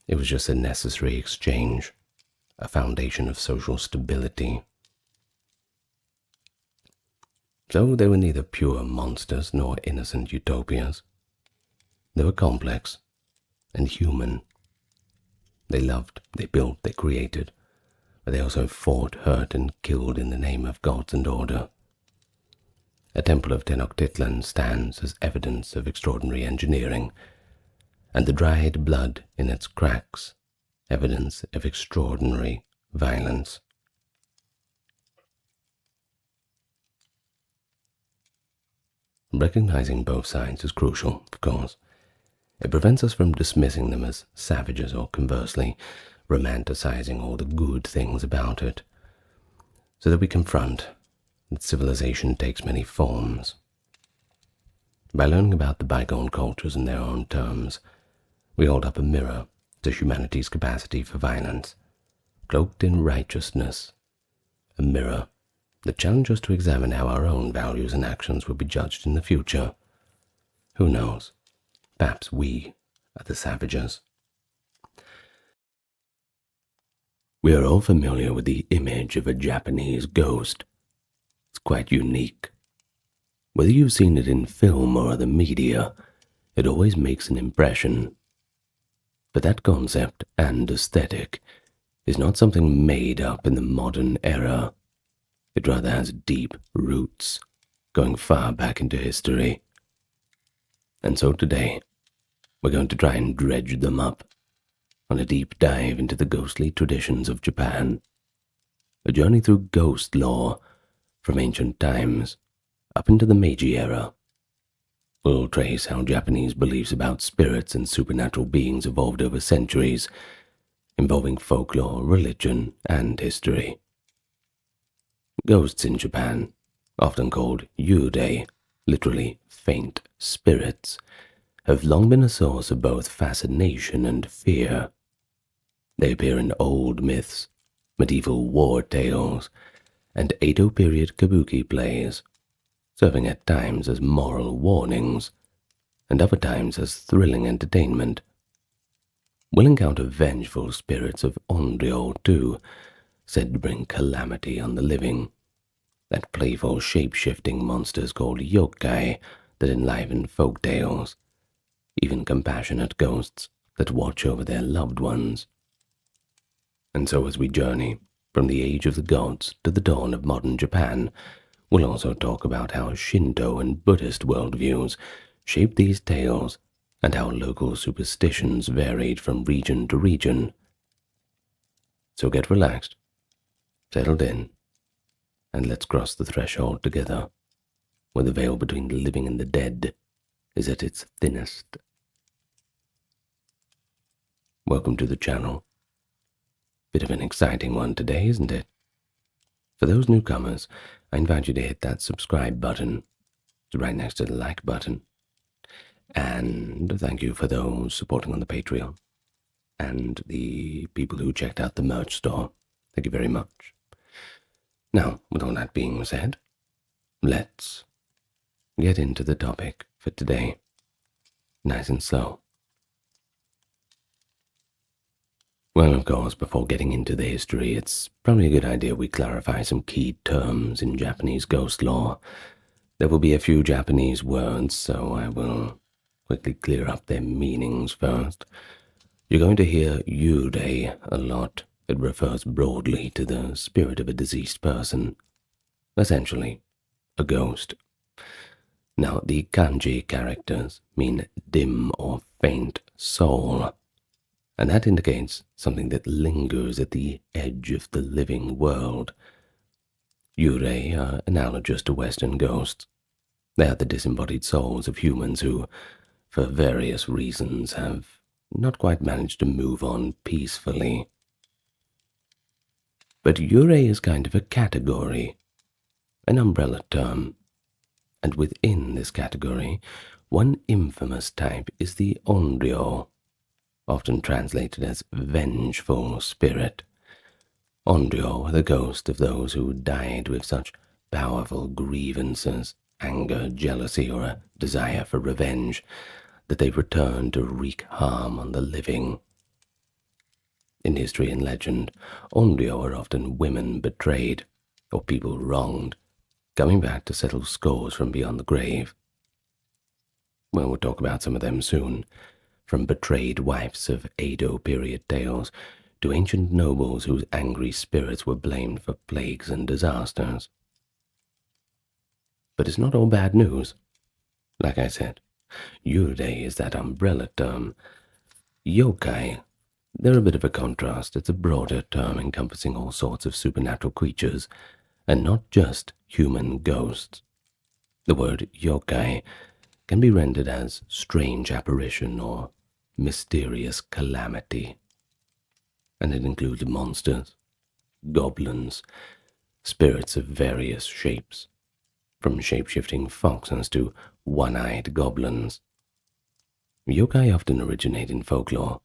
It was just a necessary exchange, a foundation of social stability. So they were neither pure monsters nor innocent utopias. They were complex and human. They loved, they built, they created, but they also fought, hurt, and killed in the name of gods and order. A temple of Tenochtitlan stands as evidence of extraordinary engineering, and the dried blood in its cracks, evidence of extraordinary violence. Recognizing both sides is crucial, of course. It prevents us from dismissing them as savages or, conversely, romanticizing all the good things about it, so that we confront that civilization takes many forms. By learning about the bygone cultures in their own terms, we hold up a mirror to humanity's capacity for violence, cloaked in righteousness, a mirror that challenges us to examine how our own values and actions will be judged in the future. Who knows? Perhaps we are the savages. We are all familiar with the image of a Japanese ghost. It's quite unique. Whether you've seen it in film or other media, it always makes an impression. But that concept and aesthetic is not something made up in the modern era. It rather has deep roots, going far back into history. And so today, we're going to try and dredge them up on a deep dive into the ghostly traditions of Japan. A journey through ghost lore from ancient times up into the Meiji era. We'll trace how Japanese beliefs about spirits and supernatural beings evolved over centuries, involving folklore, religion, and history. Ghosts in Japan, often called yurei, literally faint spirits, have long been a source of both fascination and fear. They appear in old myths, medieval war tales, and Edo period kabuki plays, serving at times as moral warnings, and other times as thrilling entertainment. We'll encounter vengeful spirits of Onryo too, said to bring calamity on the living, that playful shape-shifting monsters called yokai that enliven folk tales, even compassionate ghosts that watch over their loved ones. And so as we journey from the age of the gods to the dawn of modern Japan, we'll also talk about how Shinto and Buddhist worldviews shaped these tales and how local superstitions varied from region to region. So get relaxed, settled in, and let's cross the threshold together, where the veil between the living and the dead is at its thinnest. Welcome to the channel. Bit of an exciting one today, isn't it? For those newcomers, I invite you to hit that subscribe button. It's right next to the like button. And thank you for those supporting on the Patreon and the people who checked out the merch store. Thank you very much. Now, with all that being said, let's get into the topic for today, nice and slow. Well, of course, before getting into the history, it's probably a good idea we clarify some key terms in Japanese ghost lore. There will be a few Japanese words, so I will quickly clear up their meanings first. You're going to hear yurei a lot. It refers broadly to the spirit of a deceased person, essentially a ghost. Now, the kanji characters mean dim or faint soul, and that indicates something that lingers at the edge of the living world. Yurei are analogous to Western ghosts. They are the disembodied souls of humans who, for various reasons, have not quite managed to move on peacefully. But yurei is kind of a category, an umbrella term, and within this category, one infamous type is the onryo, often translated as vengeful spirit. Onryo are the ghost of those who died with such powerful grievances, anger, jealousy, or a desire for revenge, that they return to wreak harm on the living. In history and legend, onryo are often women betrayed, or people wronged, coming back to settle scores from beyond the grave. Well, we'll talk about some of them soon, from betrayed wives of Edo period tales to ancient nobles whose angry spirits were blamed for plagues and disasters. But it's not all bad news. Like I said, Yurei is that umbrella term. Yokai, they're a bit of a contrast. It's a broader term encompassing all sorts of supernatural creatures, and not just human ghosts. The word yokai can be rendered as strange apparition or mysterious calamity, and it includes monsters, goblins, spirits of various shapes, from shape-shifting foxes to one-eyed goblins. Yokai often originate in folklore,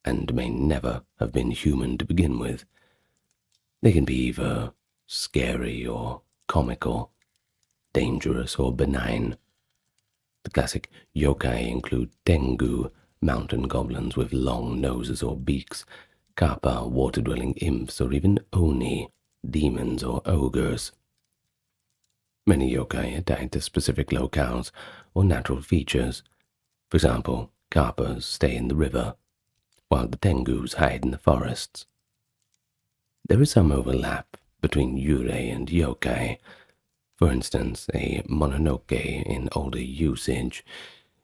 and may never have been human to begin with. They can be either scary or comical, dangerous or benign. The classic yokai include tengu, mountain goblins with long noses or beaks, kappa, water-dwelling imps, or even oni, demons or ogres. Many yokai are tied to specific locales or natural features. For example, kappas stay in the river, while the tengus hide in the forests. There is some overlap between yurei and yokai. For instance, a mononoke in older usage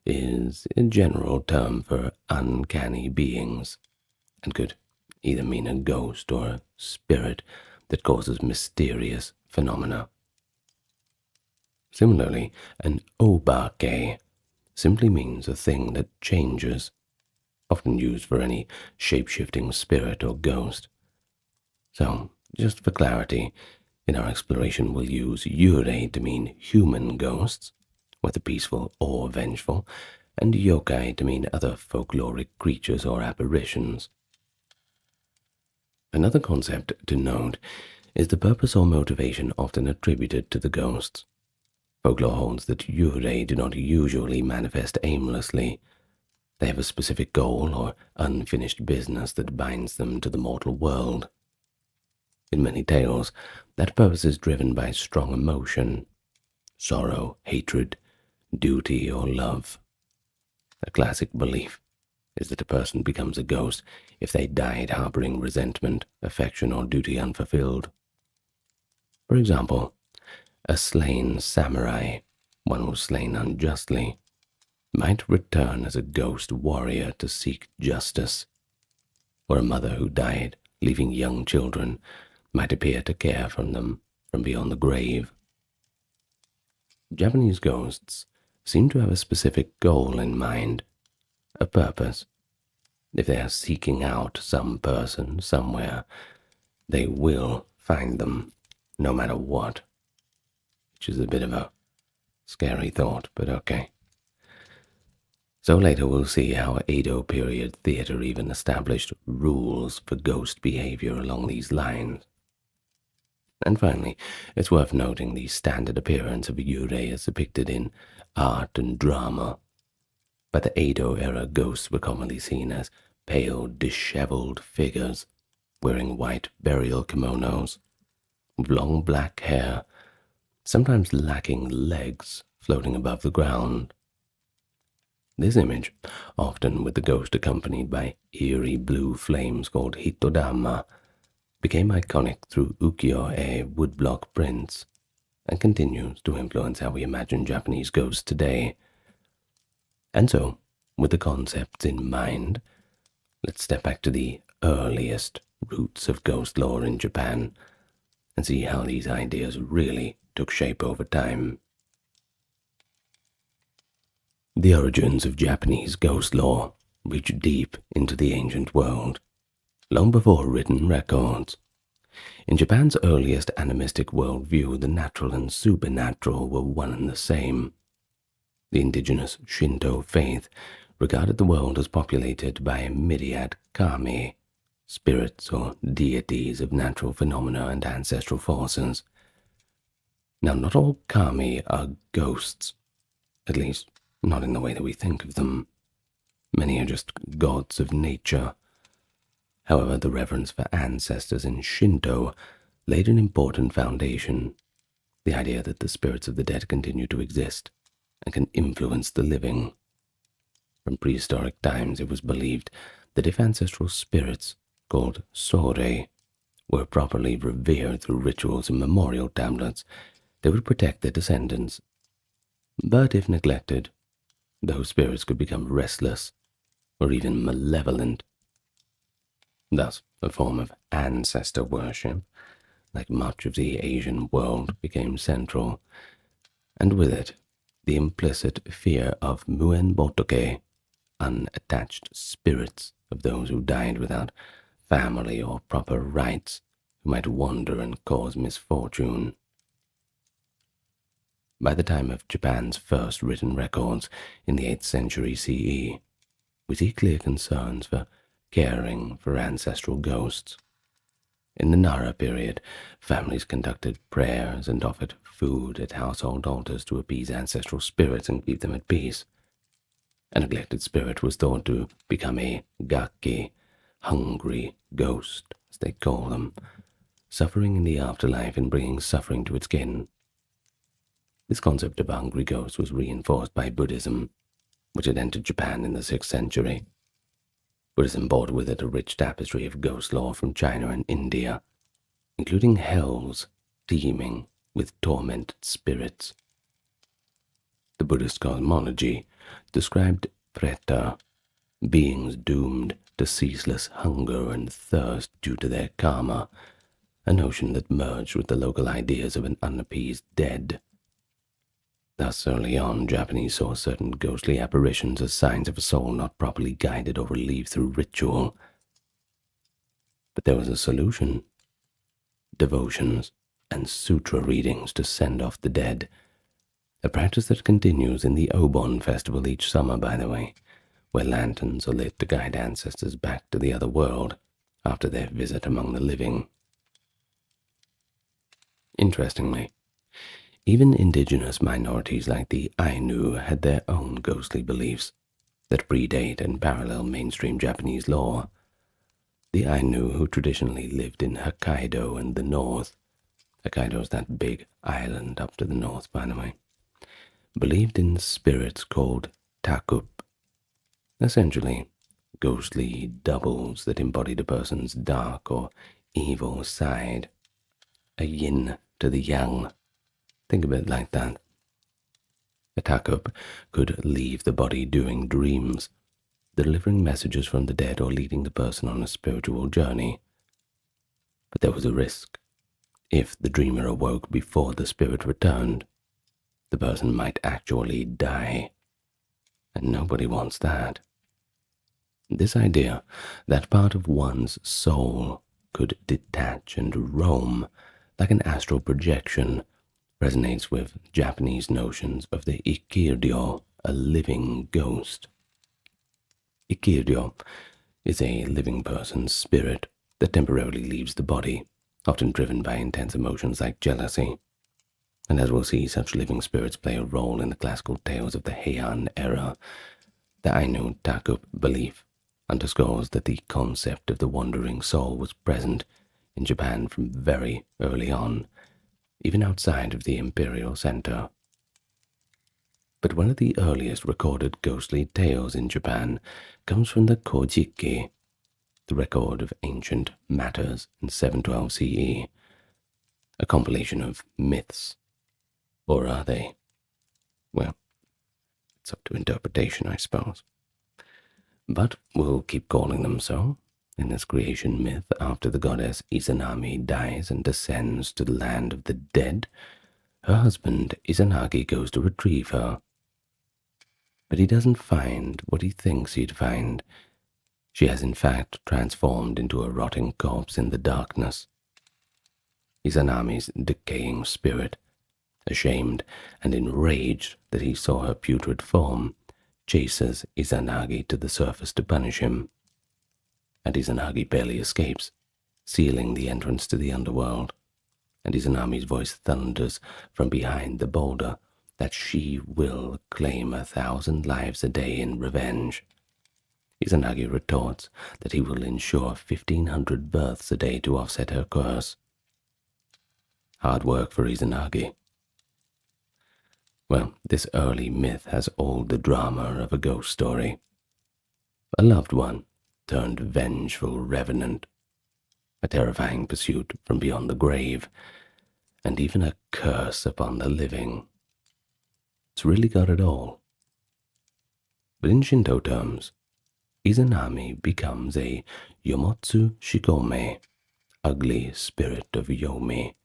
is a general term for uncanny beings, and could either mean a ghost or a spirit that causes mysterious phenomena. Similarly, an obake simply means a thing that changes, often used for any shape-shifting spirit or ghost. So, just for clarity, in our exploration we'll use yurei to mean human ghosts, whether peaceful or vengeful, and yokai to mean other folkloric creatures or apparitions. Another concept to note is the purpose or motivation often attributed to the ghosts. Folklore holds that yurei do not usually manifest aimlessly. They have a specific goal or unfinished business that binds them to the mortal world. In many tales, that purpose is driven by strong emotion, sorrow, hatred, duty, or love. A classic belief is that a person becomes a ghost if they died harboring resentment, affection, or duty unfulfilled. For example, a slain samurai, one who was slain unjustly, might return as a ghost warrior to seek justice, or a mother who died, leaving young children, might appear to care for them from beyond the grave. Japanese ghosts seem to have a specific goal in mind, a purpose. If they are seeking out some person somewhere, they will find them, no matter what. Which is a bit of a scary thought, but okay. So later we'll see how Edo period theatre even established rules for ghost behavior along these lines. And finally, it's worth noting the standard appearance of yurei as depicted in art and drama. By the Edo-era, ghosts were commonly seen as pale, disheveled figures, wearing white burial kimonos, with long black hair, sometimes lacking legs floating above the ground. This image, often with the ghost accompanied by eerie blue flames called hitodama, became iconic through ukiyo-e woodblock prints and continues to influence how we imagine Japanese ghosts today. And so, with the concepts in mind, let's step back to the earliest roots of ghost lore in Japan and see how these ideas really took shape over time. The origins of Japanese ghost lore reach deep into the ancient world, long before written records. In Japan's earliest animistic worldview, the natural and supernatural were one and the same. The indigenous Shinto faith regarded the world as populated by a myriad kami, spirits or deities of natural phenomena and ancestral forces. Now, not all kami are ghosts, at least not in the way that we think of them. Many are just gods of nature. However, the reverence for ancestors in Shinto laid an important foundation, the idea that the spirits of the dead continue to exist and can influence the living. From prehistoric times, it was believed that if ancestral spirits, called sore, were properly revered through rituals and memorial tablets, they would protect their descendants. But if neglected, those spirits could become restless or even malevolent. Thus, a form of ancestor worship, like much of the Asian world, became central, and with it, the implicit fear of muen botoke, unattached spirits of those who died without family or proper rights, who might wander and cause misfortune. By the time of Japan's first written records in the 8th century CE, we see clear concerns for caring for ancestral ghosts. In the Nara period, families conducted prayers and offered food at household altars to appease ancestral spirits and keep them at peace. A neglected spirit was thought to become a gaki, hungry ghost, as they call them, suffering in the afterlife and bringing suffering to its kin. This concept of a hungry ghost was reinforced by Buddhism, which had entered Japan in the 6th century. Buddhism brought with it a rich tapestry of ghost lore from China and India, including hells teeming with tormented spirits. The Buddhist cosmology described preta, beings doomed to ceaseless hunger and thirst due to their karma, a notion that merged with the local ideas of an unappeased dead. Thus, early on, Japanese saw certain ghostly apparitions as signs of a soul not properly guided or relieved through ritual. But there was a solution: devotions and sutra readings to send off the dead, a practice that continues in the Obon festival each summer, by the way, where lanterns are lit to guide ancestors back to the other world after their visit among the living. Interestingly, even indigenous minorities like the Ainu had their own ghostly beliefs that predate and parallel mainstream Japanese lore. The Ainu, who traditionally lived in Hokkaido and the north — Hokkaido is that big island up to the north, by the way — believed in spirits called takup, essentially ghostly doubles that embodied a person's dark or evil side, a yin to the yang. Think of it like that. A takup could leave the body during dreams, delivering messages from the dead or leading the person on a spiritual journey. But there was a risk. If the dreamer awoke before the spirit returned, the person might actually die, and nobody wants that. This idea that part of one's soul could detach and roam like an astral projection resonates with Japanese notions of the ikiryo, a living ghost. Ikiryo is a living person's spirit that temporarily leaves the body, often driven by intense emotions like jealousy. And as we'll see, such living spirits play a role in the classical tales of the Heian era. The Ainu takup belief underscores that the concept of the wandering soul was present in Japan from very early on, even outside of the imperial center. But one of the earliest recorded ghostly tales in Japan comes from the Kojiki, the record of ancient matters in 712 CE, a compilation of myths. Or are they? Well, it's up to interpretation, I suppose. But we'll keep calling them so. In this creation myth, after the goddess Izanami dies and descends to the land of the dead, her husband Izanagi goes to retrieve her. But he doesn't find what he thinks he'd find. She has in fact transformed into a rotting corpse in the darkness. Izanami's decaying spirit, ashamed and enraged that he saw her putrid form, chases Izanagi to the surface to punish him. And Izanagi barely escapes, sealing the entrance to the underworld. And Izanami's voice thunders from behind the boulder that she will claim 1,000 lives a day in revenge. Izanagi retorts that he will ensure 1,500 births a day to offset her curse. Hard work for Izanagi. Well, this early myth has all the drama of a ghost story. A loved one turned vengeful revenant, a terrifying pursuit from beyond the grave, and even a curse upon the living. It's really got it all. But in Shinto terms, Izanami becomes a Yomotsu Shikome, ugly spirit of Yomi.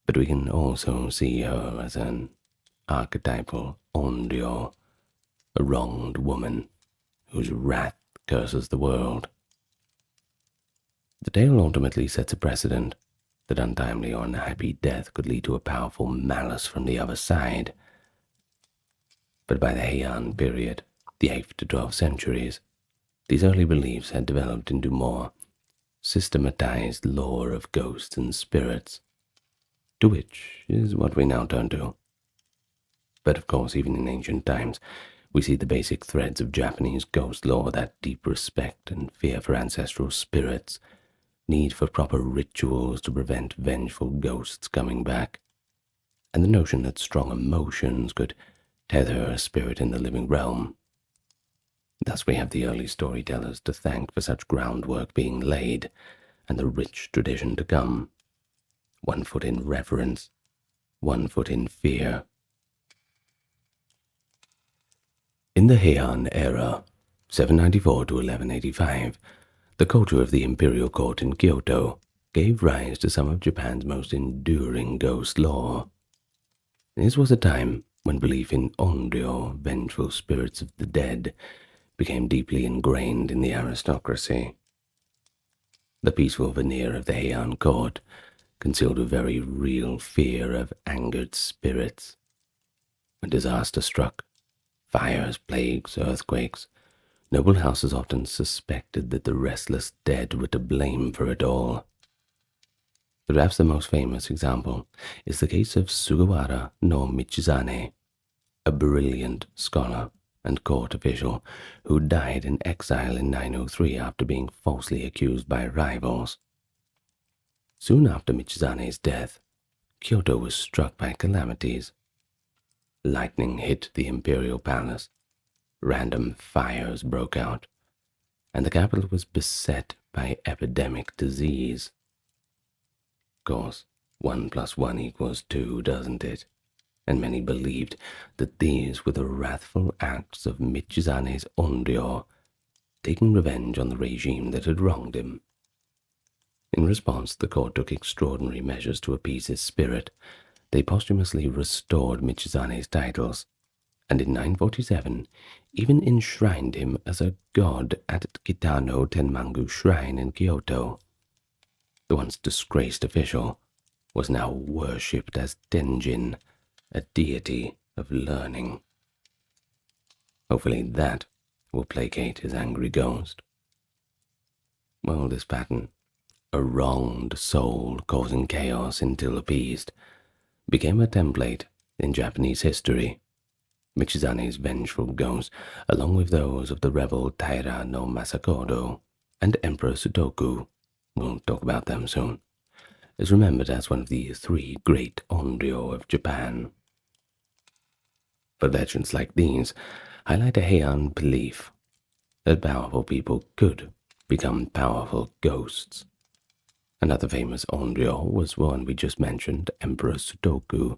But we can also see her as an archetypal Onryo, a wronged woman whose wrath curses the world. The tale ultimately sets a precedent that untimely or unhappy death could lead to a powerful malice from the other side. But by the Heian period, the 8th to 12th centuries, these early beliefs had developed into more systematized lore of ghosts and spirits, to which is what we now turn to. But of course, even in ancient times, we see the basic threads of Japanese ghost lore, that deep respect and fear for ancestral spirits, need for proper rituals to prevent vengeful ghosts coming back, and the notion that strong emotions could tether a spirit in the living realm. Thus we have the early storytellers to thank for such groundwork being laid, and the rich tradition to come. 1 foot in reverence, 1 foot in fear. In the Heian era, 794 to 1185, the culture of the imperial court in Kyoto gave rise to some of Japan's most enduring ghost lore. This was a time when belief in Onryo, vengeful spirits of the dead, became deeply ingrained in the aristocracy. The peaceful veneer of the Heian court concealed a very real fear of angered spirits. When disaster struck, fires, plagues, earthquakes, noble houses often suspected that the restless dead were to blame for it all. Perhaps the most famous example is the case of Sugawara no Michizane, a brilliant scholar and court official who died in exile in 903 after being falsely accused by rivals. Soon after Michizane's death, Kyoto was struck by calamities. Lightning hit the imperial palace, random fires broke out, and the capital was beset by epidemic disease. Of course, 1 + 1 = 2, doesn't it? And many believed that these were the wrathful acts of Michizane's Onryo, taking revenge on the regime that had wronged him. In response, the court took extraordinary measures to appease his spirit. They posthumously restored Michizane's titles, and in 947 even enshrined him as a god at Kitano Tenmangu Shrine in Kyoto. The once disgraced official was now worshipped as Tenjin, a deity of learning. Hopefully that will placate his angry ghost. Well, this pattern, a wronged soul causing chaos until appeased, became a template in Japanese history. Michizane's vengeful ghost, along with those of the rebel Taira no Masakodo and Emperor Sutoku, we'll talk about them soon, is remembered as one of the 3 great Onryo of Japan. But legends like these highlight a Heian belief that powerful people could become powerful ghosts. Another famous Onryo was one we just mentioned, Emperor Sutoku.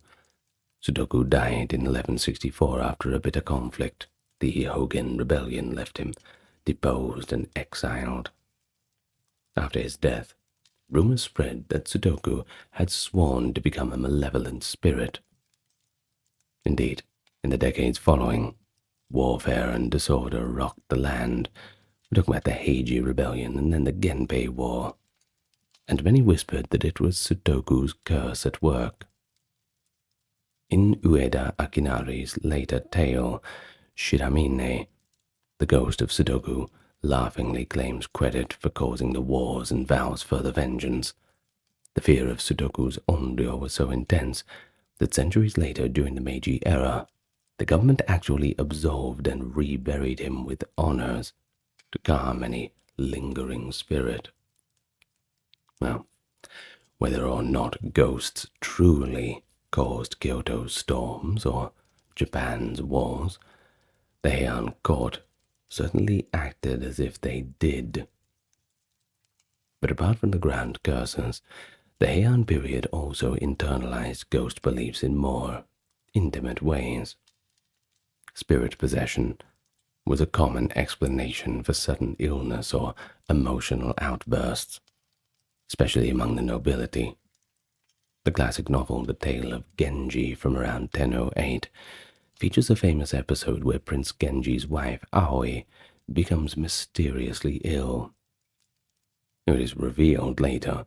Sutoku died in 1164 after a bitter conflict. The Hogen rebellion left him deposed and exiled. After his death, rumors spread that Sutoku had sworn to become a malevolent spirit. Indeed, in the decades following, warfare and disorder rocked the land. We're talking about the Heiji Rebellion and then the Genpei War, and many whispered that it was Sutoku's curse at work. In Ueda Akinari's later tale, Shiramine, the ghost of Sutoku laughingly claims credit for causing the wars and vows further vengeance. The fear of Sutoku's Onryo was so intense that centuries later, during the Meiji era, the government actually absolved and reburied him with honors to calm any lingering spirit. Well, whether or not ghosts truly caused Kyoto's storms or Japan's wars, the Heian court certainly acted as if they did. But apart from the grand curses, the Heian period also internalized ghost beliefs in more intimate ways. Spirit possession was a common explanation for sudden illness or emotional outbursts, especially among the nobility. The classic novel The Tale of Genji from around 1008 features a famous episode where Prince Genji's wife, Aoi, becomes mysteriously ill. It is revealed later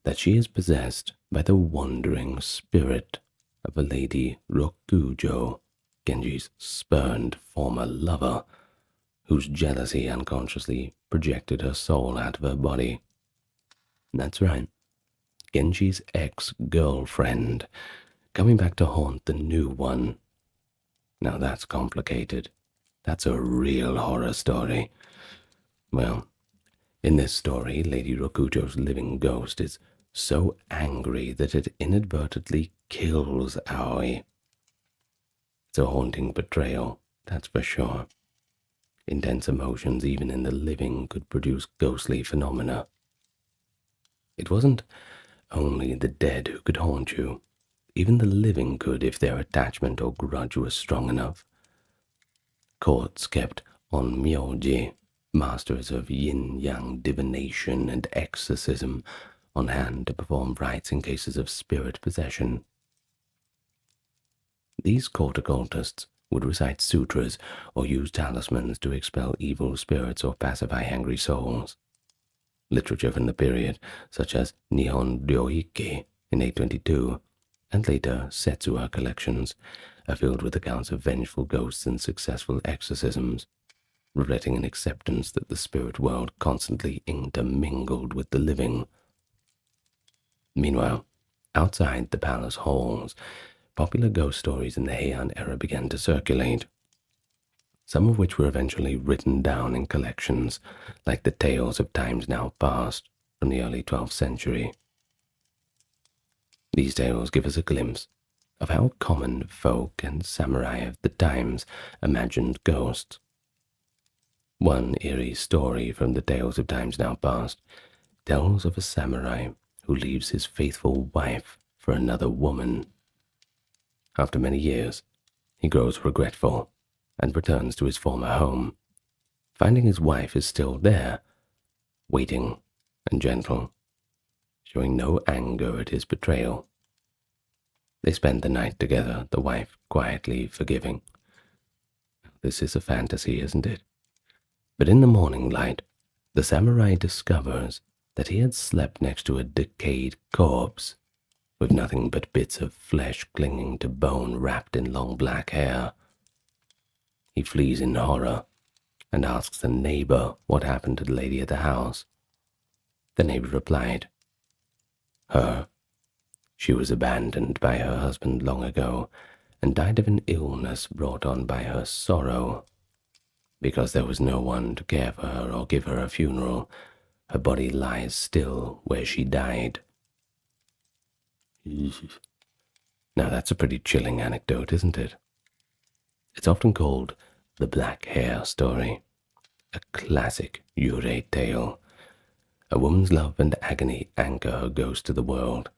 that she is possessed by the wandering spirit of a lady Rokujo, Genji's spurned former lover, whose jealousy unconsciously projected her soul out of her body. That's right, Genji's ex-girlfriend, coming back to haunt the new one. Now that's complicated. That's a real horror story. Well, in this story, Lady Rokujo's living ghost is so angry that it inadvertently kills Aoi. It's a haunting betrayal, that's for sure. Intense emotions, even in the living, could produce ghostly phenomena. It wasn't only the dead who could haunt you. Even the living could if their attachment or grudge was strong enough. Courts kept onmyoji, masters of yin-yang divination and exorcism, on hand to perform rites in cases of spirit possession. These court occultists would recite sutras or use talismans to expel evil spirits or pacify angry souls. Literature from the period, such as Nihon Ryoiki in 822, and later Setsuha collections, are filled with accounts of vengeful ghosts and successful exorcisms, reflecting an acceptance that the spirit world constantly intermingled with the living. Meanwhile, outside the palace halls, popular ghost stories in the Heian era began to circulate, some of which were eventually written down in collections, like the Tales of Times Now Past from the early 12th century. These tales give us a glimpse of how common folk and samurai of the times imagined ghosts. One eerie story from the Tales of Times Now Past tells of a samurai who leaves his faithful wife for another woman. After many years, he grows regretful and returns to his former home, finding his wife is still there, waiting and gentle, showing no anger at his betrayal. They spend the night together, the wife quietly forgiving. This is a fantasy, isn't it? But in the morning light, the samurai discovers that he had slept next to a decayed corpse, with nothing but bits of flesh clinging to bone wrapped in long black hair. He flees in horror and asks the neighbor what happened to the lady at the house. The neighbor replied, "Her. She was abandoned by her husband long ago and died of an illness brought on by her sorrow. Because there was no one to care for her or give her a funeral, her body lies still where she died." Now that's a pretty chilling anecdote, isn't it? It's often called the black hair story, a classic Yurei tale. A woman's love and agony anchor her ghost to the world,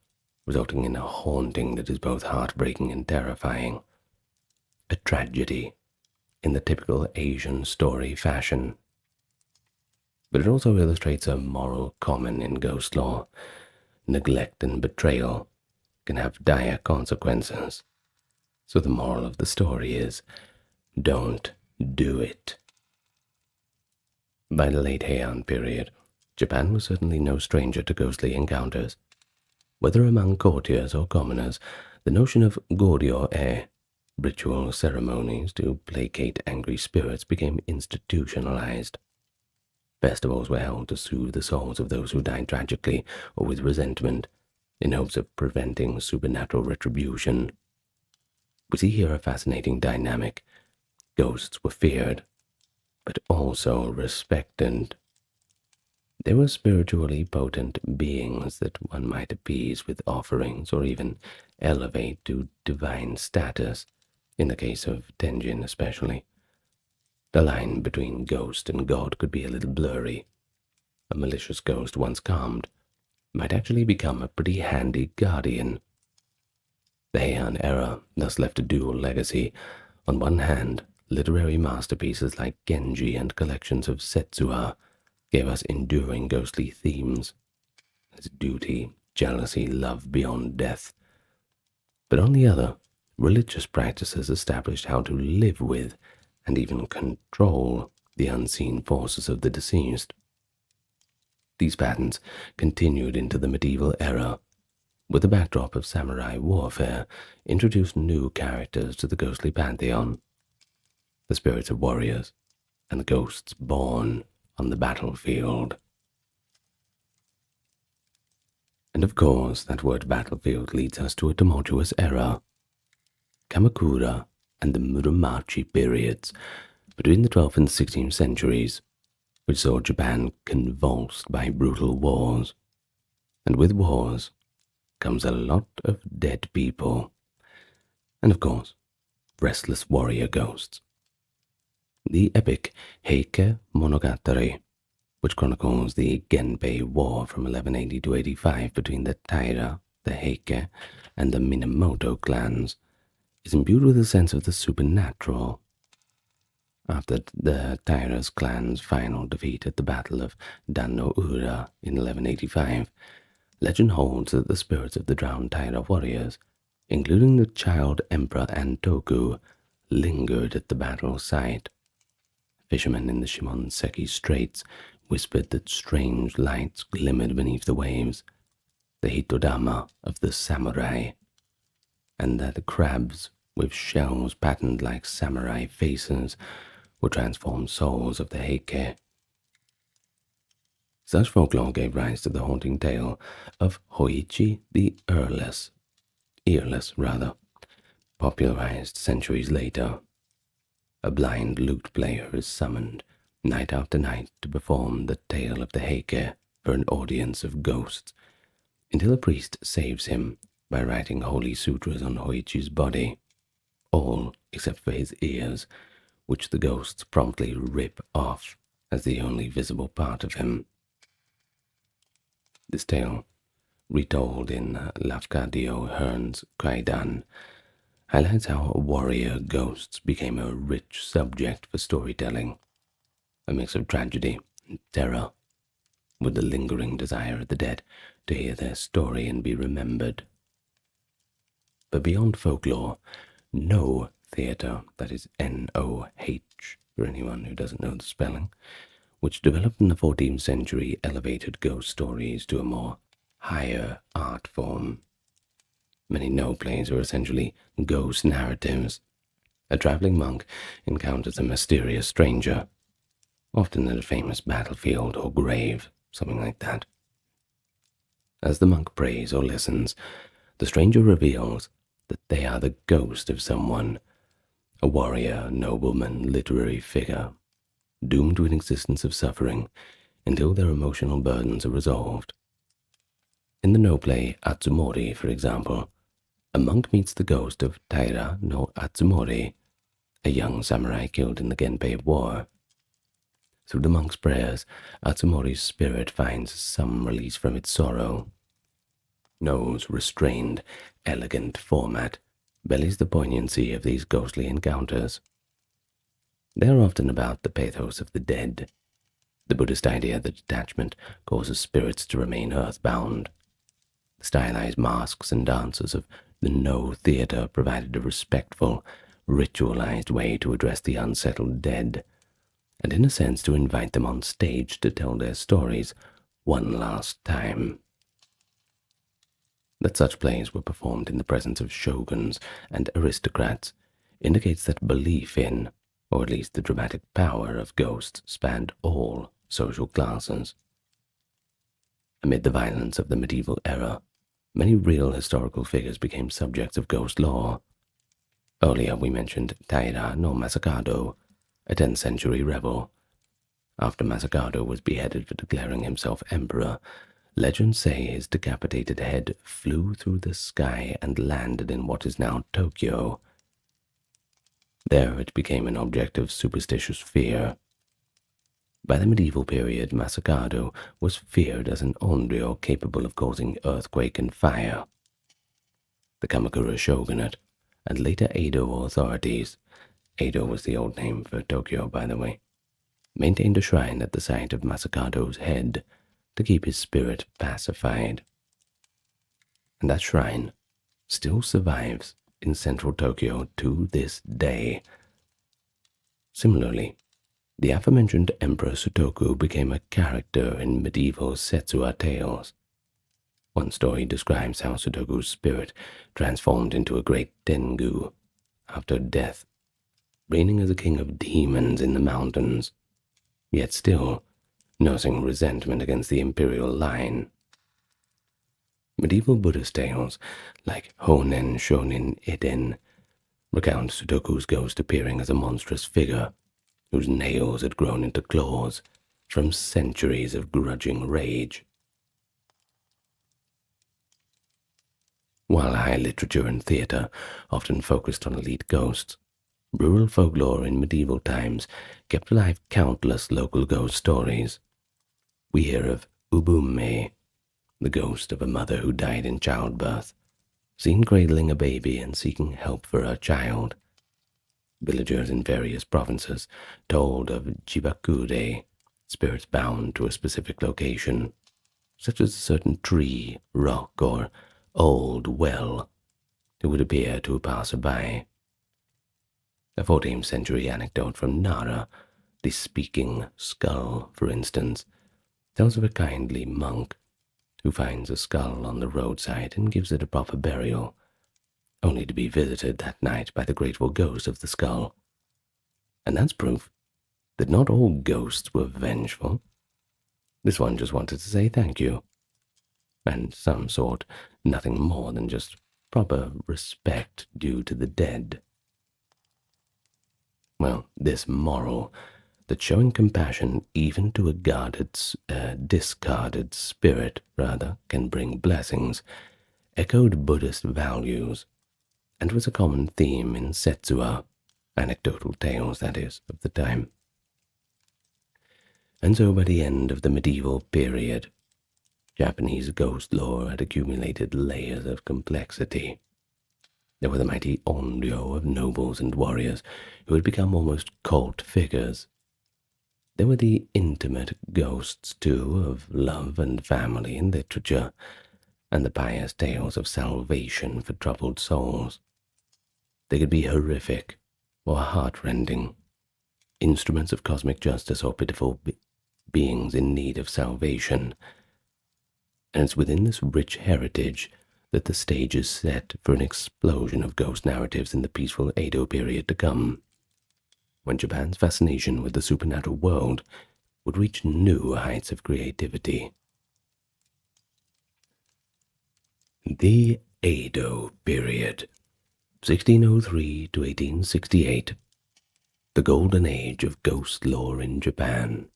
resulting in a haunting that is both heartbreaking and terrifying. A tragedy in the typical Asian story fashion. But it also illustrates a moral common in ghost lore. Neglect and betrayal can have dire consequences. So the moral of the story is, don't do it. By the late Heian period, Japan was certainly no stranger to ghostly encounters. Whether among courtiers or commoners, the notion of goryo-e, ritual ceremonies to placate angry spirits, became institutionalized. Festivals were held to soothe the souls of those who died tragically or with resentment, in hopes of preventing supernatural retribution. We see here a fascinating dynamic. Ghosts were feared, but also respected. They were spiritually potent beings that one might appease with offerings or even elevate to divine status, in the case of Tenjin especially. The line between ghost and god could be a little blurry. A malicious ghost, once calmed, might actually become a pretty handy guardian. The Heian era thus left a dual legacy. On one hand, literary masterpieces like Genji and collections of Setsuha gave us enduring ghostly themes, as duty, jealousy, love beyond death. But on the other, religious practices established how to live with and even control the unseen forces of the deceased. These patterns continued into the medieval era. With the backdrop of samurai warfare, introduced new characters to the ghostly pantheon, the spirits of warriors and the ghosts born on the battlefield. And of course, that word battlefield leads us to a tumultuous era. Kamakura and the Muromachi periods between the 12th and 16th centuries, which saw Japan convulsed by brutal wars. And with wars comes a lot of dead people. And of course, restless warrior ghosts. The epic Heike Monogatari, which chronicles the Genpei War from 1180 to 85 between the Taira, the Heike, and the Minamoto clans, is imbued with a sense of the supernatural. After the Taira's clan's final defeat at the Battle of Dan-no-Ura in 1185, legend holds that the spirits of the drowned Taira warriors, including the child Emperor Antoku, lingered at the battle site. Fishermen in the Shimonseki Straits whispered that strange lights glimmered beneath the waves, the hitodama of the samurai, and that the crabs with shells patterned like samurai faces would transform souls of the Heike. Such folklore gave rise to the haunting tale of Hoichi the Earless, popularized centuries later. A blind lute player is summoned night after night to perform the tale of the Heike for an audience of ghosts, until a priest saves him by writing holy sutras on Hoichi's body, all except for his ears, which the ghosts promptly rip off as the only visible part of him. This tale, retold in Lafcadio Hearn's Kaidan, highlights how warrior ghosts became a rich subject for storytelling, a mix of tragedy and terror, with the lingering desire of the dead to hear their story and be remembered. But beyond folklore, no theatre, that is N-O-H, for anyone who doesn't know the spelling, which developed in the 14th century elevated ghost stories to a more higher art form. Many No plays are essentially ghost narratives. A traveling monk encounters a mysterious stranger, often at a famous battlefield or grave, something like that. As the monk prays or listens, the stranger reveals that they are the ghost of someone, a warrior, nobleman, literary figure, doomed to an existence of suffering until their emotional burdens are resolved. In the No play Atsumori, for example, a monk meets the ghost of Taira no Atsumori, a young samurai killed in the Genpei War. Through the monk's prayers, Atsumori's spirit finds some release from its sorrow. No's restrained, elegant format bellies the poignancy of these ghostly encounters. They are often about the pathos of the dead, the Buddhist idea that detachment causes spirits to remain earthbound. The stylized masks and dances of the No theatre provided a respectful, ritualized way to address the unsettled dead, and in a sense to invite them on stage to tell their stories one last time. That such plays were performed in the presence of shoguns and aristocrats indicates that belief in, or at least the dramatic power of ghosts, spanned all social classes. Amid the violence of the medieval era, many real historical figures became subjects of ghost lore. Earlier we mentioned Taira no Masakado, a 10th century rebel After Masakado was beheaded for declaring himself emperor, legends say his decapitated head flew through the sky and landed in what is now Tokyo. There it became an object of superstitious fear. By the medieval period, Masakado was feared as an onryo capable of causing earthquake and fire. The Kamakura shogunate and later Edo authorities, Edo was the old name for Tokyo, by the way, maintained a shrine at the site of Masakado's head to keep his spirit pacified. And that shrine still survives in central Tokyo to this day. Similarly, the aforementioned Emperor Sutoku became a character in medieval Setsuya tales. One story describes how Sutoku's spirit transformed into a great Tengu after death, reigning as a king of demons in the mountains, yet still nursing resentment against the imperial line. Medieval Buddhist tales, like Honen Shonin Eden, recount Sutoku's ghost appearing as a monstrous figure whose nails had grown into claws from centuries of grudging rage. While high literature and theatre often focused on elite ghosts, rural folklore in medieval times kept alive countless local ghost stories. We hear of Ubume, the ghost of a mother who died in childbirth, seen cradling a baby and seeking help for her child. Villagers in various provinces told of Jibakure, spirits bound to a specific location, such as a certain tree, rock, or old well, who would appear to a passerby. A 14th century anecdote from Nara, the speaking skull, for instance, tells of a kindly monk who finds a skull on the roadside and gives it a proper burial, only to be visited that night by the grateful ghost of the skull. And that's proof that not all ghosts were vengeful. This one just wanted to say thank you, and some sort, nothing more than just proper respect due to the dead. Well, this moral, that showing compassion even to a discarded spirit, can bring blessings, echoed Buddhist values, and was a common theme in Setsuya, anecdotal tales, that is, of the time. And so by the end of the medieval period, Japanese ghost lore had accumulated layers of complexity. There were the mighty onryo of nobles and warriors who had become almost cult figures. There were the intimate ghosts, too, of love and family in literature, and the pious tales of salvation for troubled souls. They could be horrific or heartrending, instruments of cosmic justice or pitiful beings in need of salvation. And it's within this rich heritage that the stage is set for an explosion of ghost narratives in the peaceful Edo period to come, when Japan's fascination with the supernatural world would reach new heights of creativity. The Edo period, 1603 to 1868, the golden age of ghost lore in Japan.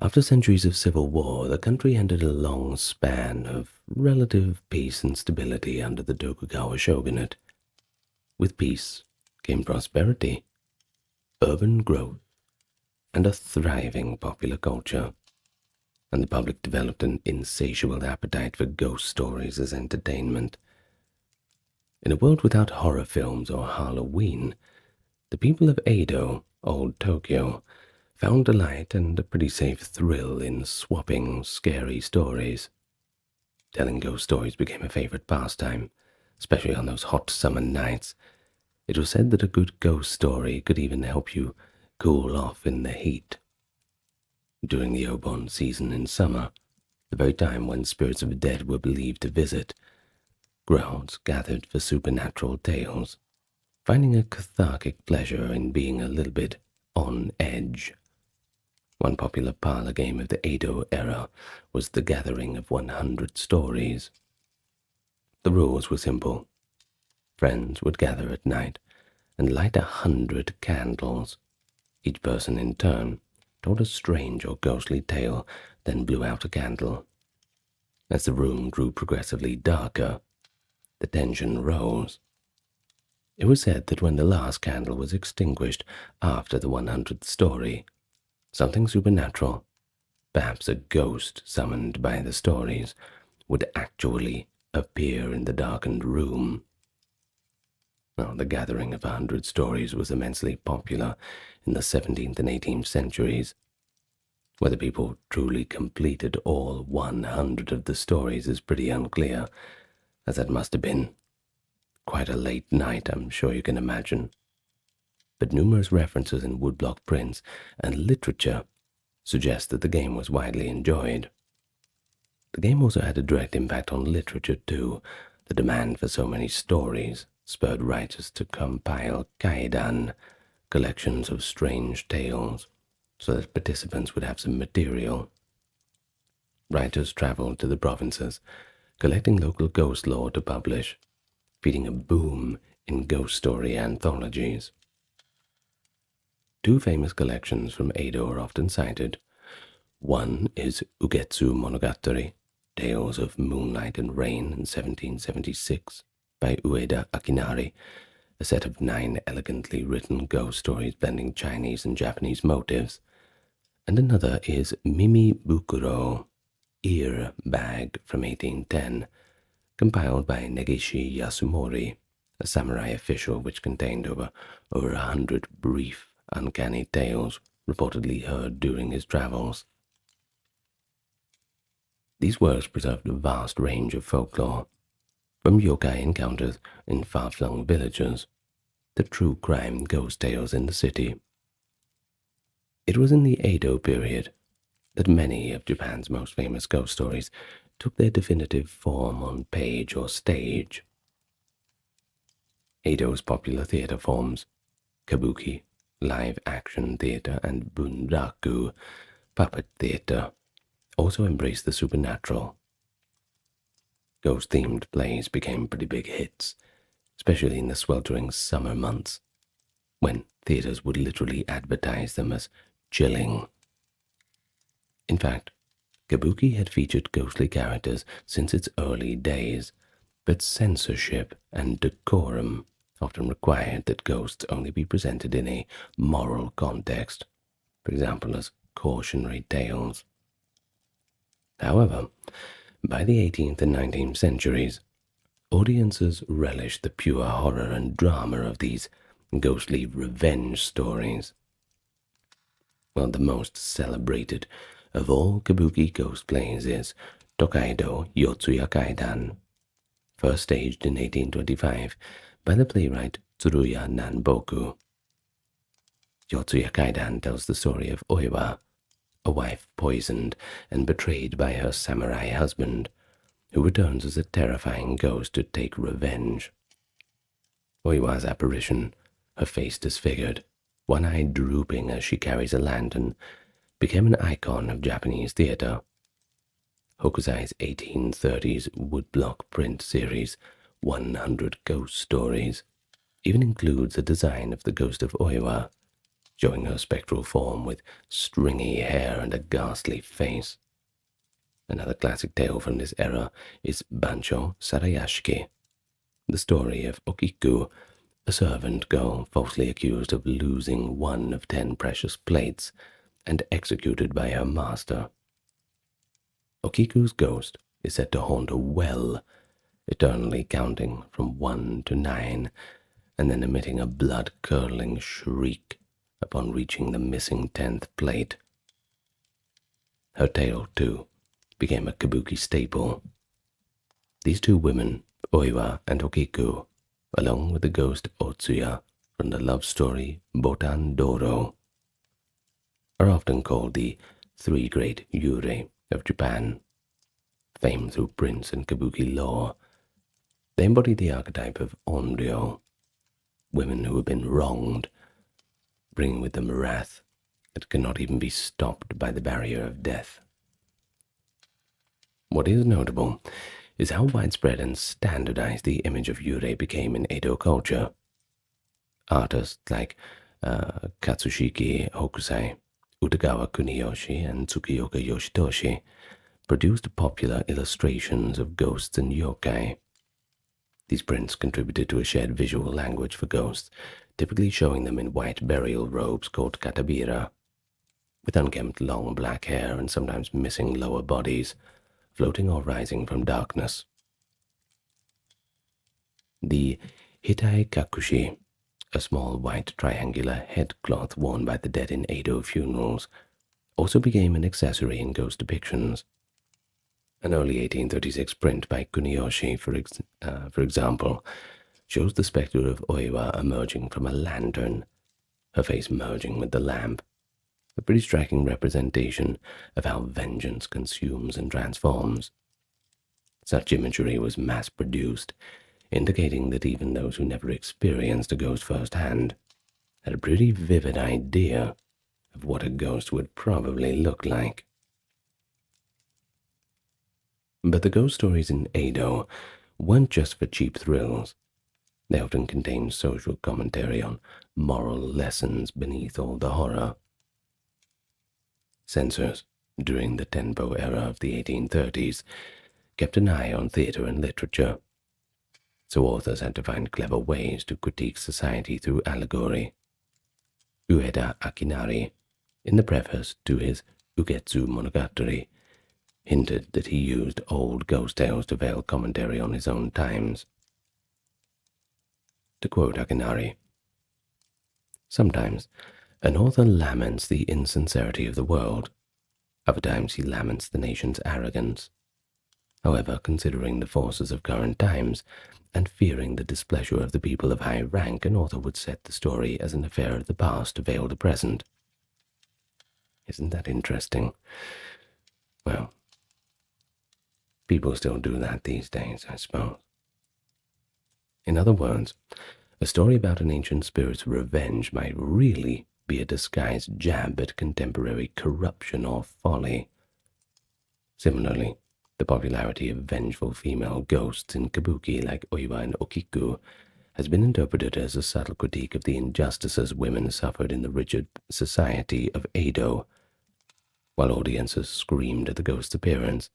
After centuries of civil war, the country entered a long span of relative peace and stability under the Tokugawa shogunate. With peace came prosperity, urban growth, and a thriving popular culture, and the public developed an insatiable appetite for ghost stories as entertainment. In a world without horror films or Halloween, the people of Edo, old Tokyo, found delight and a pretty safe thrill in swapping scary stories. Telling ghost stories became a favorite pastime, especially on those hot summer nights. It was said that a good ghost story could even help you cool off in the heat. During the Obon season in summer, the very time when spirits of the dead were believed to visit, crowds gathered for supernatural tales, finding a cathartic pleasure in being a little bit on edge. One popular parlor game of the Edo era was the gathering of 100 stories. The rules were simple. Friends would gather at night and light 100 candles, each person in turn told a strange or ghostly tale, then blew out a candle. As the room grew progressively darker, the tension rose. It was said that when the last candle was extinguished after the 100th story, something supernatural, perhaps a ghost summoned by the stories, would actually appear in the darkened room. Well, the gathering of 100 stories was immensely popular in the 17th and 18th centuries. Whether people truly completed all 100 of the stories is pretty unclear, as that must have been quite a late night, I'm sure you can imagine. But numerous references in woodblock prints and literature suggest that the game was widely enjoyed. The game also had a direct impact on literature too. The demand for so many stories spurred writers to compile kaidan, collections of strange tales, so that participants would have some material. Writers traveled to the provinces, collecting local ghost lore to publish, feeding a boom in ghost story anthologies. Two famous collections from Edo are often cited. One is Ugetsu Monogatari, Tales of Moonlight and Rain in 1776, by Ueda Akinari, a set of 9 elegantly written ghost stories blending Chinese and Japanese motifs. And another is Mimi Bukuro, Ear Bag from 1810, compiled by Negishi Yasumori, a samurai official, which contained over 100 brief, uncanny tales reportedly heard during his travels. These works preserved a vast range of folklore, from yokai encounters in far-flung villages to true crime ghost tales in the city. It was in the Edo period that many of Japan's most famous ghost stories took their definitive form on page or stage. Edo's popular theater forms, kabuki, live-action theater, and bunraku, puppet theater, also embraced the supernatural. Ghost-themed plays became pretty big hits, especially in the sweltering summer months, when theaters would literally advertise them as chilling. In fact, kabuki had featured ghostly characters since its early days, but censorship and decorum often required that ghosts only be presented in a moral context, for example as cautionary tales. However, by the 18th and 19th centuries, audiences relished the pure horror and drama of these ghostly revenge stories. Well, the most celebrated of all kabuki ghost plays is Tokaido Yotsuya Kaidan, first staged in 1825 by the playwright Tsuruya Nanboku. Yotsuya Kaidan tells the story of Oiwa, a wife poisoned and betrayed by her samurai husband, who returns as a terrifying ghost to take revenge. Oiwa's apparition, her face disfigured, one eye drooping as she carries a lantern, became an icon of Japanese theater. Hokusai's 1830s woodblock print series, 100 Ghost Stories, even includes a design of the ghost of Oiwa, showing her spectral form with stringy hair and a ghastly face. Another classic tale from this era is Bancho Sarayashiki, the story of Okiku, a servant girl falsely accused of losing 1 of 10 precious plates and executed by her master. Okiku's ghost is said to haunt a well, eternally counting from 1 to 9, and then emitting a blood-curdling shriek upon reaching the missing 10th plate. Her tale, too, became a kabuki staple. These two women, Oiwa and Okiku, along with the ghost Otsuya from the love story Botan Doro, are often called the 3 great yurei of Japan. Famed through prints and kabuki lore, they embody the archetype of onryo, women who have been wronged, bringing with them wrath that cannot even be stopped by the barrier of death. What is notable is how widespread and standardized the image of yurei became in Edo culture. Artists like Katsushiki Hokusai Utagawa Kuniyoshi and Tsukiyoka Yoshitoshi produced popular illustrations of ghosts and yokai. These prints contributed to a shared visual language for ghosts, typically showing them in white burial robes called katabira, with unkempt long black hair and sometimes missing lower bodies, floating or rising from darkness. The hitai kakushi, a small white triangular headcloth worn by the dead in Edo funerals, also became an accessory in ghost depictions. An early 1836 print by Kuniyoshi, for example, shows the spectre of Oiwa emerging from a lantern, her face merging with the lamp, a pretty striking representation of how vengeance consumes and transforms. Such imagery was mass-produced, indicating that even those who never experienced a ghost firsthand had a pretty vivid idea of what a ghost would probably look like. But the ghost stories in Edo weren't just for cheap thrills. They often contained social commentary on moral lessons beneath all the horror. Censors, during the Tenpo era of the 1830s, kept an eye on theater and literature, so authors had to find clever ways to critique society through allegory. Ueda Akinari, in the preface to his Ugetsu Monogatari, hinted that he used old ghost tales to veil commentary on his own times. To quote Akinari, "Sometimes an author laments the insincerity of the world. Other times he laments the nation's arrogance. However, considering the forces of current times and fearing the displeasure of the people of high rank, an author would set the story as an affair of the past to veil the present." Isn't that interesting? Well, people still do that these days, I suppose. In other words, a story about an ancient spirit's revenge might really be a disguised jab at contemporary corruption or folly. Similarly, the popularity of vengeful female ghosts in kabuki like Oiwa and Okiku has been interpreted as a subtle critique of the injustices women suffered in the rigid society of Edo. While audiences screamed at the ghost's appearance,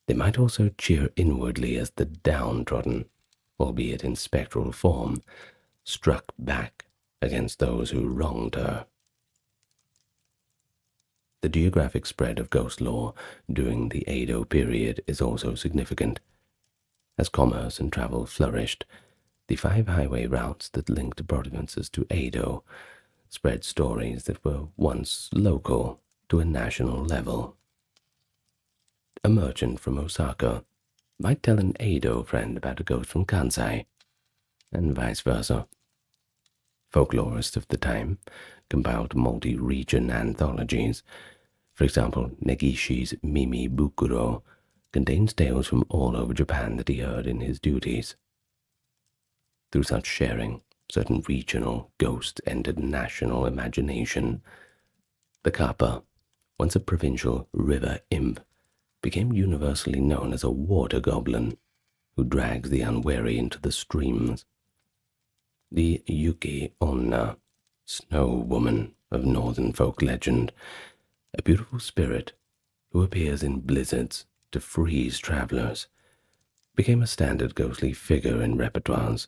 they might also cheer inwardly as the downtrodden, albeit in spectral form, struck back against those who wronged her. The geographic spread of ghost lore during the Edo period is also significant. As commerce and travel flourished, the 5 highway routes that linked provinces to Edo spread stories that were once local to a national level. A merchant from Osaka might tell an Edo friend about a ghost from Kansai, and vice versa. Folklorists of the time compiled multi-region anthologies. For example, Negishi's Mimi Bukuro contains tales from all over Japan that he heard in his duties. Through such sharing, certain regional ghosts entered national imagination. The Kappa, once a provincial river imp, became universally known as a water goblin who drags the unwary into the streams. The Yuki Onna, snow woman of northern folk legend, a beautiful spirit who appears in blizzards to freeze travelers, became a standard ghostly figure in repertoires.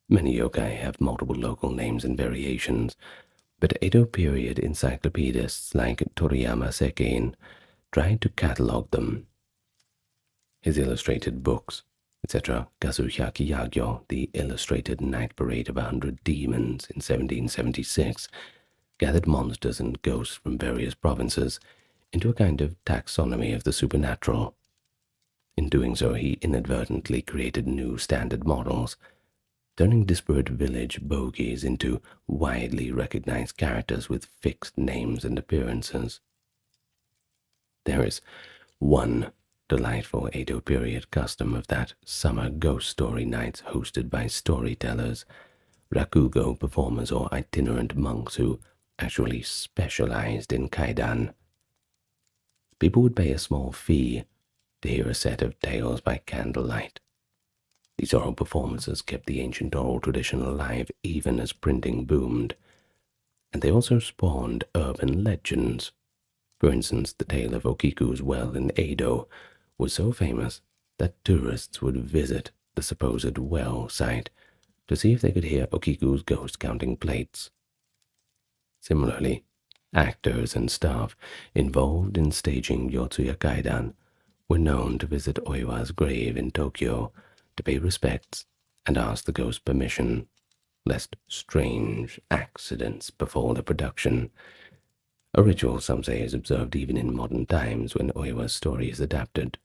Many yokai have multiple local names and variations, but Edo period encyclopedists like Toriyama Sekin tried to catalog them. His illustrated books, etc., Kazuhyaki Yagyo, The Illustrated Night Parade of 100 Demons in 1776, gathered monsters and ghosts from various provinces into a kind of taxonomy of the supernatural. In doing so, he inadvertently created new standard models, turning disparate village bogies into widely recognized characters with fixed names and appearances. There is one delightful Edo period custom of that summer ghost story nights hosted by storytellers, rakugo performers, or itinerant monks who actually specialized in kaidan. People would pay a small fee to hear a set of tales by candlelight. These oral performances kept the ancient oral tradition alive even as printing boomed. and they also spawned urban legends. For instance, the tale of Okiku's well in Edo was so famous that tourists would visit the supposed well site to see if they could hear Okiku's ghost counting plates. Similarly, actors and staff involved in staging Yotsuya Kaidan were known to visit Oiwa's grave in Tokyo to pay respects and ask the ghost permission, lest strange accidents befall the production. A ritual some say is observed even in modern times when Oiwa's story is adapted.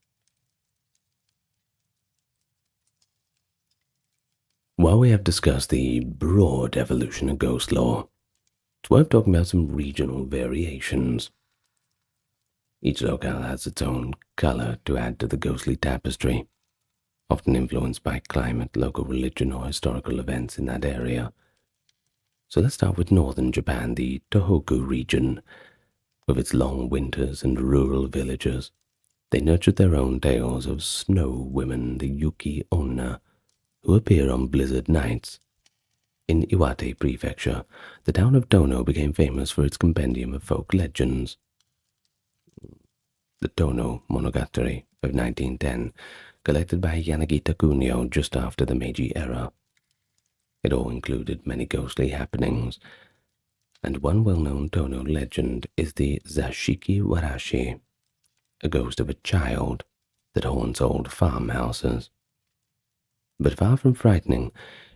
While we have discussed the broad evolution of ghost lore, it's worth talking about some regional variations. Each locale has its own color to add to the ghostly tapestry, often influenced by climate, local religion, or historical events in that area. So let's start with northern Japan, the Tohoku region. With its long winters and rural villages, they nurtured their own tales of snow women, the Yuki Onna, who appear on blizzard nights. In Iwate Prefecture, the town of Tono became famous for its compendium of folk legends. The Tono Monogatari of 1910, collected by Yanagita Kunio just after the Meiji era. It all included many ghostly happenings, and one well-known Tono legend is the Zashiki Warashi, a ghost of a child that haunts old farmhouses. But far from frightening,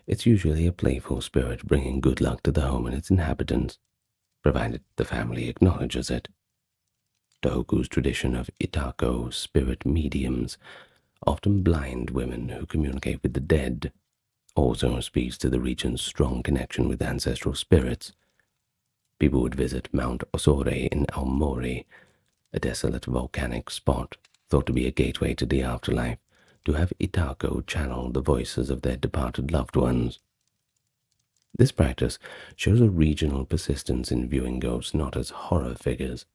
it's usually a playful spirit bringing good luck to the home and its inhabitants, provided the family acknowledges it. Tohoku's tradition of Itako spirit mediums, often blind women who communicate with the dead, also speaks to the region's strong connection with ancestral spirits. People would visit Mount Osore in Aomori, a desolate volcanic spot thought to be a gateway to the afterlife, to have Itako channel the voices of their departed loved ones. This practice shows a regional persistence in viewing ghosts not as horror figures,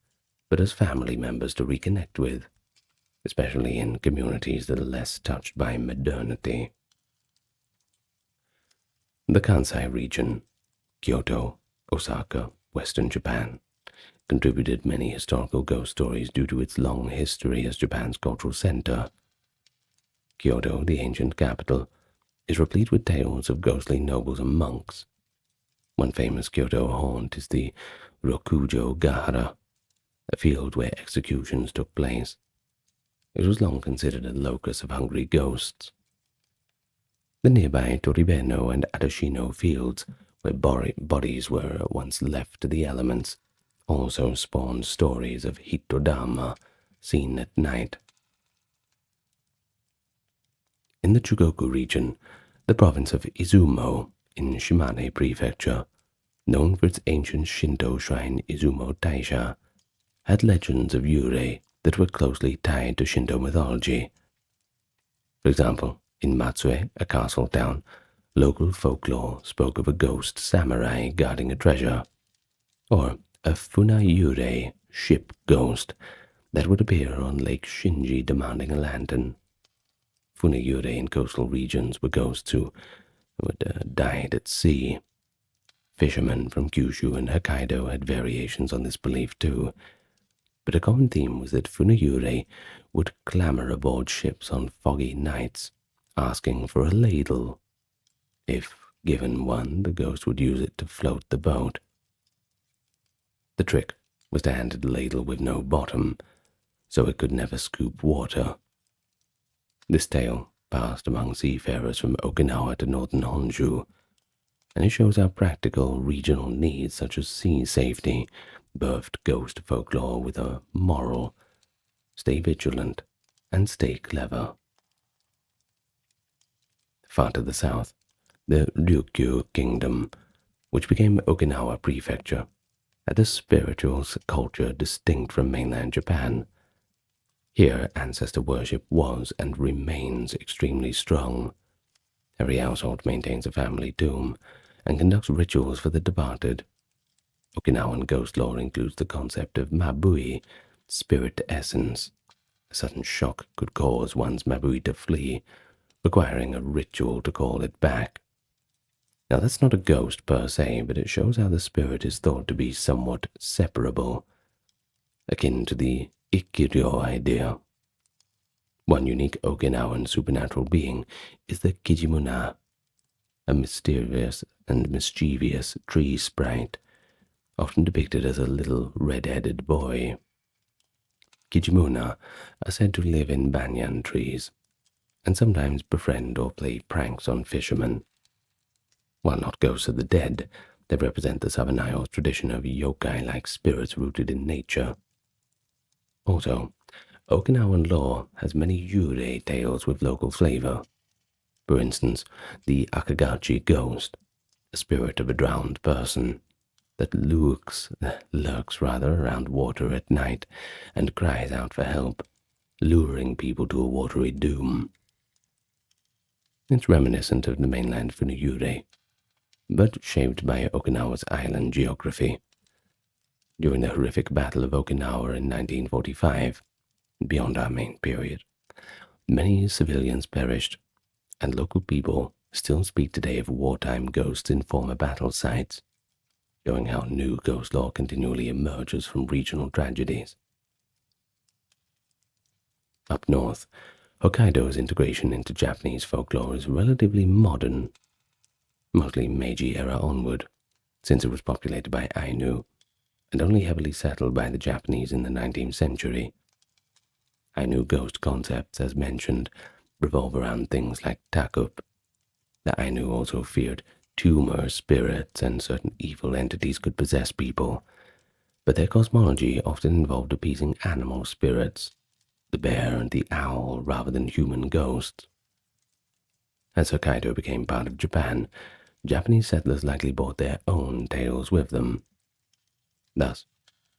but as family members to reconnect with, especially in communities that are less touched by modernity. The Kansai region, Kyoto, Osaka, Western Japan, contributed many historical ghost stories due to its long history as Japan's cultural center. Kyoto, the ancient capital, is replete with tales of ghostly nobles and monks. One famous Kyoto haunt is the Rokujo Gahara, a field where executions took place. It was long considered a locus of hungry ghosts. The nearby Toribeno and Adashino fields, where bodies were once left to the elements, also spawned stories of Hitodama seen at night. In the Chugoku region, the province of Izumo in Shimane Prefecture, known for its ancient Shinto shrine Izumo Taisha, had legends of yurei that were closely tied to Shinto mythology. For example, in Matsue, a castle town, local folklore spoke of a ghost samurai guarding a treasure, or a funayurei ship ghost that would appear on Lake Shinji demanding a lantern. Funayurei in coastal regions were ghosts who died at sea. Fishermen from Kyushu and Hokkaido had variations on this belief too, but a common theme was that funayurei would clamor aboard ships on foggy nights, asking for a ladle. If given one, the ghost would use it to float the boat. The trick was to hand it a ladle with no bottom, so it could never scoop water. This tale passed among seafarers from Okinawa to northern Honshu, and it shows how practical regional needs such as sea safety birthed ghost folklore with a moral: stay vigilant and stay clever. Far to the south, the Ryukyu Kingdom, which became Okinawa Prefecture, had a spiritual culture distinct from mainland Japan. Here, ancestor worship was and remains extremely strong. Every household maintains a family tomb and conducts rituals for the departed. Okinawan ghost lore includes the concept of mabui, spirit essence. A sudden shock could cause one's mabui to flee, requiring a ritual to call it back. Now, that's not a ghost per se, but it shows how the spirit is thought to be somewhat separable, akin to the Ikkiryo idea. One unique Okinawan supernatural being is the Kijimuna, a mysterious and mischievous tree sprite, often depicted as a little red-headed boy. Kijimuna are said to live in banyan trees, and sometimes befriend or play pranks on fishermen. While not ghosts of the dead, they represent the Southern Isles tradition of yokai-like spirits rooted in nature. Also, Okinawan lore has many yurei tales with local flavor. For instance, the Akagachi ghost, a spirit of a drowned person, that lurks around water at night and cries out for help, luring people to a watery doom. It's reminiscent of the mainland Funuyure, but shaped by Okinawa's island geography. During the horrific Battle of Okinawa in 1945, beyond our main period, many civilians perished, and local people still speak today of wartime ghosts in former battle sites, showing how new ghost lore continually emerges from regional tragedies. Up north, Hokkaido's integration into Japanese folklore is relatively modern, mostly Meiji era onward, since it was populated by Ainu and only heavily settled by the Japanese in the 19th century. Ainu ghost concepts, as mentioned, revolve around things like takup. The Ainu also feared tumor spirits, and certain evil entities could possess people, but their cosmology often involved appeasing animal spirits, the bear and the owl, rather than human ghosts. As Hokkaido became part of Japan, Japanese settlers likely brought their own tales with them. Thus,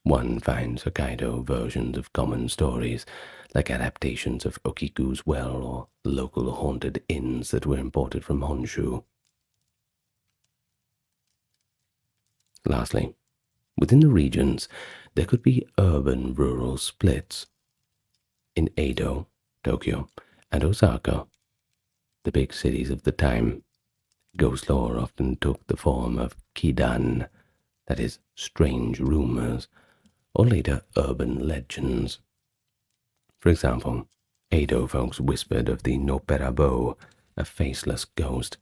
one finds Hokkaido versions of common stories, like adaptations of Okiku's Well or local haunted inns that were imported from Honshu. Lastly, within the regions, there could be urban-rural splits. In Edo, Tokyo, and Osaka, the big cities of the time, ghost lore often took the form of kidan, that is, strange rumors, or later urban legends. For example, Edo folks whispered of the Noperabo, a faceless ghost,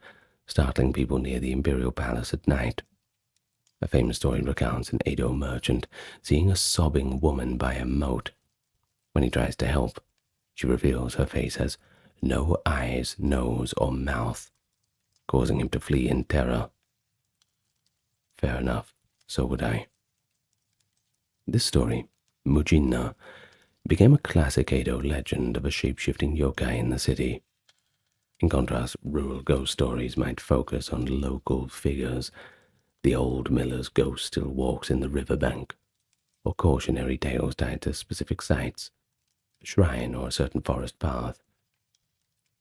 startling people near the imperial palace at night. A famous story recounts an Edo merchant seeing a sobbing woman by a moat. When he tries to help, she reveals her face has no eyes, nose, or mouth, causing him to flee in terror. Fair enough, so would I. This story, Mujinna, became a classic Edo legend of a shape-shifting yokai in the city. In contrast, rural ghost stories might focus on local figures. The old miller's ghost still walks in the riverbank, or cautionary tales tied to specific sites, a shrine or a certain forest path.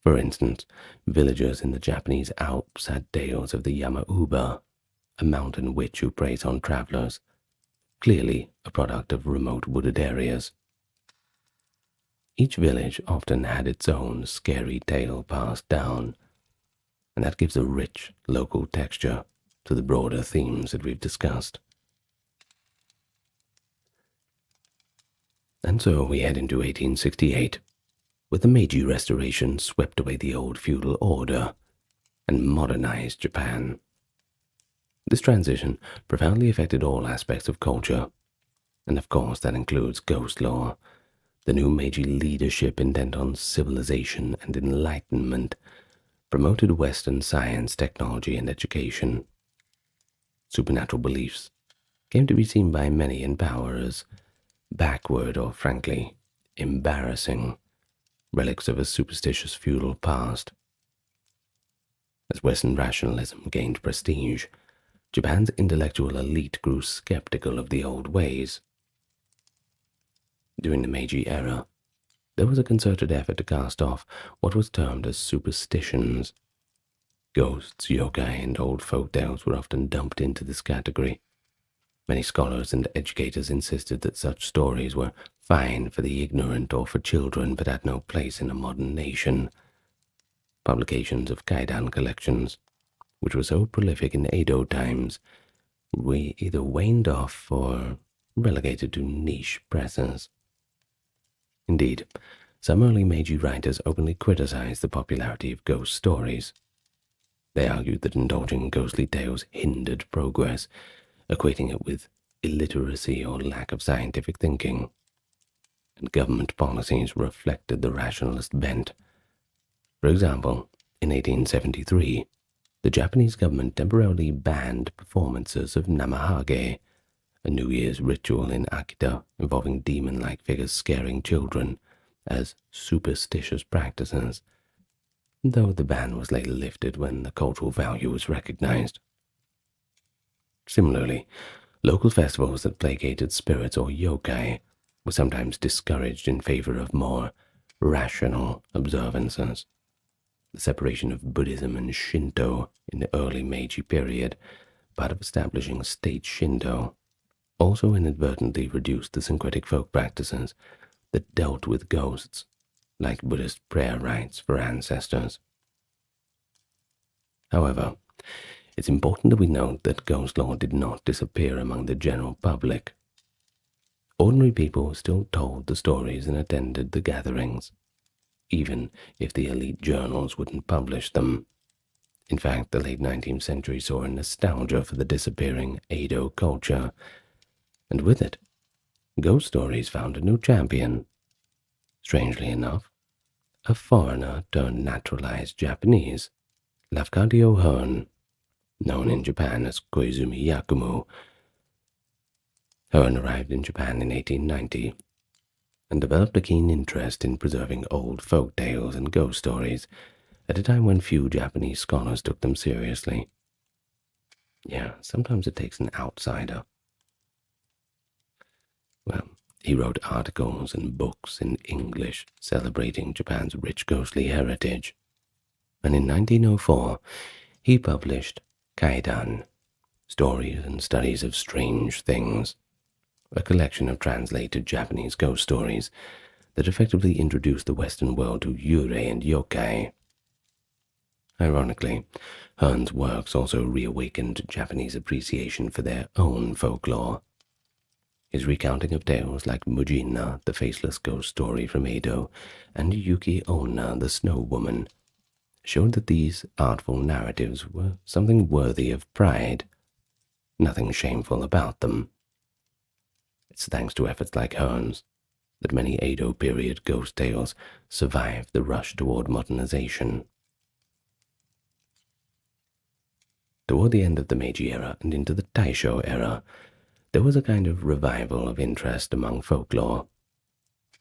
For instance, villagers in the Japanese Alps had tales of the Yama-uba, a mountain witch who preys on travelers, clearly a product of remote wooded areas. Each village often had its own scary tale passed down, and that gives a rich local texture to the broader themes that we've discussed. And so we head into 1868, with the Meiji Restoration swept away the old feudal order and modernized Japan. This transition profoundly affected all aspects of culture, and of course that includes ghost lore. The new Meiji leadership, intent on civilization and enlightenment, promoted Western science, technology, and education. Supernatural beliefs came to be seen by many in power as backward or, frankly, embarrassing, relics of a superstitious feudal past. As Western rationalism gained prestige, Japan's intellectual elite grew skeptical of the old ways. During the Meiji era, there was a concerted effort to cast off what was termed as superstitions. Ghosts, yokai, and old folk tales were often dumped into this category. Many scholars and educators insisted that such stories were fine for the ignorant or for children, but had no place in a modern nation. Publications of kaidan collections, which were so prolific in Edo times, were either waned off or relegated to niche presses. Indeed, some early Meiji writers openly criticized the popularity of ghost stories. They argued that indulging ghostly tales hindered progress, equating it with illiteracy or lack of scientific thinking, and government policies reflected the rationalist bent. For example, in 1873, the Japanese government temporarily banned performances of Namahage, a New Year's ritual in Akita involving demon-like figures scaring children, as superstitious practices, though the ban was later lifted when the cultural value was recognized. Similarly, local festivals that placated spirits or yokai were sometimes discouraged in favor of more rational observances. The separation of Buddhism and Shinto in the early Meiji period, part of establishing state Shinto, also inadvertently reduced the syncretic folk practices that dealt with ghosts, like Buddhist prayer rites for ancestors. However, it's important that we note that ghost lore did not disappear among the general public. Ordinary people still told the stories and attended the gatherings, even if the elite journals wouldn't publish them. In fact, the late 19th century saw a nostalgia for the disappearing Edo culture, and with it, ghost stories found a new champion. Strangely enough, a foreigner turned naturalized Japanese, Lafcadio Hearn, known in Japan as Koizumi Yakumo. Hearn arrived in Japan in 1890 and developed a keen interest in preserving old folk tales and ghost stories at a time when few Japanese scholars took them seriously. Yeah, sometimes it takes an outsider. Well, he wrote articles and books in English celebrating Japan's rich ghostly heritage, and in 1904 he published Kaidan, Stories and Studies of Strange Things, a collection of translated Japanese ghost stories that effectively introduced the Western world to yurei and yokai. Ironically, Hearn's works also reawakened Japanese appreciation for their own folklore. His recounting of tales like Mujina, the faceless ghost story from Edo, and Yuki Onna, the snow woman, showed that these artful narratives were something worthy of pride, nothing shameful about them. It's thanks to efforts like Hearn's that many Edo period ghost tales survived the rush toward modernization. Toward the end of the Meiji era and into the Taisho era, there was a kind of revival of interest among folklore.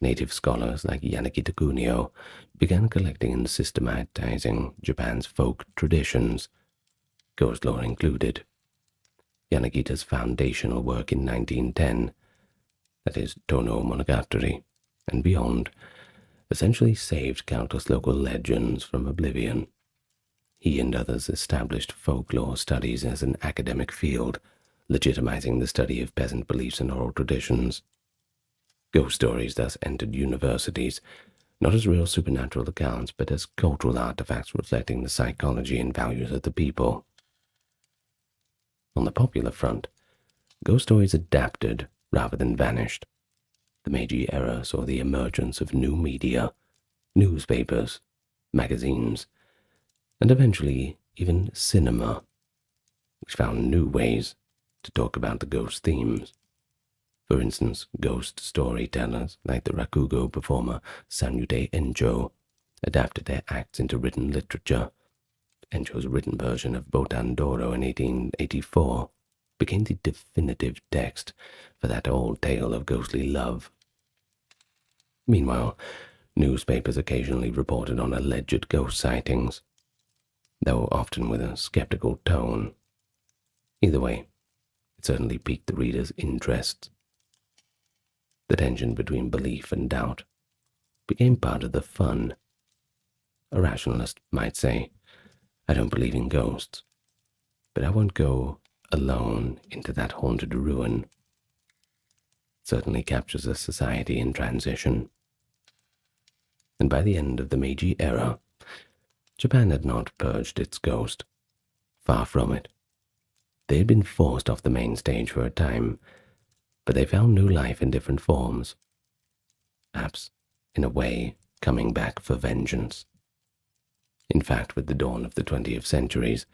Native scholars like Yanagita Kunio began collecting and systematizing Japan's folk traditions, ghost lore included. Yanagita's foundational work in 1910, that is Tono Monogatari, and beyond, essentially saved countless local legends from oblivion. He and others established folklore studies as an academic field, legitimizing the study of peasant beliefs and oral traditions. Ghost stories thus entered universities, not as real supernatural accounts, but as cultural artifacts reflecting the psychology and values of the people. On the popular front, ghost stories adapted rather than vanished. The Meiji era saw the emergence of new media, newspapers, magazines, and eventually even cinema, which found new ways to talk about the ghost themes. For instance, ghost storytellers like the rakugo performer Sanyute Enjo adapted their acts into written literature. Enjo's written version of Botandoro in 1884 became the definitive text for that old tale of ghostly love. Meanwhile, newspapers occasionally reported on alleged ghost sightings, though often with a skeptical tone. Either way, it certainly piqued the reader's interest. The tension between belief and doubt became part of the fun. A rationalist might say, I don't believe in ghosts, but I won't go alone into that haunted ruin. It certainly captures a society in transition. And by the end of the Meiji era, Japan had not purged its ghost. Far from it. They had been forced off the main stage for a time, but they found new life in different forms. Perhaps, in a way, coming back for vengeance. In fact, with the dawn of the 20th centuries,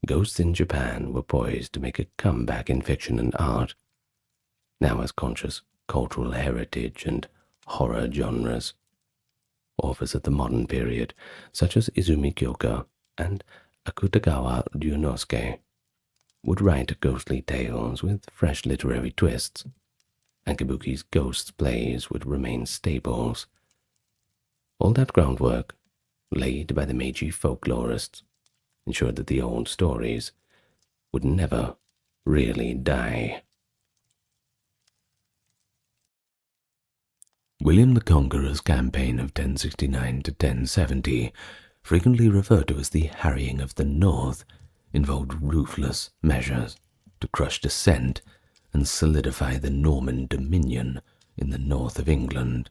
ghosts in Japan were poised to make a comeback in fiction and art, now as conscious cultural heritage and horror genres. Authors of the modern period, such as Izumi Kyoka and Akutagawa Ryunosuke, would write ghostly tales with fresh literary twists, and Kabuki's ghost plays would remain staples. All that groundwork, laid by the Meiji folklorists, ensured that the old stories would never really die. William the Conqueror's campaign of 1069 to 1070, frequently referred to as the harrying of the North, involved ruthless measures to crush dissent and solidify the Norman dominion in the north of England.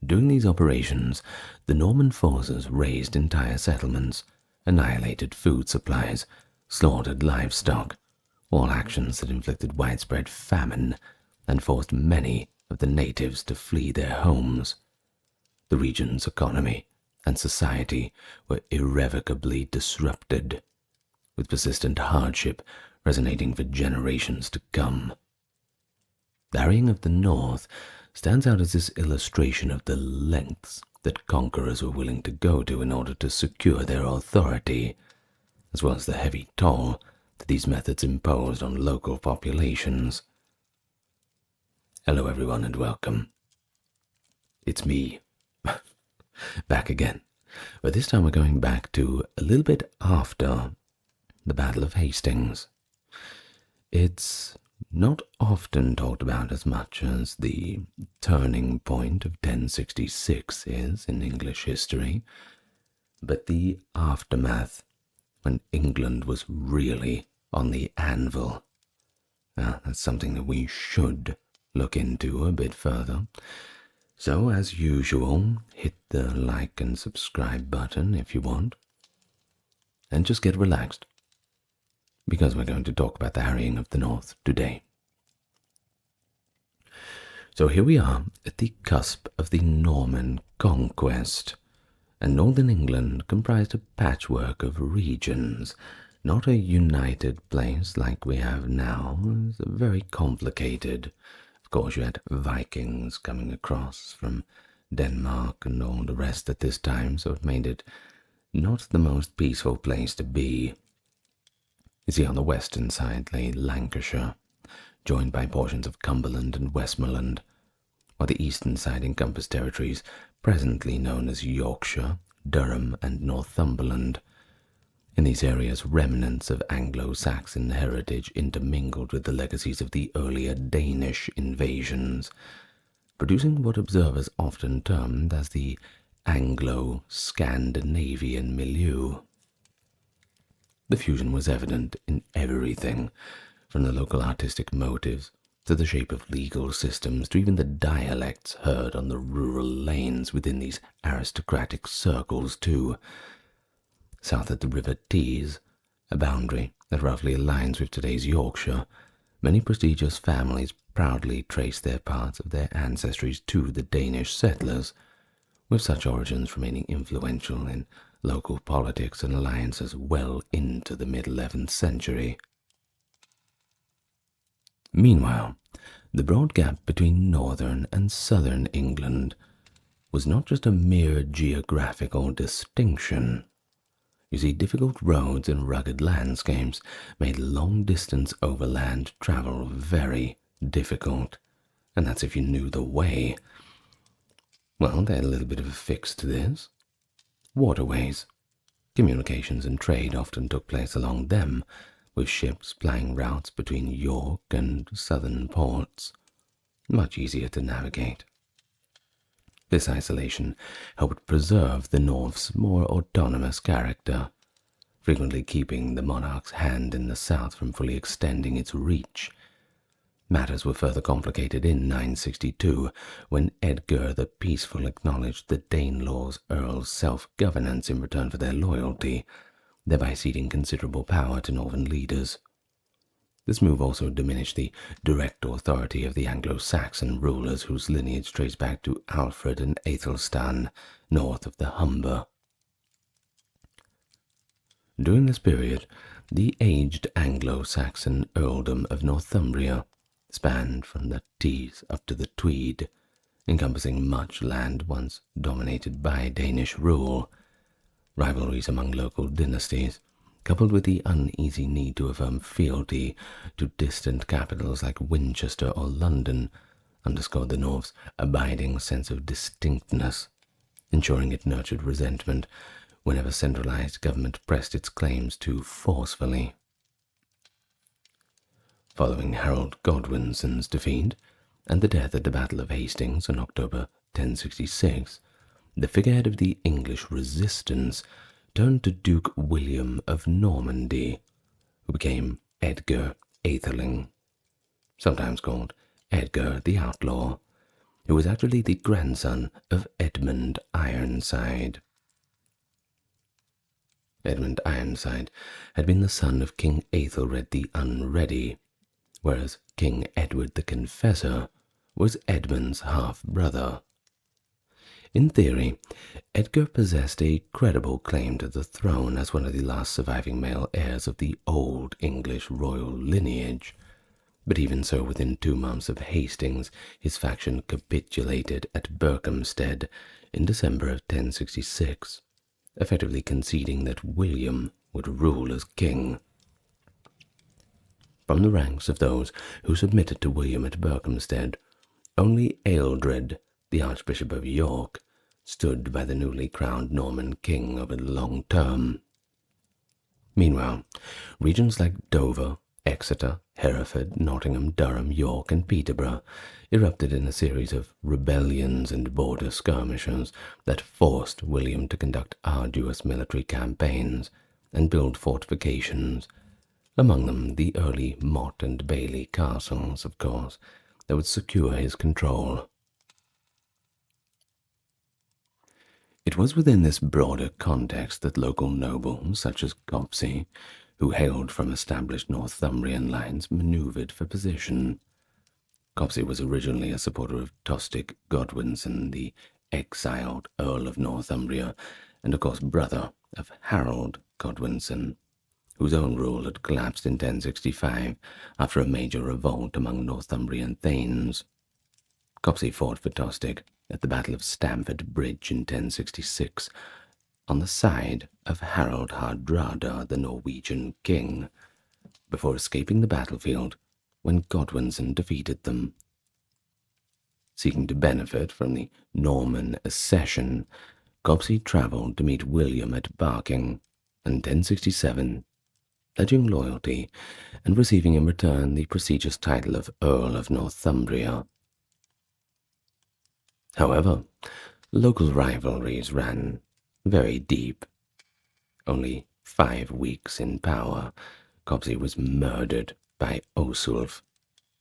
During these operations, the Norman forces razed entire settlements, annihilated food supplies, slaughtered livestock, all actions that inflicted widespread famine and forced many of the natives to flee their homes. The region's economy and society were irrevocably disrupted, with persistent hardship resonating for generations to come. The harrying of the North stands out as this illustration of the lengths that conquerors were willing to go to in order to secure their authority, as well as the heavy toll that these methods imposed on local populations. Hello everyone and welcome. It's me, back again, but this time we're going back to a little bit after the Battle of Hastings. It's not often talked about as much as the turning point of 1066 is in English history, but the aftermath, when England was really on the anvil, that's something that we should look into a bit further. So, as usual, hit the like and subscribe button if you want, and just get relaxed, because we're going to talk about the harrying of the North today. So here we are at the cusp of the Norman conquest, and northern England comprised a patchwork of regions, not a united place like we have now. It was very complicated. Of course, you had Vikings coming across from Denmark and all the rest at this time, so it made it not the most peaceful place to be. You see, on the western side lay Lancashire, joined by portions of Cumberland and Westmoreland, while the eastern side encompassed territories presently known as Yorkshire, Durham, and Northumberland. In these areas, remnants of Anglo-Saxon heritage intermingled with the legacies of the earlier Danish invasions, producing what observers often termed as the Anglo-Scandinavian milieu. The fusion was evident in everything, from the local artistic motives to the shape of legal systems to even the dialects heard on the rural lanes within these aristocratic circles too. South of the River Tees, a boundary that roughly aligns with today's Yorkshire, many prestigious families proudly trace their parts of their ancestries to the Danish settlers, with such origins remaining influential in local politics and alliances well into the mid-11th century. Meanwhile, the broad gap between northern and southern England was not just a mere geographical distinction. You see, difficult roads and rugged landscapes made long-distance overland travel very difficult, and that's if you knew the way. Well, they had a little bit of a fix to this. Waterways. Communications and trade often took place along them, with ships plying routes between York and southern ports. Much easier to navigate. This isolation helped preserve the North's more autonomous character, frequently keeping the monarch's hand in the south from fully extending its reach. Matters were further complicated in 962, when Edgar the Peaceful acknowledged the Danelaws Earls' self-governance in return for their loyalty, thereby ceding considerable power to northern leaders. This move also diminished the direct authority of the Anglo-Saxon rulers whose lineage traced back to Alfred and Aethelstan, north of the Humber. During this period, the aged Anglo-Saxon earldom of Northumbria spanned from the Tees up to the Tweed, encompassing much land once dominated by Danish rule. Rivalries among local dynasties, coupled with the uneasy need to affirm fealty to distant capitals like Winchester or London, underscored the North's abiding sense of distinctness, ensuring it nurtured resentment whenever centralized government pressed its claims too forcefully. Following Harold Godwinson's defeat and the death at the Battle of Hastings in October 1066, the figurehead of the English resistance turned to Duke William of Normandy, who became Edgar Atheling, sometimes called Edgar the Outlaw, who was actually the grandson of Edmund Ironside. Edmund Ironside had been the son of King Aethelred the Unready, whereas King Edward the Confessor was Edmund's half-brother. In theory, Edgar possessed a credible claim to the throne as one of the last surviving male heirs of the old English royal lineage, but even so, within 2 months of Hastings, his faction capitulated at Berkhamsted in December of 1066, effectively conceding that William would rule as king. From the ranks of those who submitted to William at Berkhamsted, only Ealdred, the Archbishop of York, stood by the newly crowned Norman king over the long term. Meanwhile, regions like Dover, Exeter, Hereford, Nottingham, Durham, York, and Peterborough erupted in a series of rebellions and border skirmishes that forced William to conduct arduous military campaigns and build fortifications, among them the early Mott and Bailey castles, of course, that would secure his control. It was within this broader context that local nobles such as Copsey, who hailed from established Northumbrian lines, manoeuvred for position. Copsey was originally a supporter of Tostig Godwinson, the exiled Earl of Northumbria, and of course brother of Harold Godwinson, whose own rule had collapsed in 1065 after a major revolt among Northumbrian thanes. Copsey fought for Tostig at the Battle of Stamford Bridge in 1066, on the side of Harald Hardrada, the Norwegian king, before escaping the battlefield when Godwinson defeated them. Seeking to benefit from the Norman accession, Copsey travelled to meet William at Barking in 1067, pledging loyalty and receiving in return the prestigious title of Earl of Northumbria. However, local rivalries ran very deep. Only 5 weeks in power, Copsey was murdered by Osulf,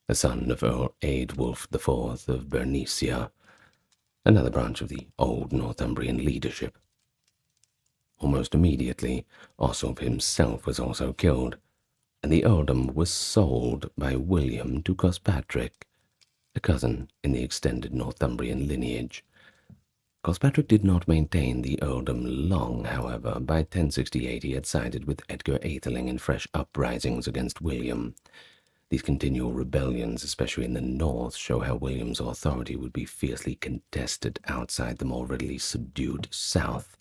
a son of Earl Eadwulf IV of Bernicia, another branch of the old Northumbrian leadership. Almost immediately, Osulf himself was also killed, and the earldom was sold by William to Cospatrick, a cousin in the extended Northumbrian lineage. Cospatrick did not maintain the earldom long, however. By 1068 he had sided with Edgar Atheling in fresh uprisings against William. These continual rebellions, especially in the north, show how William's authority would be fiercely contested outside the more readily subdued south,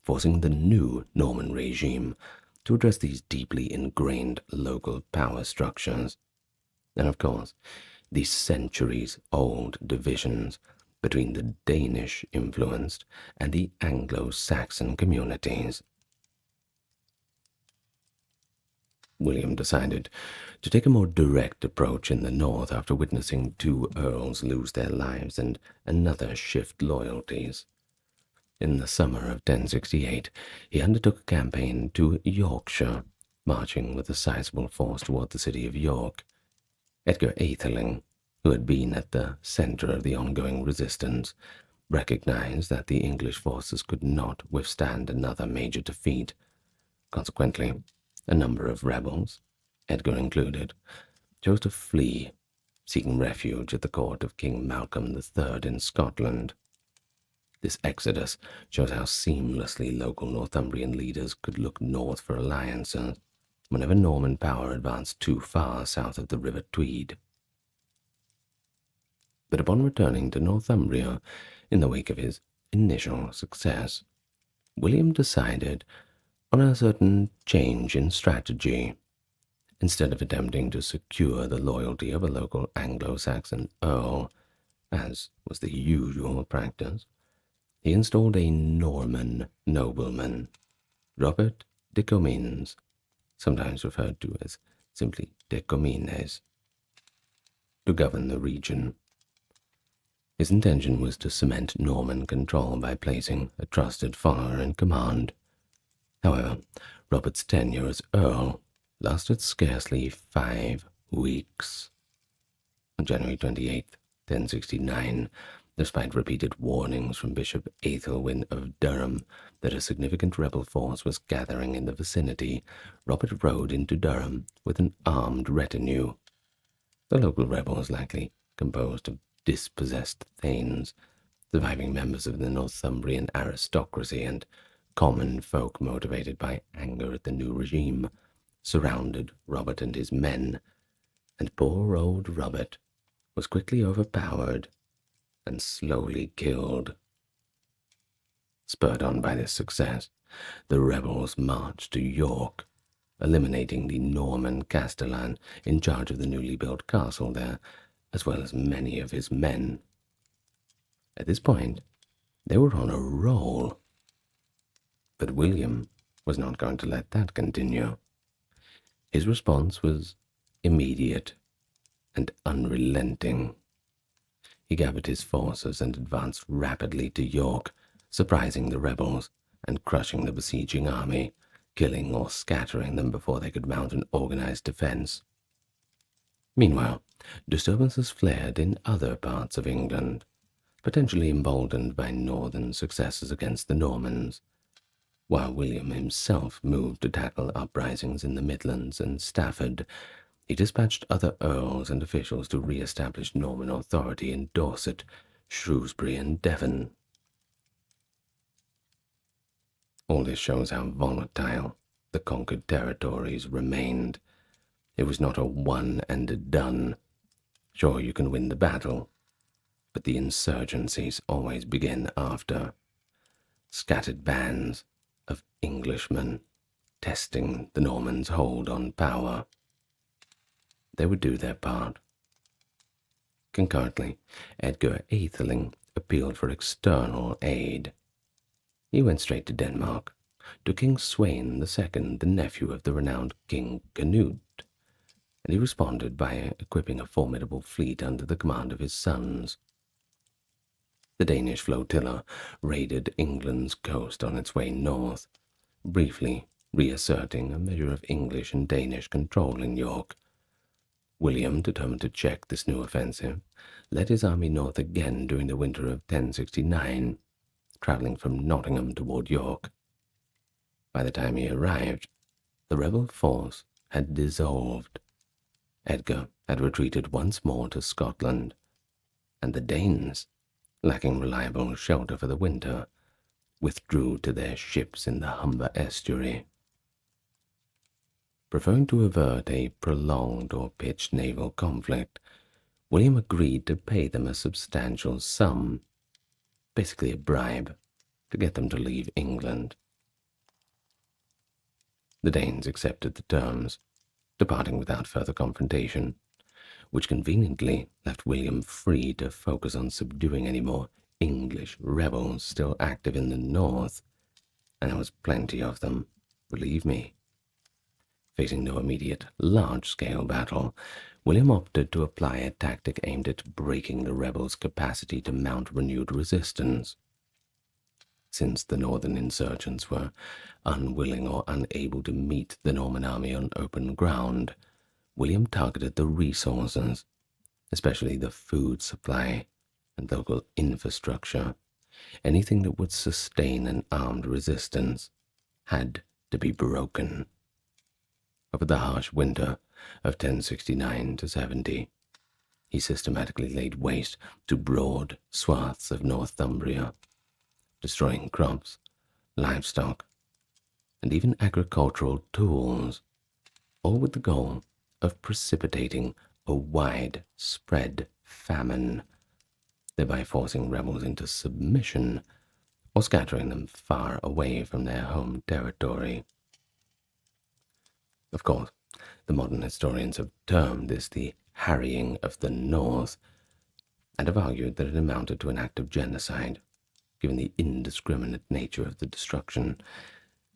forcing the new Norman regime to address these deeply ingrained local power structures. And of course, these centuries-old divisions between the Danish-influenced and the Anglo-Saxon communities. William decided to take a more direct approach in the north after witnessing 2 earls lose their lives and another shift loyalties. In the summer of 1068, he undertook a campaign to Yorkshire, marching with a sizable force toward the city of York. Edgar Atheling, who had been at the center of the ongoing resistance, recognized that the English forces could not withstand another major defeat. Consequently, a number of rebels, Edgar included, chose to flee, seeking refuge at the court of King Malcolm III in Scotland. This exodus shows how seamlessly local Northumbrian leaders could look north for alliances whenever Norman power advanced too far south of the River Tweed. But upon returning to Northumbria in the wake of his initial success, William decided on a certain change in strategy. Instead of attempting to secure the loyalty of a local Anglo-Saxon earl, as was the usual practice, he installed a Norman nobleman, Robert de Comines, sometimes referred to as simply de Comines, to govern the region. His intention was to cement Norman control by placing a trusted follower in command. However, Robert's tenure as Earl lasted scarcely 5 weeks. On January 28, 1069, despite repeated warnings from Bishop Aethelwyn of Durham that a significant rebel force was gathering in the vicinity, Robert rode into Durham with an armed retinue. The local rebels, likely composed of dispossessed thanes, surviving members of the Northumbrian aristocracy, and common folk motivated by anger at the new regime, surrounded Robert and his men, and poor old Robert was quickly overpowered and slowly killed. Spurred on by this success, the rebels marched to York, eliminating the Norman castellan in charge of the newly built castle there, as well as many of his men. At this point, they were on a roll. But William was not going to let that continue. His response was immediate and unrelenting. He gathered his forces and advanced rapidly to York, surprising the rebels and crushing the besieging army, killing or scattering them before they could mount an organized defense. Meanwhile, disturbances flared in other parts of England, potentially emboldened by northern successes against the Normans, while William himself moved to tackle uprisings in the Midlands and Stafford. He dispatched other earls and officials to re-establish Norman authority in Dorset, Shrewsbury, and Devon. All this shows how volatile the conquered territories remained. It was not a one and a done. Sure, you can win the battle, but the insurgencies always begin after. Scattered bands of Englishmen testing the Normans' hold on power. They would do their part. Concurrently, Edgar Atheling appealed for external aid. He went straight to Denmark, to King Sweyn II, the nephew of the renowned King Canute, and he responded by equipping a formidable fleet under the command of his sons. The Danish flotilla raided England's coast on its way north, briefly reasserting a measure of English and Danish control in York. William, determined to check this new offensive, led his army north again during the winter of 1069, traveling from Nottingham toward York. By the time he arrived, the rebel force had dissolved. Edgar had retreated once more to Scotland, and the Danes, lacking reliable shelter for the winter, withdrew to their ships in the Humber estuary. Preferring to avert a prolonged or pitched naval conflict, William agreed to pay them a substantial sum, basically a bribe, to get them to leave England. The Danes accepted the terms, departing without further confrontation, which conveniently left William free to focus on subduing any more English rebels still active in the north, and there was plenty of them, believe me. Facing no immediate large-scale battle, William opted to apply a tactic aimed at breaking the rebels' capacity to mount renewed resistance. Since the northern insurgents were unwilling or unable to meet the Norman army on open ground, William targeted the resources, especially the food supply and local infrastructure. Anything that would sustain an armed resistance had to be broken. Over the harsh winter of 1069 to 70, he systematically laid waste to broad swaths of Northumbria, destroying crops, livestock, and even agricultural tools, all with the goal of precipitating a widespread famine, thereby forcing rebels into submission or scattering them far away from their home territory. Of course, the modern historians have termed this the harrying of the North, and have argued that it amounted to an act of genocide, given the indiscriminate nature of the destruction,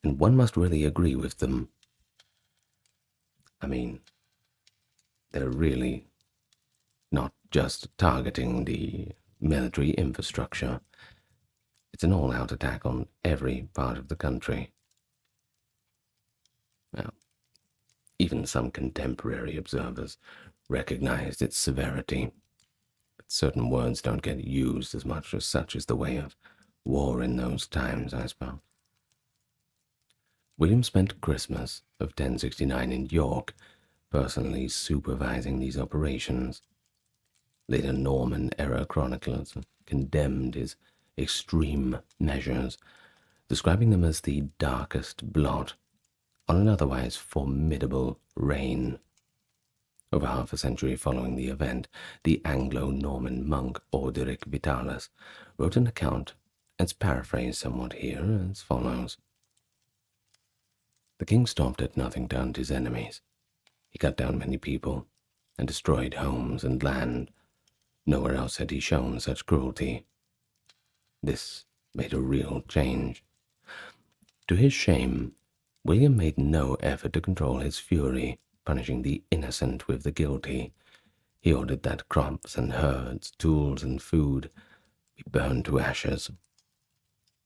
and one must really agree with them. I mean, they're really not just targeting the military infrastructure. It's an all-out attack on every part of the country. Now, even some contemporary observers recognized its severity, but certain words don't get used as much as such is the way of war in those times, I suppose. William spent Christmas of 1069 in York, personally supervising these operations. Later Norman-era chroniclers condemned his extreme measures, describing them as the darkest blot on an otherwise formidable reign. Over half a century following the event, the Anglo-Norman monk Orderic Vitalis wrote an account, as paraphrased somewhat here, as follows. The king stopped at nothing to hunt his enemies. He cut down many people and destroyed homes and land. Nowhere else had he shown such cruelty. This made a real change. To his shame, William made no effort to control his fury, punishing the innocent with the guilty. He ordered that crops and herds, tools and food be burned to ashes.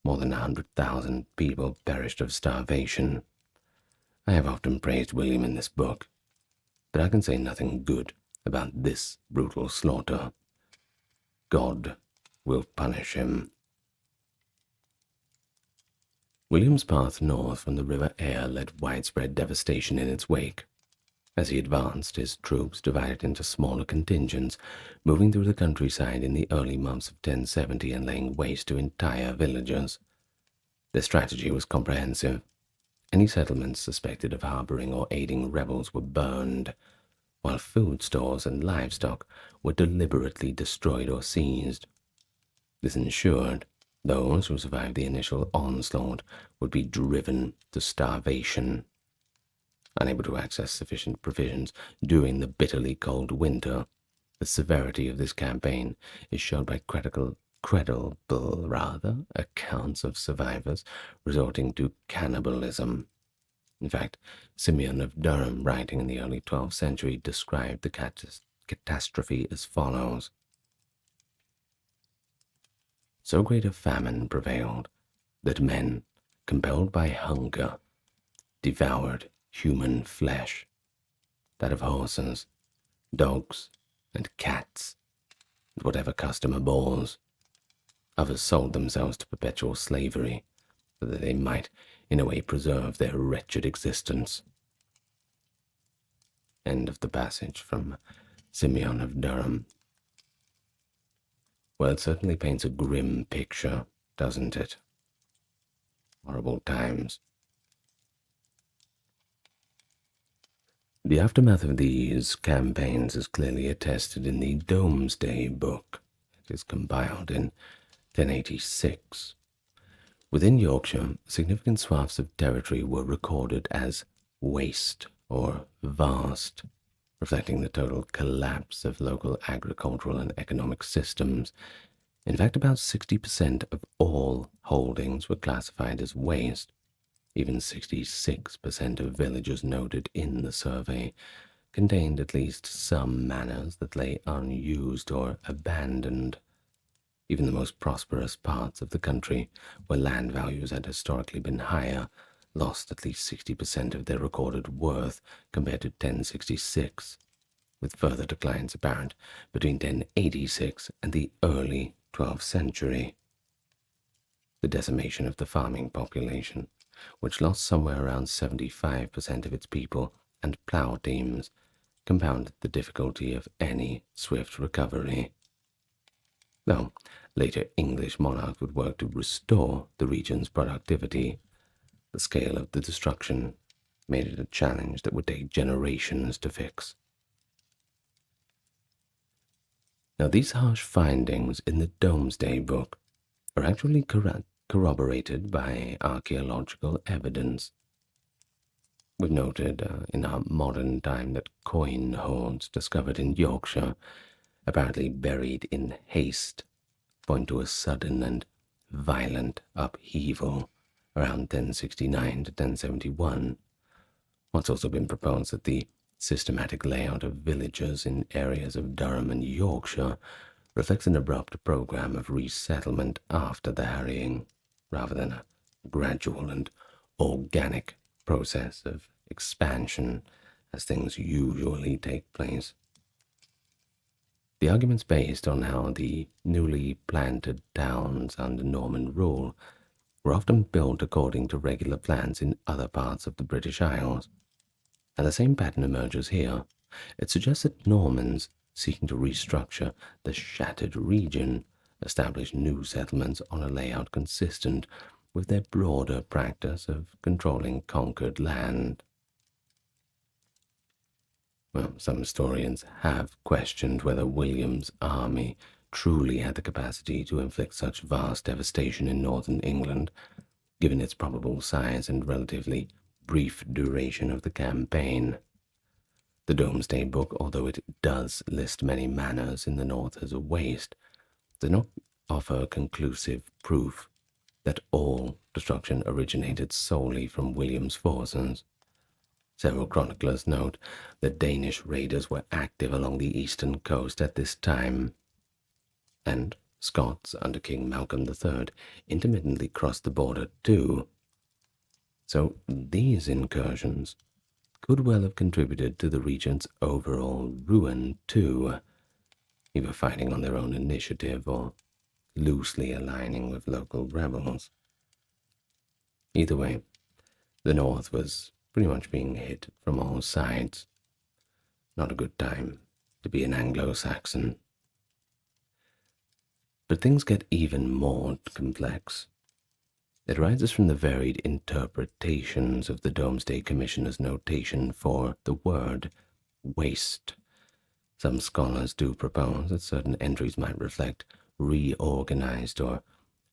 More than 100,000 people perished of starvation. I have often praised William in this book, but I can say nothing good about this brutal slaughter. God will punish him. William's path north from the River Aire led widespread devastation in its wake. As he advanced, his troops divided into smaller contingents, moving through the countryside in the early months of 1070 and laying waste to entire villages. Their strategy was comprehensive. Any settlements suspected of harboring or aiding rebels were burned, while food stores and livestock were deliberately destroyed or seized. This ensured those who survived the initial onslaught would be driven to starvation. Unable to access sufficient provisions during the bitterly cold winter, the severity of this campaign is shown by credible accounts of survivors resorting to cannibalism. In fact, Simeon of Durham, writing in the early 12th century, described the catastrophe as follows. So great a famine prevailed that men, compelled by hunger, devoured human flesh, that of horses, dogs, and cats, and whatever customer bores. Others sold themselves to perpetual slavery, so that they might, in a way, preserve their wretched existence. End of the passage from Simeon of Durham. Well, it certainly paints a grim picture, doesn't it? Horrible times. The aftermath of these campaigns is clearly attested in the Domesday Book. It is compiled in 1086. Within Yorkshire, significant swaths of territory were recorded as waste or vast, reflecting the total collapse of local agricultural and economic systems. In fact, about 60% of all holdings were classified as waste. Even 66% of villages noted in the survey contained at least some manors that lay unused or abandoned. Even the most prosperous parts of the country, where land values had historically been higher, lost at least 60% of their recorded worth compared to 1066, with further declines apparent between 1086 and the early 12th century. The decimation of the farming population which lost somewhere around 75% of its people and plough teams, compounded the difficulty of any swift recovery. Though later English monarchs would work to restore the region's productivity, the scale of the destruction made it a challenge that would take generations to fix. Now, these harsh findings in the Domesday Book are actually corroborated by archaeological evidence. We've noted in our modern time that coin hoards discovered in Yorkshire, apparently buried in haste, point to a sudden and violent upheaval around 1069 to 1071. It's also been proposed that the systematic layout of villages in areas of Durham and Yorkshire reflects an abrupt program of resettlement after the harrying, rather than a gradual and organic process of expansion as things usually take place. The argument's based on how the newly planted towns under Norman rule were often built according to regular plans in other parts of the British Isles, and the same pattern emerges here. It suggests that Normans, seeking to restructure the shattered region, established new settlements on a layout consistent with their broader practice of controlling conquered land. Well, some historians have questioned whether William's army truly had the capacity to inflict such vast devastation in northern England, given its probable size and relatively brief duration of the campaign. The Domesday Book, although it does list many manors in the north as a waste, does not offer conclusive proof that all destruction originated solely from William's forces. Several chroniclers note that Danish raiders were active along the eastern coast at this time, and Scots under King Malcolm III intermittently crossed the border too. So these incursions could well have contributed to the region's overall ruin too, either fighting on their own initiative or loosely aligning with local rebels. Either way, the north was pretty much being hit from all sides. Not a good time to be an Anglo-Saxon. But things get even more complex. It arises from the varied interpretations of the Domesday Commissioner's notation for the word waste. Some scholars do propose that certain entries might reflect reorganized or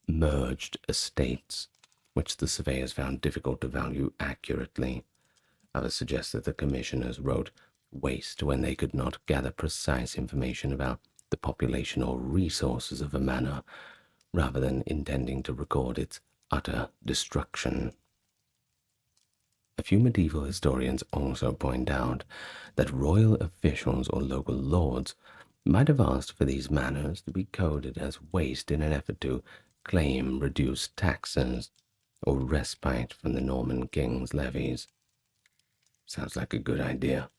merged estates, which the surveyors found difficult to value accurately. Others suggest that the commissioners wrote waste when they could not gather precise information about the population or resources of a manor, rather than intending to record its utter destruction. A few medieval historians also point out that royal officials or local lords might have asked for these manors to be coded as waste in an effort to claim reduced taxes or respite from the Norman king's levies. Sounds like a good idea.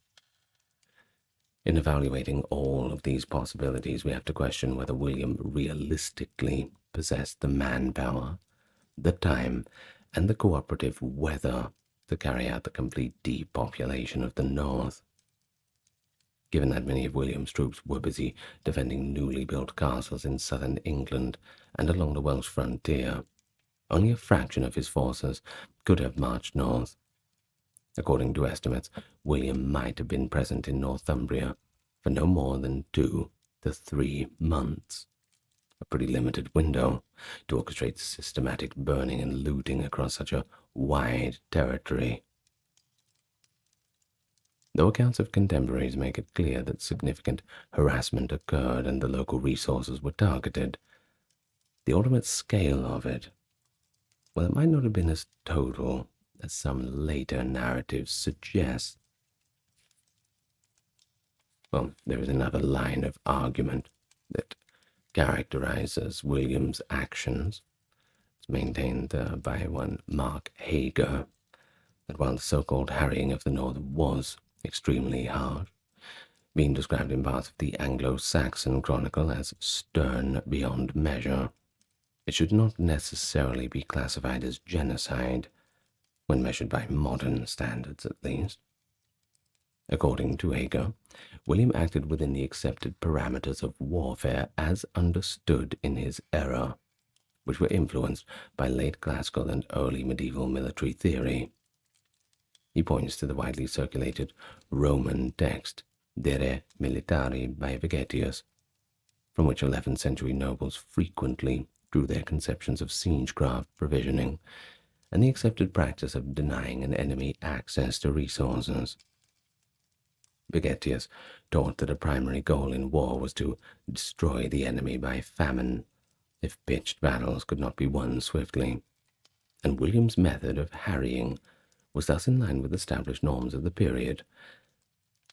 In evaluating all of these possibilities, we have to question whether William realistically possessed the manpower, the time, and the cooperative weather to carry out the complete depopulation of the north. Given that many of William's troops were busy defending newly built castles in southern England and along the Welsh frontier, only a fraction of his forces could have marched north. According to estimates, William might have been present in Northumbria for no more than 2 to 3 months. A pretty limited window to orchestrate systematic burning and looting across such a wide territory. Though accounts of contemporaries make it clear that significant harassment occurred and the local resources were targeted, the ultimate scale of it, well, it might not have been as total as some later narratives suggest. Well, there is another line of argument that characterizes William's actions. It's maintained by one Mark Hager, that while the so-called harrying of the north was extremely harsh, being described in parts of the Anglo-Saxon Chronicle as stern beyond measure, it should not necessarily be classified as genocide, when measured by modern standards at least. According to Hager, William acted within the accepted parameters of warfare as understood in his era, which were influenced by late classical and early medieval military theory. He points to the widely circulated Roman text, De Re Militari by Vegetius, from which 11th century nobles frequently drew their conceptions of siegecraft provisioning and the accepted practice of denying an enemy access to resources. Vegetius taught that a primary goal in war was to destroy the enemy by famine, if pitched battles could not be won swiftly, and William's method of harrying was thus in line with established norms of the period.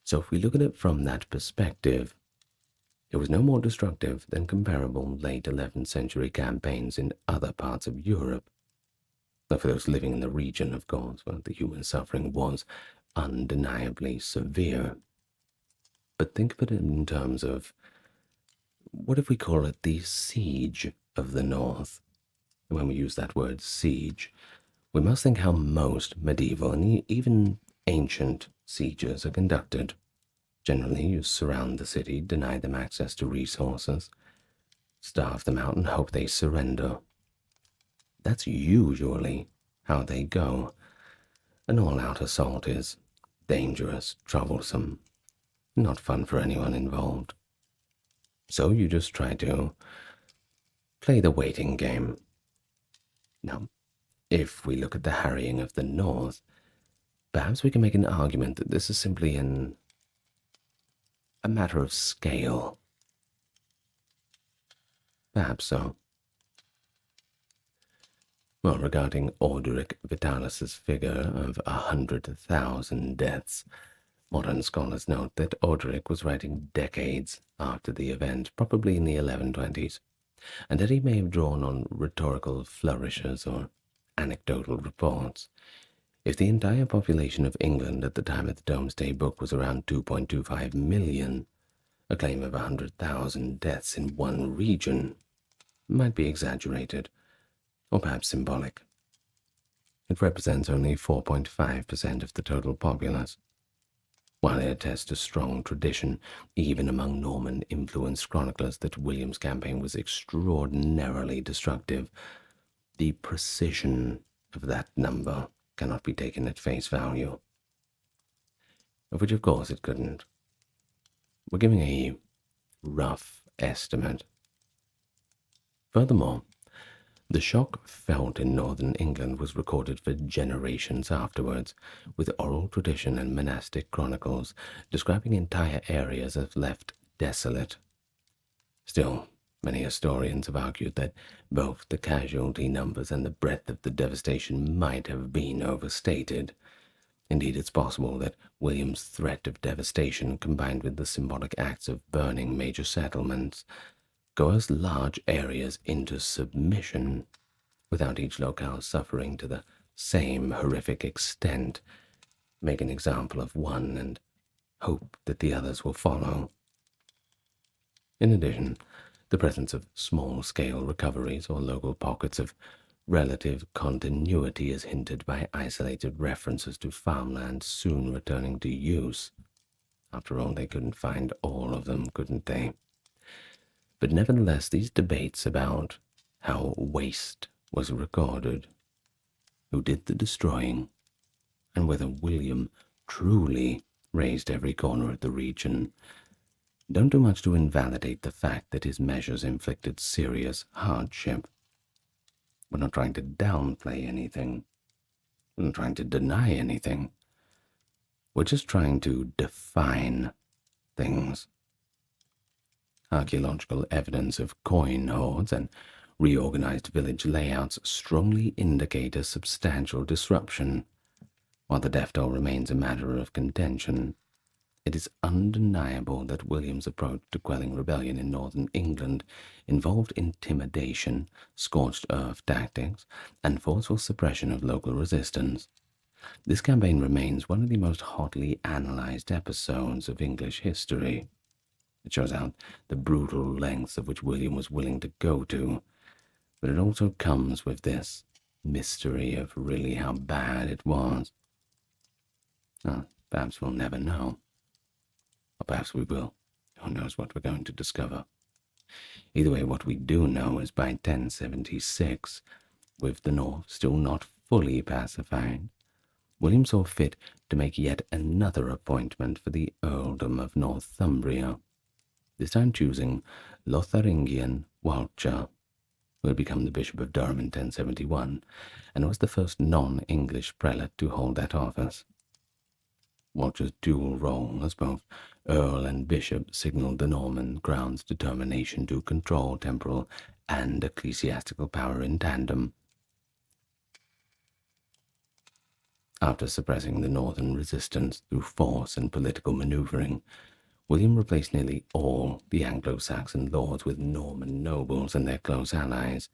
So if we look at it from that perspective, it was no more destructive than comparable late 11th century campaigns in other parts of Europe. Though for those living in the region, of course, where the human suffering was undeniably severe. But think of it in terms of, what if we call it the siege of the North? And when we use that word siege, we must think how most medieval and even ancient sieges are conducted. Generally, you surround the city, deny them access to resources, starve them out, and hope they surrender. That's usually how they go. An all-out assault is dangerous, troublesome, not fun for anyone involved. So you just try to play the waiting game. Now, if we look at the harrying of the North, perhaps we can make an argument that this is simply a matter of scale. Perhaps so. Well, regarding Orderic Vitalis' figure of 100,000 deaths, modern scholars note that Orderic was writing decades after the event, probably in the 1120s, and that he may have drawn on rhetorical flourishes or anecdotal reports. If the entire population of England at the time of the Domesday Book was around 2.25 million, a claim of 100,000 deaths in one region might be exaggerated, or perhaps symbolic. It represents only 4.5% of the total populace. While it attests to strong tradition, even among Norman-influenced chroniclers, that William's campaign was extraordinarily destructive, the precision of that number cannot be taken at face value. Of which, of course, it couldn't. We're giving a rough estimate. Furthermore, the shock felt in northern England was recorded for generations afterwards, with oral tradition and monastic chronicles describing entire areas as left desolate. Still, many historians have argued that both the casualty numbers and the breadth of the devastation might have been overstated. Indeed, it's possible that William's threat of devastation, combined with the symbolic acts of burning major settlements, coerced large areas into submission, without each locale suffering to the same horrific extent. Make an example of one and hope that the others will follow. In addition, the presence of small-scale recoveries or local pockets of relative continuity is hinted by isolated references to farmland soon returning to use. After all, they couldn't find all of them, couldn't they? But nevertheless, these debates about how waste was recorded, who did the destroying, and whether William truly razed every corner of the region, don't do much to invalidate the fact that his measures inflicted serious hardship. We're not trying to downplay anything. We're not trying to deny anything. We're just trying to define things. Archaeological evidence of coin hoards and reorganized village layouts strongly indicate a substantial disruption. While the death toll remains a matter of contention, it is undeniable that William's approach to quelling rebellion in northern England involved intimidation, scorched earth tactics, and forceful suppression of local resistance. This campaign remains one of the most hotly analyzed episodes of English history. It shows out the brutal lengths of which William was willing to go to, but it also comes with this mystery of really how bad it was. Well, perhaps we'll never know. Or perhaps we will. Who knows what we're going to discover. Either way, what we do know is by 1076, with the north still not fully pacified, William saw fit to make yet another appointment for the earldom of Northumbria, this time choosing Lotharingian Walcher, who had become the Bishop of Durham in 1071, and was the first non-English prelate to hold that office. Walcher's dual role as both earl and bishop signaled the Norman crown's determination to control temporal and ecclesiastical power in tandem. After suppressing the northern resistance through force and political maneuvering, William replaced nearly all the Anglo-Saxon lords with Norman nobles and their close allies.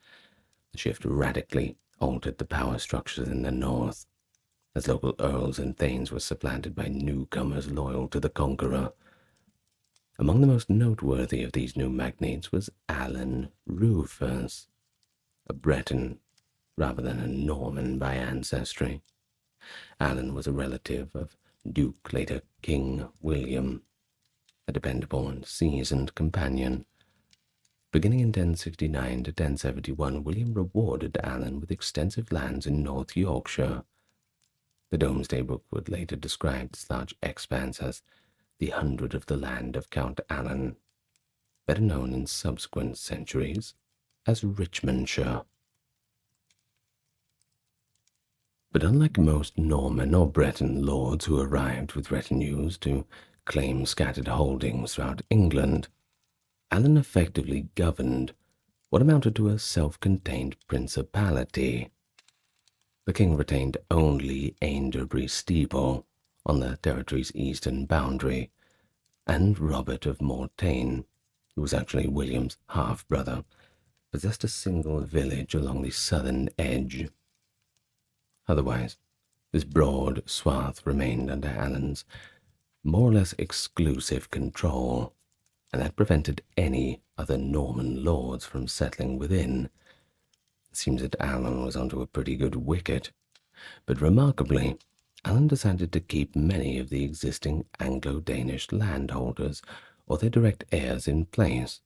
The shift radically altered the power structures in the north, as local earls and thanes were supplanted by newcomers loyal to the conqueror. Among the most noteworthy of these new magnates was Alan Rufus, a Breton rather than a Norman by ancestry. Alan was a relative of Duke, later King William, a dependable and seasoned companion. Beginning in 1069 to 1071, William rewarded Alan with extensive lands in North Yorkshire. The Domesday Book would later describe this large expanse as the 100 of the land of Count Alan, better known in subsequent centuries as Richmondshire. But unlike most Norman or Breton lords who arrived with retinues to claim scattered holdings throughout England, Alan effectively governed what amounted to a self-contained principality. The king retained only Ainderbury Steeple on the territory's eastern boundary, and Robert of Mortain, who was actually William's half-brother, possessed a single village along the southern edge. Otherwise, this broad swath remained under Alan's more or less exclusive control, and that prevented any other Norman lords from settling within. It seems that Alan was onto a pretty good wicket, but remarkably, Alan decided to keep many of the existing Anglo-Danish landholders or their direct heirs in place,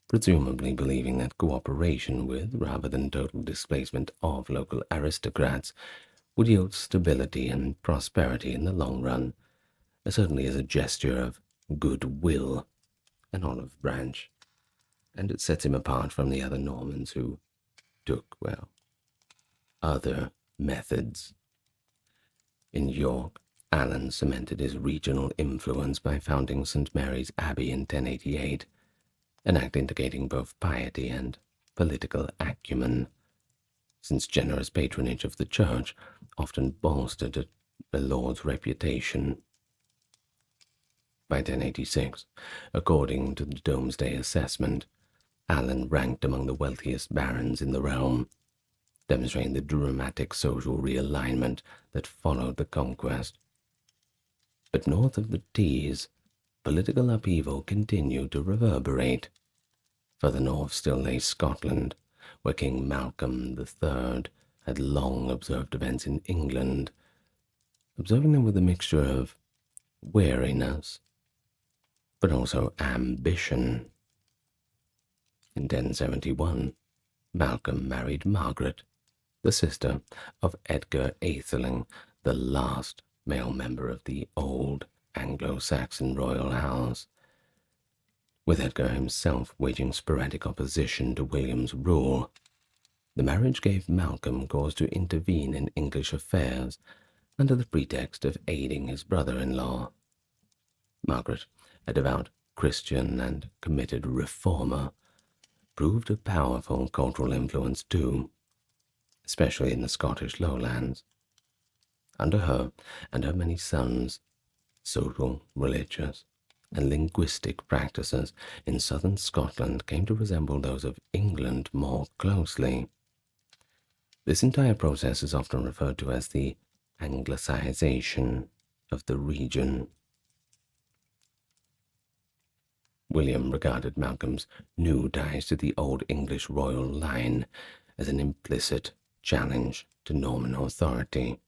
presumably believing that cooperation with, rather than total displacement of, local aristocrats would yield stability and prosperity in the long run, certainly as a gesture of goodwill, an olive branch, and it sets him apart from the other Normans who took, well, other methods. In York, Alan cemented his regional influence by founding St. Mary's Abbey in 1088, an act indicating both piety and political acumen, since generous patronage of the church often bolstered the lord's reputation. By 1086, according to the Domesday assessment, Alan ranked among the wealthiest barons in the realm, demonstrating the dramatic social realignment that followed the conquest. But north of the Tees, political upheaval continued to reverberate. Further north still lay Scotland, where King Malcolm III had long observed events in England, observing them with a mixture of wariness, but also ambition. In 1071, Malcolm married Margaret, the sister of Edgar Atheling, the last male member of the old Anglo-Saxon royal house, with Edgar himself waging sporadic opposition to William's rule. The marriage gave Malcolm cause to intervene in English affairs under the pretext of aiding his brother-in-law. Margaret, a devout Christian and committed reformer, proved a powerful cultural influence too, especially in the Scottish lowlands. Under her and her many sons, social, religious, and linguistic practices in southern Scotland came to resemble those of England more closely. This entire process is often referred to as the Anglicization of the region. William regarded Malcolm's new ties to the old English royal line as an implicit challenge to Norman authority.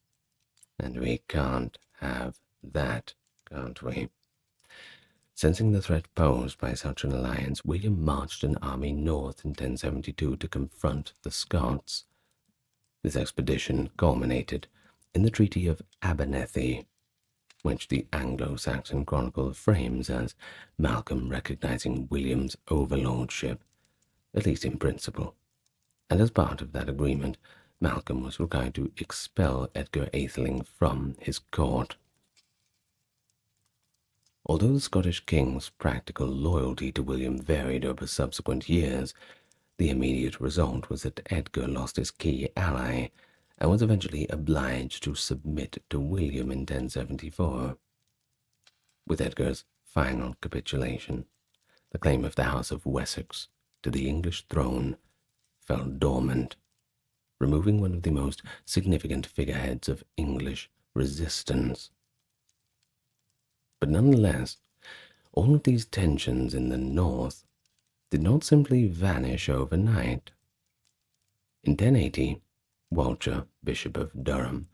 And we can't have that, can't we? Sensing the threat posed by such an alliance, William marched an army north in 1072 to confront the Scots. This expedition culminated in the Treaty of Abernethy, which the Anglo-Saxon Chronicle frames as Malcolm recognizing William's overlordship, at least in principle. And as part of that agreement, Malcolm was required to expel Edgar Atheling from his court. Although the Scottish king's practical loyalty to William varied over subsequent years, the immediate result was that Edgar lost his key ally and was eventually obliged to submit to William in 1074. With Edgar's final capitulation, the claim of the House of Wessex to the English throne fell dormant, removing one of the most significant figureheads of English resistance. But nonetheless, all of these tensions in the north did not simply vanish overnight. In 1080, Walter, Bishop of Durham,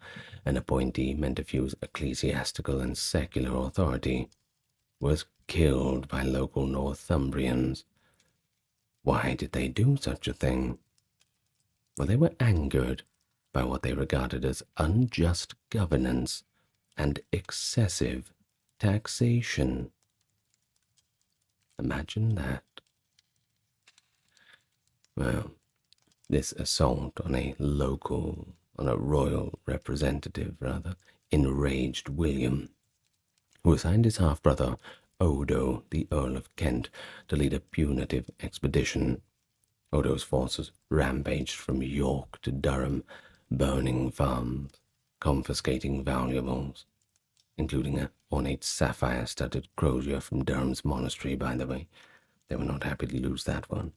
an appointee meant to fuse ecclesiastical and secular authority, was killed by local Northumbrians. Why did they do such a thing? Well, they were angered by what they regarded as unjust governance and excessive taxation. Imagine that. Well, this assault on a royal representative, enraged William, who assigned his half-brother Odo, the Earl of Kent, to lead a punitive expedition. Odo's forces rampaged from York to Durham, burning farms, confiscating valuables, including an ornate sapphire-studded crozier from Durham's monastery, by the way. They were not happy to lose that one.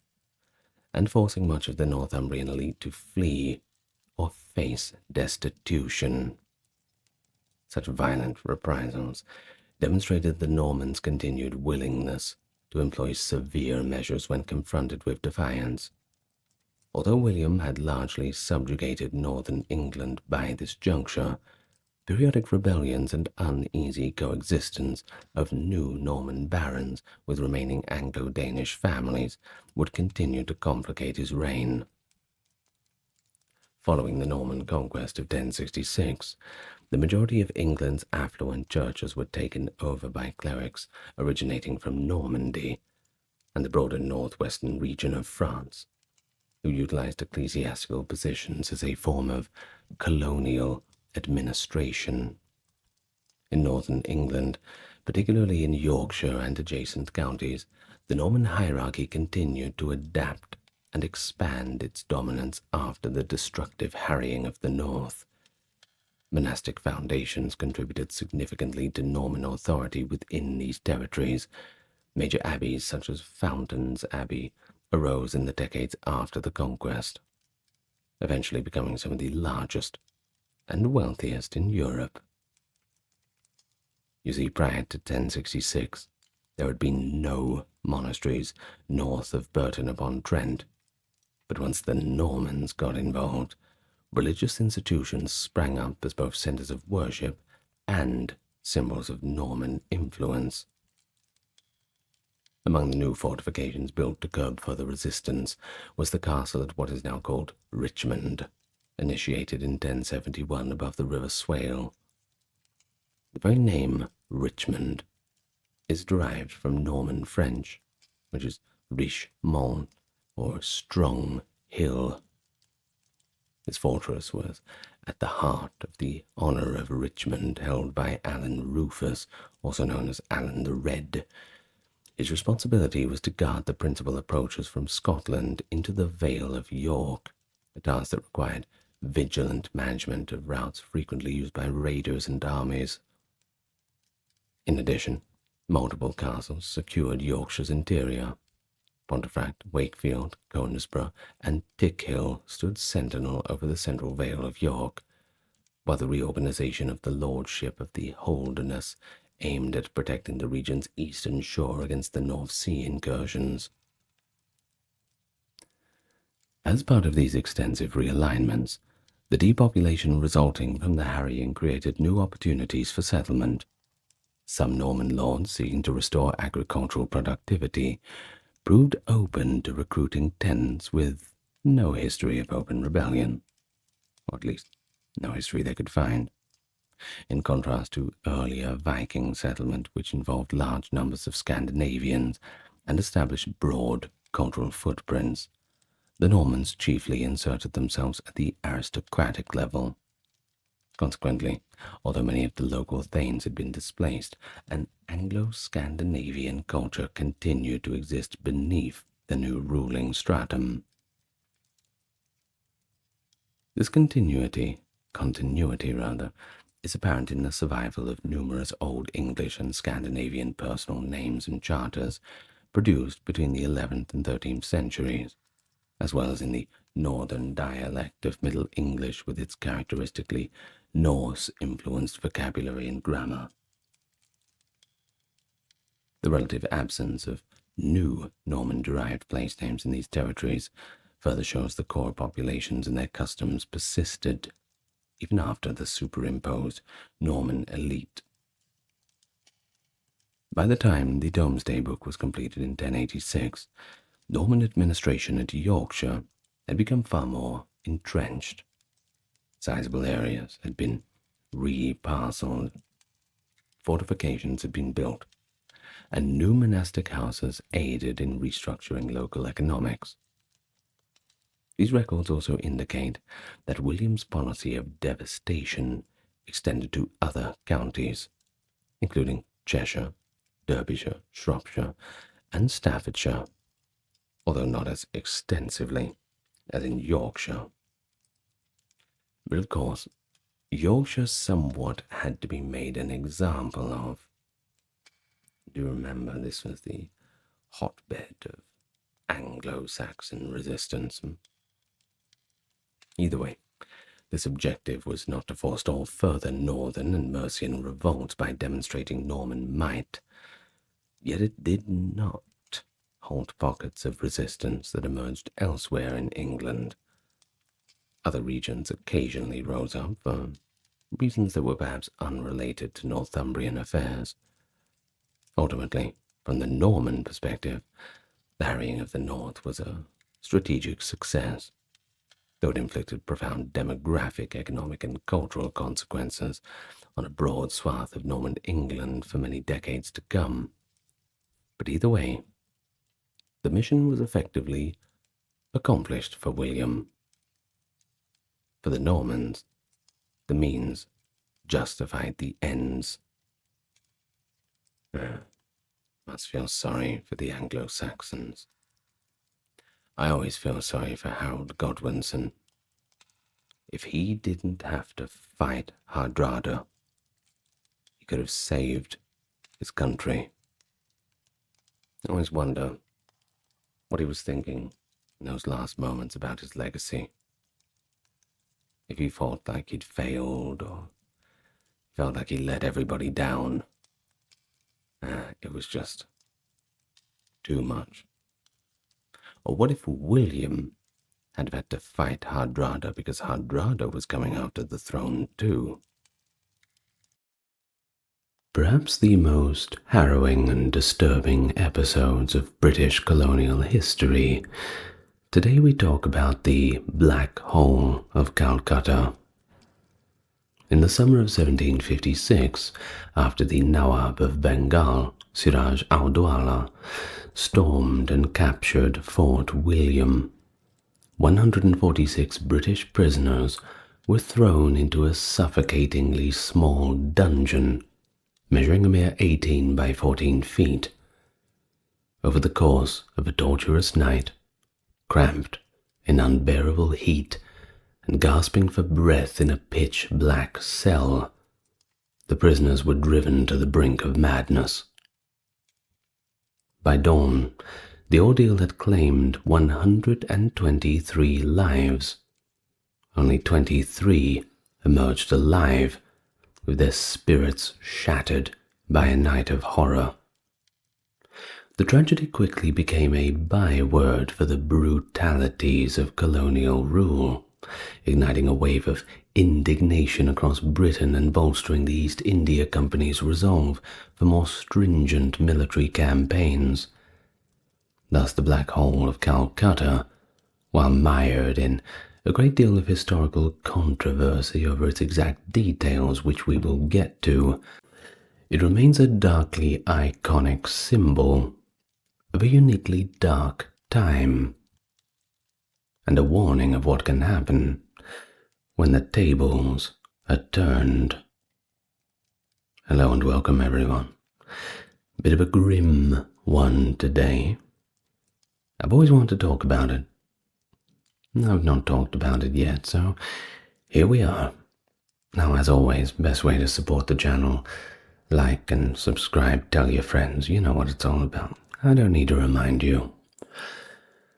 And forcing much of the Northumbrian elite to flee or face destitution. Such violent reprisals demonstrated the Normans' continued willingness to employ severe measures when confronted with defiance. Although William had largely subjugated northern England by this juncture, periodic rebellions and uneasy coexistence of new Norman barons with remaining Anglo-Danish families would continue to complicate his reign. Following the Norman conquest of 1066, the majority of England's affluent churches were taken over by clerics originating from Normandy and the broader northwestern region of France, who utilized ecclesiastical positions as a form of colonial administration. In northern England, particularly in Yorkshire and adjacent counties, the Norman hierarchy continued to adapt and expand its dominance after the destructive harrying of the north. Monastic foundations contributed significantly to Norman authority within these territories. Major abbeys such as Fountains Abbey arose in the decades after the conquest, eventually becoming some of the largest and wealthiest in Europe. You see, prior to 1066, there had been no monasteries north of Burton-upon-Trent, but once the Normans got involved, religious institutions sprang up as both centers of worship and symbols of Norman influence. Among the new fortifications built to curb further resistance was the castle at what is now called Richmond, initiated in 1071 above the River Swale. The very name Richmond is derived from Norman French, which is Richemont, or strong hill. This fortress was at the heart of the honor of Richmond held by Alan Rufus, also known as Alan the Red. His responsibility was to guard the principal approaches from Scotland into the Vale of York, a task that required vigilant management of routes frequently used by raiders and armies. In addition, multiple castles secured Yorkshire's interior. Pontefract, Wakefield, Conisbrough, and Tickhill stood sentinel over the central Vale of York, while the reorganization of the lordship of the Holderness aimed at protecting the region's eastern shore against the North Sea incursions. As part of these extensive realignments, The depopulation resulting from the harrying created new opportunities for settlement. Some Norman lords seeking to restore agricultural productivity proved open to recruiting tenants with no history of open rebellion, or at least no history they could find, in contrast to earlier Viking settlement, which involved large numbers of Scandinavians and established broad cultural footprints. The Normans chiefly inserted themselves at the aristocratic level. Consequently, although many of the local thanes had been displaced, an Anglo-Scandinavian culture continued to exist beneath the new ruling stratum. This continuity is apparent in the survival of numerous Old English and Scandinavian personal names and charters produced between the 11th and 13th centuries, as well as in the northern dialect of Middle English with its characteristically Norse-influenced vocabulary and grammar. The relative absence of new Norman-derived place names in these territories further shows the core populations and their customs persisted even after the superimposed Norman elite. By the time the Domesday Book was completed in 1086, Norman administration into Yorkshire had become far more entrenched. Sizable areas had been reparcelled, fortifications had been built, and new monastic houses aided in restructuring local economics. These records also indicate that William's policy of devastation extended to other counties, including Cheshire, Derbyshire, Shropshire, and Staffordshire, although not as extensively as in Yorkshire. But of course, Yorkshire somewhat had to be made an example of. Do you remember this was the hotbed of Anglo-Saxon resistance? Either way, this objective was not to forestall further northern and Mercian revolts by demonstrating Norman might, yet it did not halt pockets of resistance that emerged elsewhere in England. Other regions occasionally rose up for reasons that were perhaps unrelated to Northumbrian affairs. Ultimately, from the Norman perspective, the harrying of the north was a strategic success, though it inflicted profound demographic, economic, and cultural consequences on a broad swath of Norman England for many decades to come. But either way, the mission was effectively accomplished for William. For the Normans, the means justified the ends. Must feel sorry for the Anglo-Saxons. I always feel sorry for Harold Godwinson. If he didn't have to fight Hardrada, he could have saved his country. I always wonder what he was thinking in those last moments about his legacy. If he felt like he'd failed or felt like he let everybody down. It was just too much. Or what if William had had to fight Hardrada because Hardrada was coming after the throne too? Perhaps the most harrowing and disturbing episodes of British colonial history. Today we talk about the Black Hole of Calcutta. In the summer of 1756, after the Nawab of Bengal, Siraj Audwala, stormed and captured Fort William, 146 British prisoners were thrown into a suffocatingly small dungeon, measuring a mere 18 by 14 feet. Over the course of a torturous night, cramped in unbearable heat and gasping for breath in a pitch-black cell, the prisoners were driven to the brink of madness. By dawn, the ordeal had claimed 123 lives. Only 23 emerged alive, with their spirits shattered by a night of horror. The tragedy quickly became a byword for the brutalities of colonial rule. igniting a wave of indignation across Britain and bolstering the East India Company's resolve for more stringent military campaigns. Thus the Black Hole of Calcutta, while mired in a great deal of historical controversy over its exact details, which we will get to, it remains a darkly iconic symbol of a uniquely dark time, and a warning of what can happen when the tables are turned. Hello and welcome everyone. A bit of a grim one today. I've always wanted to talk about it. I've not talked about it yet, so here we are. Now, as always, best way to support the channel, like and subscribe, tell your friends, you know what it's all about. I don't need to remind you.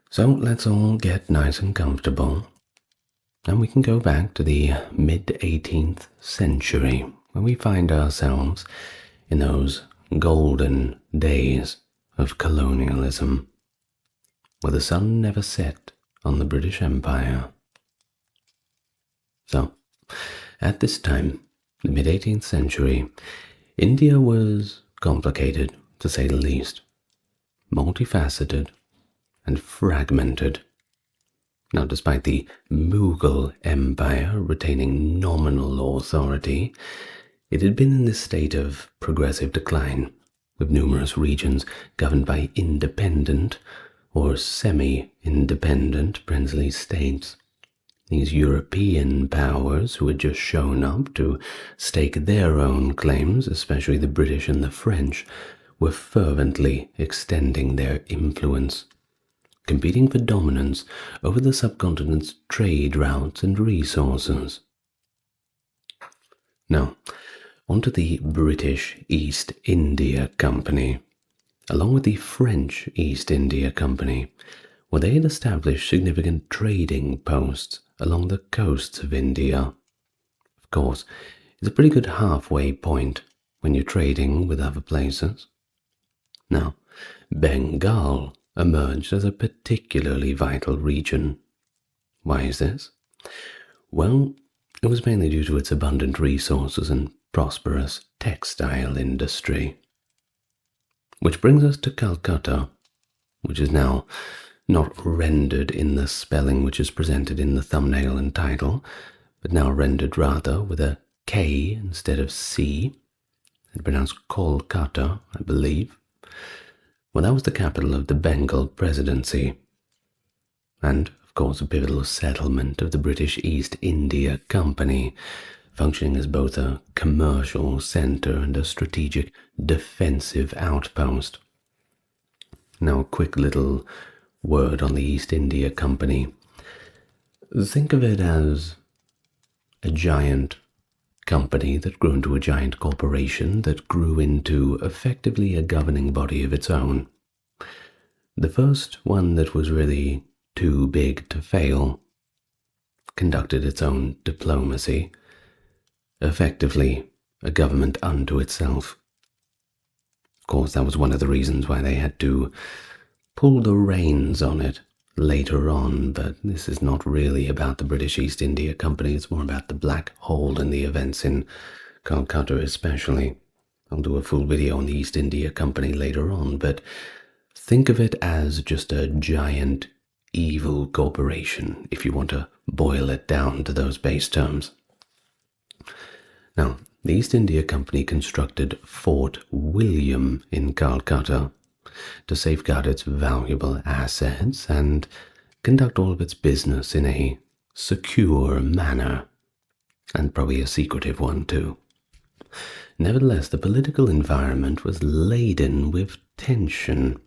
So let's all get nice and comfortable, and we can go back to the mid-18th century, where we find ourselves in those golden days of colonialism, where the sun never set on the British Empire. So, at this time, the mid-18th century, India was complicated, to say the least, multifaceted and fragmented. Now, despite the Mughal Empire retaining nominal authority, it had been in this state of progressive decline, with numerous regions governed by independent or semi-independent princely states. These European powers, who had just shown up to stake their own claims, especially the British and the French, were fervently extending their influence, competing for dominance over the subcontinent's trade routes and resources. Now, onto the British East India Company, along with the French East India Company, where they had established significant trading posts along the coasts of India. Of course, it's a pretty good halfway point when you're trading with other places. Now, Bengal emerged as a particularly vital region. Why is this? Well, it was mainly due to its abundant resources and prosperous textile industry. Which brings us to Calcutta, which is now not rendered in the spelling which is presented in the thumbnail and title, but now rendered rather with a K instead of C, and pronounced Kolkata, I believe. Well, that was the capital of the Bengal Presidency, and, of course, a pivotal settlement of the British East India Company, functioning as both a commercial centre and a strategic defensive outpost. Now, a quick little word on the East India Company. Think of it as a giant company that grew into a giant corporation that grew into effectively a governing body of its own. The first one that was really too big to fail conducted its own diplomacy, effectively a government unto itself. Of course, that was one of the reasons why they had to pull the reins on it later on, but this is not really about the British East India Company, it's more about the Black Hole and the events in Calcutta especially. I'll do a full video on the East India Company later on, but think of it as just a giant evil corporation, if you want to boil it down to those base terms. Now, the East India Company constructed Fort William in Calcutta to safeguard its valuable assets and conduct all of its business in a secure manner, and probably a secretive one too. Nevertheless, the political environment was laden with tension.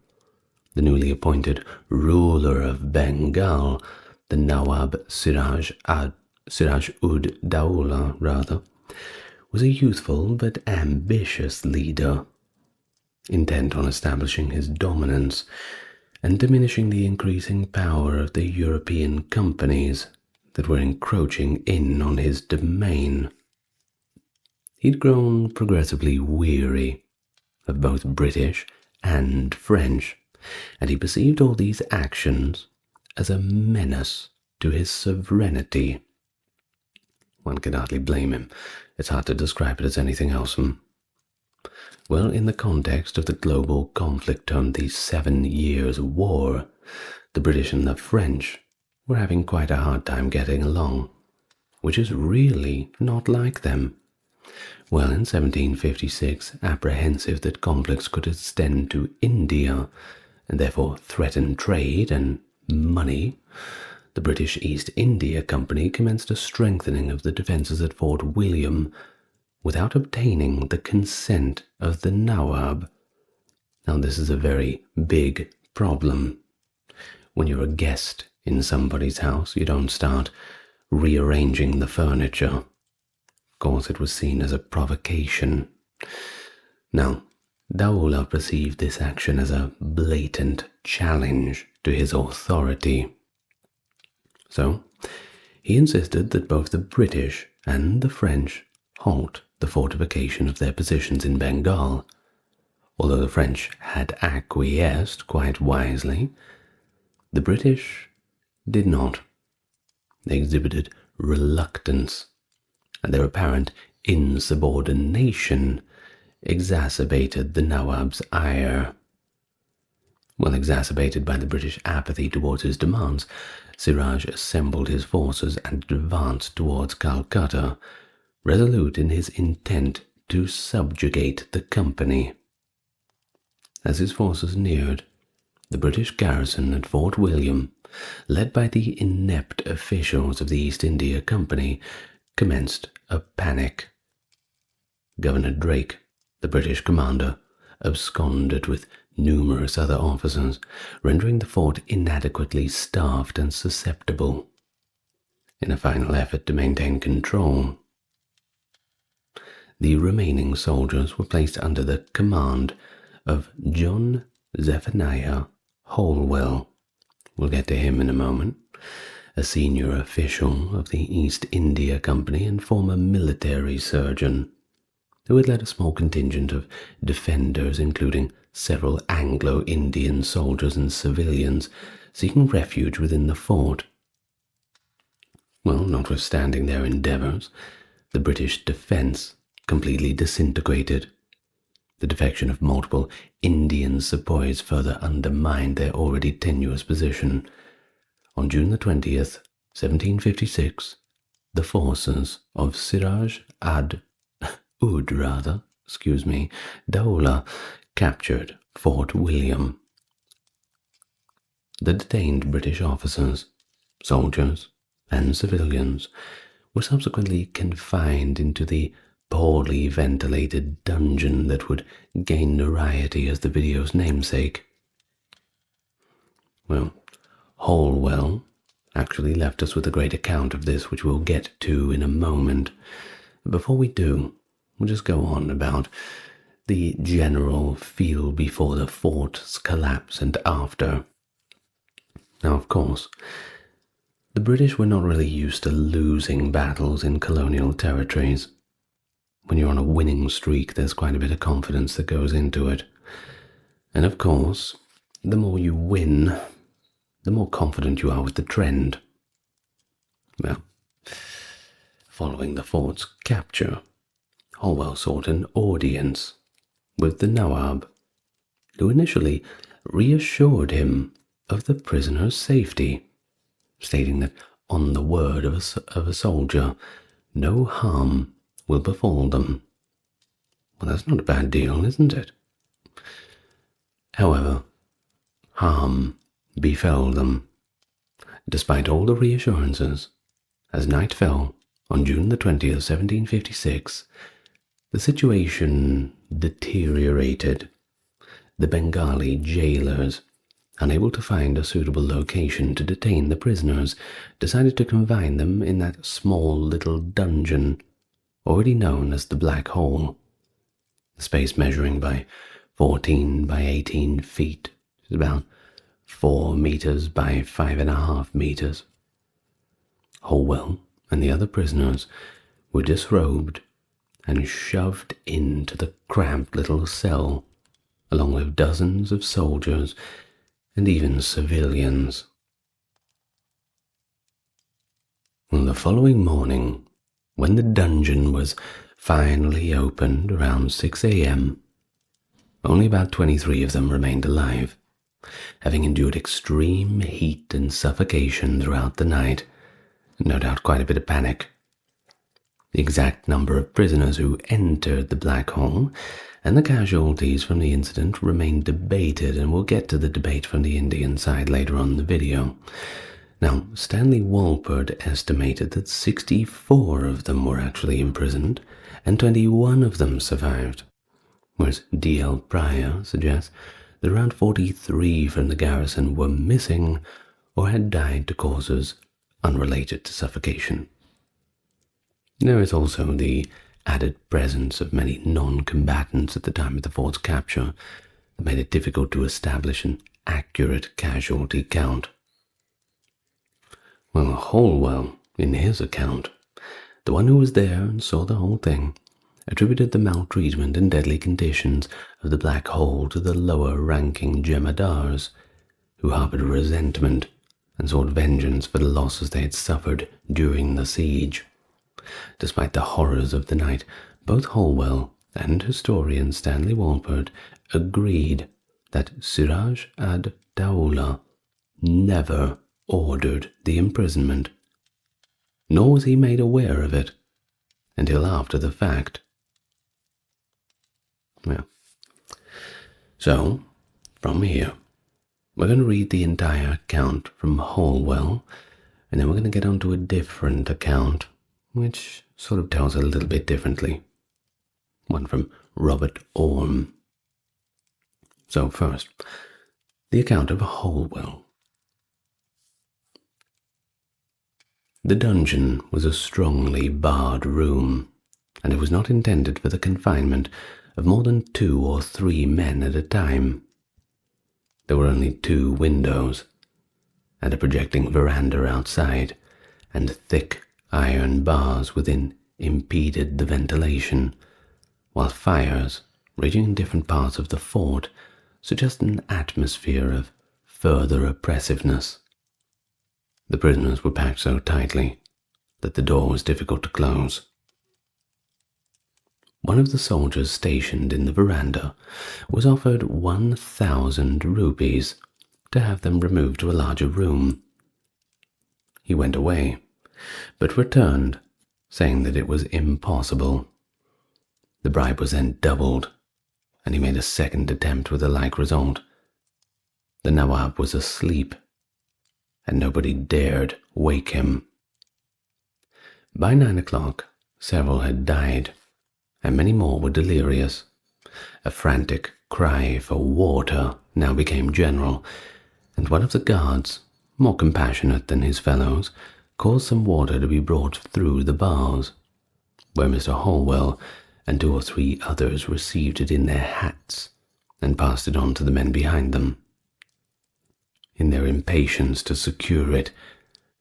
The newly appointed ruler of Bengal, the Nawab Siraj-ud-Dawla, was a youthful but ambitious leader, intent on establishing his dominance and diminishing the increasing power of the European companies that were encroaching in on his domain. He'd grown progressively weary of both British and French, and he perceived all these actions as a menace to his sovereignty. One can hardly blame him. It's hard to describe it as anything else. Well, in the context of the global conflict on the 7 Years' War, the British and the French were having quite a hard time getting along, which is really not like them. Well, in 1756, apprehensive that conflicts could extend to India and therefore threaten trade and money, the British East India Company commenced a strengthening of the defences at Fort William without obtaining the consent of the Nawab. Now, this is a very big problem. When you're a guest in somebody's house, you don't start rearranging the furniture. Of course, it was seen as a provocation. Now, Daula perceived this action as a blatant challenge to his authority. So, he insisted that both the British and the French halt the fortification of their positions in Bengal. Although the French had acquiesced quite wisely, the British did not. They exhibited reluctance, and their apparent insubordination exacerbated the Nawab's ire. Well, exacerbated by the British apathy towards his demands, Siraj assembled his forces and advanced towards Calcutta, resolute in his intent to subjugate the company. As his forces neared, the British garrison at Fort William, led by the inept officials of the East India Company, commenced a panic. Governor Drake, the British commander, absconded with numerous other officers, rendering the fort inadequately staffed and susceptible. In a final effort to maintain control, the remaining soldiers were placed under the command of John Zephaniah Holwell. We'll get to him in a moment. A senior official of the East India Company and former military surgeon, who had led a small contingent of defenders, including several Anglo-Indian soldiers and civilians seeking refuge within the fort. Well, notwithstanding their endeavours, the British defence completely disintegrated. The defection of multiple Indian sepoys further undermined their already tenuous position. On June the 20th, 1756, the forces of Siraj Daula captured Fort William. The detained British officers, soldiers, and civilians were subsequently confined into the poorly ventilated dungeon that would gain notoriety as the video's namesake. Well, Holwell actually left us with a great account of this, which we'll get to in a moment. Before we do, we'll just go on about the general feel before the fort's collapse and after. Now, of course, the British were not really used to losing battles in colonial territories. When you're on a winning streak, there's quite a bit of confidence that goes into it. And of course, the more you win, the more confident you are with the trend. Well, following the fort's capture, Holwell sought an audience with the Nawab, who initially reassured him of the prisoner's safety, stating that on the word of a soldier, no harm will befall them. Well, that's not a bad deal, isn't it? However, harm befell them. Despite all the reassurances, as night fell on June the 20th, 1756, the situation deteriorated. The Bengali jailers, unable to find a suitable location to detain the prisoners, decided to confine them in that small little dungeon, already known as the Black Hole. The space measuring by 14 by 18 feet is about 4 meters by 5.5 meters. Holwell and the other prisoners were disrobed and shoved into the cramped little cell, along with dozens of soldiers and even civilians. On the following morning, when the dungeon was finally opened around 6 a.m., only about 23 of them remained alive, having endured extreme heat and suffocation throughout the night, and no doubt quite a bit of panic. The exact number of prisoners who entered the black hole and the casualties from the incident remain debated, and we'll get to the debate from the Indian side later on in the video. Now, Stanley Wolpert estimated that 64 of them were actually imprisoned and 21 of them survived, whereas D.L. Pryor suggests that around 43 from the garrison were missing or had died to causes unrelated to suffocation. There is also the added presence of many non-combatants at the time of the fort's capture that made it difficult to establish an accurate casualty count. Well, Holwell, in his account, the one who was there and saw the whole thing, attributed the maltreatment and deadly conditions of the black hole to the lower-ranking jemadars, who harbored resentment and sought vengeance for the losses they had suffered during the siege. Despite the horrors of the night, both Holwell and historian Stanley Wolpert agreed that Siraj ad-Dawla never ordered the imprisonment, nor was he made aware of it until after the fact. Well, so, from here, we're going to read the entire account from Holwell, and then we're going to get onto a different account, which sort of tells it a little bit differently. One from Robert Orme. So first, the account of Holwell. The dungeon was a strongly barred room, and it was not intended for the confinement of more than 2 or 3 men at a time. There were only 2 windows, and a projecting veranda outside, and thick iron bars within impeded the ventilation, while fires, raging in different parts of the fort, suggested an atmosphere of further oppressiveness. The prisoners were packed so tightly that the door was difficult to close. One of the soldiers stationed in the veranda was offered 1,000 rupees to have them removed to a larger room. He went away, but returned, saying that it was impossible. The bribe was then doubled, and he made a second attempt with a like result. The Nawab was asleep, and nobody dared wake him. By 9 o'clock, several had died, and many more were delirious. A frantic cry for water now became general, and one of the guards, more compassionate than his fellows, caused some water to be brought through the bars, where Mr. Holwell and 2 or 3 others received it in their hats and passed it on to the men behind them. In their impatience to secure it,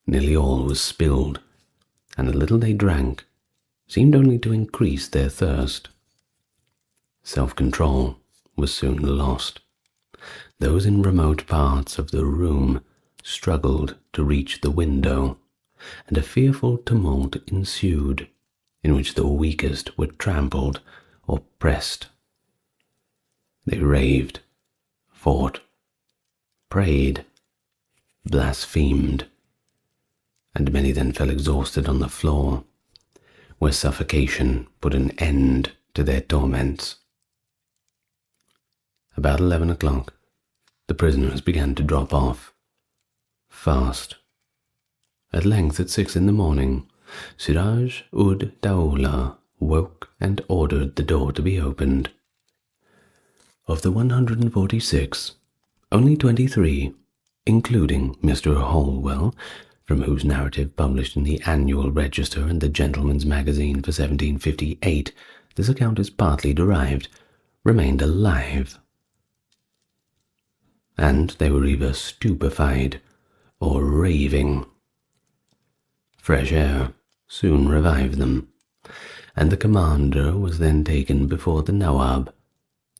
nearly all was spilled, and the little they drank seemed only to increase their thirst. Self-control was soon lost. Those in remote parts of the room struggled to reach the window, and a fearful tumult ensued, in which the weakest were trampled or pressed. They raved, fought, prayed, blasphemed, and many then fell exhausted on the floor, where suffocation put an end to their torments. About 11 o'clock, the prisoners began to drop off, fast. At length, at 6 in the morning, Siraj ud Dawla woke and ordered the door to be opened. Of the 146, only 23, including Mr. Holwell, from whose narrative published in the Annual Register and the Gentleman's Magazine for 1758 this account is partly derived, remained alive. And they were either stupefied or raving. Fresh air soon revived them, and the commander was then taken before the Nawab,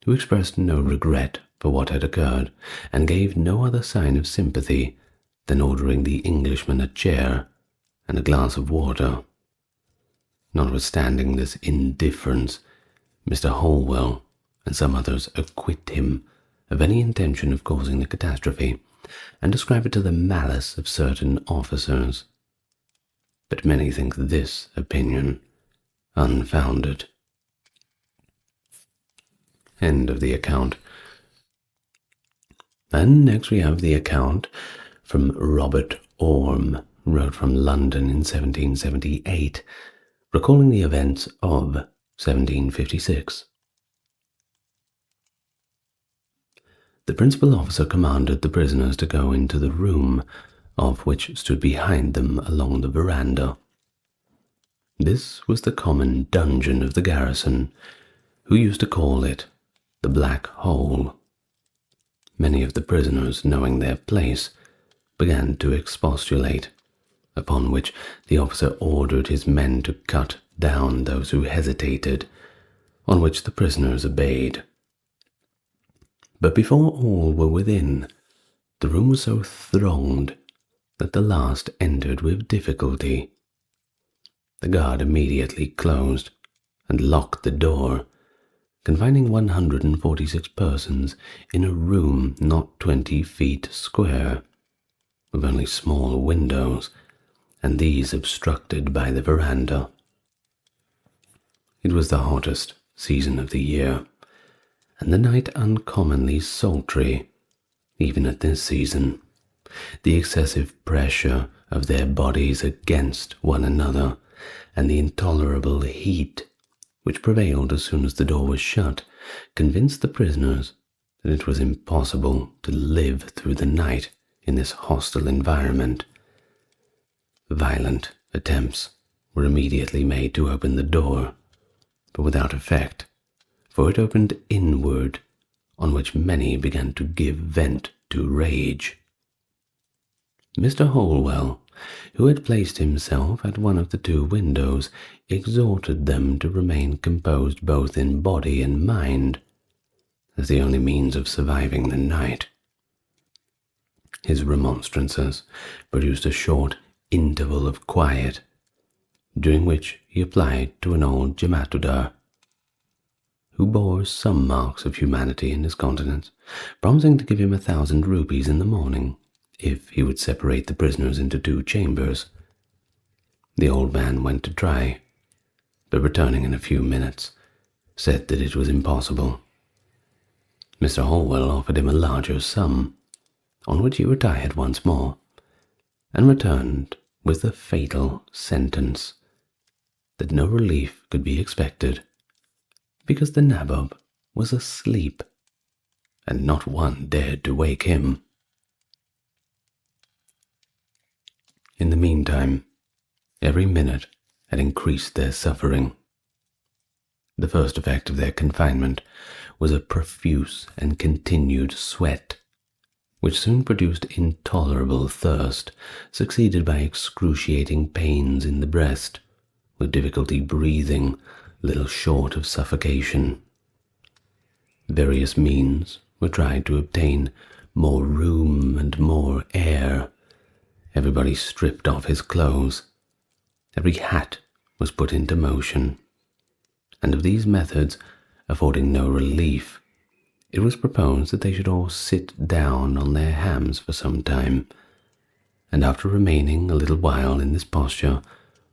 who expressed no regret for what had occurred, and gave no other sign of sympathy than ordering the Englishman a chair and a glass of water. Notwithstanding this indifference, Mr. Holwell and some others acquit him of any intention of causing the catastrophe, and ascribe it to the malice of certain officers. But many think this opinion unfounded. End of the account. And next we have the account from Robert Orme, wrote from London in 1778, recalling the events of 1756. The principal officer commanded the prisoners to go into the room, of which stood behind them along the veranda. This was the common dungeon of the garrison, who used to call it the Black Hole. Many of the prisoners, knowing their place, began to expostulate, upon which the officer ordered his men to cut down those who hesitated, on which the prisoners obeyed. But before all were within, the room was so thronged that the last entered with difficulty. The guard immediately closed and locked the door, confining 146 persons in a room not 20 feet square, with only small windows, and these obstructed by the veranda. It was the hottest season of the year, and the night uncommonly sultry, even at this season. The excessive pressure of their bodies against one another, and the intolerable heat which prevailed as soon as the door was shut, convinced the prisoners that it was impossible to live through the night in this hostile environment. Violent attempts were immediately made to open the door, but without effect, for it opened inward, on which many began to give vent to rage. Mr. Holwell, who had placed himself at one of the two windows, exhorted them to remain composed both in body and mind, as the only means of surviving the night. His remonstrances produced a short interval of quiet, during which he applied to an old Jematudar, who bore some marks of humanity in his countenance, promising to give him 1,000 rupees in the morning, if he would separate the prisoners into 2 chambers. The old man went to try, but returning in a few minutes, said that it was impossible. Mr. Holwell offered him a larger sum, on which he retired once more, and returned with the fatal sentence that no relief could be expected, because the nabob was asleep, and not one dared to wake him. In the meantime, every minute had increased their suffering. The first effect of their confinement was a profuse and continued sweat, which soon produced intolerable thirst, succeeded by excruciating pains in the breast, with difficulty breathing, little short of suffocation. Various means were tried to obtain more room and more air. Everybody stripped off his clothes. Every hat was put into motion. And of these methods, affording no relief, it was proposed that they should all sit down on their hams for some time, and after remaining a little while in this posture,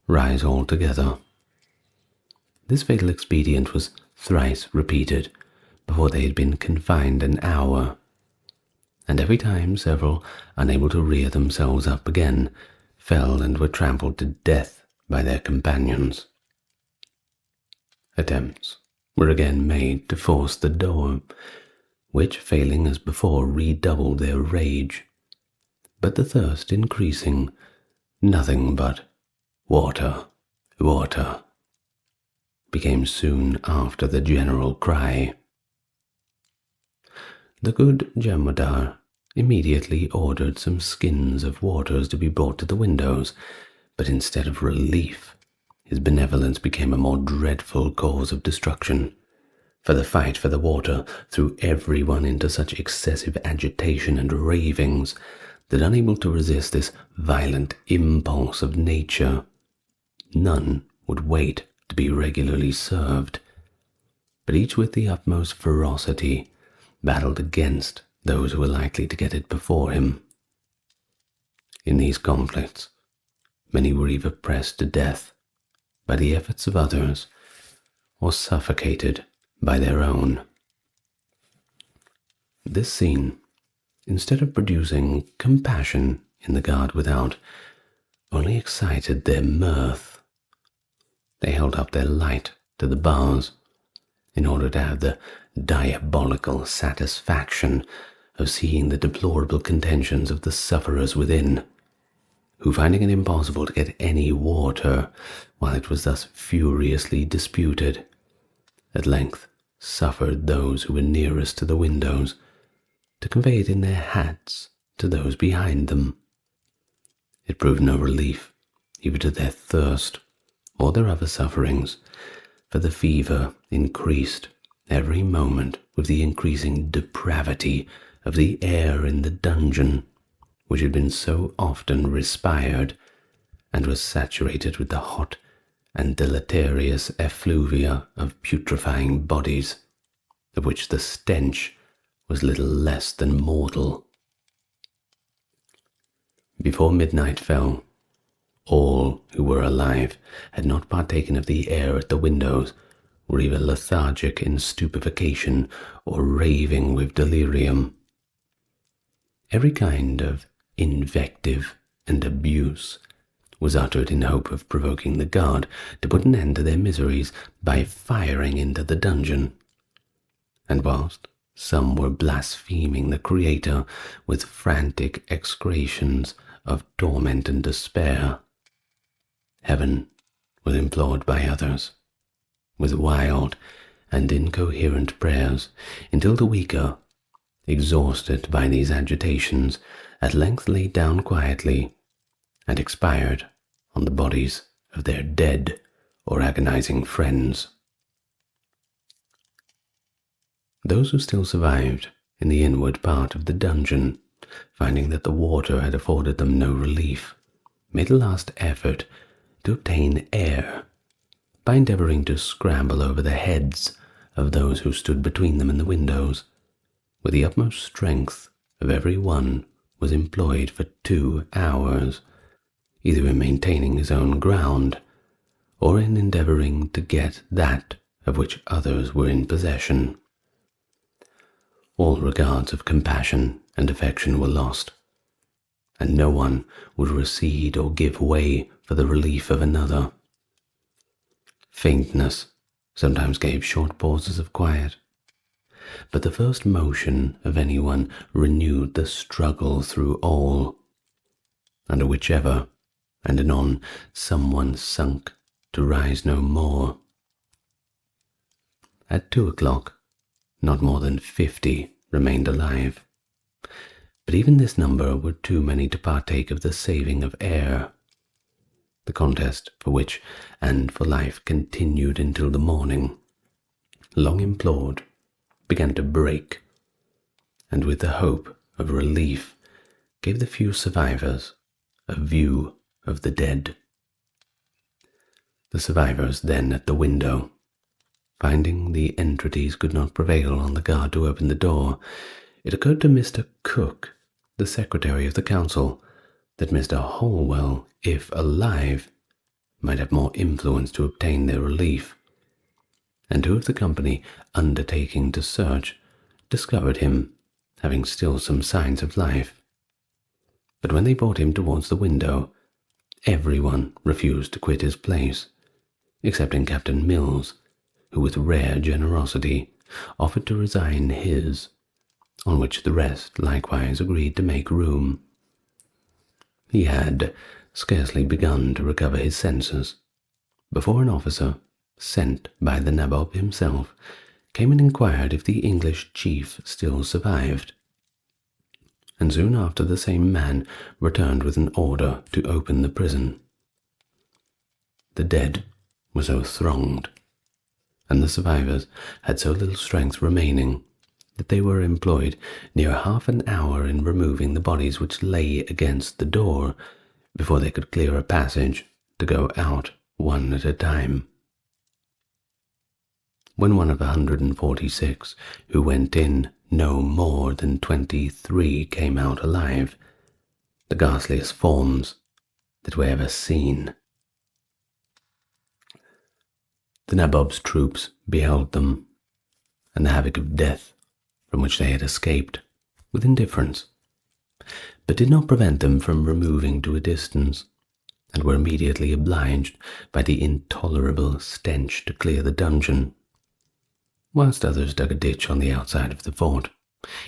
rise all together. This fatal expedient was thrice repeated before they had been confined an hour, and every time several, unable to rear themselves up again, fell and were trampled to death by their companions. Attempts were again made to force the door, which, failing as before, redoubled their rage, but the thirst increasing, nothing but water, water, became soon after the general cry. The good Jemadar immediately ordered some skins of waters to be brought to the windows, but instead of relief, his benevolence became a more dreadful cause of destruction, for the fight for the water threw everyone into such excessive agitation and ravings that, unable to resist this violent impulse of nature, none would wait to be regularly served, but each with the utmost ferocity battled against those who were likely to get it before him. In these conflicts, many were either pressed to death by the efforts of others or suffocated by their own. This scene, instead of producing compassion in the guard without, only excited their mirth. They held up their light to the bars in order to have the diabolical satisfaction of seeing the deplorable contentions of the sufferers within, who, finding it impossible to get any water while it was thus furiously disputed, at length suffered those who were nearest to the windows to convey it in their hats to those behind them. It proved no relief either to their thirst or their other sufferings, for the fever increased every moment with the increasing depravity of the air in the dungeon, which had been so often respired and was saturated with the hot and deleterious effluvia of putrefying bodies, of which the stench was little less than mortal. Before midnight fell, all who were alive had not partaken of the air at the windows, were either lethargic in stupefaction or raving with delirium. Every kind of invective and abuse was uttered in hope of provoking the guard to put an end to their miseries by firing into the dungeon, and whilst some were blaspheming the Creator with frantic execrations of torment and despair, heaven was implored by others with wild and incoherent prayers, until the weaker, exhausted by these agitations, at length lay down quietly and expired on the bodies of their dead or agonizing friends. Those who still survived in the inward part of the dungeon, finding that the water had afforded them no relief, made a last effort to obtain air by endeavoring to scramble over the heads of those who stood between them and the windows. With the utmost strength of every one was employed for 2 hours, either in maintaining his own ground or in endeavoring to get that of which others were in possession. All regards of compassion and affection were lost, and no one would recede or give way for the relief of another. Faintness sometimes gave short pauses of quiet, but the first motion of anyone renewed the struggle through all, under whichever, and anon someone sunk to rise no more. At 2 o'clock, not more than 50 remained alive, but even this number were too many to partake of the saving of air. The contest for which and for life continued until the morning, long implored, began to break, and with the hope of relief gave the few survivors a view of the dead. The survivors then at the window, finding the entreaties could not prevail on the guard to open the door, it occurred to Mr. Cook, the secretary of the council, that Mr. Holwell, if alive, might have more influence to obtain their relief, and 2 of the company, undertaking to search, discovered him, having still some signs of life. But when they brought him towards the window, everyone refused to quit his place, excepting Captain Mills, who with rare generosity offered to resign his, on which the rest likewise agreed to make room. He had scarcely begun to recover his senses before an officer, sent by the nabob himself, came and inquired if the English chief still survived, and soon after the same man returned with an order to open the prison. The dead were so thronged, and the survivors had so little strength remaining, that they were employed near half an hour in removing the bodies which lay against the door before they could clear a passage to go out one at a time. When one of 146 who went in no more than 23 came out alive, the ghastliest forms that were ever seen. The Nabob's troops beheld them, and the havoc of death from which they had escaped, with indifference, but did not prevent them from removing to a distance, and were immediately obliged by the intolerable stench to clear the dungeon, whilst others dug a ditch on the outside of the fort,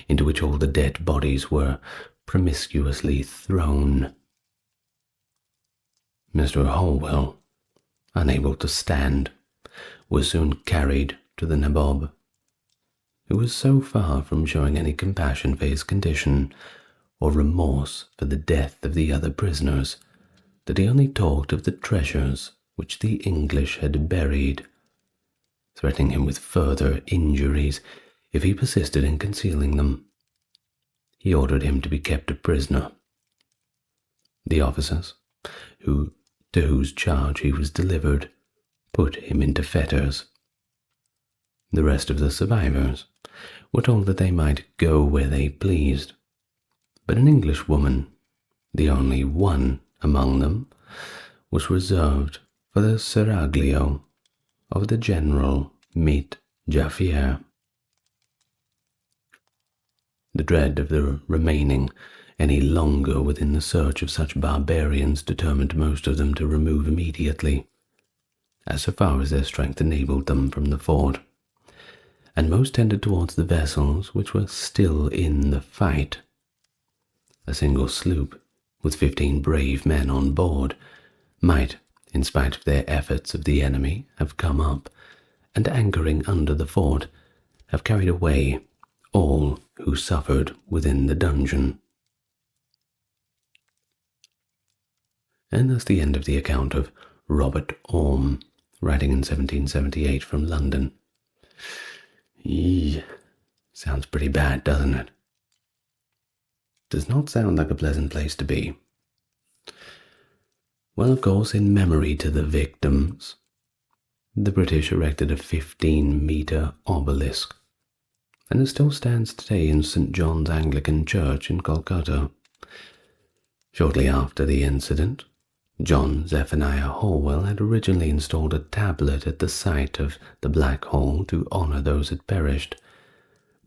into which all the dead bodies were promiscuously thrown. Mr. Holwell, unable to stand, was soon carried to the Nabob, who was so far from showing any compassion for his condition or remorse for the death of the other prisoners that he only talked of the treasures which the English had buried, threatening him with further injuries if he persisted in concealing them. He ordered him to be kept a prisoner. The officers, to whose charge he was delivered, put him into fetters. The rest of the survivors were told that they might go where they pleased, but an English woman, the only one among them, was reserved for the seraglio of the General Mit Jaffier. The dread of the remaining any longer within the search of such barbarians determined most of them to remove immediately, as so far as their strength enabled them from the fort, and most tended towards the vessels which were still in the fight. A single sloop, with 15 brave men on board, might, in spite of their efforts of the enemy, have come up, and anchoring under the fort, have carried away all who suffered within the dungeon. And thus the end of the account of Robert Orme, writing in 1778 from London. Sounds pretty bad, doesn't it? Does not sound like a pleasant place to be. Well, of course, in memory to the victims, the British erected a 15-meter obelisk, and it still stands today in St. John's Anglican Church in Calcutta. Shortly after the incident, John Zephaniah Holwell had originally installed a tablet at the site of the Black Hole to honor those who had perished,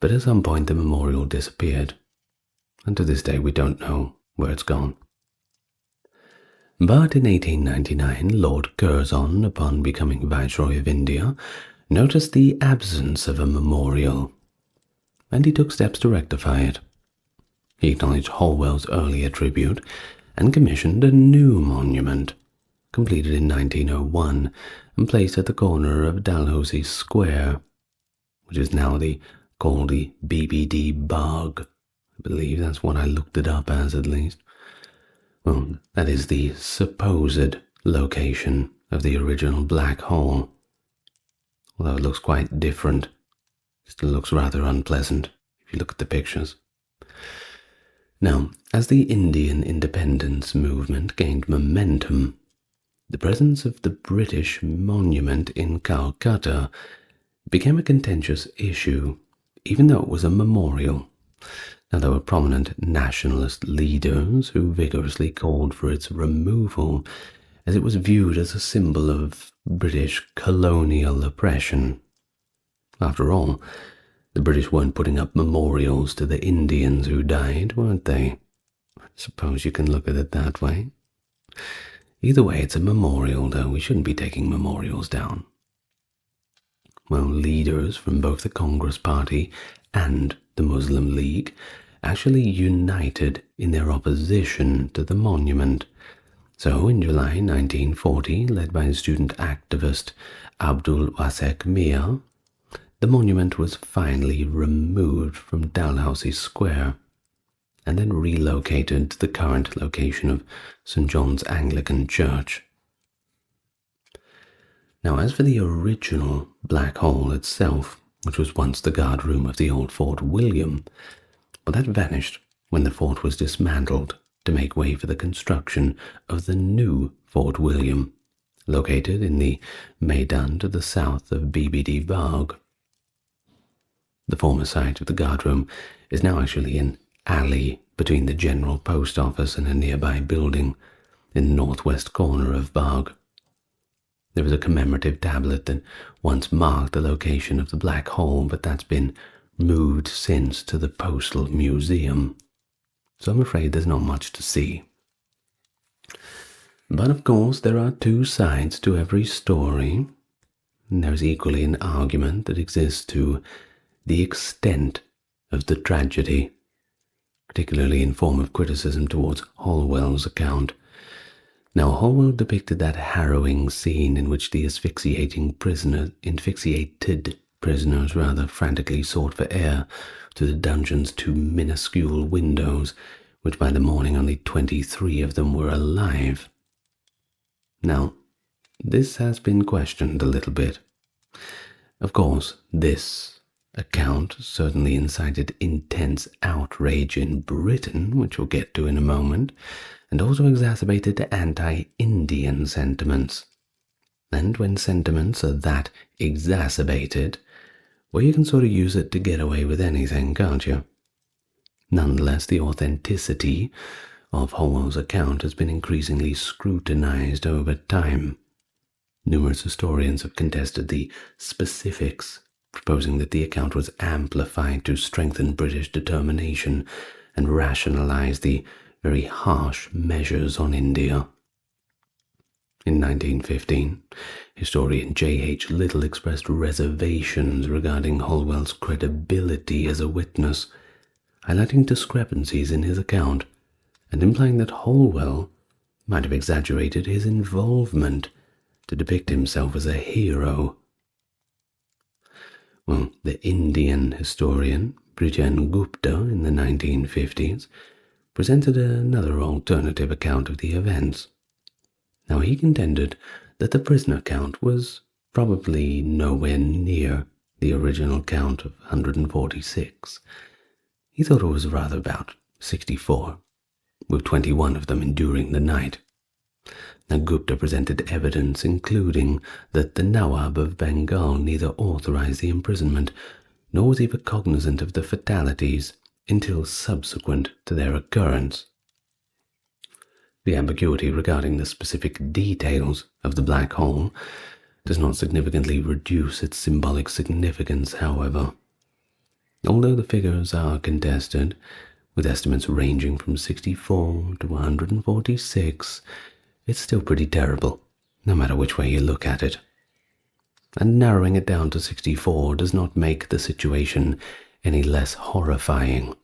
but at some point the memorial disappeared, and to this day we don't know where it's gone. But in 1899, Lord Curzon, upon becoming Viceroy of India, noticed the absence of a memorial, and he took steps to rectify it. He acknowledged Holwell's earlier tribute and commissioned a new monument, completed in 1901 and placed at the corner of Dalhousie Square, which is now called the BBD Bog. I believe that's what I looked it up as, at least. Well, that is the supposed location of the original black hole. Although it looks quite different, it still looks rather unpleasant if you look at the pictures. Now, as the Indian independence movement gained momentum, the presence of the British monument in Calcutta became a contentious issue, even though it was a memorial. Now, there were prominent nationalist leaders who vigorously called for its removal, as it was viewed as a symbol of British colonial oppression. After all, the British weren't putting up memorials to the Indians who died, weren't they? I suppose you can look at it that way. Either way, it's a memorial, though. We shouldn't be taking memorials down. Well, leaders from both the Congress Party and the Muslim League actually united in their opposition to the monument. So in July 1940, led by student activist Abdul Wasek Mia, the monument was finally removed from Dalhousie Square and then relocated to the current location of St. John's Anglican Church. Now, as for the original black hole itself, which was once the guard room of the old Fort William, but that vanished when the fort was dismantled to make way for the construction of the new Fort William, located in the Maidan to the south of BBD Varg. The former site of the guardroom is now actually an alley between the General Post Office and a nearby building in the northwest corner of Varg. There is a commemorative tablet that once marked the location of the black hole, but that's been moved since to the Postal Museum, so I'm afraid there's not much to see. But of course, there are two sides to every story, and there's equally an argument that exists to the extent of the tragedy, particularly in form of criticism towards Holwell's account. Now, Holwell depicted that harrowing scene in which the asphyxiated prisoners frantically sought for air through the dungeon's two minuscule windows, which by the morning only 23 of them were alive. Now, this has been questioned a little bit. Of course, this account certainly incited intense outrage in Britain, which we'll get to in a moment, and also exacerbated anti-Indian sentiments. And when sentiments are that exacerbated, well, you can sort of use it to get away with anything, can't you? Nonetheless, the authenticity of Holwell's account has been increasingly scrutinized over time. Numerous historians have contested the specifics, proposing that the account was amplified to strengthen British determination and rationalize the very harsh measures on India. In 1915, historian J.H. Little expressed reservations regarding Holwell's credibility as a witness, highlighting discrepancies in his account and implying that Holwell might have exaggerated his involvement to depict himself as a hero. Well, the Indian historian Brijan Gupta in the 1950s presented another alternative account of the events. Now, he contended that the prisoner count was probably nowhere near the original count of 146. He thought it was rather about 64, with 21 of them enduring the night. Now, Gupta presented evidence including that the Nawab of Bengal neither authorized the imprisonment nor was even cognizant of the fatalities until subsequent to their occurrence. The ambiguity regarding the specific details of the black hole does not significantly reduce its symbolic significance, however. Although the figures are contested, with estimates ranging from 64 to 146, it's still pretty terrible, no matter which way you look at it. And narrowing it down to 64 does not make the situation any less horrifying.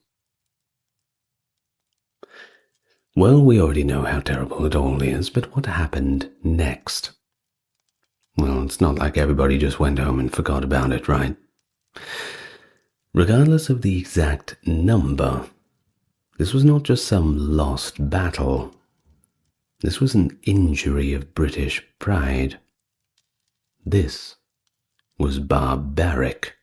Well, we already know how terrible it all is, but what happened next? Well, it's not like everybody just went home and forgot about it, right? Regardless of the exact number, this was not just some lost battle. This was an injury of British pride. This was barbaric.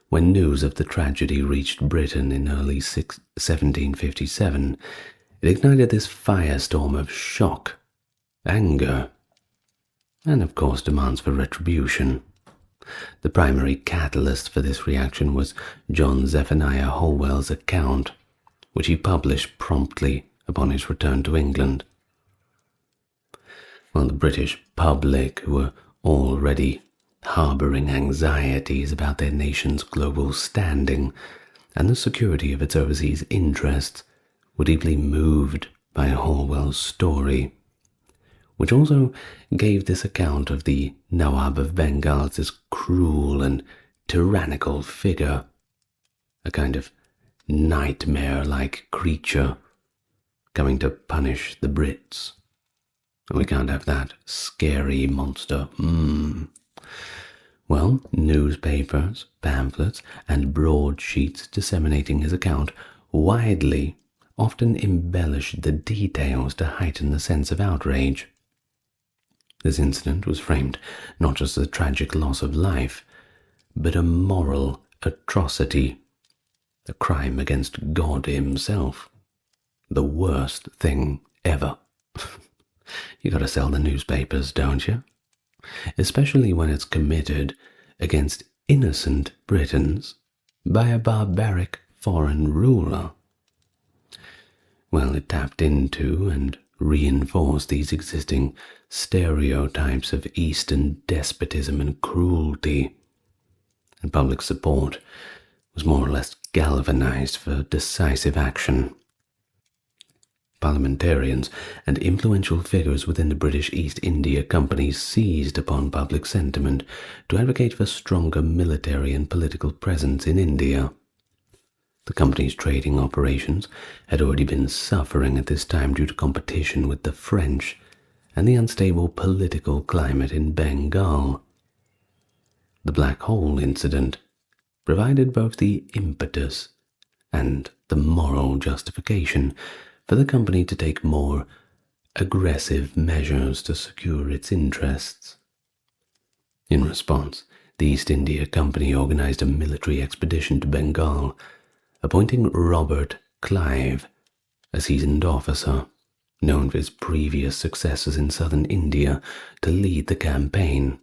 When news of the tragedy reached Britain in early 1757, it ignited this firestorm of shock, anger, and of course demands for retribution. The primary catalyst for this reaction was John Zephaniah Holwell's account, which he published promptly upon his return to England. Well, the British public, who were already harboring anxieties about their nation's global standing and the security of its overseas interests, were deeply moved by Holwell's story, which also gave this account of the Nawab of Bengal as this cruel and tyrannical figure, a kind of nightmare-like creature coming to punish the Brits. We can't have that scary monster. Well, newspapers, pamphlets, and broadsheets disseminating his account widely often embellished the details to heighten the sense of outrage. This incident was framed not just as a tragic loss of life, but a moral atrocity, a crime against God himself, the worst thing ever. You gotta sell the newspapers, don't you? Especially when it's committed against innocent Britons by a barbaric foreign ruler. Well, it tapped into and reinforced these existing stereotypes of Eastern despotism and cruelty, and public support was more or less galvanized for decisive action. Parliamentarians and influential figures within the British East India Company seized upon public sentiment to advocate for stronger military and political presence in India. The company's trading operations had already been suffering at this time due to competition with the French and the unstable political climate in Bengal. The Black Hole incident provided both the impetus and the moral justification for the company to take more aggressive measures to secure its interests. In response, the East India Company organized a military expedition to Bengal, appointing Robert Clive, a seasoned officer, known for his previous successes in southern India, to lead the campaign.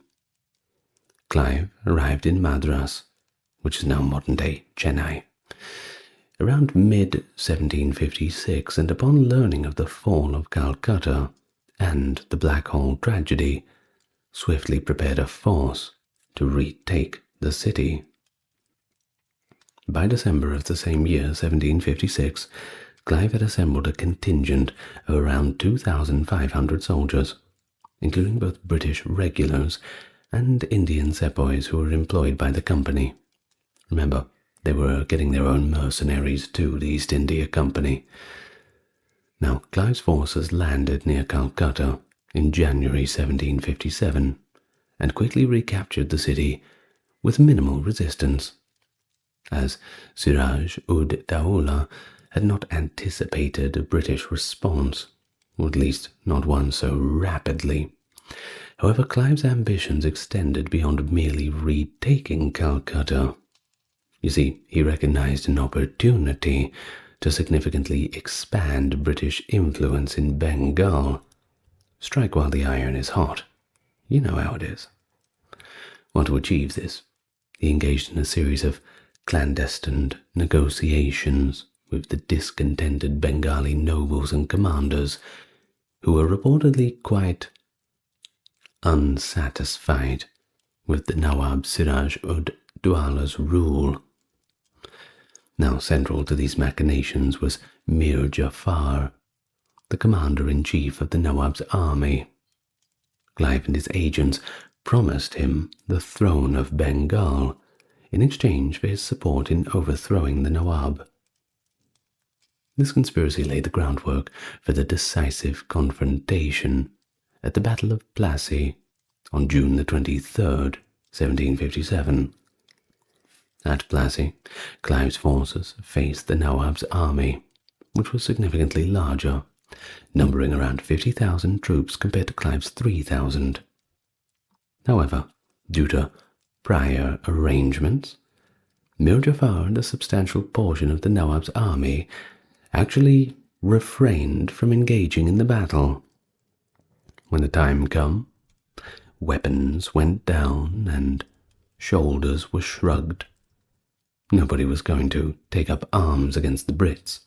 Clive arrived in Madras, which is now modern-day Chennai, around mid-1756, and upon learning of the fall of Calcutta and the Black Hole tragedy, swiftly prepared a force to retake the city. By December of the same year, 1756, Clive had assembled a contingent of around 2,500 soldiers, including both British regulars and Indian sepoys who were employed by the company. Remember, they were getting their own mercenaries to the East India Company. Now, Clive's forces landed near Calcutta in January 1757 and quickly recaptured the city with minimal resistance, as Siraj-ud-Dawla had not anticipated a British response, or at least not one so rapidly. However, Clive's ambitions extended beyond merely retaking Calcutta. You see, he recognized an opportunity to significantly expand British influence in Bengal. Strike while the iron is hot. You know how it is. Well, to achieve this, he engaged in a series of clandestine negotiations with the discontented Bengali nobles and commanders, who were reportedly quite unsatisfied with the Nawab Siraj-ud-Dawla's rule. Now, central to these machinations was Mir Jafar, the commander-in-chief of the Nawab's army. Clive and his agents promised him the throne of Bengal in exchange for his support in overthrowing the Nawab. This conspiracy laid the groundwork for the decisive confrontation at the Battle of Plassey on June the 23rd, 1757. At Plassey, Clive's forces faced the Nawab's army, which was significantly larger, numbering around 50,000 troops compared to Clive's 3,000. However, due to prior arrangements, Mir Jafar and a substantial portion of the Nawab's army actually refrained from engaging in the battle. When the time came, weapons went down and shoulders were shrugged. Nobody was going to take up arms against the Brits.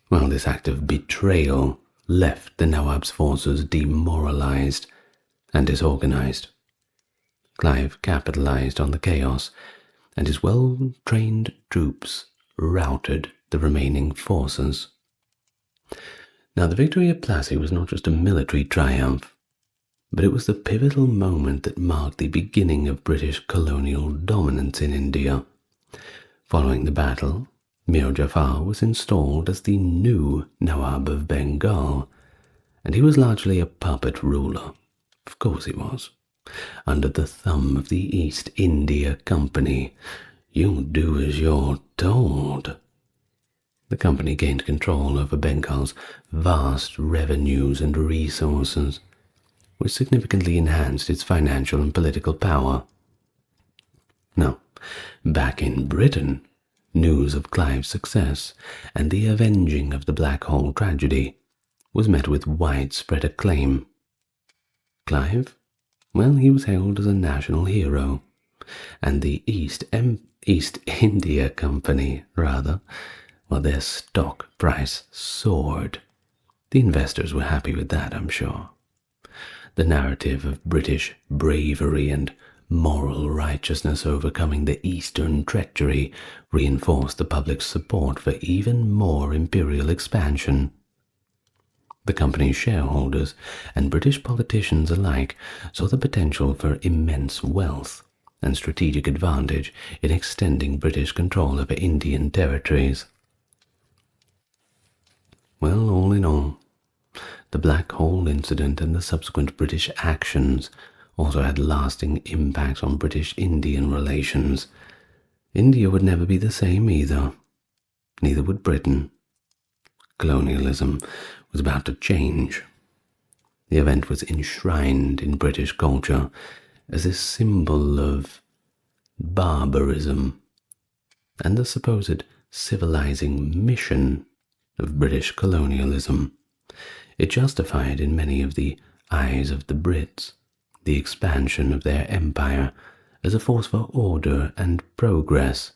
Well, this act of betrayal left the Nawab's forces demoralized and disorganized. Clive capitalized on the chaos, and his well-trained troops routed the remaining forces. Now, the victory at Plassey was not just a military triumph, but it was the pivotal moment that marked the beginning of British colonial dominance in India. Following the battle, Mir Jafar was installed as the new Nawab of Bengal, and he was largely a puppet ruler. Of course he was. Under the thumb of the East India Company, you do as you're told. The company gained control over Bengal's vast revenues and resources, which significantly enhanced its financial and political power. Now, back in Britain, news of Clive's success and the avenging of the Black Hole tragedy was met with widespread acclaim. Clive? Well, he was hailed as a national hero, and the East India Company, well, their stock price soared. The investors were happy with that, I'm sure. The narrative of British bravery and moral righteousness overcoming the Eastern treachery reinforced the public's support for even more imperial expansion. The company's shareholders and British politicians alike saw the potential for immense wealth and strategic advantage in extending British control over Indian territories. Well, all in all, the Black Hole incident and the subsequent British actions also had lasting impacts on British-Indian relations. India would never be the same either. Neither would Britain. Colonialism was about to change. The event was enshrined in British culture as a symbol of barbarism and the supposed civilizing mission of British colonialism. It justified in many of the eyes of the Brits the expansion of their empire as a force for order and progress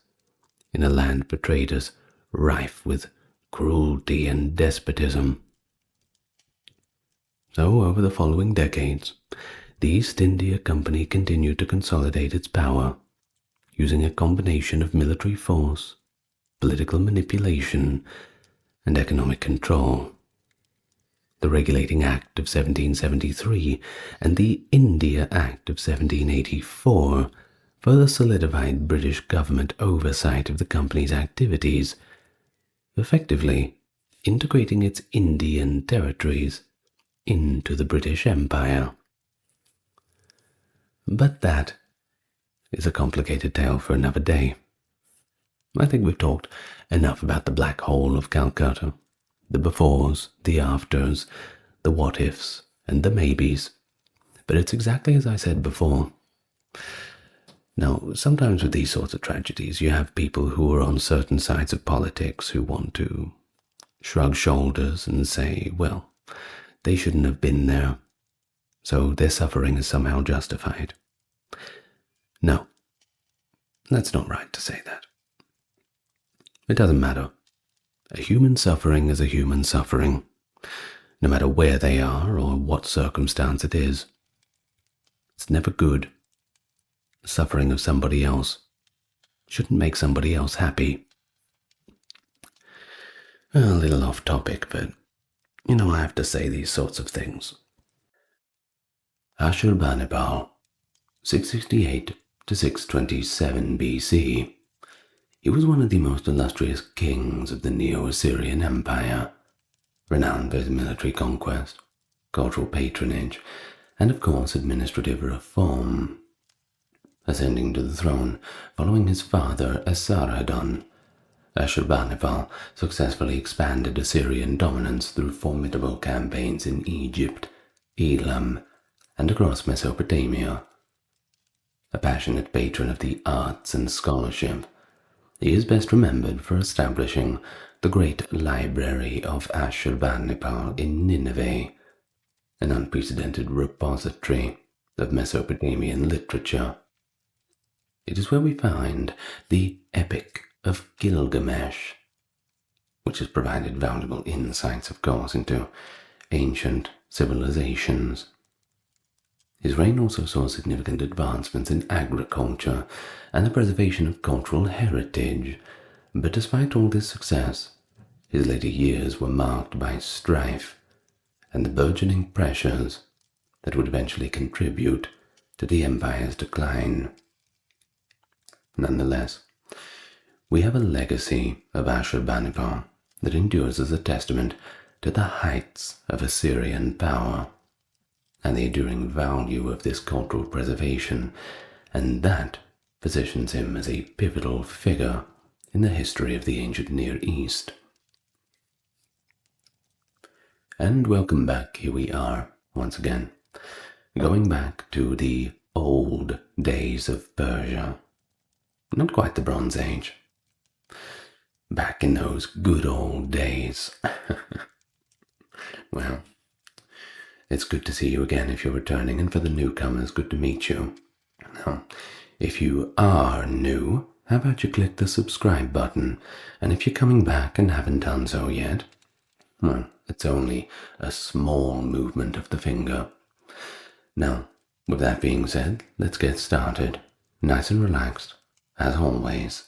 in a land portrayed as rife with cruelty and despotism. So, over the following decades, the East India Company continued to consolidate its power, using a combination of military force, political manipulation, and economic control. The Regulating Act of 1773 and the India Act of 1784 further solidified British government oversight of the company's activities, effectively integrating its Indian territories into the British Empire. But that is a complicated tale for another day. I think we've talked enough about the Black Hole of Calcutta, the befores, the afters, the what-ifs, and the maybes. But it's exactly as I said before. Now, sometimes with these sorts of tragedies, you have people who are on certain sides of politics who want to shrug shoulders and say, well, they shouldn't have been there, so their suffering is somehow justified. No, that's not right to say that. It doesn't matter. A human suffering is a human suffering, no matter where they are or what circumstance it is. It's never good. The suffering of somebody else shouldn't make somebody else happy. A little off topic, but I have to say these sorts of things. Ashurbanipal, 668 to 627 BC. He was one of the most illustrious kings of the Neo-Assyrian Empire, renowned for his military conquest, cultural patronage, and of course administrative reform. Ascending to the throne following his father Esarhaddon, Ashurbanipal successfully expanded Assyrian dominance through formidable campaigns in Egypt, Elam, and across Mesopotamia. A passionate patron of the arts and scholarship, he is best remembered for establishing the Great Library of Ashurbanipal in Nineveh, an unprecedented repository of Mesopotamian literature. It is where we find the Epic of Gilgamesh, which has provided valuable insights, of course, into ancient civilizations. His reign also saw significant advancements in agriculture and the preservation of cultural heritage, but despite all this success, his later years were marked by strife and the burgeoning pressures that would eventually contribute to the empire's decline. Nonetheless, we have a legacy of Ashurbanipal that endures as a testament to the heights of Assyrian power and the enduring value of this cultural preservation, and that positions him as a pivotal figure in the history of the ancient Near East. And welcome back, here we are, once again, going back to the old days of Persia, Not quite the Bronze Age. Back in those good old days. Well, it's good to see you again if you're returning, and for the newcomers, good to meet you. Now, if you are new, how about you click the subscribe button, and if you're coming back and haven't done so yet, well, it's only a small movement of the finger. Now, with that being said, let's get started. Nice and relaxed, as always.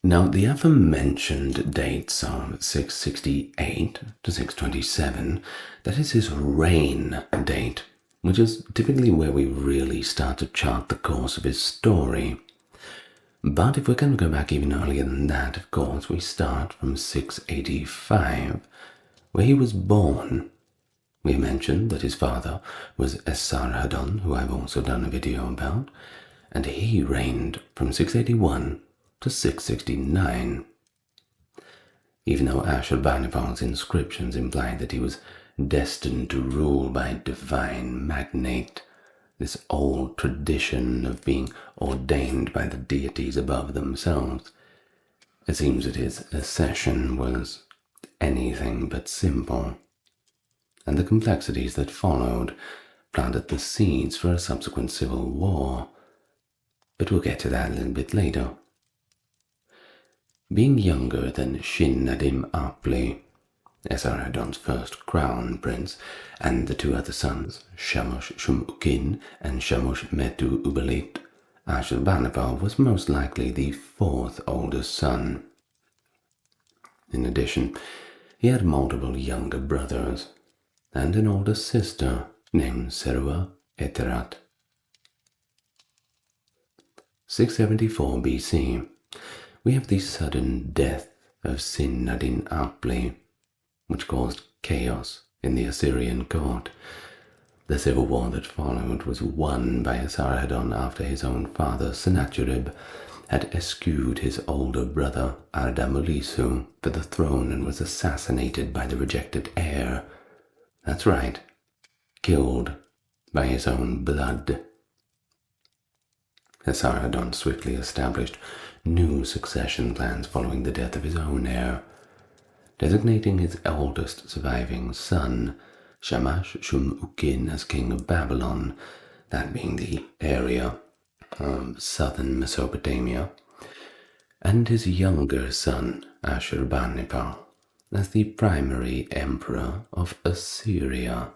Now, the aforementioned dates of 668 to 627, that is his reign date, which is typically where we really start to chart the course of his story. But if we're going to go back even earlier than that, of course, we start from 685, where he was born. We mentioned that his father was Esarhaddon, who I've also done a video about, and he reigned from 681 to 669. Even though Ashurbanipal's inscriptions imply that he was destined to rule by a divine magnate, this old tradition of being ordained by the deities above themselves, it seems that his accession was anything but simple, and the complexities that followed planted the seeds for a subsequent civil war. But we'll get to that a little bit later. Being younger than Shin-Nadin-Apli, Esarhaddon's first crown prince, and the two other sons, Shamash-Shum-Ukin and Shamash-Metu-Ubalit, Ashurbanipal was most likely the fourth oldest son. In addition, he had multiple younger brothers, and an older sister named Serua Eterat. 674 BC, we have the sudden death of Sin-Nadin-Apli, which caused chaos in the Assyrian court. The civil war that followed was won by Esarhaddon after his own father, Sennacherib, had eschewed his older brother, Ardamulisu, for the throne and was assassinated by the rejected heir. That's right, killed by his own blood. Esarhaddon swiftly established new succession plans following the death of his own heir, designating his eldest surviving son, Shamash-Shum-Ukin, as king of Babylon, that being the area of southern Mesopotamia, and his younger son, Ashurbanipal, as the primary emperor of Assyria.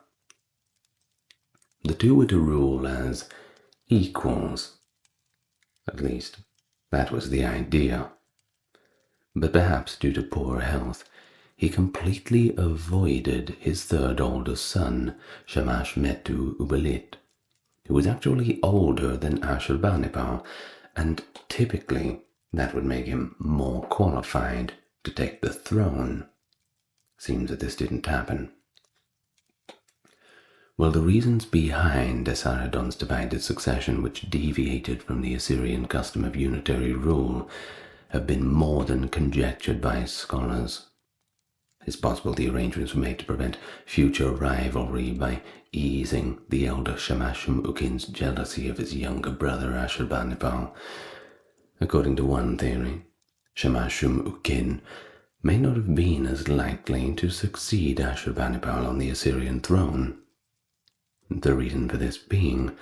The two were to rule as equals. At least, that was the idea. But perhaps due to poor health, he completely avoided his third oldest son, Shamash-Metu-Ubalit, who was actually older than Ashurbanipal, and typically that would make him more qualified to take the throne. Seems that this didn't happen. Well, the reasons behind Esarhaddon's divided succession, which deviated from the Assyrian custom of unitary rule, have been more than conjectured by scholars. It's possible the arrangements were made to prevent future rivalry by easing the elder Shamash-Shum-Ukin's jealousy of his younger brother Ashurbanipal. According to one theory, Shamash-Shum-Ukin may not have been as likely to succeed Ashurbanipal on the Assyrian throne. The reason for this being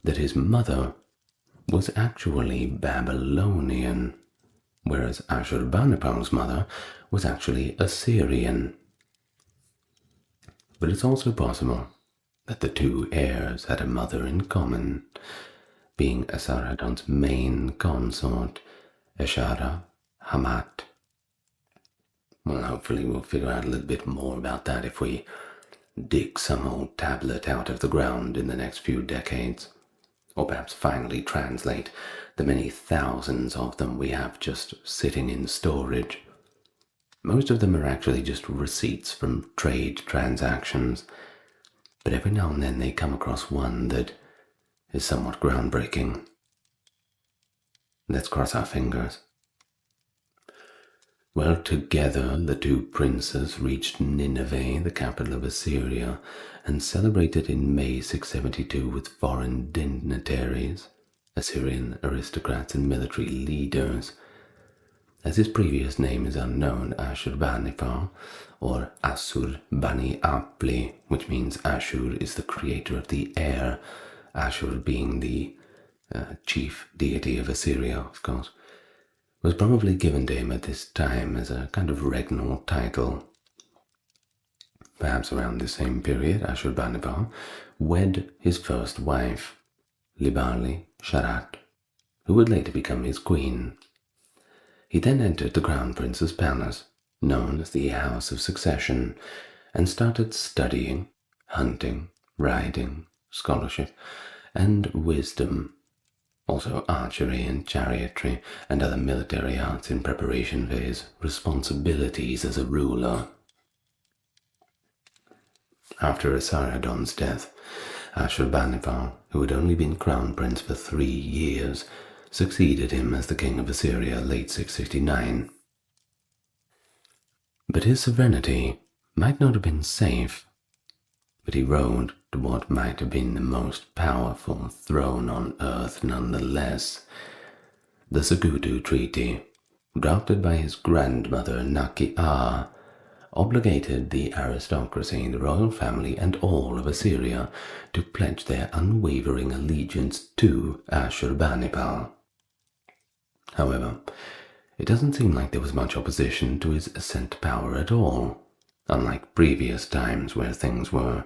that his mother was actually Babylonian, whereas Ashurbanipal's mother was actually Assyrian. But it's also possible that the two heirs had a mother in common, being Esarhaddon's main consort, Ashurbanipal. Well, hopefully we'll figure out a little bit more about that if we dig some old tablet out of the ground in the next few decades, or perhaps finally translate the many thousands of them we have just sitting in storage. Most of them are actually just receipts from trade transactions, but every now and then they come across one that is somewhat groundbreaking. Let's cross our fingers. Well, together the two princes reached Nineveh, the capital of Assyria, and celebrated in May 672 with foreign dignitaries, Assyrian aristocrats and military leaders. As his previous name is unknown, Ashurbanipal, or Ashurbanipal, which means Ashur is the creator of the air, Ashur being the chief deity of Assyria, of course, was probably given to him at this time as a kind of regnal title. Perhaps around the same period, Ashurbanipal wed his first wife, Libali Sharat, who would later become his queen. He then entered the crown prince's palace, known as the House of Succession, and started studying, hunting, riding, scholarship, and wisdom, also archery and chariotry and other military arts in preparation for his responsibilities as a ruler. After Esarhaddon's death, Ashurbanipal, who had only been crown prince for 3 years, succeeded him as the king of Assyria late 669. But his sovereignty might not have been safe, but he rode to what might have been the most powerful throne on earth nonetheless. The Segudu Treaty, drafted by his grandmother Naki-A, obligated the aristocracy, the royal family, and all of Assyria to pledge their unwavering allegiance to Ashurbanipal. However, it doesn't seem like there was much opposition to his ascent to power at all, unlike previous times where things were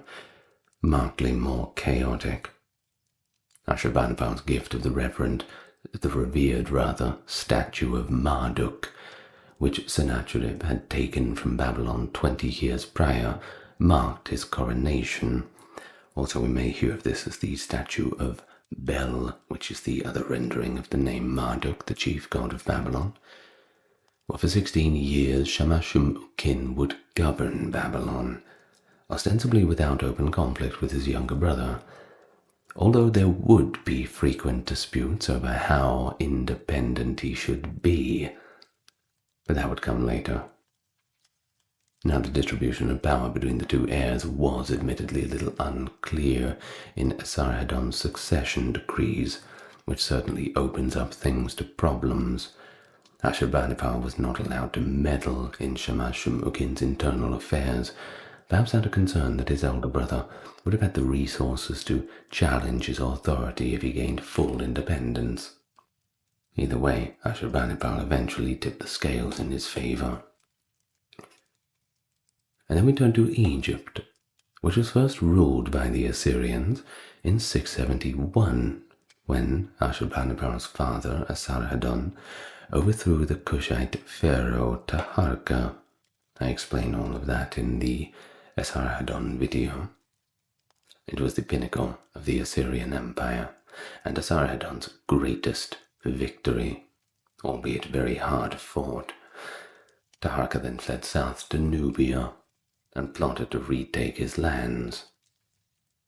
markedly more chaotic. Ashurbanipal's gift of the revered statue of Marduk, which Sennacherib had taken from Babylon 20 years prior, marked his coronation. Also, we may hear of this as the statue of Bel, which is the other rendering of the name Marduk, the chief god of Babylon. Well, for 16 years, Shamash-shum-ukin would govern Babylon, ostensibly without open conflict with his younger brother, although there would be frequent disputes over how independent he should be. But that would come later. Now, the distribution of power between the two heirs was admittedly a little unclear in Esarhaddon's succession decrees, which certainly opens up things to problems. Ashurbanipal was not allowed to meddle in Shamash-shum-ukin's internal affairs, perhaps out of concern that his elder brother would have had the resources to challenge his authority if he gained full independence. Either way, Ashurbanipal eventually tipped the scales in his favor. And then we turn to Egypt, which was first ruled by the Assyrians in 671, when Ashurbanipal's father, Esarhaddon, overthrew the Kushite pharaoh Taharqa. I explain all of that in the Esarhaddon video. It was the pinnacle of the Assyrian Empire, and Esarhaddon's greatest victory, albeit very hard fought. Taharqa then fled south to Nubia and plotted to retake his lands,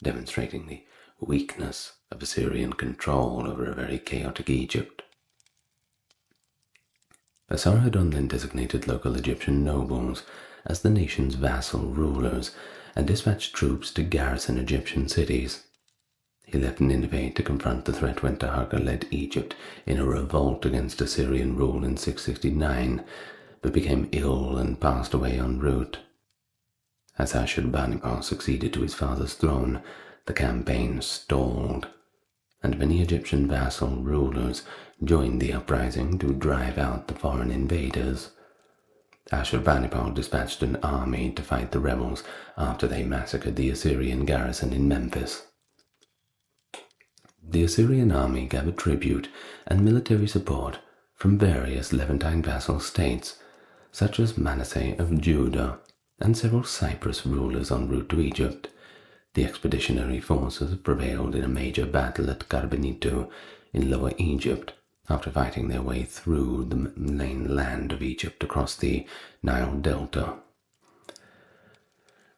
demonstrating the weakness of Assyrian control over a very chaotic Egypt. Esarhaddon then designated local Egyptian nobles as the nation's vassal rulers and dispatched troops to garrison Egyptian cities. He left Nineveh to confront the threat when Taharqa led Egypt in a revolt against Assyrian rule in 669, but became ill and passed away en route. As Ashurbanipal succeeded to his father's throne, the campaign stalled, and many Egyptian vassal rulers joined the uprising to drive out the foreign invaders. Ashurbanipal dispatched an army to fight the rebels after they massacred the Assyrian garrison in Memphis. The Assyrian army gathered tribute and military support from various Levantine vassal states, such as Manasseh of Judah and several Cyprus rulers en route to Egypt. The expeditionary forces prevailed in a major battle at Carbonito in Lower Egypt, after fighting their way through the main land of Egypt across the Nile Delta.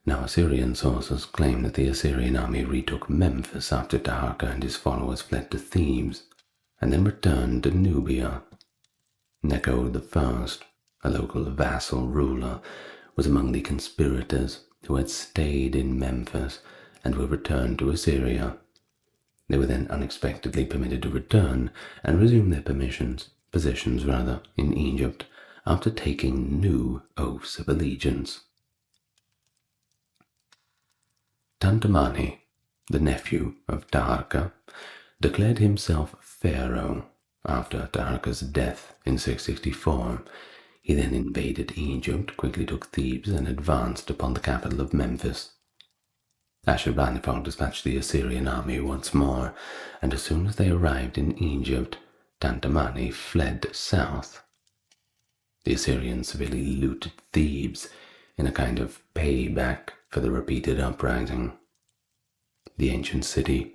Now, Assyrian sources claim that the Assyrian army retook Memphis after Taharqa and his followers fled to Thebes, and then returned to Nubia. Necho I, a local vassal ruler, was among the conspirators who had stayed in Memphis and were returned to Assyria. They were then unexpectedly permitted to return and resume their positions in Egypt after taking new oaths of allegiance. Tantamani, the nephew of Taharqa, declared himself pharaoh after Taharqa's death in 664. He then invaded Egypt, quickly took Thebes, and advanced upon the capital of Memphis. Ashurbanipal dispatched the Assyrian army once more, and as soon as they arrived in Egypt, Tantamani fled south. The Assyrians severely looted Thebes in a kind of payback for the repeated uprising. The ancient city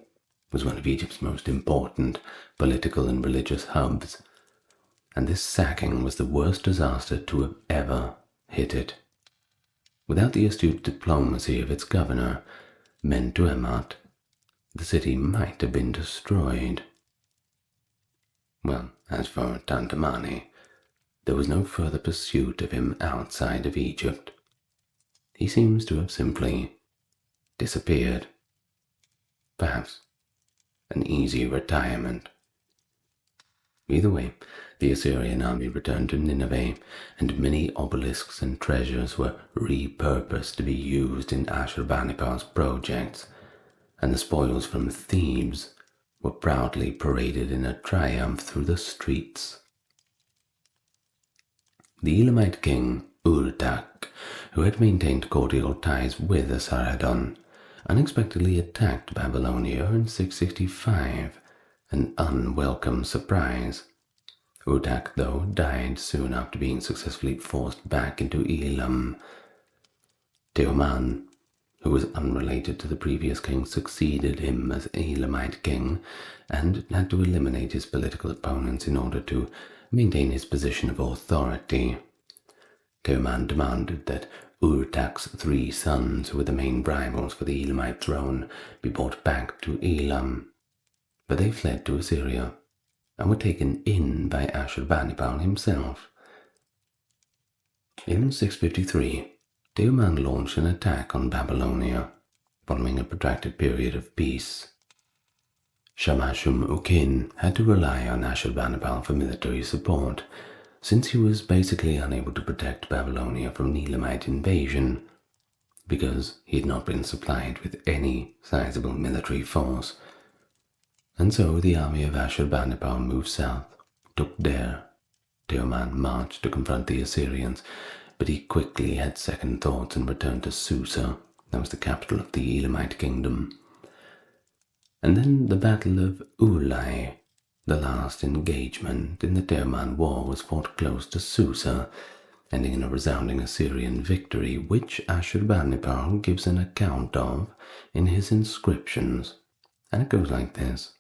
was one of Egypt's most important political and religious hubs, and this sacking was the worst disaster to have ever hit it. Without the astute diplomacy of its governor, Mentuemat, the city might have been destroyed. Well, as for Tantamani, there was no further pursuit of him outside of Egypt. He seems to have simply disappeared. Perhaps an easy retirement. Either way, the Assyrian army returned to Nineveh, and many obelisks and treasures were repurposed to be used in Ashurbanipal's projects, and the spoils from Thebes were proudly paraded in a triumph through the streets. The Elamite king Urtak, who had maintained cordial ties with Esarhaddon, unexpectedly attacked Babylonia in 665, an unwelcome surprise. Urtak, though, died soon after being successfully forced back into Elam. Teoman, who was unrelated to the previous king, succeeded him as Elamite king and had to eliminate his political opponents in order to maintain his position of authority. Teoman demanded that Urtak's 3 sons, who were the main rivals for the Elamite throne, be brought back to Elam, but they fled to Assyria and were taken in by Ashurbanipal himself. In 653, Teoman launched an attack on Babylonia, following a protracted period of peace. Shamash-shum-ukin had to rely on Ashurbanipal for military support, since he was basically unable to protect Babylonia from Elamite invasion, because he had not been supplied with any sizable military force. And so the army of Ashurbanipal moved south, took Der. Teoman marched to confront the Assyrians, but he quickly had second thoughts and returned to Susa, that was the capital of the Elamite kingdom. And then the Battle of Ulai, the last engagement in the Teoman War, was fought close to Susa, ending in a resounding Assyrian victory, which Ashurbanipal gives an account of in his inscriptions, and it goes like this.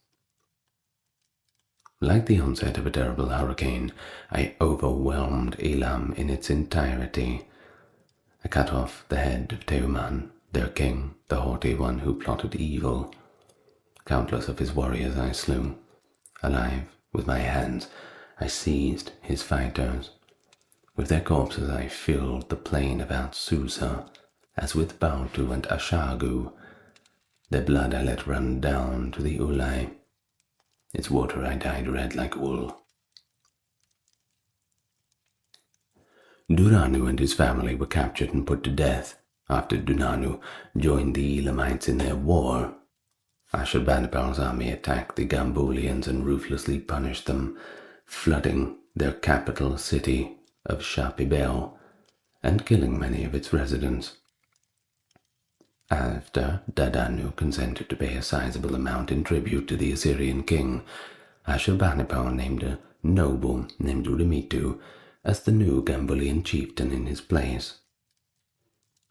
Like the onset of a terrible hurricane, I overwhelmed Elam in its entirety. I cut off the head of Teoman, their king, the haughty one who plotted evil. Countless of his warriors I slew. Alive, with my hands, I seized his fighters. With their corpses I filled the plain about Susa, as with Baltu and Ashagu. Their blood I let run down to the Ulai. Its water I dyed red like wool. Duranu and his family were captured and put to death after Duranu joined the Elamites in their war. Ashurbanipal's army attacked the Gambulians and ruthlessly punished them, flooding their capital city of Shapibel and killing many of its residents. After Dadanu consented to pay a sizable amount in tribute to the Assyrian king, Ashurbanipal named a noble named Urimitu as the new Gambulian chieftain in his place.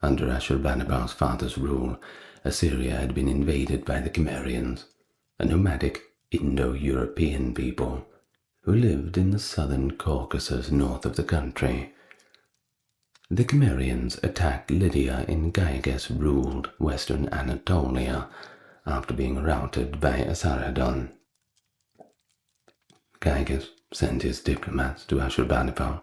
Under Ashurbanipal's father's rule, Assyria had been invaded by the Cimmerians, a nomadic Indo-European people who lived in the southern Caucasus north of the country. The Cimmerians attacked Lydia in Gyges-ruled western Anatolia after being routed by Esarhaddon. Gyges sent his diplomats to Ashurbanipal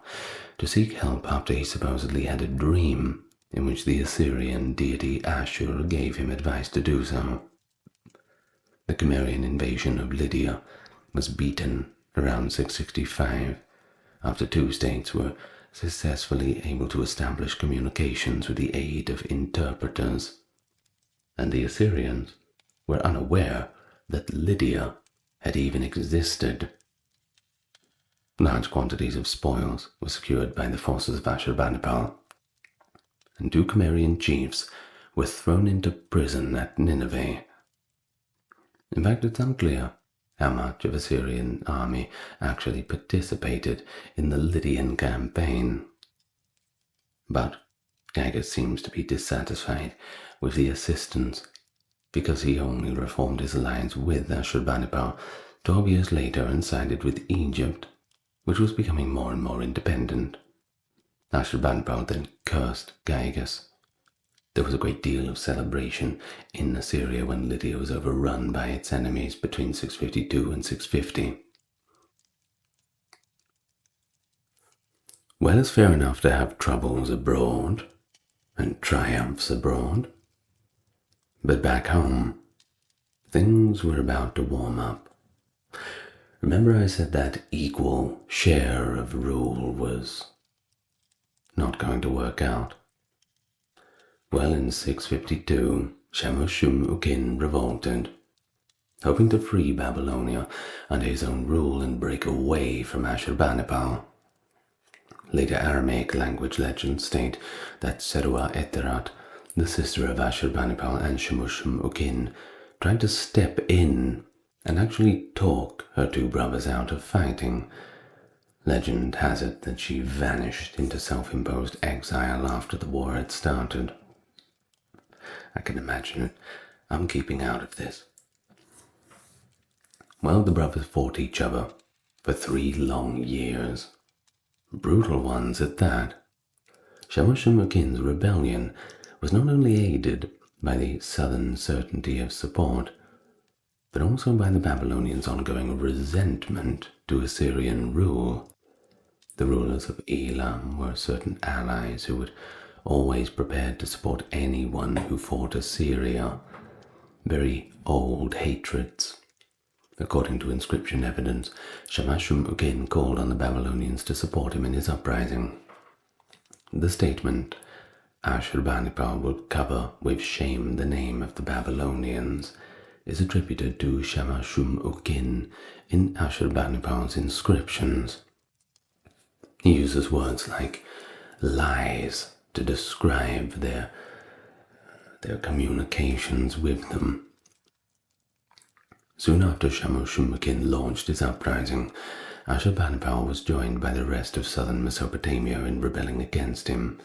to seek help after he supposedly had a dream in which the Assyrian deity Ashur gave him advice to do so. The Cimmerian invasion of Lydia was beaten around 665, after two states were successfully able to establish communications with the aid of interpreters, and the Assyrians were unaware that Lydia had even existed. Large quantities of spoils were secured by the forces of Ashurbanipal, and two Cimmerian chiefs were thrown into prison at Nineveh. In fact, it's unclear how much of Assyrian army actually participated in the Lydian campaign. But Gyges seems to be dissatisfied with the assistance, because he only reformed his alliance with Ashurbanipal 12 years later and sided with Egypt, which was becoming more and more independent. Ashurbanipal then cursed Gyges. There was a great deal of celebration in Assyria when Lydia was overrun by its enemies between 652 and 650. Well, it's fair enough to have troubles abroad and triumphs abroad, but back home, things were about to warm up. Remember I said that equal share of rule was not going to work out? Well, in 652, Shamash-shum-ukin revolted, hoping to free Babylonia under his own rule and break away from Ashurbanipal. Later Aramaic language legends state that Serua Eterat, the sister of Ashurbanipal and Shamash-shum-ukin, tried to step in and actually talk her two brothers out of fighting. Legend has it that she vanished into self-imposed exile after the war had started. I can imagine it. I'm keeping out of this. Well, the brothers fought each other for 3 long years. Brutal ones at that. Shamash-shum-ukin's rebellion was not only aided by the southern certainty of support, but also by the Babylonians' ongoing resentment to Assyrian rule. The rulers of Elam were certain allies who would always prepared to support anyone who fought Assyria. Very old hatreds. According to inscription evidence, Shamash-shum-ukin called on the Babylonians to support him in his uprising. The statement, Ashurbanipal will cover with shame the name of the Babylonians, is attributed to Shamash-shum-ukin in Ashurbanipal's inscriptions. He uses words like lies to describe their communications with them. Soon after Shamash-shum-ukin launched his uprising, Ashurbanipal was joined by the rest of southern Mesopotamia in rebelling against him.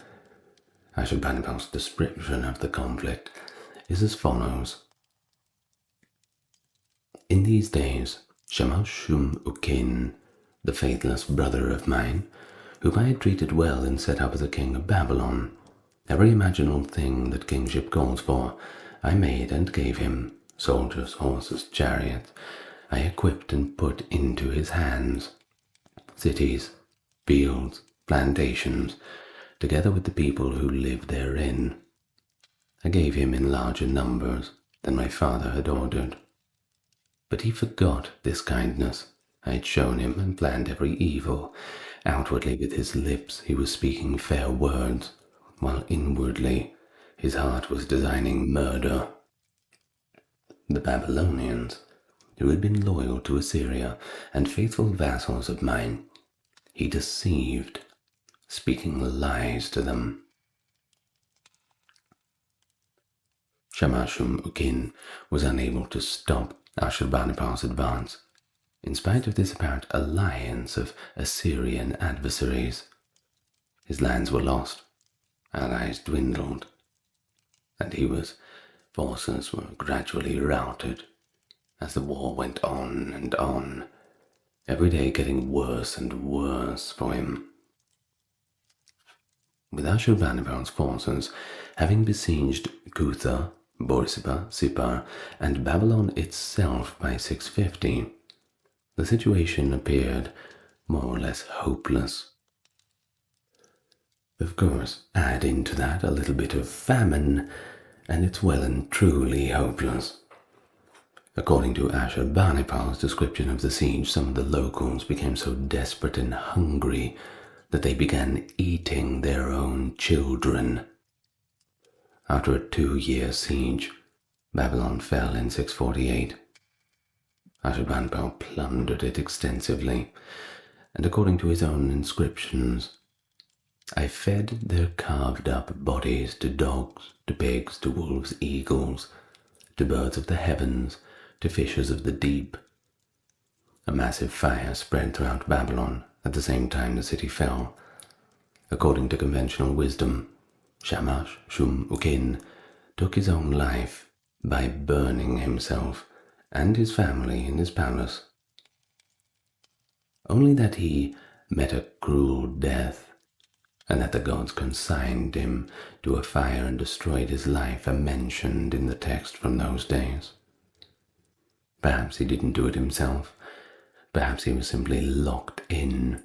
Ashurbanipal's description of the conflict is as follows. In these days, Shamash-shum-ukin, the faithless brother of mine, whom I had treated well and set up as a king of Babylon, every imaginable thing that kingship calls for, I made and gave him, soldiers, horses, chariots, I equipped and put into his hands, cities, fields, plantations, together with the people who live therein. I gave him in larger numbers than my father had ordered. But he forgot this kindness I had shown him and planned every evil. Outwardly with his lips he was speaking fair words, while inwardly his heart was designing murder. The Babylonians, who had been loyal to Assyria and faithful vassals of mine, he deceived, speaking lies to them. Shamash-shum-ukin was unable to stop Ashurbanipal's advance, in spite of this apparent alliance of Assyrian adversaries. His lands were lost, allies dwindled, and his forces were gradually routed as the war went on and on, every day getting worse and worse for him. With Ashurbanipal's forces having besieged Cutha, Borsippa, Sippar, and Babylon itself by 650, the situation appeared more or less hopeless. Of course, add into that a little bit of famine, and it's well and truly hopeless. According to Ashurbanipal's description of the siege, some of the locals became so desperate and hungry that they began eating their own children. After a 2-year siege, Babylon fell in 648. Ashurbanipal plundered it extensively, and according to his own inscriptions, I fed their carved-up bodies to dogs, to pigs, to wolves, eagles, to birds of the heavens, to fishes of the deep. A massive fire spread throughout Babylon at the same time the city fell. According to conventional wisdom, Shamash-shum-ukin took his own life by burning himself and his family in his palace. Only that he met a cruel death, and that the gods consigned him to a fire and destroyed his life are mentioned in the text from those days. Perhaps he didn't do it himself. Perhaps he was simply locked in.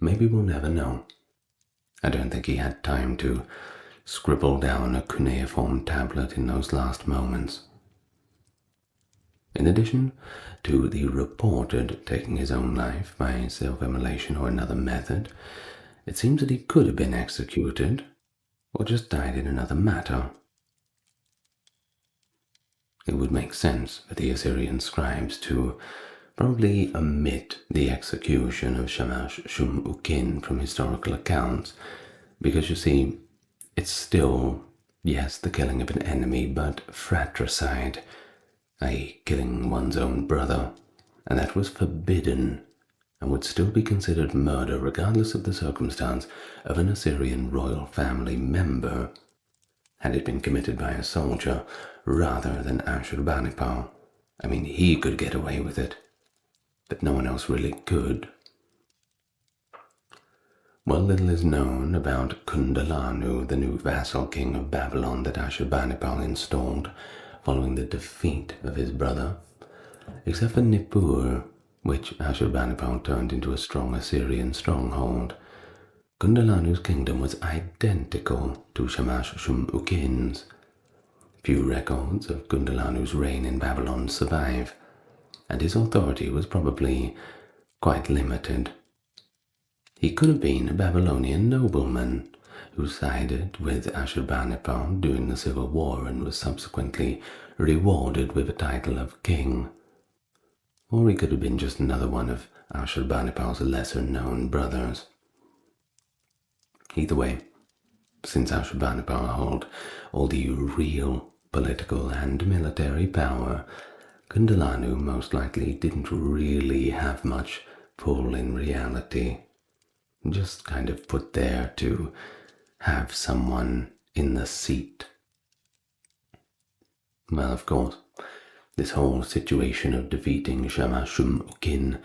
Maybe we'll never know. I don't think he had time to scribble down a cuneiform tablet in those last moments. In addition to the reported taking his own life by self-immolation or another method, it seems that he could have been executed or just died in another matter. It would make sense for the Assyrian scribes to probably omit the execution of Shamash-shum-ukin from historical accounts, because you see, it's still, yes, the killing of an enemy, but fratricide, i.e. killing one's own brother, and that was forbidden and would still be considered murder regardless of the circumstance of an Assyrian royal family member, had it been committed by a soldier rather than Ashurbanipal. I mean, he could get away with it, but no one else really could. Well, little is known about Kundalanu, the new vassal king of Babylon that Ashurbanipal installed following the defeat of his brother, except for Nippur, which Ashurbanipal turned into a strong Assyrian stronghold. Kundalanu's kingdom was identical to Shamash-shum-ukin's. Few records of Kundalanu's reign in Babylon survive, and his authority was probably quite limited. He could have been a Babylonian nobleman who sided with Ashurbanipal during the civil war and was subsequently rewarded with a title of king. Or he could have been just another one of Ashurbanipal's lesser-known brothers. Either way, since Ashurbanipal held all the real political and military power, Kundalanu most likely didn't really have much pull in reality. Just kind of put there to have someone in the seat. Well, of course, this whole situation of defeating Shamash-shum-ukin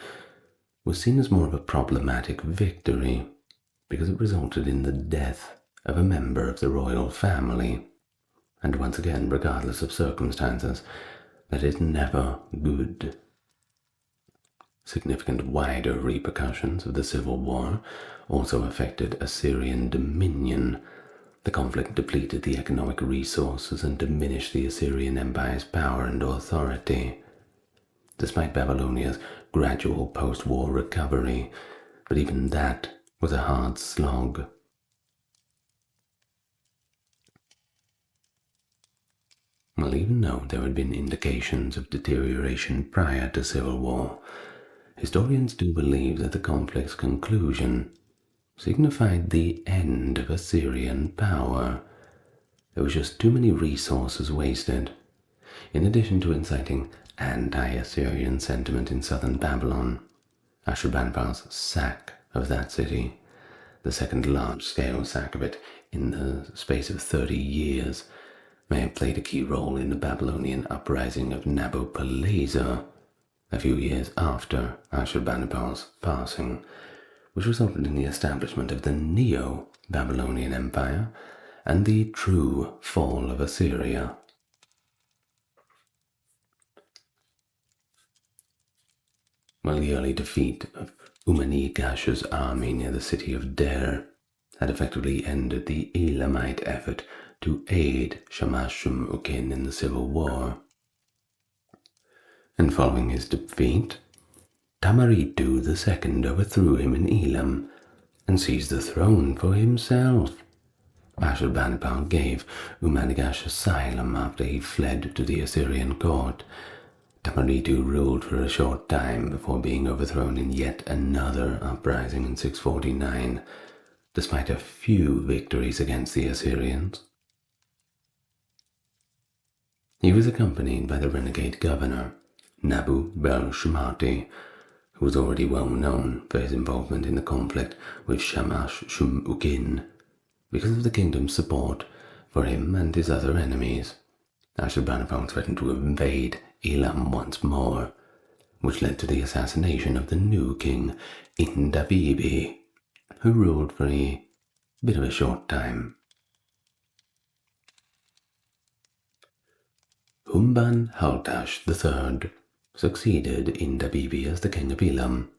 was seen as more of a problematic victory, because it resulted in the death of a member of the royal family, and once again, regardless of circumstances, that is never good. Significant wider repercussions of the civil war also affected Assyrian dominion. The conflict depleted the economic resources and diminished the Assyrian Empire's power and authority. Despite Babylonia's gradual post-war recovery, but even that was a hard slog. Well, even though there had been indications of deterioration prior to civil war, historians do believe that the conflict's conclusion signified the end of Assyrian power. There was just too many resources wasted. In addition to inciting anti-Assyrian sentiment in southern Babylon, Ashurbanipal's sack of that city, the second large-scale sack of it in the space of 30 years, may have played a key role in the Babylonian uprising of Nabopolassar a few years after Ashurbanipal's passing, which resulted in the establishment of the Neo-Babylonian Empire and the true fall of Assyria. Well, the early defeat of Umani-Gash's army near the city of Der had effectively ended the Elamite effort to aid Shamash-shum-ukin in the civil war. and following his defeat, Tamaritu II overthrew him in Elam and seized the throne for himself. Ashurbanipal gave Umadagash asylum after he fled to the Assyrian court. Tamaritu ruled for a short time before being overthrown in yet another uprising in 649, despite a few victories against the Assyrians. He was accompanied by the renegade governor, Nabu Bel-Shumati, who was already well known for his involvement in the conflict with Shamash Shum-Ukin because of the kingdom's support for him and his other enemies. Ashurbanipal threatened to invade Elam once more, which led to the assassination of the new king, Indabibi, who ruled for a bit of a short time. Humban Haltash III succeeded Indabibi as the king of Elam.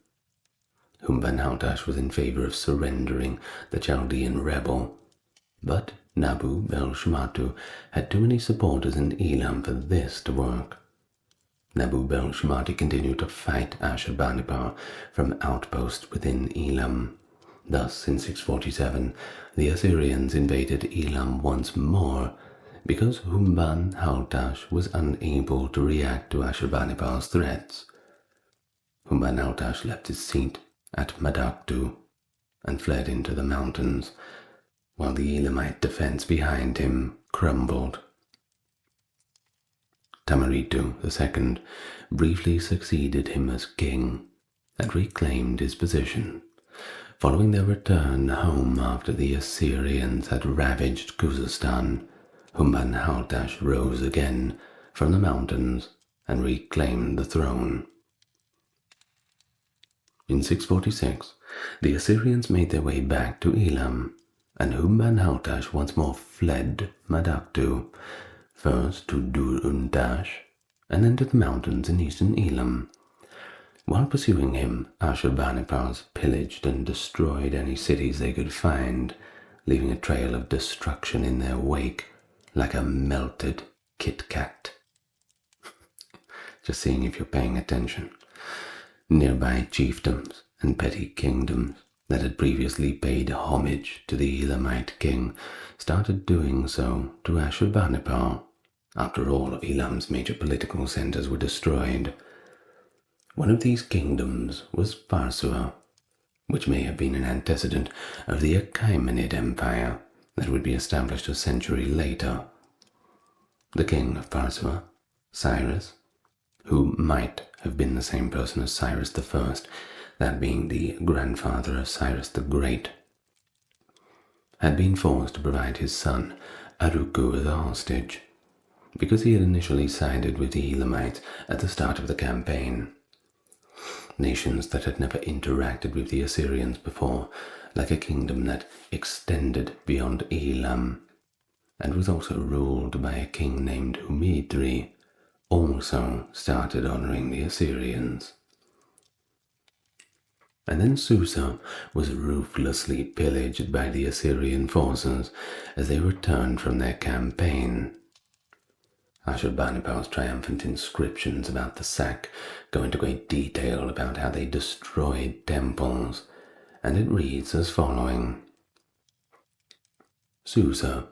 Humban Haltash was in favor of surrendering the Chaldean rebel, but Nabu Bel-Shumatu had too many supporters in Elam for this to work. Nabu Bel-Shumati continued to fight Ashurbanipal from outposts within Elam. Thus, in 647, the Assyrians invaded Elam once more because Humban Haltash was unable to react to Ashurbanipal's threats. Humban Haltash left his seat at Madaktu and fled into the mountains, while the Elamite defense behind him crumbled. Tamaritu II briefly succeeded him as king and reclaimed his position. Following their return home after the Assyrians had ravaged Khuzestan, Humban Haltash rose again from the mountains and reclaimed the throne. In 646, the Assyrians made their way back to Elam, and Humban Haltash once more fled Madaktu, first to Dur-Undash, and then to the mountains in eastern Elam. While pursuing him, Ashurbanipals pillaged and destroyed any cities they could find, leaving a trail of destruction in their wake like a melted Kit Kat. Just seeing if you're paying attention. Nearby chiefdoms and petty kingdoms that had previously paid homage to the Elamite king started doing so to Ashurbanipal, after all of Elam's major political centers were destroyed. One of these kingdoms was Farsua, which may have been an antecedent of the Achaemenid Empire that would be established a century later. The king of Farsua, Cyrus, who might have been the same person as Cyrus I, that being the grandfather of Cyrus the Great, had been forced to provide his son Aruku as a hostage, because he had initially sided with the Elamites at the start of the campaign. Nations that had never interacted with the Assyrians before, like a kingdom that extended beyond Elam, and was also ruled by a king named Umidri, also started honoring the Assyrians. And then Susa was ruthlessly pillaged by the Assyrian forces as they returned from their campaign. Ashurbanipal's triumphant inscriptions about the sack go into great detail about how they destroyed temples, and it reads as following. Susa,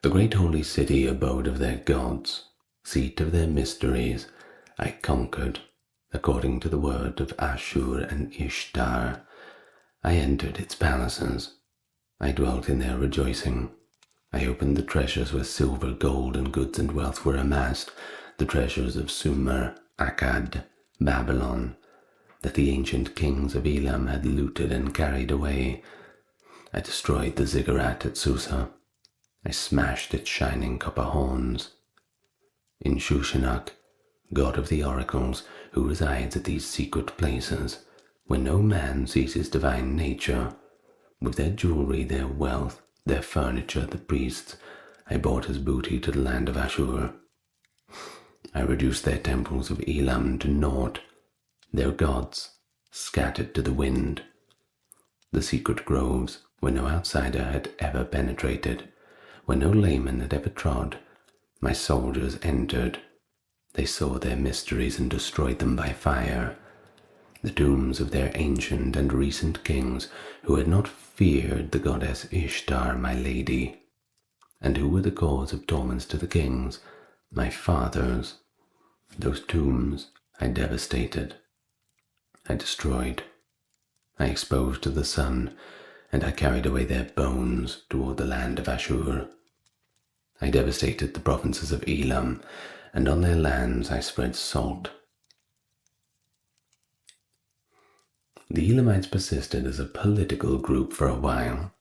the great holy city, abode of their gods, seat of their mysteries, I conquered, according to the word of Ashur and Ishtar. I entered its palaces. I dwelt in their rejoicing. I opened the treasures where silver, gold, and goods and wealth were amassed, the treasures of Sumer, Akkad, Babylon, that the ancient kings of Elam had looted and carried away. I destroyed the ziggurat at Susa. I smashed its shining copper horns. In Shushanak, god of the oracles, who resides at these secret places, where no man sees his divine nature, with their jewelry, their wealth, their furniture, the priests, I brought as booty to the land of Ashur. I reduced their temples of Elam to naught, their gods scattered to the wind. The secret groves where no outsider had ever penetrated, where no layman had ever trod, my soldiers entered, They saw their mysteries and destroyed them by fire. The tombs of their ancient and recent kings who had not feared the goddess Ishtar, my lady, and who were the cause of torments to the kings, my fathers, those tombs I devastated, I destroyed, I exposed to the sun, and I carried away their bones toward the land of Ashur. I devastated the provinces of Elam, and on their lands I spread salt. The Elamites persisted as a political group for a while,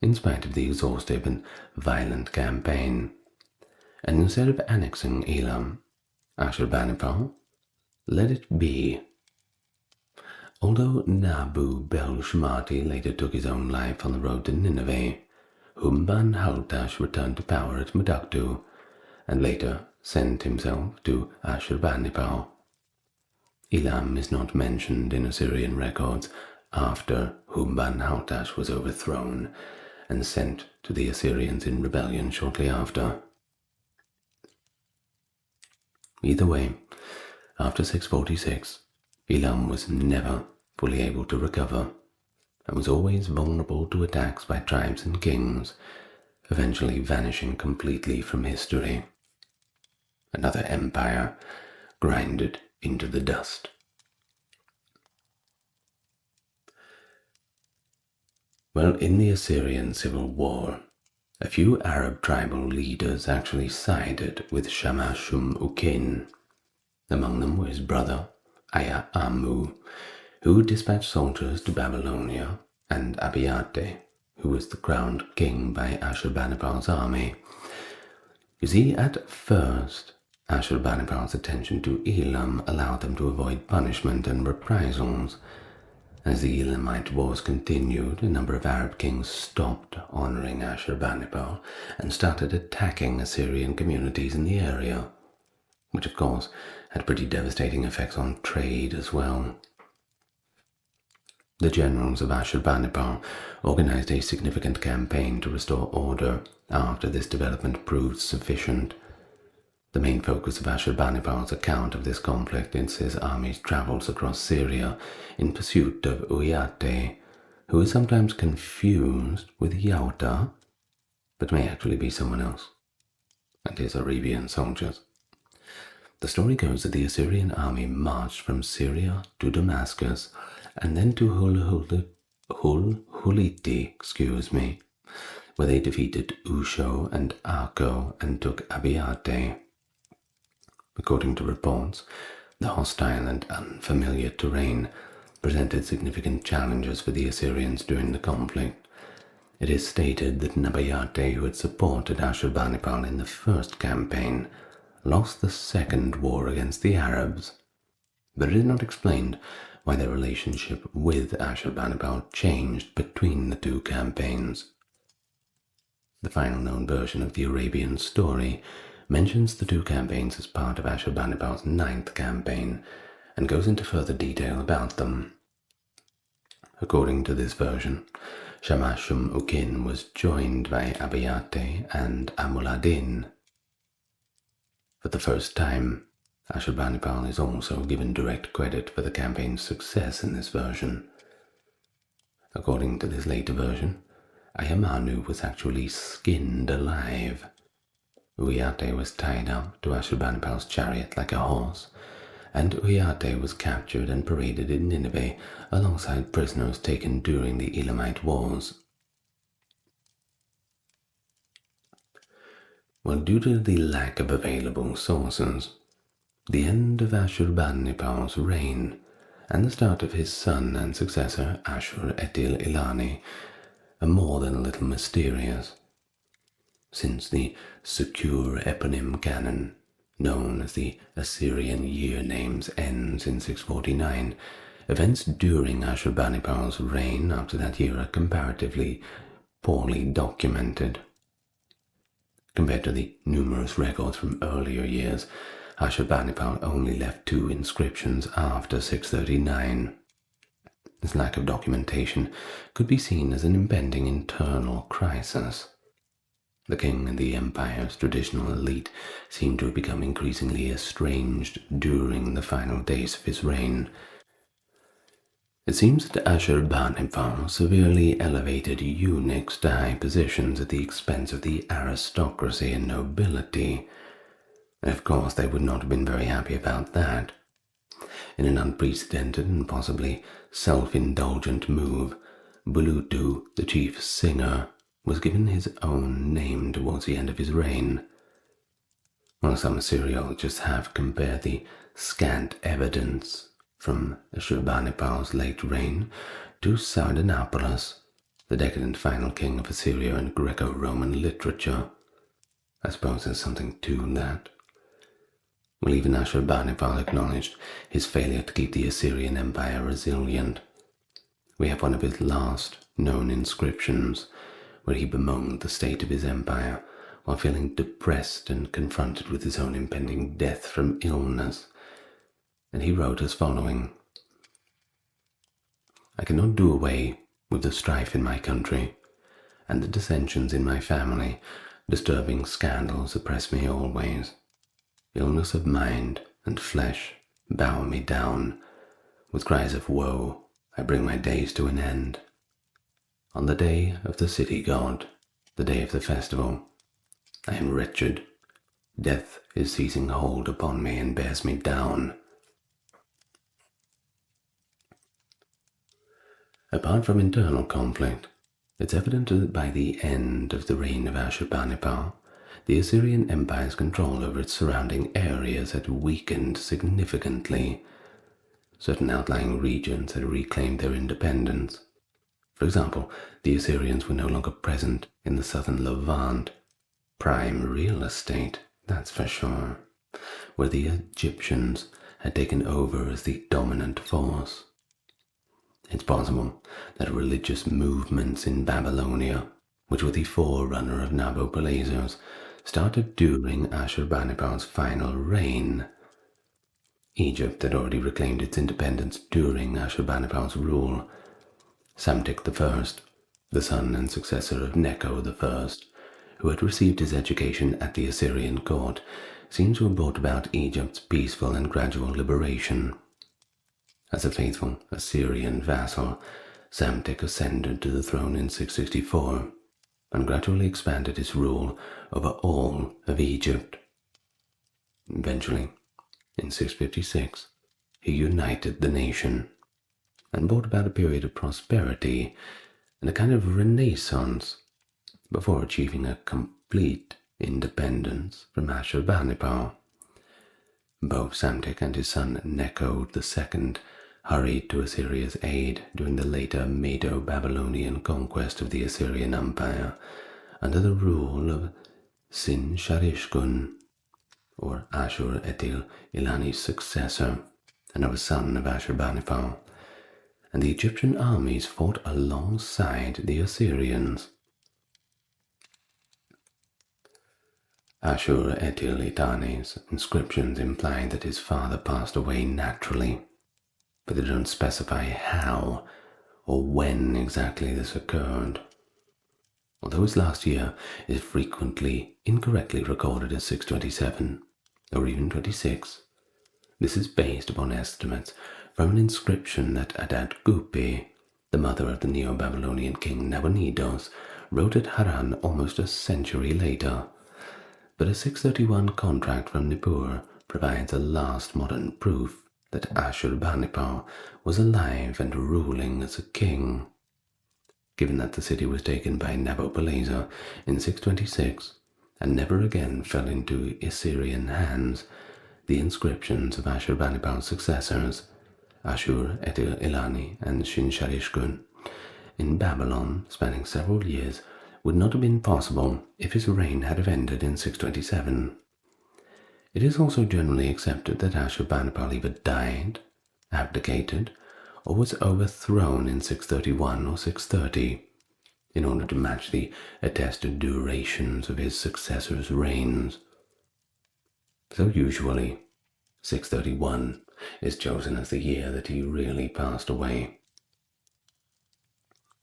in spite of the exhaustive and violent campaign, and instead of annexing Elam, Ashurbanipal let it be. Although Nabu Bel-Shmati later took his own life on the road to Nineveh, Humban-Haltash returned to power at Mudaktu, and later sent himself to Ashurbanipal. Elam is not mentioned in Assyrian records after Humban-Haltash was overthrown and sent to the Assyrians in rebellion shortly after. Either way, after 646, Elam was never fully able to recover and was always vulnerable to attacks by tribes and kings, eventually vanishing completely from history. Another empire grinded into the dust. Well, in the Assyrian Civil War, a few Arab tribal leaders actually sided with Shamash-shum-ukin. Among them was his brother, Aya-Amu, who dispatched soldiers to Babylonia, and Abiate, who was the crowned king by Ashurbanipal's army. You see, at first, Ashurbanipal's attention to Elam allowed them to avoid punishment and reprisals. As the Elamite wars continued, a number of Arab kings stopped honoring Ashurbanipal and started attacking Assyrian communities in the area, which of course had pretty devastating effects on trade as well. The generals of Ashurbanipal organized a significant campaign to restore order after this development proved sufficient. The main focus of Ashurbanipal's account of this conflict is his army's travels across Syria in pursuit of Uyatte, who is sometimes confused with Yauta, but may actually be someone else, and his Arabian soldiers. The story goes that the Assyrian army marched from Syria to Damascus and then to Huliti, where they defeated Usho and Arko and took Abiate. According to reports, the hostile and unfamiliar terrain presented significant challenges for the Assyrians during the conflict. It is stated that Nabayate, who had supported Ashurbanipal in the first campaign, lost the second war against the Arabs, but it is not explained why their relationship with Ashurbanipal changed between the two campaigns. The final known version of the Arabian story mentions the two campaigns as part of Ashurbanipal's 9th campaign and goes into further detail about them. According to this version, Shamash-shum-ukin was joined by Abiate and Amuladin. For the first time, Ashurbanipal is also given direct credit for the campaign's success in this version. According to this later version, Ayamanu was actually skinned alive. Uyate was tied up to Ashurbanipal's chariot like a horse, and Uyate was captured and paraded in Nineveh alongside prisoners taken during the Elamite Wars. Well, due to the lack of available sources, the end of Ashurbanipal's reign and the start of his son and successor Ashur-etil-ilani are more than a little mysterious. Since the secure eponym canon, known as the Assyrian year names, ends in 649, events during Ashurbanipal's reign up to that year are comparatively poorly documented. Compared to the numerous records from earlier years, Ashurbanipal only left 2 inscriptions after 639. This lack of documentation could be seen as an impending internal crisis. The king and the empire's traditional elite seem to have become increasingly estranged during the final days of his reign. It seems that Ashurbanipal severely elevated eunuchs to high positions at the expense of the aristocracy and nobility. Of course, they would not have been very happy about that. In an unprecedented and possibly self-indulgent move, Bulutu, the chief singer, was given his own name towards the end of his reign. While some Assyriologists have compared the scant evidence from Ashurbanipal's late reign to Sardanapalus, the decadent final king of Assyria and Greco-Roman literature. I suppose there's something to that. Well, even Ashurbanipal acknowledged his failure to keep the Assyrian Empire resilient. We have one of his last known inscriptions where he bemoaned the state of his empire while feeling depressed and confronted with his own impending death from illness. And he wrote as following: "I cannot do away with the strife in my country, and the dissensions in my family. Disturbing scandals oppress me always. Illness of mind and flesh bow me down. With cries of woe I bring my days to an end. On the day of the city god, the day of the festival, I am wretched. Death is seizing hold upon me and bears me down." Apart from internal conflict, it's evident that by the end of the reign of Ashurbanipal, the Assyrian Empire's control over its surrounding areas had weakened significantly. Certain outlying regions had reclaimed their independence. For example, the Assyrians were no longer present in the southern Levant, prime real estate, that's for sure, where the Egyptians had taken over as the dominant force. It's possible that religious movements in Babylonia, which were the forerunner of Nabopolassar's, started during Ashurbanipal's final reign. Egypt had already reclaimed its independence during Ashurbanipal's rule. Psamtik I, the son and successor of Necho I, who had received his education at the Assyrian court, seems to have brought about Egypt's peaceful and gradual liberation. As a faithful Assyrian vassal, Psamtik ascended to the throne in 664 and gradually expanded his rule over all of Egypt. Eventually, in 656, he united the nation and brought about a period of prosperity and a kind of renaissance before achieving a complete independence from Ashurbanipal. Both Psamtik and his son Necho II hurried to Assyria's aid during the later Medo-Babylonian conquest of the Assyrian Empire under the rule of Sin-Sharishkun, or Ashur-etil-Ilani's successor, another son of Ashurbanipal, and the Egyptian armies fought alongside the Assyrians. Ashur-etil-Ilani's inscriptions imply that his father passed away naturally, but they don't specify how or when exactly this occurred. Although his last year is frequently incorrectly recorded as 627 or even 26, this is based upon estimates from an inscription that Adad-Gupi, the mother of the Neo-Babylonian king Nabonidus, wrote at Haran almost a century later. But a 631 contract from Nippur provides a last modern proof that Ashurbanipal was alive and ruling as a king. Given that the city was taken by Nabopolassar in 626 and never again fell into Assyrian hands, the inscriptions of Ashurbanipal's successors, Ashur-etil-Ilani and Sin-Sharishkun, in Babylon spanning several years, would not have been possible if his reign had have ended in 627. It is also generally accepted that Ashurbanipal either died, abdicated, or was overthrown in 631 or 630, in order to match the attested durations of his successors' reigns. So usually, 631 is chosen as the year that he really passed away.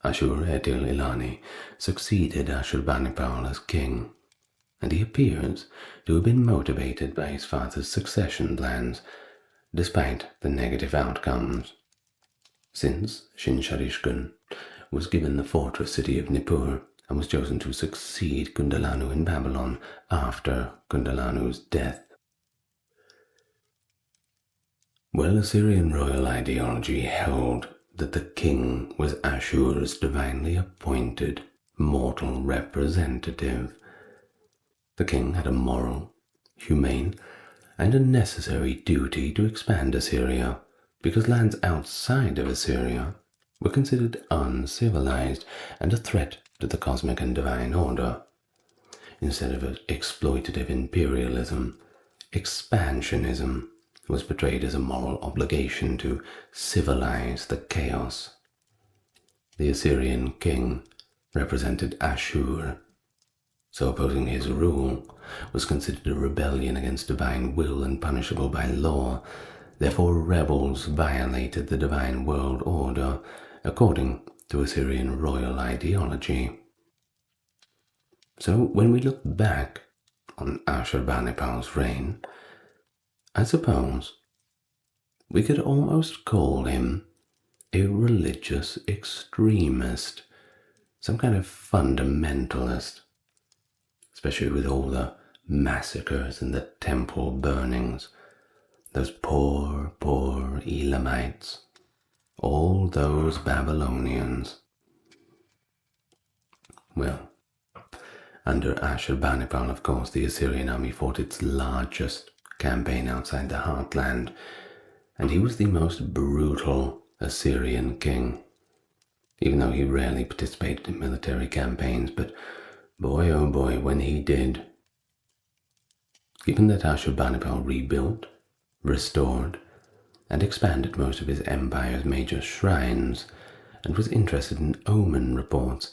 Ashur-etil-ilani succeeded Ashurbanipal as king, and he appears to have been motivated by his father's succession plans, despite the negative outcomes. Since Shin-Sharishkun was given the fortress city of Nippur and was chosen to succeed Kundalanu in Babylon after Kundalanu's death. Well, Assyrian royal ideology held that the king was Ashur's divinely appointed mortal representative. The king had a moral, humane, and a necessary duty to expand Assyria, because lands outside of Assyria were considered uncivilized and a threat to the cosmic and divine order. Instead of exploitative imperialism, expansionism was portrayed as a moral obligation to civilize the chaos. The Assyrian king represented Ashur, so opposing his rule was considered a rebellion against divine will and punishable by law. Therefore, rebels violated the divine world order, according to Assyrian royal ideology. So, when we look back on Ashurbanipal's reign, I suppose we could almost call him a religious extremist, some kind of fundamentalist, especially with all the massacres and the temple burnings. Those poor Elamites, all those Babylonians. Well, under Ashurbanipal, of course, the Assyrian army fought its largest campaign outside the heartland, and he was the most brutal Assyrian king, even though he rarely participated in military campaigns. But boy, oh boy, when he did. Given that Ashurbanipal rebuilt, restored, and expanded most of his empire's major shrines, and was interested in omen reports,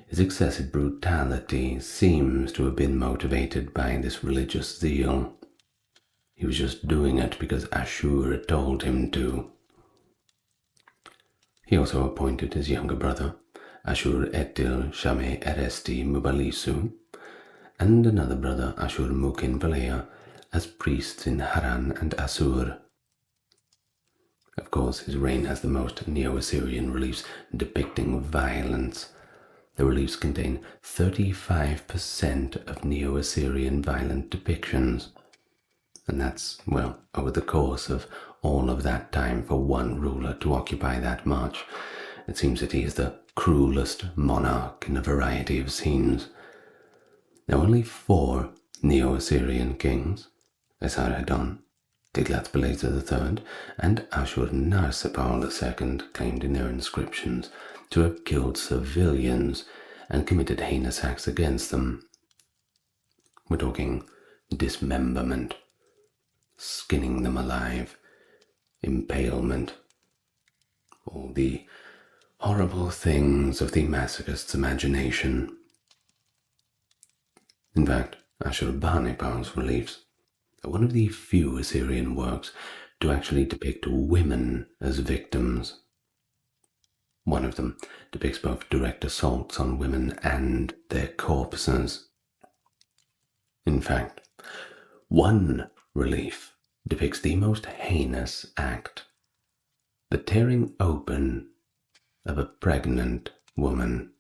his excessive brutality seems to have been motivated by this religious zeal. He was just doing it because Ashur had told him to. He also appointed his younger brother, Ashur-etil-shame-eresti-mubalisu, and another brother, Ashur-mukin-palea, as priests in Haran and Assur. Of course, his reign has the most Neo-Assyrian reliefs depicting violence. The reliefs contain 35% of Neo-Assyrian violent depictions. And that's, well, over the course of all of that time for one ruler to occupy that much. It seems that he is the cruelest monarch in a variety of scenes. Now, only 4 Neo-Assyrian kings, Esarhaddon, Tiglath-Pileser III, and Ashur-narsapal II, claimed in their inscriptions to have killed civilians and committed heinous acts against them. We're talking dismemberment, skinning them alive, impalement, all the horrible things of the masochist's imagination. In fact, Ashurbanipal's reliefs are one of the few Assyrian works to actually depict women as victims. One of them depicts both direct assaults on women and their corpses. In fact, one relief depicts the most heinous act, the tearing open of a pregnant woman.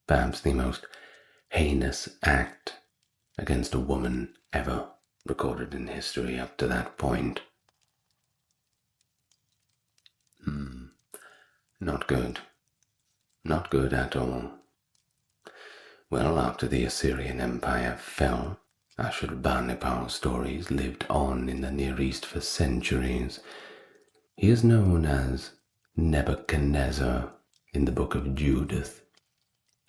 Perhaps the most heinous act against a woman ever recorded in history up to that point. Not good. Not good at all. Well, after the Assyrian Empire fell, Ashurbanipal's stories lived on in the Near East for centuries. He is known as Nebuchadnezzar in the Book of Judith.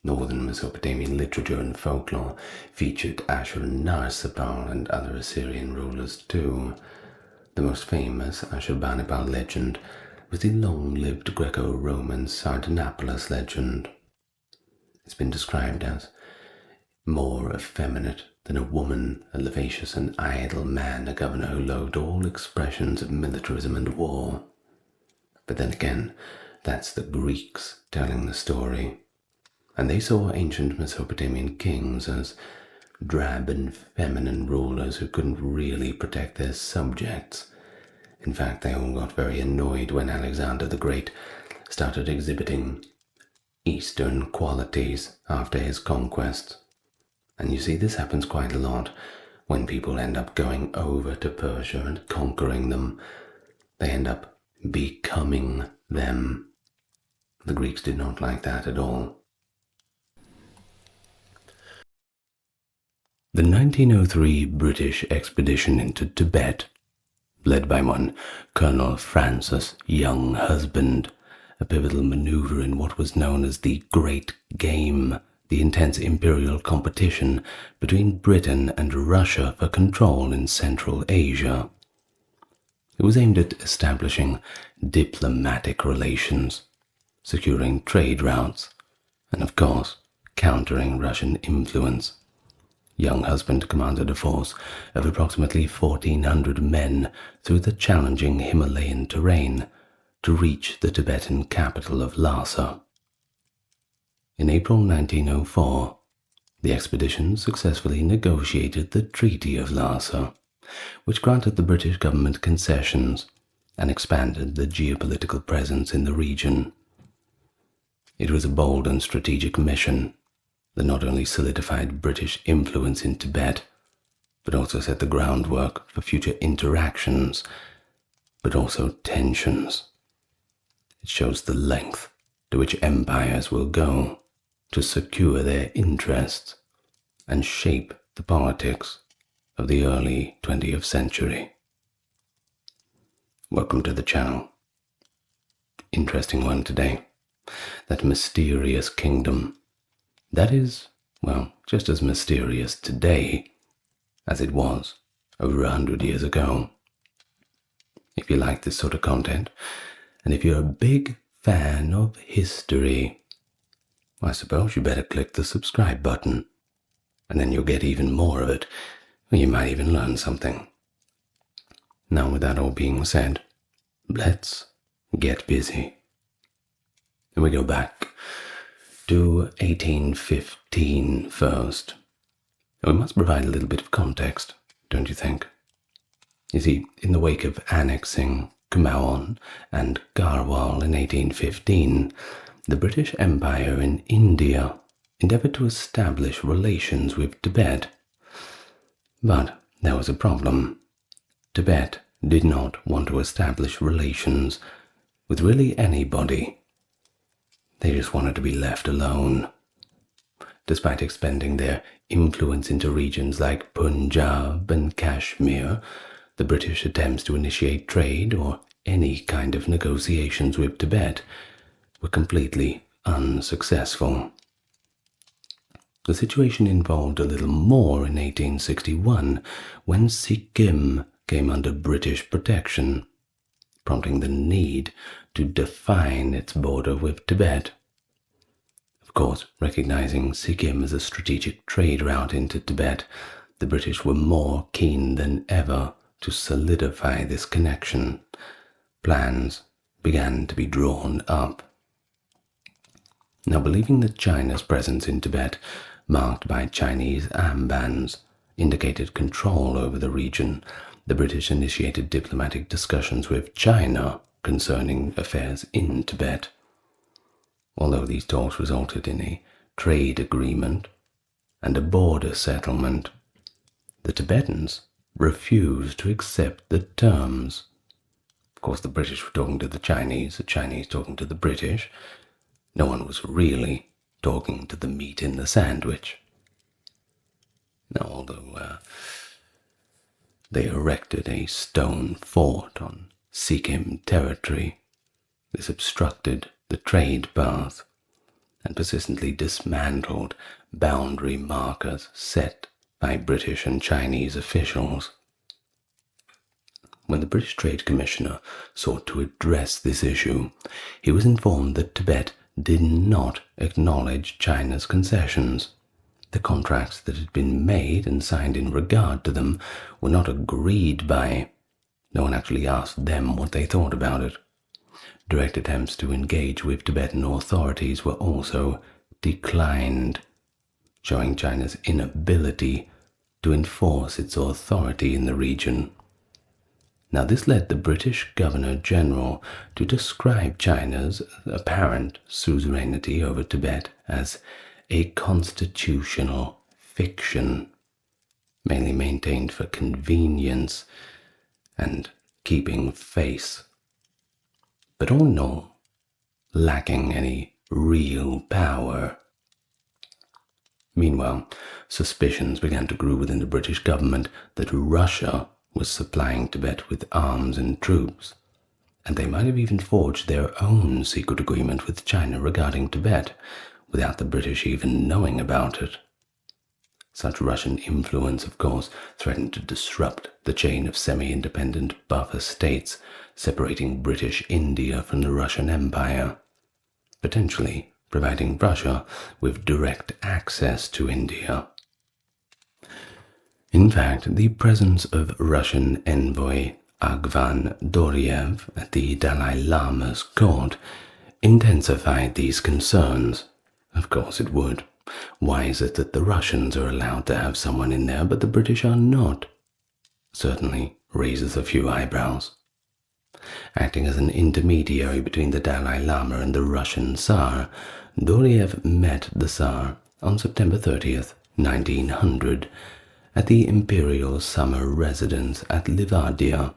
Northern Mesopotamian literature and folklore featured Ashur-narsapal and other Assyrian rulers too. The most famous Ashurbanipal legend was the long-lived Greco-Roman Sardanapalus legend. It's been described as more effeminate than a woman, a lascivious and idle man, a governor who loathed all expressions of militarism and war. But then again, That's the Greeks telling the story. And they saw ancient Mesopotamian kings as drab and feminine rulers who couldn't really protect their subjects. In fact, they all got very annoyed when Alexander the Great started exhibiting Eastern qualities after his conquest. And you see, this happens quite a lot when people end up going over to Persia and conquering them. They end up becoming them. The Greeks did not like that at all. The 1903 British expedition into Tibet, led by one Colonel Francis Younghusband, a pivotal maneuver in what was known as the Great Game, the intense imperial competition between Britain and Russia for control in Central Asia. It was aimed at establishing diplomatic relations, securing trade routes, and of course, countering Russian influence. Younghusband commanded a force of approximately 1,400 men through the challenging Himalayan terrain to reach the Tibetan capital of Lhasa. In April 1904, the expedition successfully negotiated the Treaty of Lhasa, which granted the British government concessions and expanded the geopolitical presence in the region. It was a bold and strategic mission that not only solidified British influence in Tibet, but also set the groundwork for future interactions, but also tensions. It shows the length to which empires will go to secure their interests and shape the politics of the early 20th century. Welcome to the channel. Interesting one today. That mysterious kingdom. That is, well, just as mysterious today as it was over 100 years ago. If you like this sort of content, and if you're a big fan of history, I suppose you better click the subscribe button, and then you'll get even more of it, or you might even learn something. Now, with that all being said, let's get busy. And we go back to 1815 first. We must provide a little bit of context, don't you think? You see, in the wake of annexing Kumaon and Garhwal in 1815, the British Empire in India endeavored to establish relations with Tibet. But there was a problem. Tibet did not want to establish relations with really anybody. They just wanted to be left alone. Despite expanding their influence into regions like Punjab and Kashmir, the British attempts to initiate trade or any kind of negotiations with Tibet were completely unsuccessful. The situation involved a little more in 1861 when Sikkim came under British protection, prompting the need to define its border with Tibet. Of course, recognizing Sikkim as a strategic trade route into Tibet, the British were more keen than ever to solidify this connection. Plans began to be drawn up. Now, believing that China's presence in Tibet, marked by Chinese armbands, indicated control over the region, the British initiated diplomatic discussions with China concerning affairs in Tibet. Although these talks resulted in a trade agreement and a border settlement, the Tibetans refused to accept the terms. Of course, the British were talking to the Chinese talking to the British. No one was really talking to the meat in the sandwich. Now, although they erected a stone fort on Sikkim territory, this obstructed the trade path and persistently dismantled boundary markers set by British and Chinese officials. When the British Trade Commissioner sought to address this issue, he was informed that Tibet did not acknowledge China's concessions. The contracts that had been made and signed in regard to them were not agreed by. No one actually asked them what they thought about it. direct attempts to engage with Tibetan authorities were also declined, showing China's inability to enforce its authority in the region. Now, this led the British Governor-General to describe China's apparent suzerainty over Tibet as a constitutional fiction, mainly maintained for convenience and keeping face, but all in all, lacking any real power. Meanwhile, suspicions began to grow within the British government that Russia was supplying Tibet with arms and troops, and they might have even forged their own secret agreement with China regarding Tibet, without the British even knowing about it. Such Russian influence, of course, threatened to disrupt the chain of semi-independent buffer states separating British India from the Russian Empire, potentially providing Russia with direct access to India. In fact, the presence of Russian envoy Agvan Doriev at the Dalai Lama's court intensified these concerns. Of course it would. Why is it that the Russians are allowed to have someone in there, but the British are not? Certainly raises a few eyebrows. Acting as an intermediary between the Dalai Lama and the Russian Tsar, Doriev met the Tsar on September 30th, 1900, at the imperial summer residence at Livadia,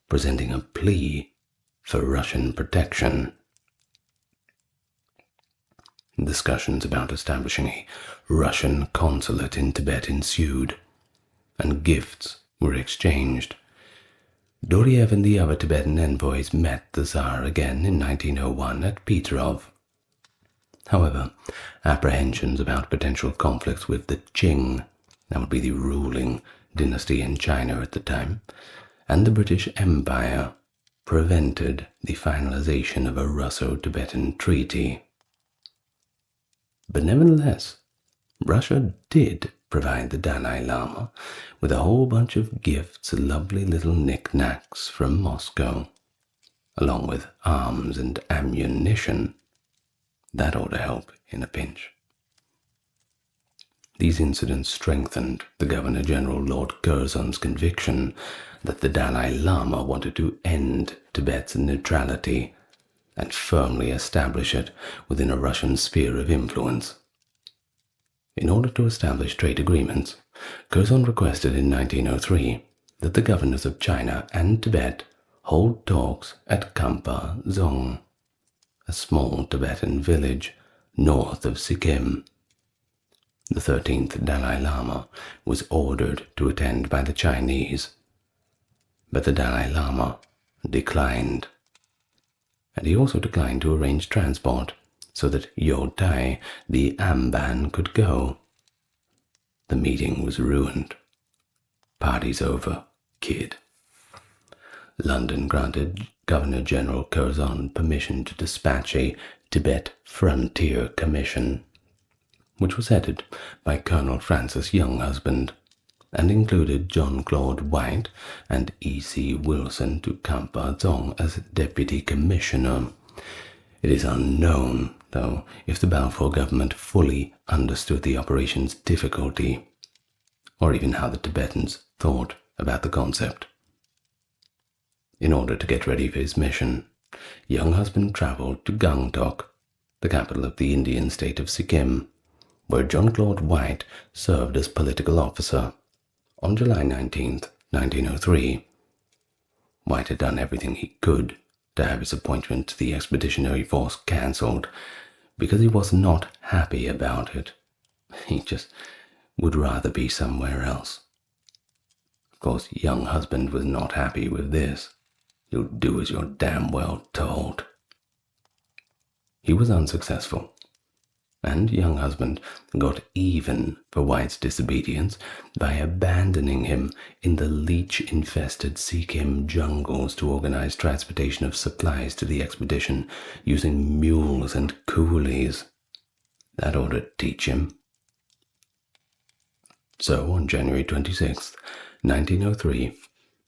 presenting a plea for Russian protection. Discussions about establishing a Russian consulate in Tibet ensued, and gifts were exchanged. Doriev and the other Tibetan envoys met the Tsar again in 1901 at Petrov. However, apprehensions about potential conflicts with the Qing, that would be the ruling dynasty in China at the time, and the British Empire prevented the finalization of a Russo-Tibetan treaty. But nevertheless, Russia did provide the Dalai Lama with a whole bunch of gifts, lovely little knickknacks from Moscow, along with arms and ammunition. That ought to help in a pinch. These incidents strengthened the Governor-General Lord Curzon's conviction that the Dalai Lama wanted to end Tibet's neutrality and firmly establish it within a Russian sphere of influence. In order to establish trade agreements, Curzon requested in 1903 that the governors of China and Tibet hold talks at Kampa Zong, a small Tibetan village north of Sikkim. The 13th Dalai Lama was ordered to attend by the Chinese, but the Dalai Lama declined. And he also declined to arrange transport so that Yotai, the Amban, could go. The meeting was ruined. Party's over, kid. London granted Governor-General Curzon permission to dispatch a Tibet Frontier Commission, which was headed by Colonel Francis Younghusband, and included John Claude White and E.C. Wilson to Kampa Zong as Deputy Commissioner. It is unknown, though, if the Balfour government fully understood the operation's difficulty, or even how the Tibetans thought about the concept. In order to get ready for his mission, Younghusband travelled to Gangtok, the capital of the Indian state of Sikkim, where John Claude White served as political officer. On July 19, 1903, White had done everything he could to have his appointment to the expeditionary force cancelled because he was not happy about it. He just would rather be somewhere else. Of course, Younghusband was not happy with this. You'll do as you're damn well told. He was unsuccessful, and Younghusband got even for White's disobedience by abandoning him in the leech-infested Sikkim jungles to organize transportation of supplies to the expedition using mules and coolies. That ought to teach him. So, on January 26, 1903,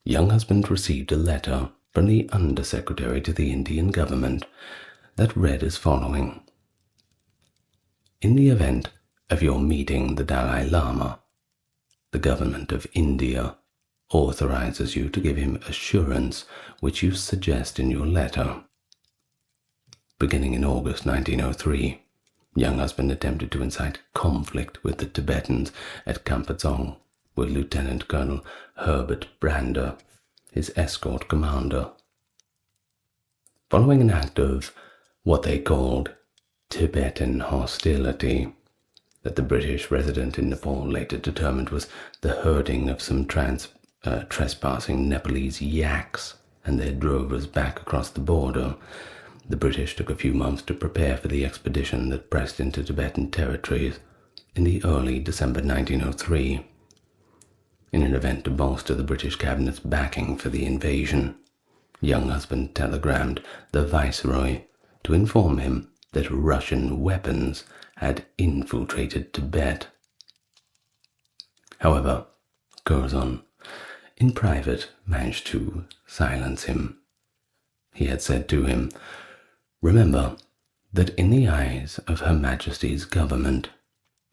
Younghusband received a letter from the Undersecretary to the Indian government that read as following. In the event of your meeting the Dalai Lama, the government of India authorizes you to give him assurance which you suggest in your letter. Beginning in August 1903, young husband attempted to incite conflict with the Tibetans at Kampadzong with Lieutenant Colonel Herbert Brander, his escort commander. Following an act of what they called Tibetan hostility, that the British resident in Nepal later determined was the herding of some trespassing Nepalese yaks and their drovers back across the border, the British took a few months to prepare for the expedition that pressed into Tibetan territories in the early December 1903. In an event to bolster the British cabinet's backing for the invasion, young husband telegrammed the Viceroy to inform him that Russian weapons had infiltrated Tibet. However, Curzon, in private, managed to silence him. He had said to him, "Remember that in the eyes of Her Majesty's government,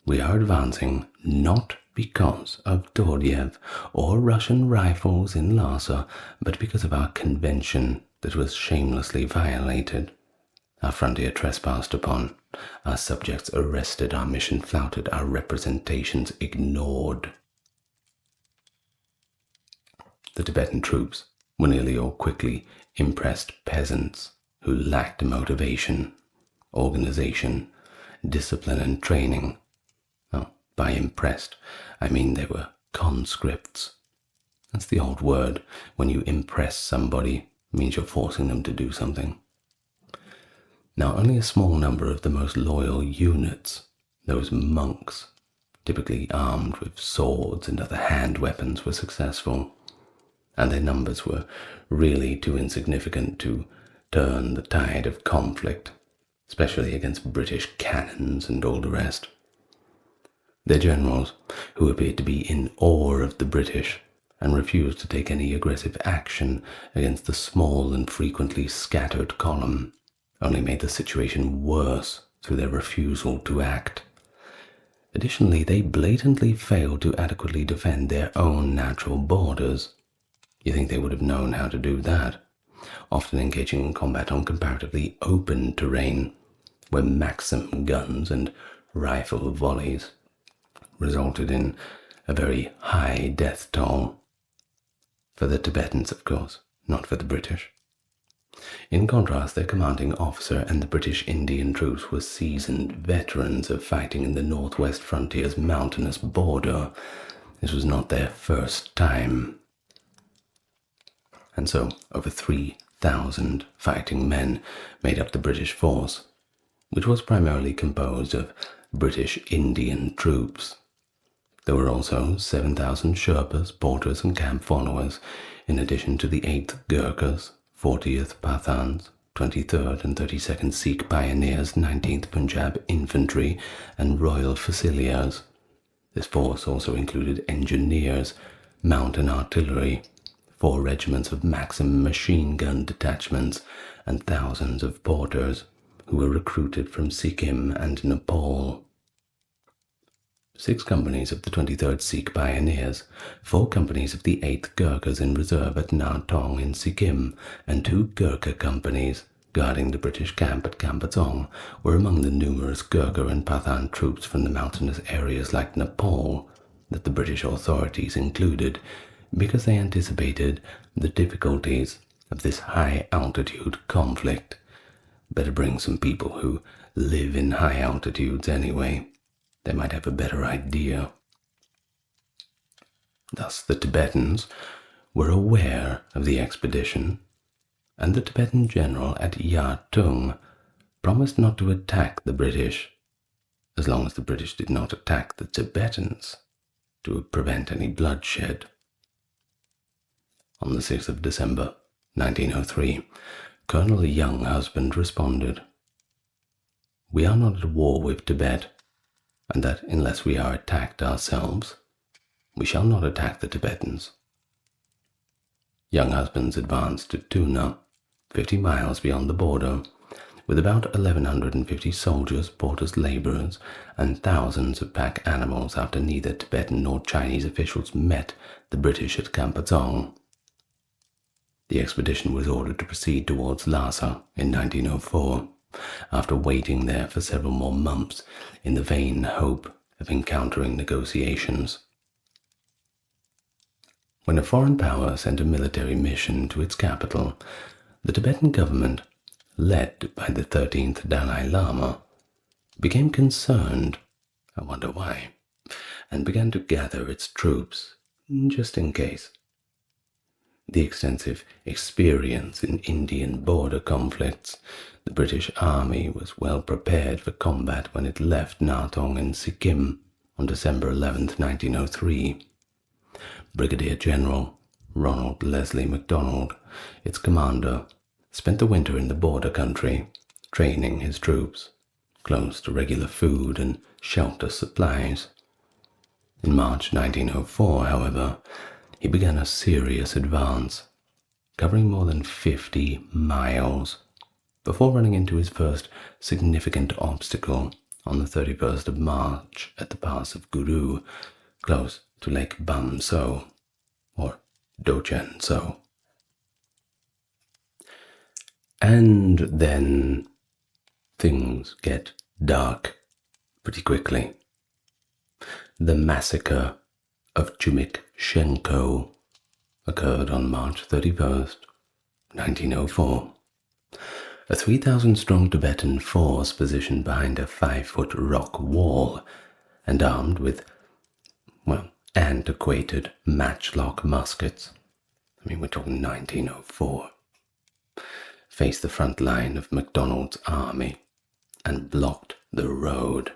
we are advancing not because of Dordiev or Russian rifles in Lhasa, but because of our convention that was shamelessly violated. Our frontier trespassed upon, our subjects arrested, our mission flouted, our representations ignored." The Tibetan troops were nearly all quickly impressed peasants who lacked motivation, organization, discipline, and training. By impressed, I mean they were conscripts. That's the old word. When you impress somebody, it means you're forcing them to do something. Now, only a small number of the most loyal units, those monks, typically armed with swords and other hand weapons, were successful, and their numbers were really too insignificant to turn the tide of conflict, especially against British cannons and all the rest. Their generals, who appeared to be in awe of the British and refused to take any aggressive action against the small and frequently scattered column, only made the situation worse through their refusal to act. Additionally, they blatantly failed to adequately defend their own natural borders. You think they would have known how to do that, often engaging in combat on comparatively open terrain, where Maxim guns and rifle volleys resulted in a very high death toll. For the Tibetans, of course, not for the British. In contrast, their commanding officer and the British Indian troops were seasoned veterans of fighting in the northwest frontier's mountainous border. This was not their first time. And so, over 3,000 fighting men made up the British force, which was primarily composed of British Indian troops. There were also 7,000 Sherpas, porters, and camp followers, in addition to the 8th Gurkhas, 40th Pathans, 23rd and 32nd Sikh Pioneers, 19th Punjab Infantry, and Royal Fusiliers. This force also included engineers, mountain artillery, 4 regiments of Maxim machine gun detachments, and thousands of porters who were recruited from Sikkim and Nepal. 6 companies of the 23rd Sikh Pioneers, 4 companies of the 8th Gurkhas in reserve at Nartong in Sikkim, and 2 Gurkha companies guarding the British camp at Kampadzong were among the numerous Gurkha and Pathan troops from the mountainous areas like Nepal that the British authorities included because they anticipated the difficulties of this high-altitude conflict. Better bring some people who live in high altitudes anyway. They might have a better idea. Thus the Tibetans were aware of the expedition, and the Tibetan general at Yatung promised not to attack the British, as long as the British did not attack the Tibetans, to prevent any bloodshed. On the 6th of December, 1903, Colonel Younghusband responded, "We are not at war with Tibet, and that unless we are attacked ourselves, we shall not attack the Tibetans." Young husbands advanced to Tuna, 50 miles beyond the border, with about 1,150 soldiers, porters, laborers, and thousands of pack animals after neither Tibetan nor Chinese officials met the British at Kampatong. The expedition was ordered to proceed towards Lhasa in 1904, after waiting there for several more months in the vain hope of encountering negotiations. When a foreign power sent a military mission to its capital, the Tibetan government, led by the 13th Dalai Lama, became concerned, I wonder why, and began to gather its troops, just in case. The extensive experience in Indian border conflicts, the British Army was well prepared for combat when it left Nautong in Sikkim on December 11, 1903. Brigadier General Ronald Leslie MacDonald, its commander, spent the winter in the border country, training his troops, close to regular food and shelter supplies. In March 1904, however, he began a serious advance, covering more than 50 miles, before running into his first significant obstacle on the 31st of March at the pass of Guru, close to Lake Bam So, or Dochen So. And then things get dark pretty quickly. The massacre of Chumik-Shenko occurred on March 31st, 1904. A 3,000-strong Tibetan force positioned behind a 5-foot rock wall and armed with, antiquated matchlock muskets. We're talking 1904. Faced the front line of MacDonald's army and blocked the road.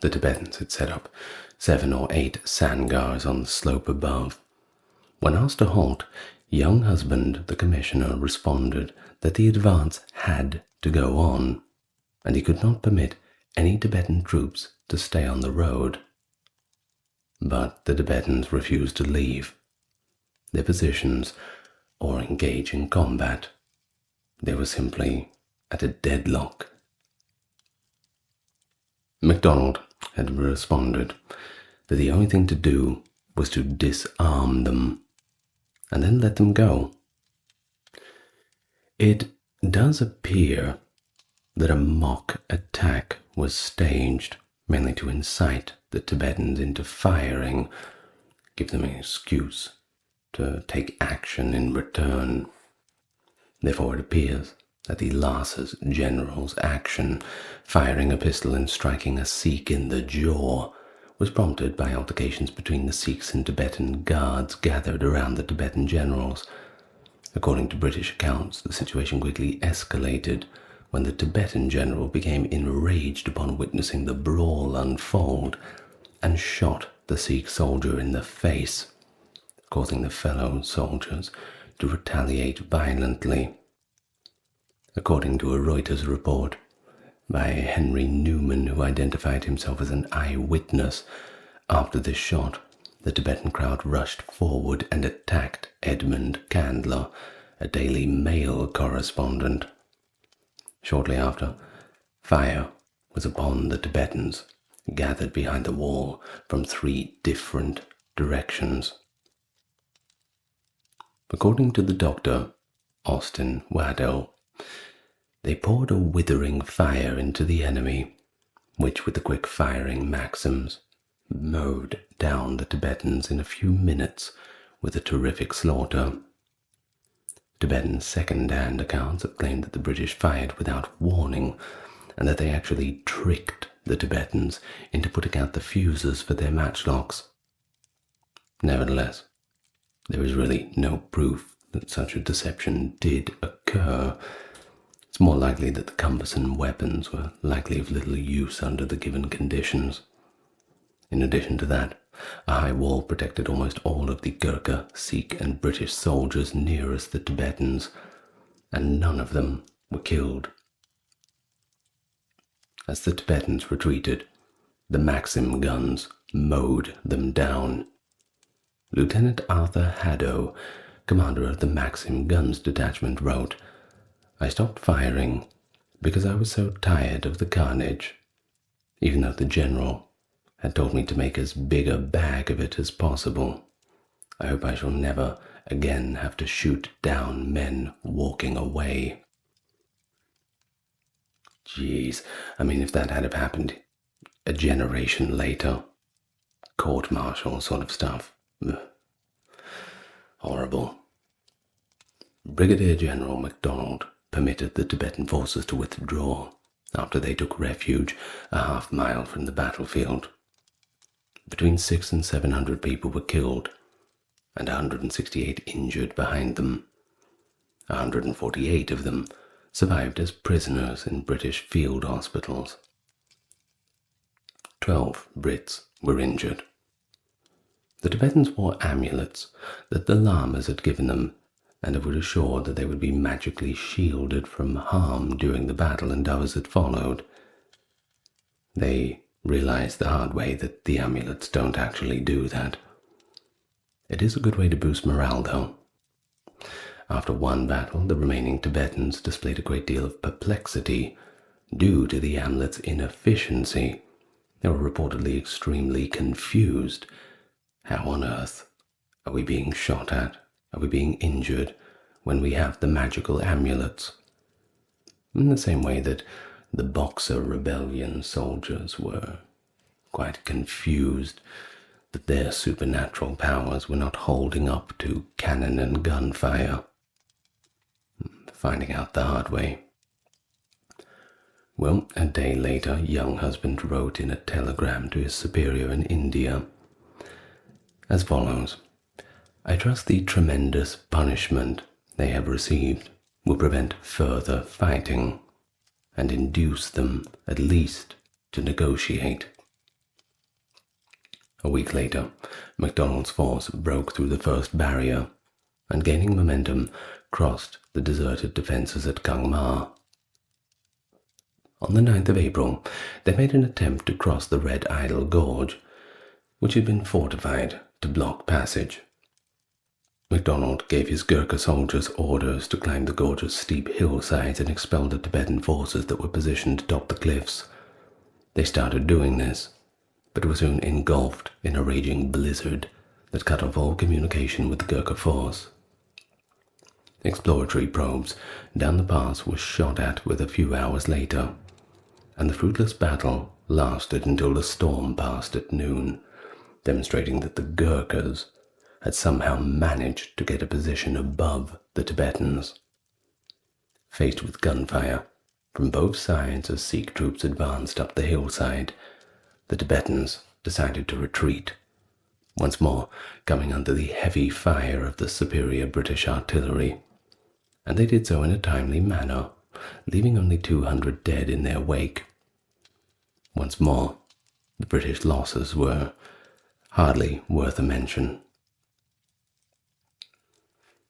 The Tibetans had set up 7 or 8 sangars on the slope above. When asked to halt, young husband, the commissioner, responded that the advance had to go on, and he could not permit any Tibetan troops to stay on the road. But the Tibetans refused to leave their positions or engage in combat. They were simply at a deadlock. MacDonald had responded that the only thing to do was to disarm them and then let them go. It does appear that a mock attack was staged, mainly to incite the Tibetans into firing, give them an excuse to take action in return. Therefore it appears that the Lhasa's general's action, firing a pistol and striking a Sikh in the jaw, was prompted by altercations between the Sikhs and Tibetan guards gathered around the Tibetan generals. According to British accounts, the situation quickly escalated when the Tibetan general became enraged upon witnessing the brawl unfold and shot the Sikh soldier in the face, causing the fellow soldiers to retaliate violently. According to a Reuters report by Henry Newman, who identified himself as an eyewitness, after this shot, the Tibetan crowd rushed forward and attacked Edmund Candler, a Daily Mail correspondent. Shortly after, fire was upon the Tibetans, gathered behind the wall from 3 different directions. According to the doctor, Austin Waddell, they poured a withering fire into the enemy, which with the quick-firing Maxims mowed down the Tibetans in a few minutes with a terrific slaughter. Tibetan second-hand accounts have claimed that the British fired without warning and that they actually tricked the Tibetans into putting out the fuses for their matchlocks. Nevertheless, there is really no proof that such a deception did occur. It's more likely that the cumbersome weapons were likely of little use under the given conditions. In addition to that, a high wall protected almost all of the Gurkha, Sikh, and British soldiers nearest the Tibetans, and none of them were killed. As the Tibetans retreated, the Maxim guns mowed them down. Lieutenant Arthur Haddo, commander of the Maxim Guns Detachment, wrote, "I stopped firing because I was so tired of the carnage, even though the general had told me to make as big a bag of it as possible. I hope I shall never again have to shoot down men walking away." Jeez, I mean, if that had have happened a generation later, court-martial sort of stuff. Ugh. Horrible. Brigadier General MacDonald permitted the Tibetan forces to withdraw after they took refuge a half-mile from the battlefield. Between 600 and 700 people were killed, and 168 injured behind them. 148 of them survived as prisoners in British field hospitals. 12 Brits were injured. The Tibetans wore amulets that the lamas had given them, and were assured that they would be magically shielded from harm during the battle and others that followed. They realized the hard way that the amulets don't actually do that. It is a good way to boost morale, though. After one battle, the remaining Tibetans displayed a great deal of perplexity due to the amulet's inefficiency. They were reportedly extremely confused. How on earth are we being shot at? Are we being injured when we have the magical amulets? In the same way that the Boxer Rebellion soldiers were quite confused that their supernatural powers were not holding up to cannon and gunfire. Finding out the hard way. Well, a day later, young husband wrote in a telegram to his superior in India as follows: "I trust the tremendous punishment they have received will prevent further fighting and induce them at least to negotiate." A week later, MacDonald's force broke through the first barrier and, gaining momentum, crossed the deserted defences at Kangma. On the 9th of April, they made an attempt to cross the Red Idol Gorge, which had been fortified to block passage. MacDonald gave his Gurkha soldiers orders to climb the gorge's steep hillsides and expel the Tibetan forces that were positioned atop the cliffs. They started doing this, but were soon engulfed in a raging blizzard that cut off all communication with the Gurkha force. Exploratory probes down the pass were shot at with a few hours later, and the fruitless battle lasted until the storm passed at noon, demonstrating that the Gurkhas had somehow managed to get a position above the Tibetans. Faced with gunfire from both sides as Sikh troops advanced up the hillside, the Tibetans decided to retreat, once more coming under the heavy fire of the superior British artillery, and they did so in a timely manner, leaving only 200 dead in their wake. Once more, the British losses were hardly worth a mention.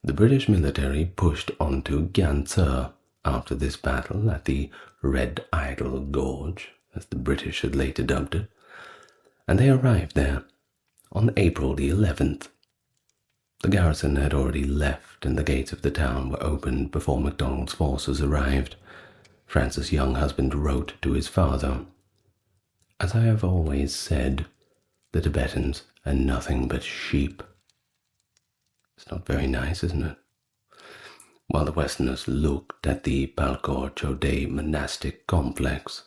The British military pushed on to Gyantsur after this battle at the Red Idol Gorge, as the British had later dubbed it, and they arrived there on April the 11th. The garrison had already left, and the gates of the town were opened before MacDonald's forces arrived. Francis' young husband wrote to his father, "As I have always said, the Tibetans are nothing but sheep." It's not very nice, isn't it? While the Westerners looked at the Palkor Chodeh monastic complex,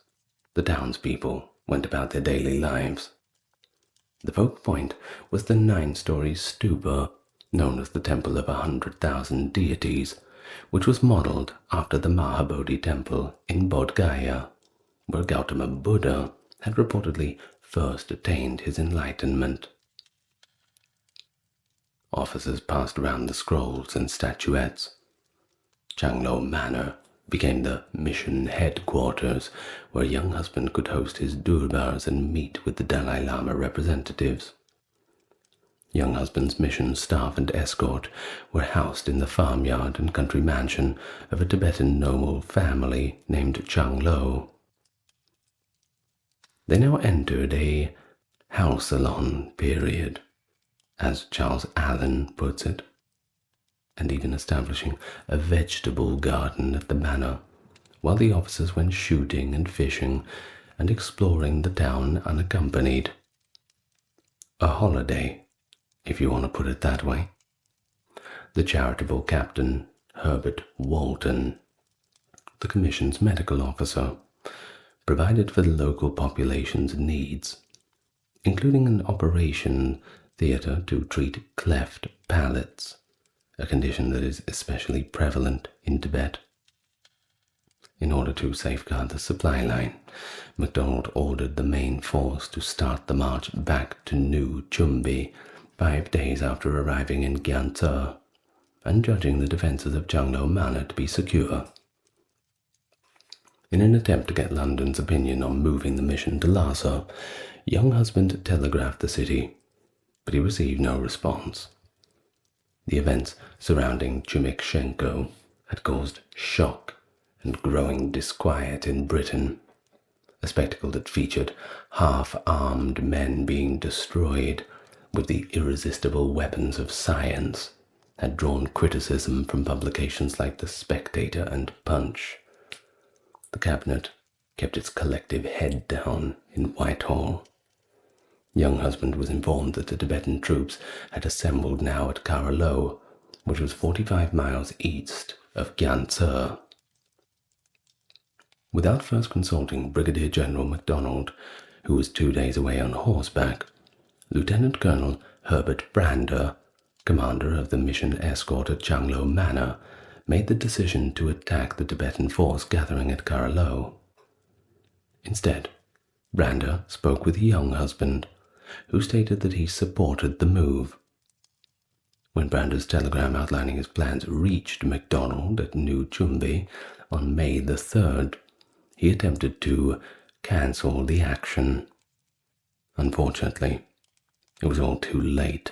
the townspeople went about their daily lives. The focal point was the 9-story stupa, known as the Temple of 100,000 Deities, which was modelled after the Mahabodhi Temple in Bodh Gaya, where Gautama Buddha had reportedly first attained his enlightenment. Officers passed around the scrolls and statuettes. Changlo Manor became the mission headquarters, where a young husband could host his durbars and meet with the Dalai Lama representatives. Young husband's mission staff and escort were housed in the farmyard and country mansion of a Tibetan noble family named Changlo. They now entered a house salon period, as Charles Allen puts it. and even establishing a vegetable garden at the manor, while the officers went shooting and fishing and exploring the town unaccompanied. A holiday, if you want to put it that way. The charitable Captain Herbert Walton, the Commission's medical officer, provided for the local population's needs, including an operation theatre to treat cleft palates, a condition that is especially prevalent in Tibet. In order to safeguard the supply line, MacDonald ordered the main force to start the march back to New Chumbi 5 days after arriving in Gyantse, and judging the defences of Changlo Manor to be secure. In an attempt to get London's opinion on moving the mission to Lhasa, young husband telegraphed the city, but he received no response. The events surrounding Chumikshenko had caused shock and growing disquiet in Britain. A spectacle that featured half-armed men being destroyed with the irresistible weapons of science had drawn criticism from publications like The Spectator and Punch. The cabinet kept its collective head down in Whitehall. Young husband was informed that the Tibetan troops had assembled now at Karalo, which was 45 miles east of Gyantse. Without first consulting Brigadier General MacDonald, who was 2 days away on horseback, Lieutenant Colonel Herbert Brander, commander of the mission escort at Changlo Manor, made the decision to attack the Tibetan force gathering at Karalo. Instead, Brander spoke with young husband, who stated that he supported the move. When Brander's telegram outlining his plans reached MacDonald at New Chumbi on May the 3rd, he attempted to cancel the action. Unfortunately, it was all too late.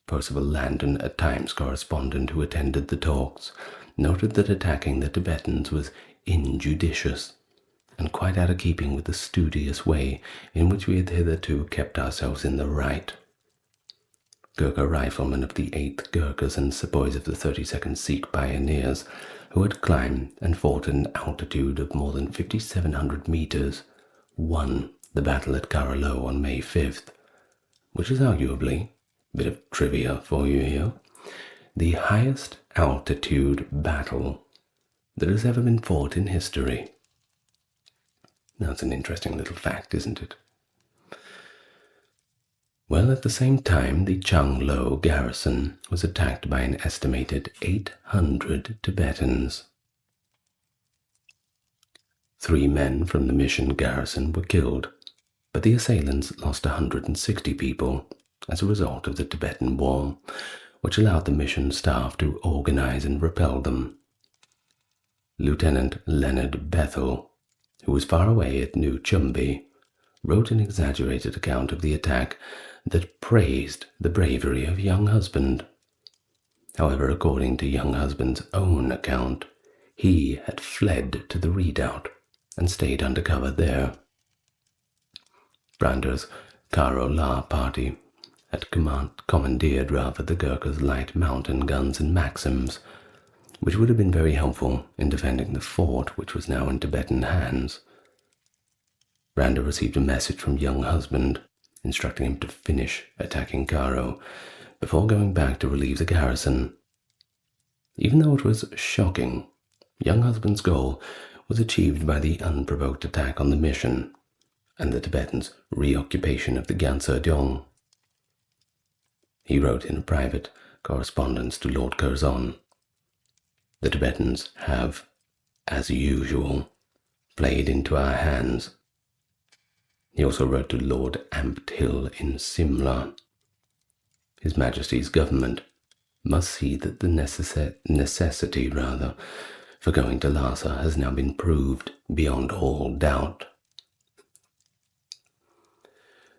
Percival Landon, a Times correspondent who attended the talks, noted that attacking the Tibetans was injudicious and quite out of keeping with the studious way in which we had hitherto kept ourselves in the right. Gurkha riflemen of the 8th Gurkhas and sepoys of the 32nd Sikh pioneers, who had climbed and fought at an altitude of more than 5,700 meters, won the battle at Karalo on May 5th, which is arguably, a bit of trivia for you here, the highest altitude battle that has ever been fought in history. That's an interesting little fact, isn't it? Well, at the same time, the Changlo garrison was attacked by an estimated 800 Tibetans. 3 men from the mission garrison were killed, but the assailants lost 160 people as a result of the Tibetan War, which allowed the mission staff to organize and repel them. Lieutenant Leonard Bethel, who was far away at New Chumbi, wrote an exaggerated account of the attack that praised the bravery of young husband. However, according to young husband's own account, he had fled to the redoubt and stayed under cover there. Brander's Karola party had commandeered the Gurkhas' light mountain guns and Maxims, which would have been very helpful in defending the fort, which was now in Tibetan hands. Brander received a message from young husband instructing him to finish attacking Karo before going back to relieve the garrison. Even though it was shocking, young husband's goal was achieved by the unprovoked attack on the mission and the Tibetans' reoccupation of the Gyantse Dong. He wrote in a private correspondence to Lord Curzon, "The Tibetans have, as usual, played into our hands." He also wrote to Lord Ampthill in Simla, "His Majesty's government must see that the necessity for going to Lhasa has now been proved beyond all doubt."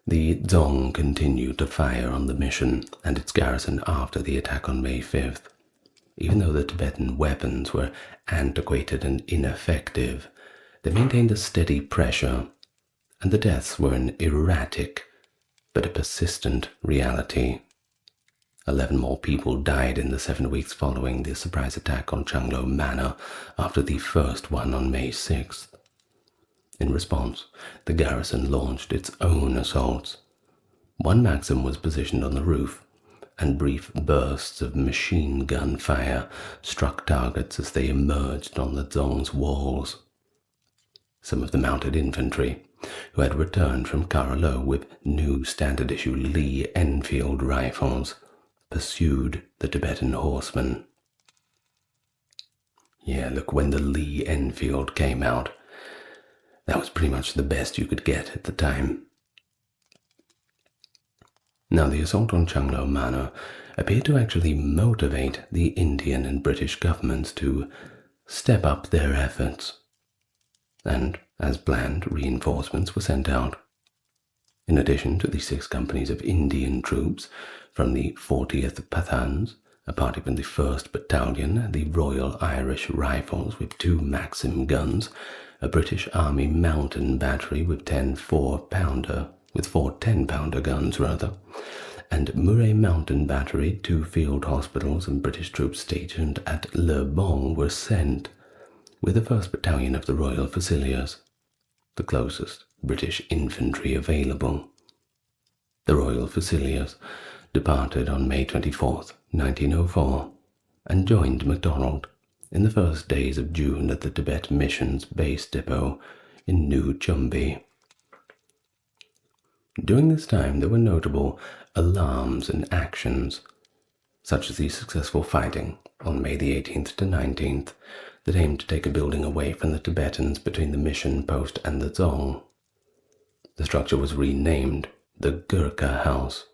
The Dzong continued to fire on the mission and its garrison after the attack on May 5th. Even though the Tibetan weapons were antiquated and ineffective, they maintained a steady pressure, and the deaths were an erratic but a persistent reality. 11 more people died in the 7 weeks following the surprise attack on Changlo Manor after the first one on May 6th. In response, the garrison launched its own assaults. One Maxim was positioned on the roof, and brief bursts of machine gun fire struck targets as they emerged on the Zong's walls. Some of the mounted infantry, who had returned from Karalo with new standard-issue Lee Enfield rifles, pursued the Tibetan horsemen. Yeah, look, when the Lee Enfield came out, that was pretty much the best you could get at the time. Now, the assault on Changlo Manor appeared to actually motivate the Indian and British governments to step up their efforts. And, as planned, reinforcements were sent out. In addition to the 6 companies of Indian troops from the 40th Pathans, a party from the 1st Battalion, the Royal Irish Rifles with 2 Maxim guns, a British Army mountain battery with 10 4-pounder, with 4 10-pounder guns and Murray Mountain Battery, 2 field hospitals and British troops stationed at Le Bon were sent, with the 1st Battalion of the Royal Fusiliers, the closest British infantry available. The Royal Fusiliers departed on May 24, 1904, and joined MacDonald in the first days of June at the Tibet Mission's base depot in New Chumbi. During this time there were notable alarms and actions, such as the successful fighting on May the 18th to 19th that aimed to take a building away from the Tibetans between the mission post and the Zong. The structure was renamed the Gurkha House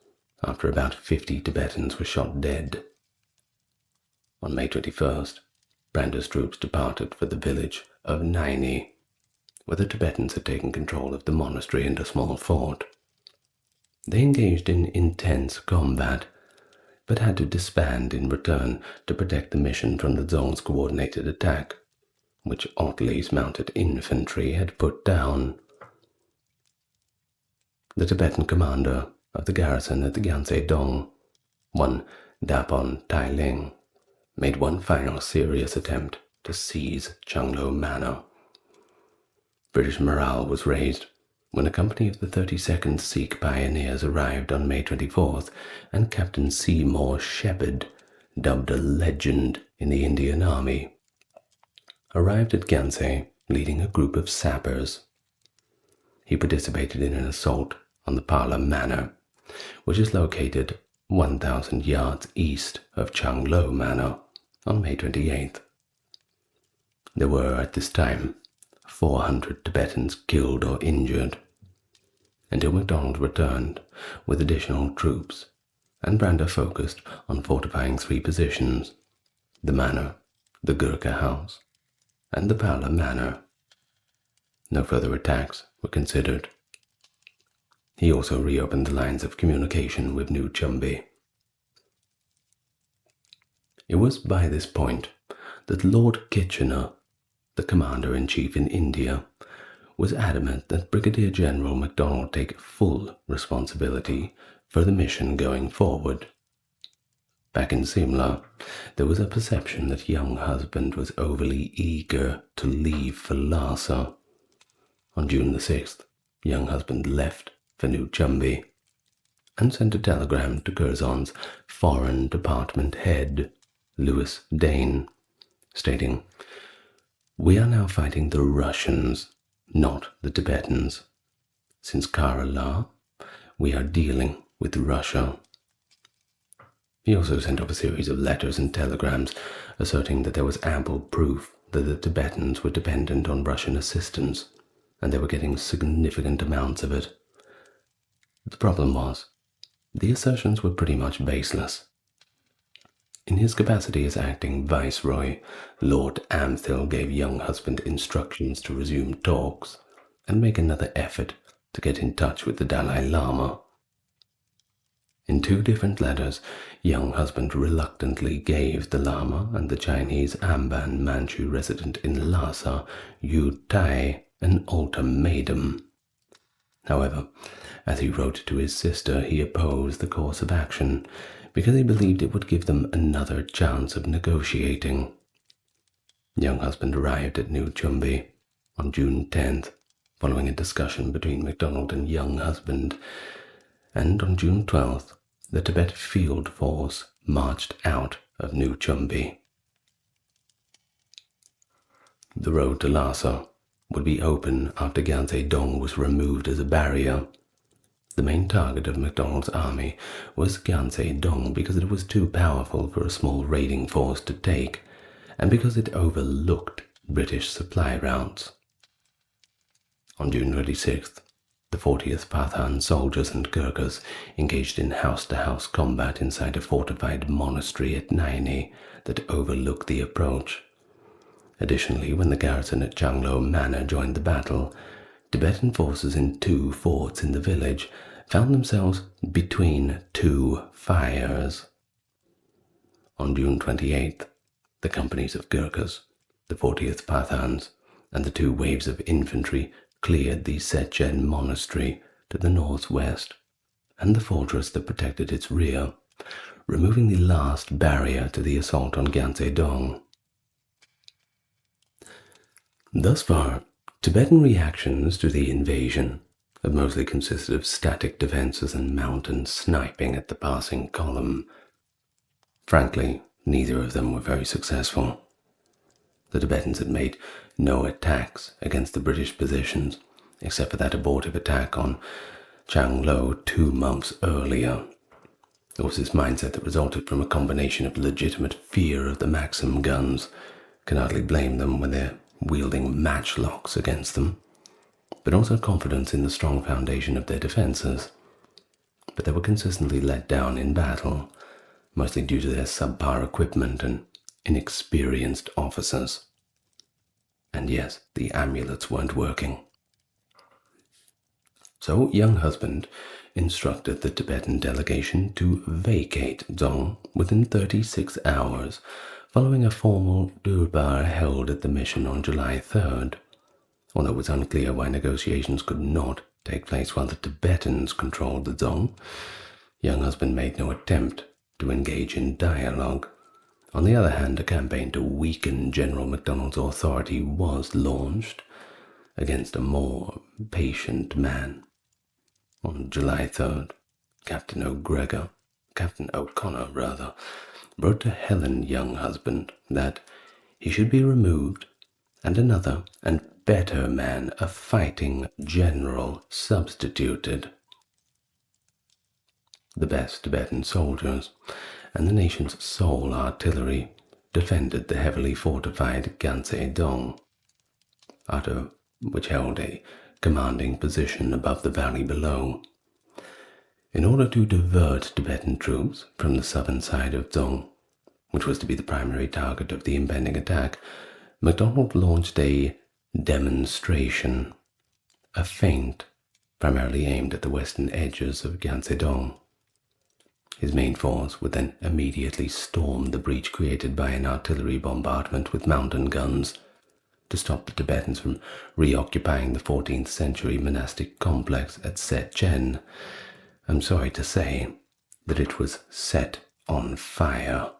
after about 50 Tibetans were shot dead. On May 21st, Brander's troops departed for the village of Naini, where the Tibetans had taken control of the monastery and a small fort. They engaged in intense combat, but had to disband in return to protect the mission from the Zong's coordinated attack, which Otley's mounted infantry had put down. The Tibetan commander of the garrison at the Gyanse Dong, one Dapon Tai Ling, made one final serious attempt to seize Changlo Manor. British morale was raised when a company of the 32nd Sikh pioneers arrived on May 24th, and Captain Seymour Shepherd, dubbed a legend in the Indian Army, arrived at Gyanse leading a group of sappers. He participated in an assault on the Pala Manor, which is located 1,000 yards east of Changlo Manor, on May 28th. There were, at this time, 400 Tibetans killed or injured, until MacDonald returned with additional troops, and Brander focused on fortifying 3 positions: the manor, the Gurkha House, and the Pala Manor. No further attacks were considered. He also reopened the lines of communication with New Chumbi. It was by this point that Lord Kitchener, the commander-in-chief in India, was adamant that Brigadier General MacDonald take full responsibility for the mission going forward. Back in Simla, there was a perception that young husband was overly eager to leave for Lhasa. On June the 6th, young husband left for New Chumbi and sent a telegram to Curzon's Foreign Department head, Louis Dane, stating, "We are now fighting the Russians, not the Tibetans. Since Kerala, we are dealing with Russia." He also sent off a series of letters and telegrams asserting that there was ample proof that the Tibetans were dependent on Russian assistance, and they were getting significant amounts of it. The problem was, the assertions were pretty much baseless. In his capacity as acting viceroy, Lord Amthil gave young husband instructions to resume talks and make another effort to get in touch with the Dalai Lama. In 2 different letters, young husband reluctantly gave the Lama and the Chinese Amban Manchu resident in Lhasa, Yu Tai, an ultimatum. However, as he wrote to his sister, he opposed the course of action, because he believed it would give them another chance of negotiating. Young husband arrived at New Chumbi on June 10th, following a discussion between MacDonald and young husband, and on June 12th, the Tibet field force marched out of New Chumbi. The road to Lhasa would be open after Gyanse Dong was removed as a barrier. The main target of MacDonald's army was Gyanse Dong because it was too powerful for a small raiding force to take, and because it overlooked British supply routes. On June 26th, the 40th Pathan soldiers and Gurkhas engaged in house-to-house combat inside a fortified monastery at Naini that overlooked the approach. Additionally, when the garrison at Changlo Manor joined the battle, Tibetan forces in 2 forts in the village found themselves between 2 fires. On June 28th, the companies of Gurkhas, the 40th Pathans, and the 2 waves of infantry cleared the Sechen monastery to the northwest and the fortress that protected its rear, removing the last barrier to the assault on Gyanse Dong. Thus far, Tibetan reactions to the invasion have mostly consisted of static defenses and mountain sniping at the passing column. Frankly, neither of them were very successful. The Tibetans had made no attacks against the British positions, except for that abortive attack on Changlo 2 months earlier. It was this mindset that resulted from a combination of legitimate fear of the Maxim guns. Can hardly blame them when they're wielding matchlocks against them, but also confidence in the strong foundation of their defenses. But they were consistently let down in battle, mostly due to their subpar equipment and inexperienced officers. And yes, the amulets weren't working. So young husband instructed the Tibetan delegation to vacate Dzong within 36 hours, following a formal durbar held at the mission on July 3rd. Although it was unclear why negotiations could not take place while the Tibetans controlled the Dzong, young husband made no attempt to engage in dialogue. On the other hand, a campaign to weaken General MacDonald's authority was launched against a more patient man. On July 3rd, Captain O'Connor, wrote to Helen young husband that he should be removed and another and better man, a fighting general, substituted. The best Tibetan soldiers and the nation's sole artillery defended the heavily fortified Gyanse Dong, which held a commanding position above the valley below. In order to divert Tibetan troops from the southern side of Dzong, which was to be the primary target of the impending attack, MacDonald launched a demonstration, a feint primarily aimed at the western edges of Gyanse Dong. His main force would then immediately storm the breach created by an artillery bombardment with mountain guns to stop the Tibetans from reoccupying the 14th century monastic complex at Sechen. I'm sorry to say that it was set on fire.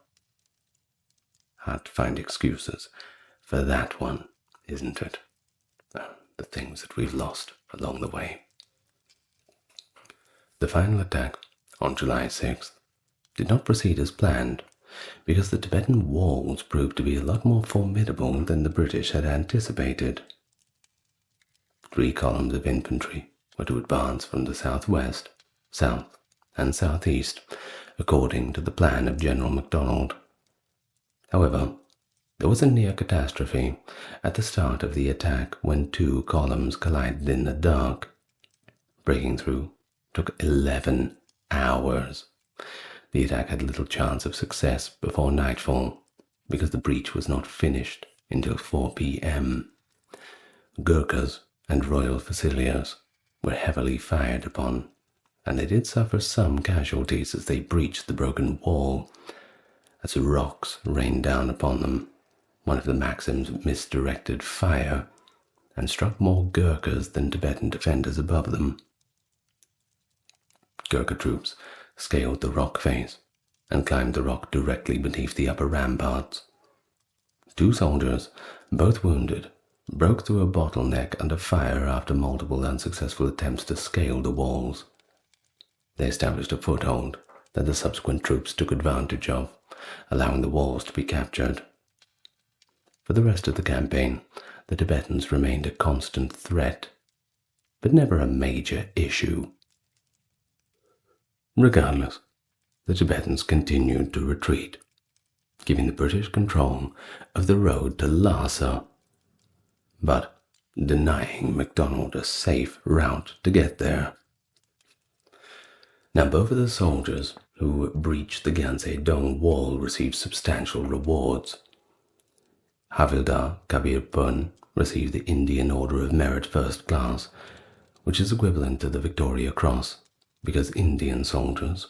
Hard to find excuses for that one, isn't it? The things that we've lost along the way. The final attack on July 6th did not proceed as planned because the Tibetan walls proved to be a lot more formidable than the British had anticipated. 3 columns of infantry were to advance from the southwest, south, and southeast according to the plan of General MacDonald. However, there was a near catastrophe at the start of the attack when 2 columns collided in the dark. Breaking through took 11 hours. The attack had little chance of success before nightfall because the breach was not finished until 4 p.m. Gurkhas and Royal Fusiliers were heavily fired upon, and they did suffer some casualties as they breached the broken wall. As rocks rained down upon them, one of the Maxims misdirected fire and struck more Gurkhas than Tibetan defenders above them. Gurkha troops scaled the rock face and climbed the rock directly beneath the upper ramparts. 2 soldiers, both wounded, broke through a bottleneck under fire after multiple unsuccessful attempts to scale the walls. They established a foothold that the subsequent troops took advantage of, allowing the walls to be captured. For the rest of the campaign, the Tibetans remained a constant threat, but never a major issue. Regardless, the Tibetans continued to retreat, giving the British control of the road to Lhasa, but denying MacDonald a safe route to get there. Now, both of the soldiers who breached the Ganse Dong wall received substantial rewards. Havildar Kabir Pun received the Indian Order of Merit First Class, which is equivalent to the Victoria Cross, because Indian soldiers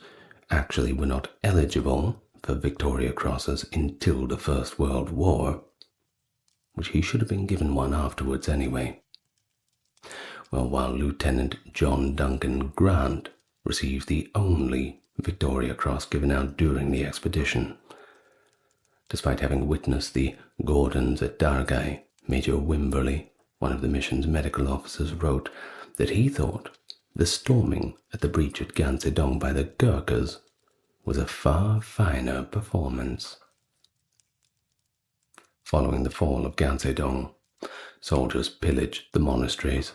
actually were not eligible for Victoria Crosses until the First World War, which he should have been given one afterwards anyway. Well, while Lieutenant John Duncan Grant received the only Victoria Cross given out during the expedition. Despite having witnessed the Gordons at Dargai, Major Wimberley, one of the mission's medical officers, wrote that he thought the storming at the breach at Ganse Dong by the Gurkhas was a far finer performance. Following the fall of Ganse Dong, soldiers pillaged the monasteries,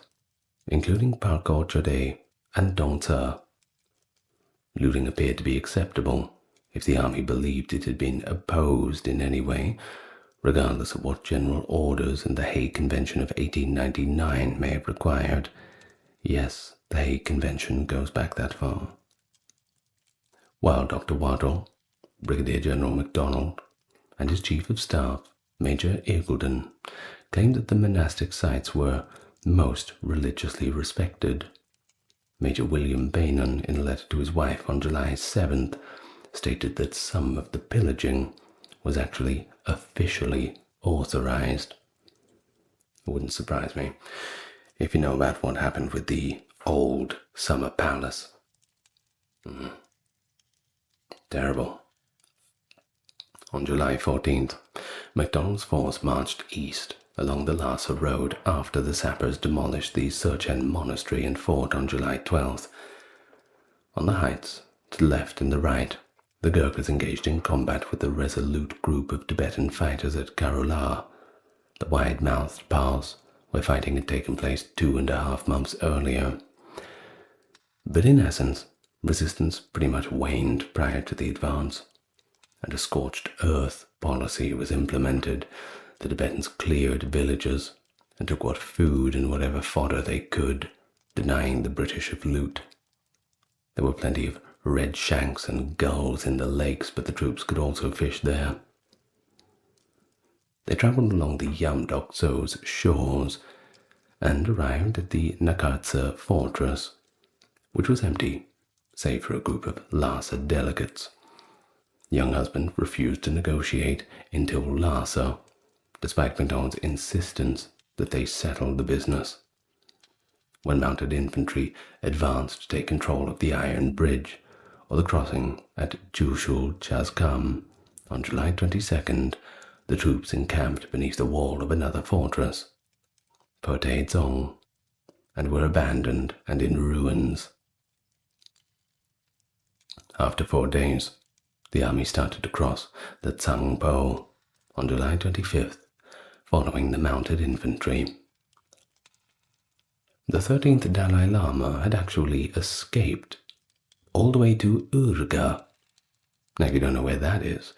including Parkour Chodeh and Dongsa. Looting appeared to be acceptable if the army believed it had been opposed in any way, regardless of what general orders and the Hague Convention of 1899 may have required. Yes, the Hague Convention goes back that far. While Dr. Waddell, Brigadier General MacDonald, and his Chief of Staff, Major Eagledon, claimed that the monastic sites were most religiously respected. Major William Bainon, in a letter to his wife on July 7th, stated that some of the pillaging was actually officially authorized. It wouldn't surprise me if you know about what happened with the old Summer Palace. Terrible. On July 14th, MacDonald's force marched east along the Lhasa Road after the sappers demolished the Surchen Monastery and fort on July 12th. On the heights, to the left and the right, the Gurkhas engaged in combat with the resolute group of Tibetan fighters at Karula, the wide-mouthed pass where fighting had taken place 2.5 months earlier. But in essence, resistance pretty much waned prior to the advance, and a scorched earth policy was implemented. The Tibetans cleared villages and took what food and whatever fodder they could, denying the British of loot. There were plenty of red shanks and gulls in the lakes, but the troops could also fish there. They travelled along the Yamdokso's shores and arrived at the Nakatsa fortress, which was empty, save for a group of Lhasa delegates. The young husband refused to negotiate until Lhasa, despite MacDonald's insistence that they settle the business. When mounted infantry advanced to take control of the Iron Bridge, or the crossing at Jushul Chazkam, on July 22nd, the troops encamped beneath the wall of another fortress, Pote Dzong, and were abandoned and in ruins. After 4 days, the army started to cross the Tsangpo on July 25th, following the mounted infantry. The 13th Dalai Lama had actually escaped all the way to Urga. Now, if you don't know where that is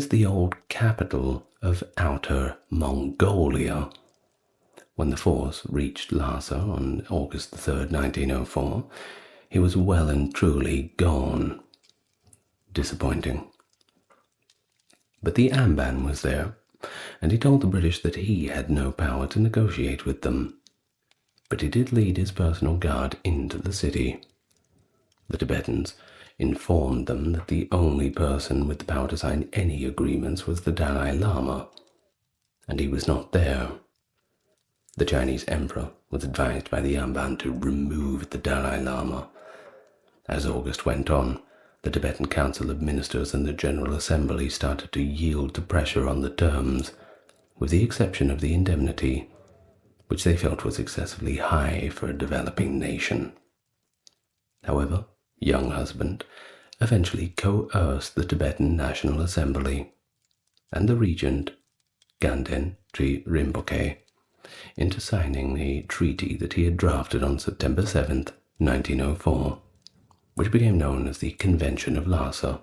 the old capital of Outer Mongolia. When the force reached Lhasa on August 3rd, 1904, he was well and truly gone. Disappointing. But the Amban was there, and he told the British that he had no power to negotiate with them. But he did lead his personal guard into the city. The Tibetans informed them that the only person with the power to sign any agreements was the Dalai Lama, and he was not there. The Chinese emperor was advised by the Amban to remove the Dalai Lama. As August went on, The Tibetan Council of Ministers and the General Assembly started to yield to pressure on the terms, with the exception of the indemnity, which they felt was excessively high for a developing nation. However, young husband eventually coerced the Tibetan National Assembly and the regent, Ganden Tri Rinpoche, into signing a treaty that he had drafted on September 7th, 1904, which became known as the Convention of Lhasa.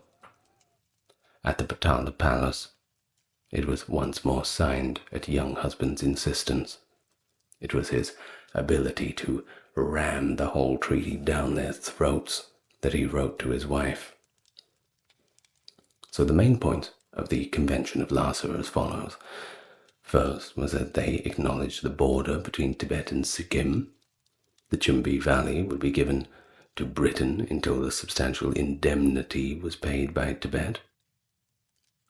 At the Patala Palace, it was once more signed at young husband's insistence. It was his ability to ram the whole treaty down their throats that he wrote to his wife. So the main points of the Convention of Lhasa are as follows. First was that they acknowledged the border between Tibet and Sikkim. The Chumbi Valley would be given to Britain until the substantial indemnity was paid by Tibet.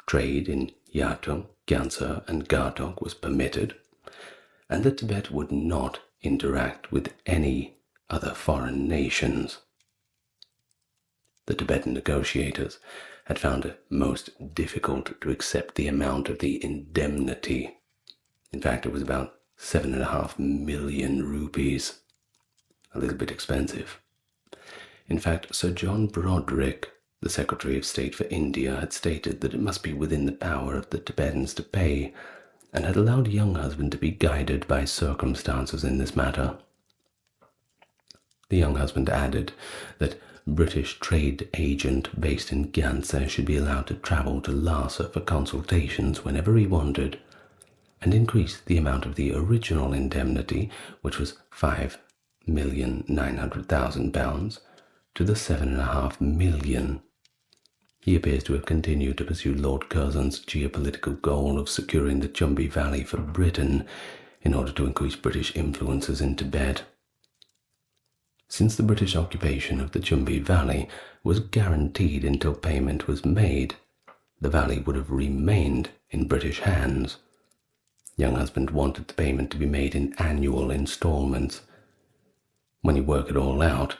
Trade in Yatung, Gyansa, and Gatok was permitted, and that Tibet would not interact with any other foreign nations. The Tibetan negotiators had found it most difficult to accept the amount of the indemnity. In fact, it was about 7.5 million rupees, a little bit expensive. In fact, Sir John Broderick, the Secretary of State for India, had stated that it must be within the power of the Tibetans to pay, and had allowed young husband to be guided by circumstances in this matter. The young husband added that British trade agent based in Gyansa should be allowed to travel to Lhasa for consultations whenever he wanted, and increased the amount of the original indemnity, which was £5,900,000, to the 7.5 million. He appears to have continued to pursue Lord Curzon's geopolitical goal of securing the Chumbi Valley for Britain in order to increase British influences in Tibet. Since the British occupation of the Chumbi Valley was guaranteed until payment was made, the valley would have remained in British hands. Young husband wanted the payment to be made in annual installments. When you work it all out,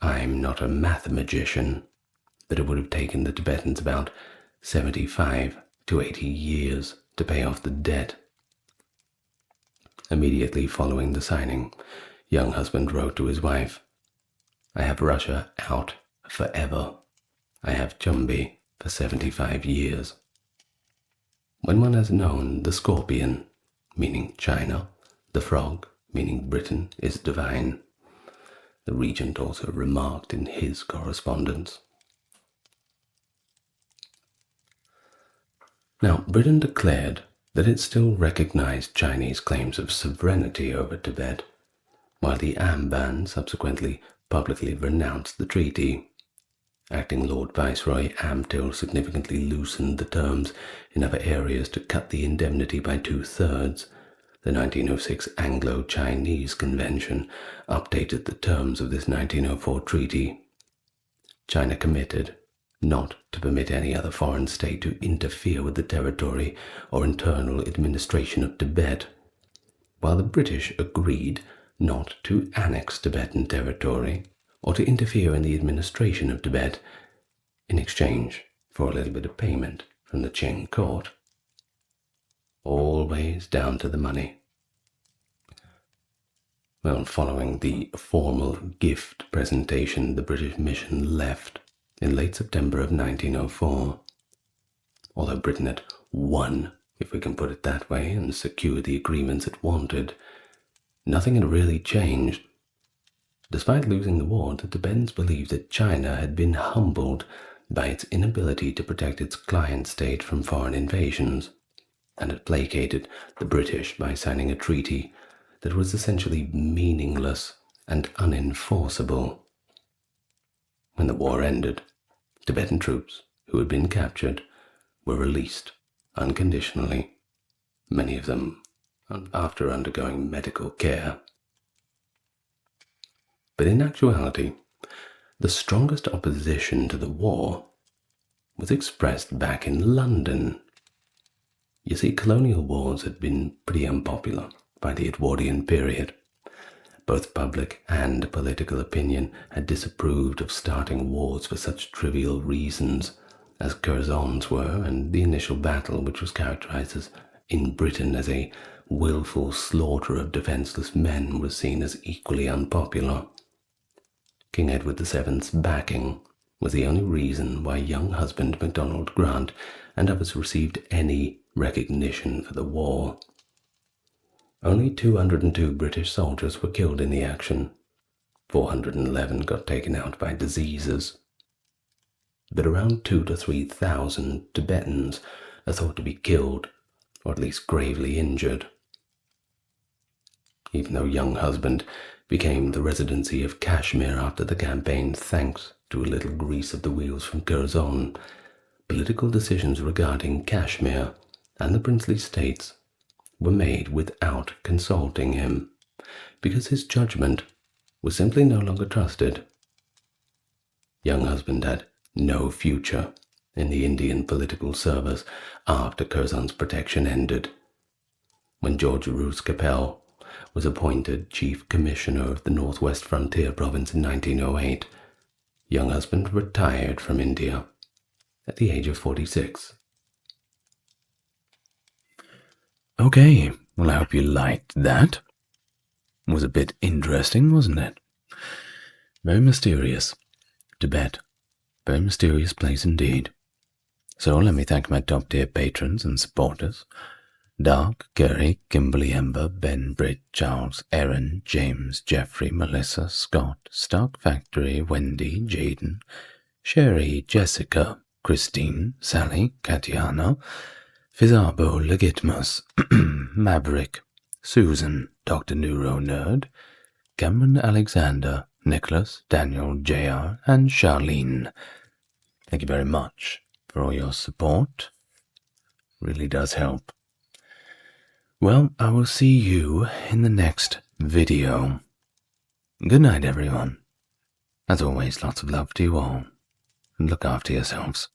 I'm not a mathematician, but it would have taken the Tibetans about 75 to 80 years to pay off the debt. Immediately following the signing, young husband wrote to his wife, "I have Russia out forever. I have Chumbi for 75 years." When one has known the scorpion, meaning China, the frog, meaning Britain, is divine, the regent also remarked in his correspondence. Now, Britain declared that it still recognized Chinese claims of sovereignty over Tibet, while the Amban subsequently publicly renounced the treaty. Acting Lord Viceroy Amtil significantly loosened the terms in other areas to cut the indemnity by 2/3. The 1906 Anglo-Chinese Convention updated the terms of this 1904 treaty. China committed not to permit any other foreign state to interfere with the territory or internal administration of Tibet, while the British agreed not to annex Tibetan territory or to interfere in the administration of Tibet in exchange for a little bit of payment from the Qing court. Always down to the money. Well, following the formal gift presentation, the British mission left in late September of 1904. Although Britain had won, if we can put it that way, and secured the agreements it wanted, nothing had really changed. Despite losing the war, the Tibetans believed that China had been humbled by its inability to protect its client state from foreign invasions, and had placated the British by signing a treaty that was essentially meaningless and unenforceable. When the war ended, Tibetan troops who had been captured were released unconditionally, many of them after undergoing medical care. But in actuality, the strongest opposition to the war was expressed back in London. You see, colonial wars had been pretty unpopular by the Edwardian period, Both public and political opinion had disapproved of starting wars for such trivial reasons as Curzon's were, and the initial battle, which was characterized in Britain as a wilful slaughter of defenseless men, was seen as equally unpopular. King Edward VII's backing was the only reason why young husband MacDonald Grant and others received any recognition for the war. Only 202 British soldiers were killed in the action. 411 got taken out by diseases. But around 2,000 to 3,000 Tibetans are thought to be killed, or at least gravely injured. Even though young husband became the residency of Kashmir after the campaign thanks to a little grease of the wheels from Curzon, political decisions regarding Kashmir and the princely states were made without consulting him, because his judgment was simply no longer trusted. Young husband had no future in the Indian political service after Curzon's protection ended. When George Roos Capel was appointed Chief Commissioner of the Northwest Frontier Province in 1908, young husband retired from India at the age of 46. Okay, well, I hope you liked that. It was a bit interesting, wasn't it? Very mysterious. Tibet. Very mysterious place indeed. So let me thank my top-tier patrons and supporters. Dark, Gary, Kimberly, Ember, Ben, Britt, Charles, Erin, James, Jeffrey, Melissa, Scott, Stark Factory, Wendy, Jaden, Sherry, Jessica, Christine, Sally, Katiana, Fizarbo, Legitmus, Maverick, Susan, Dr. Neuro Nerd, Cameron Alexander, Nicholas, Daniel, JR, and Charlene. Thank you very much for all your support. Really does help. Well, I will see you in the next video. Good night, everyone. As always, lots of love to you all, and look after yourselves.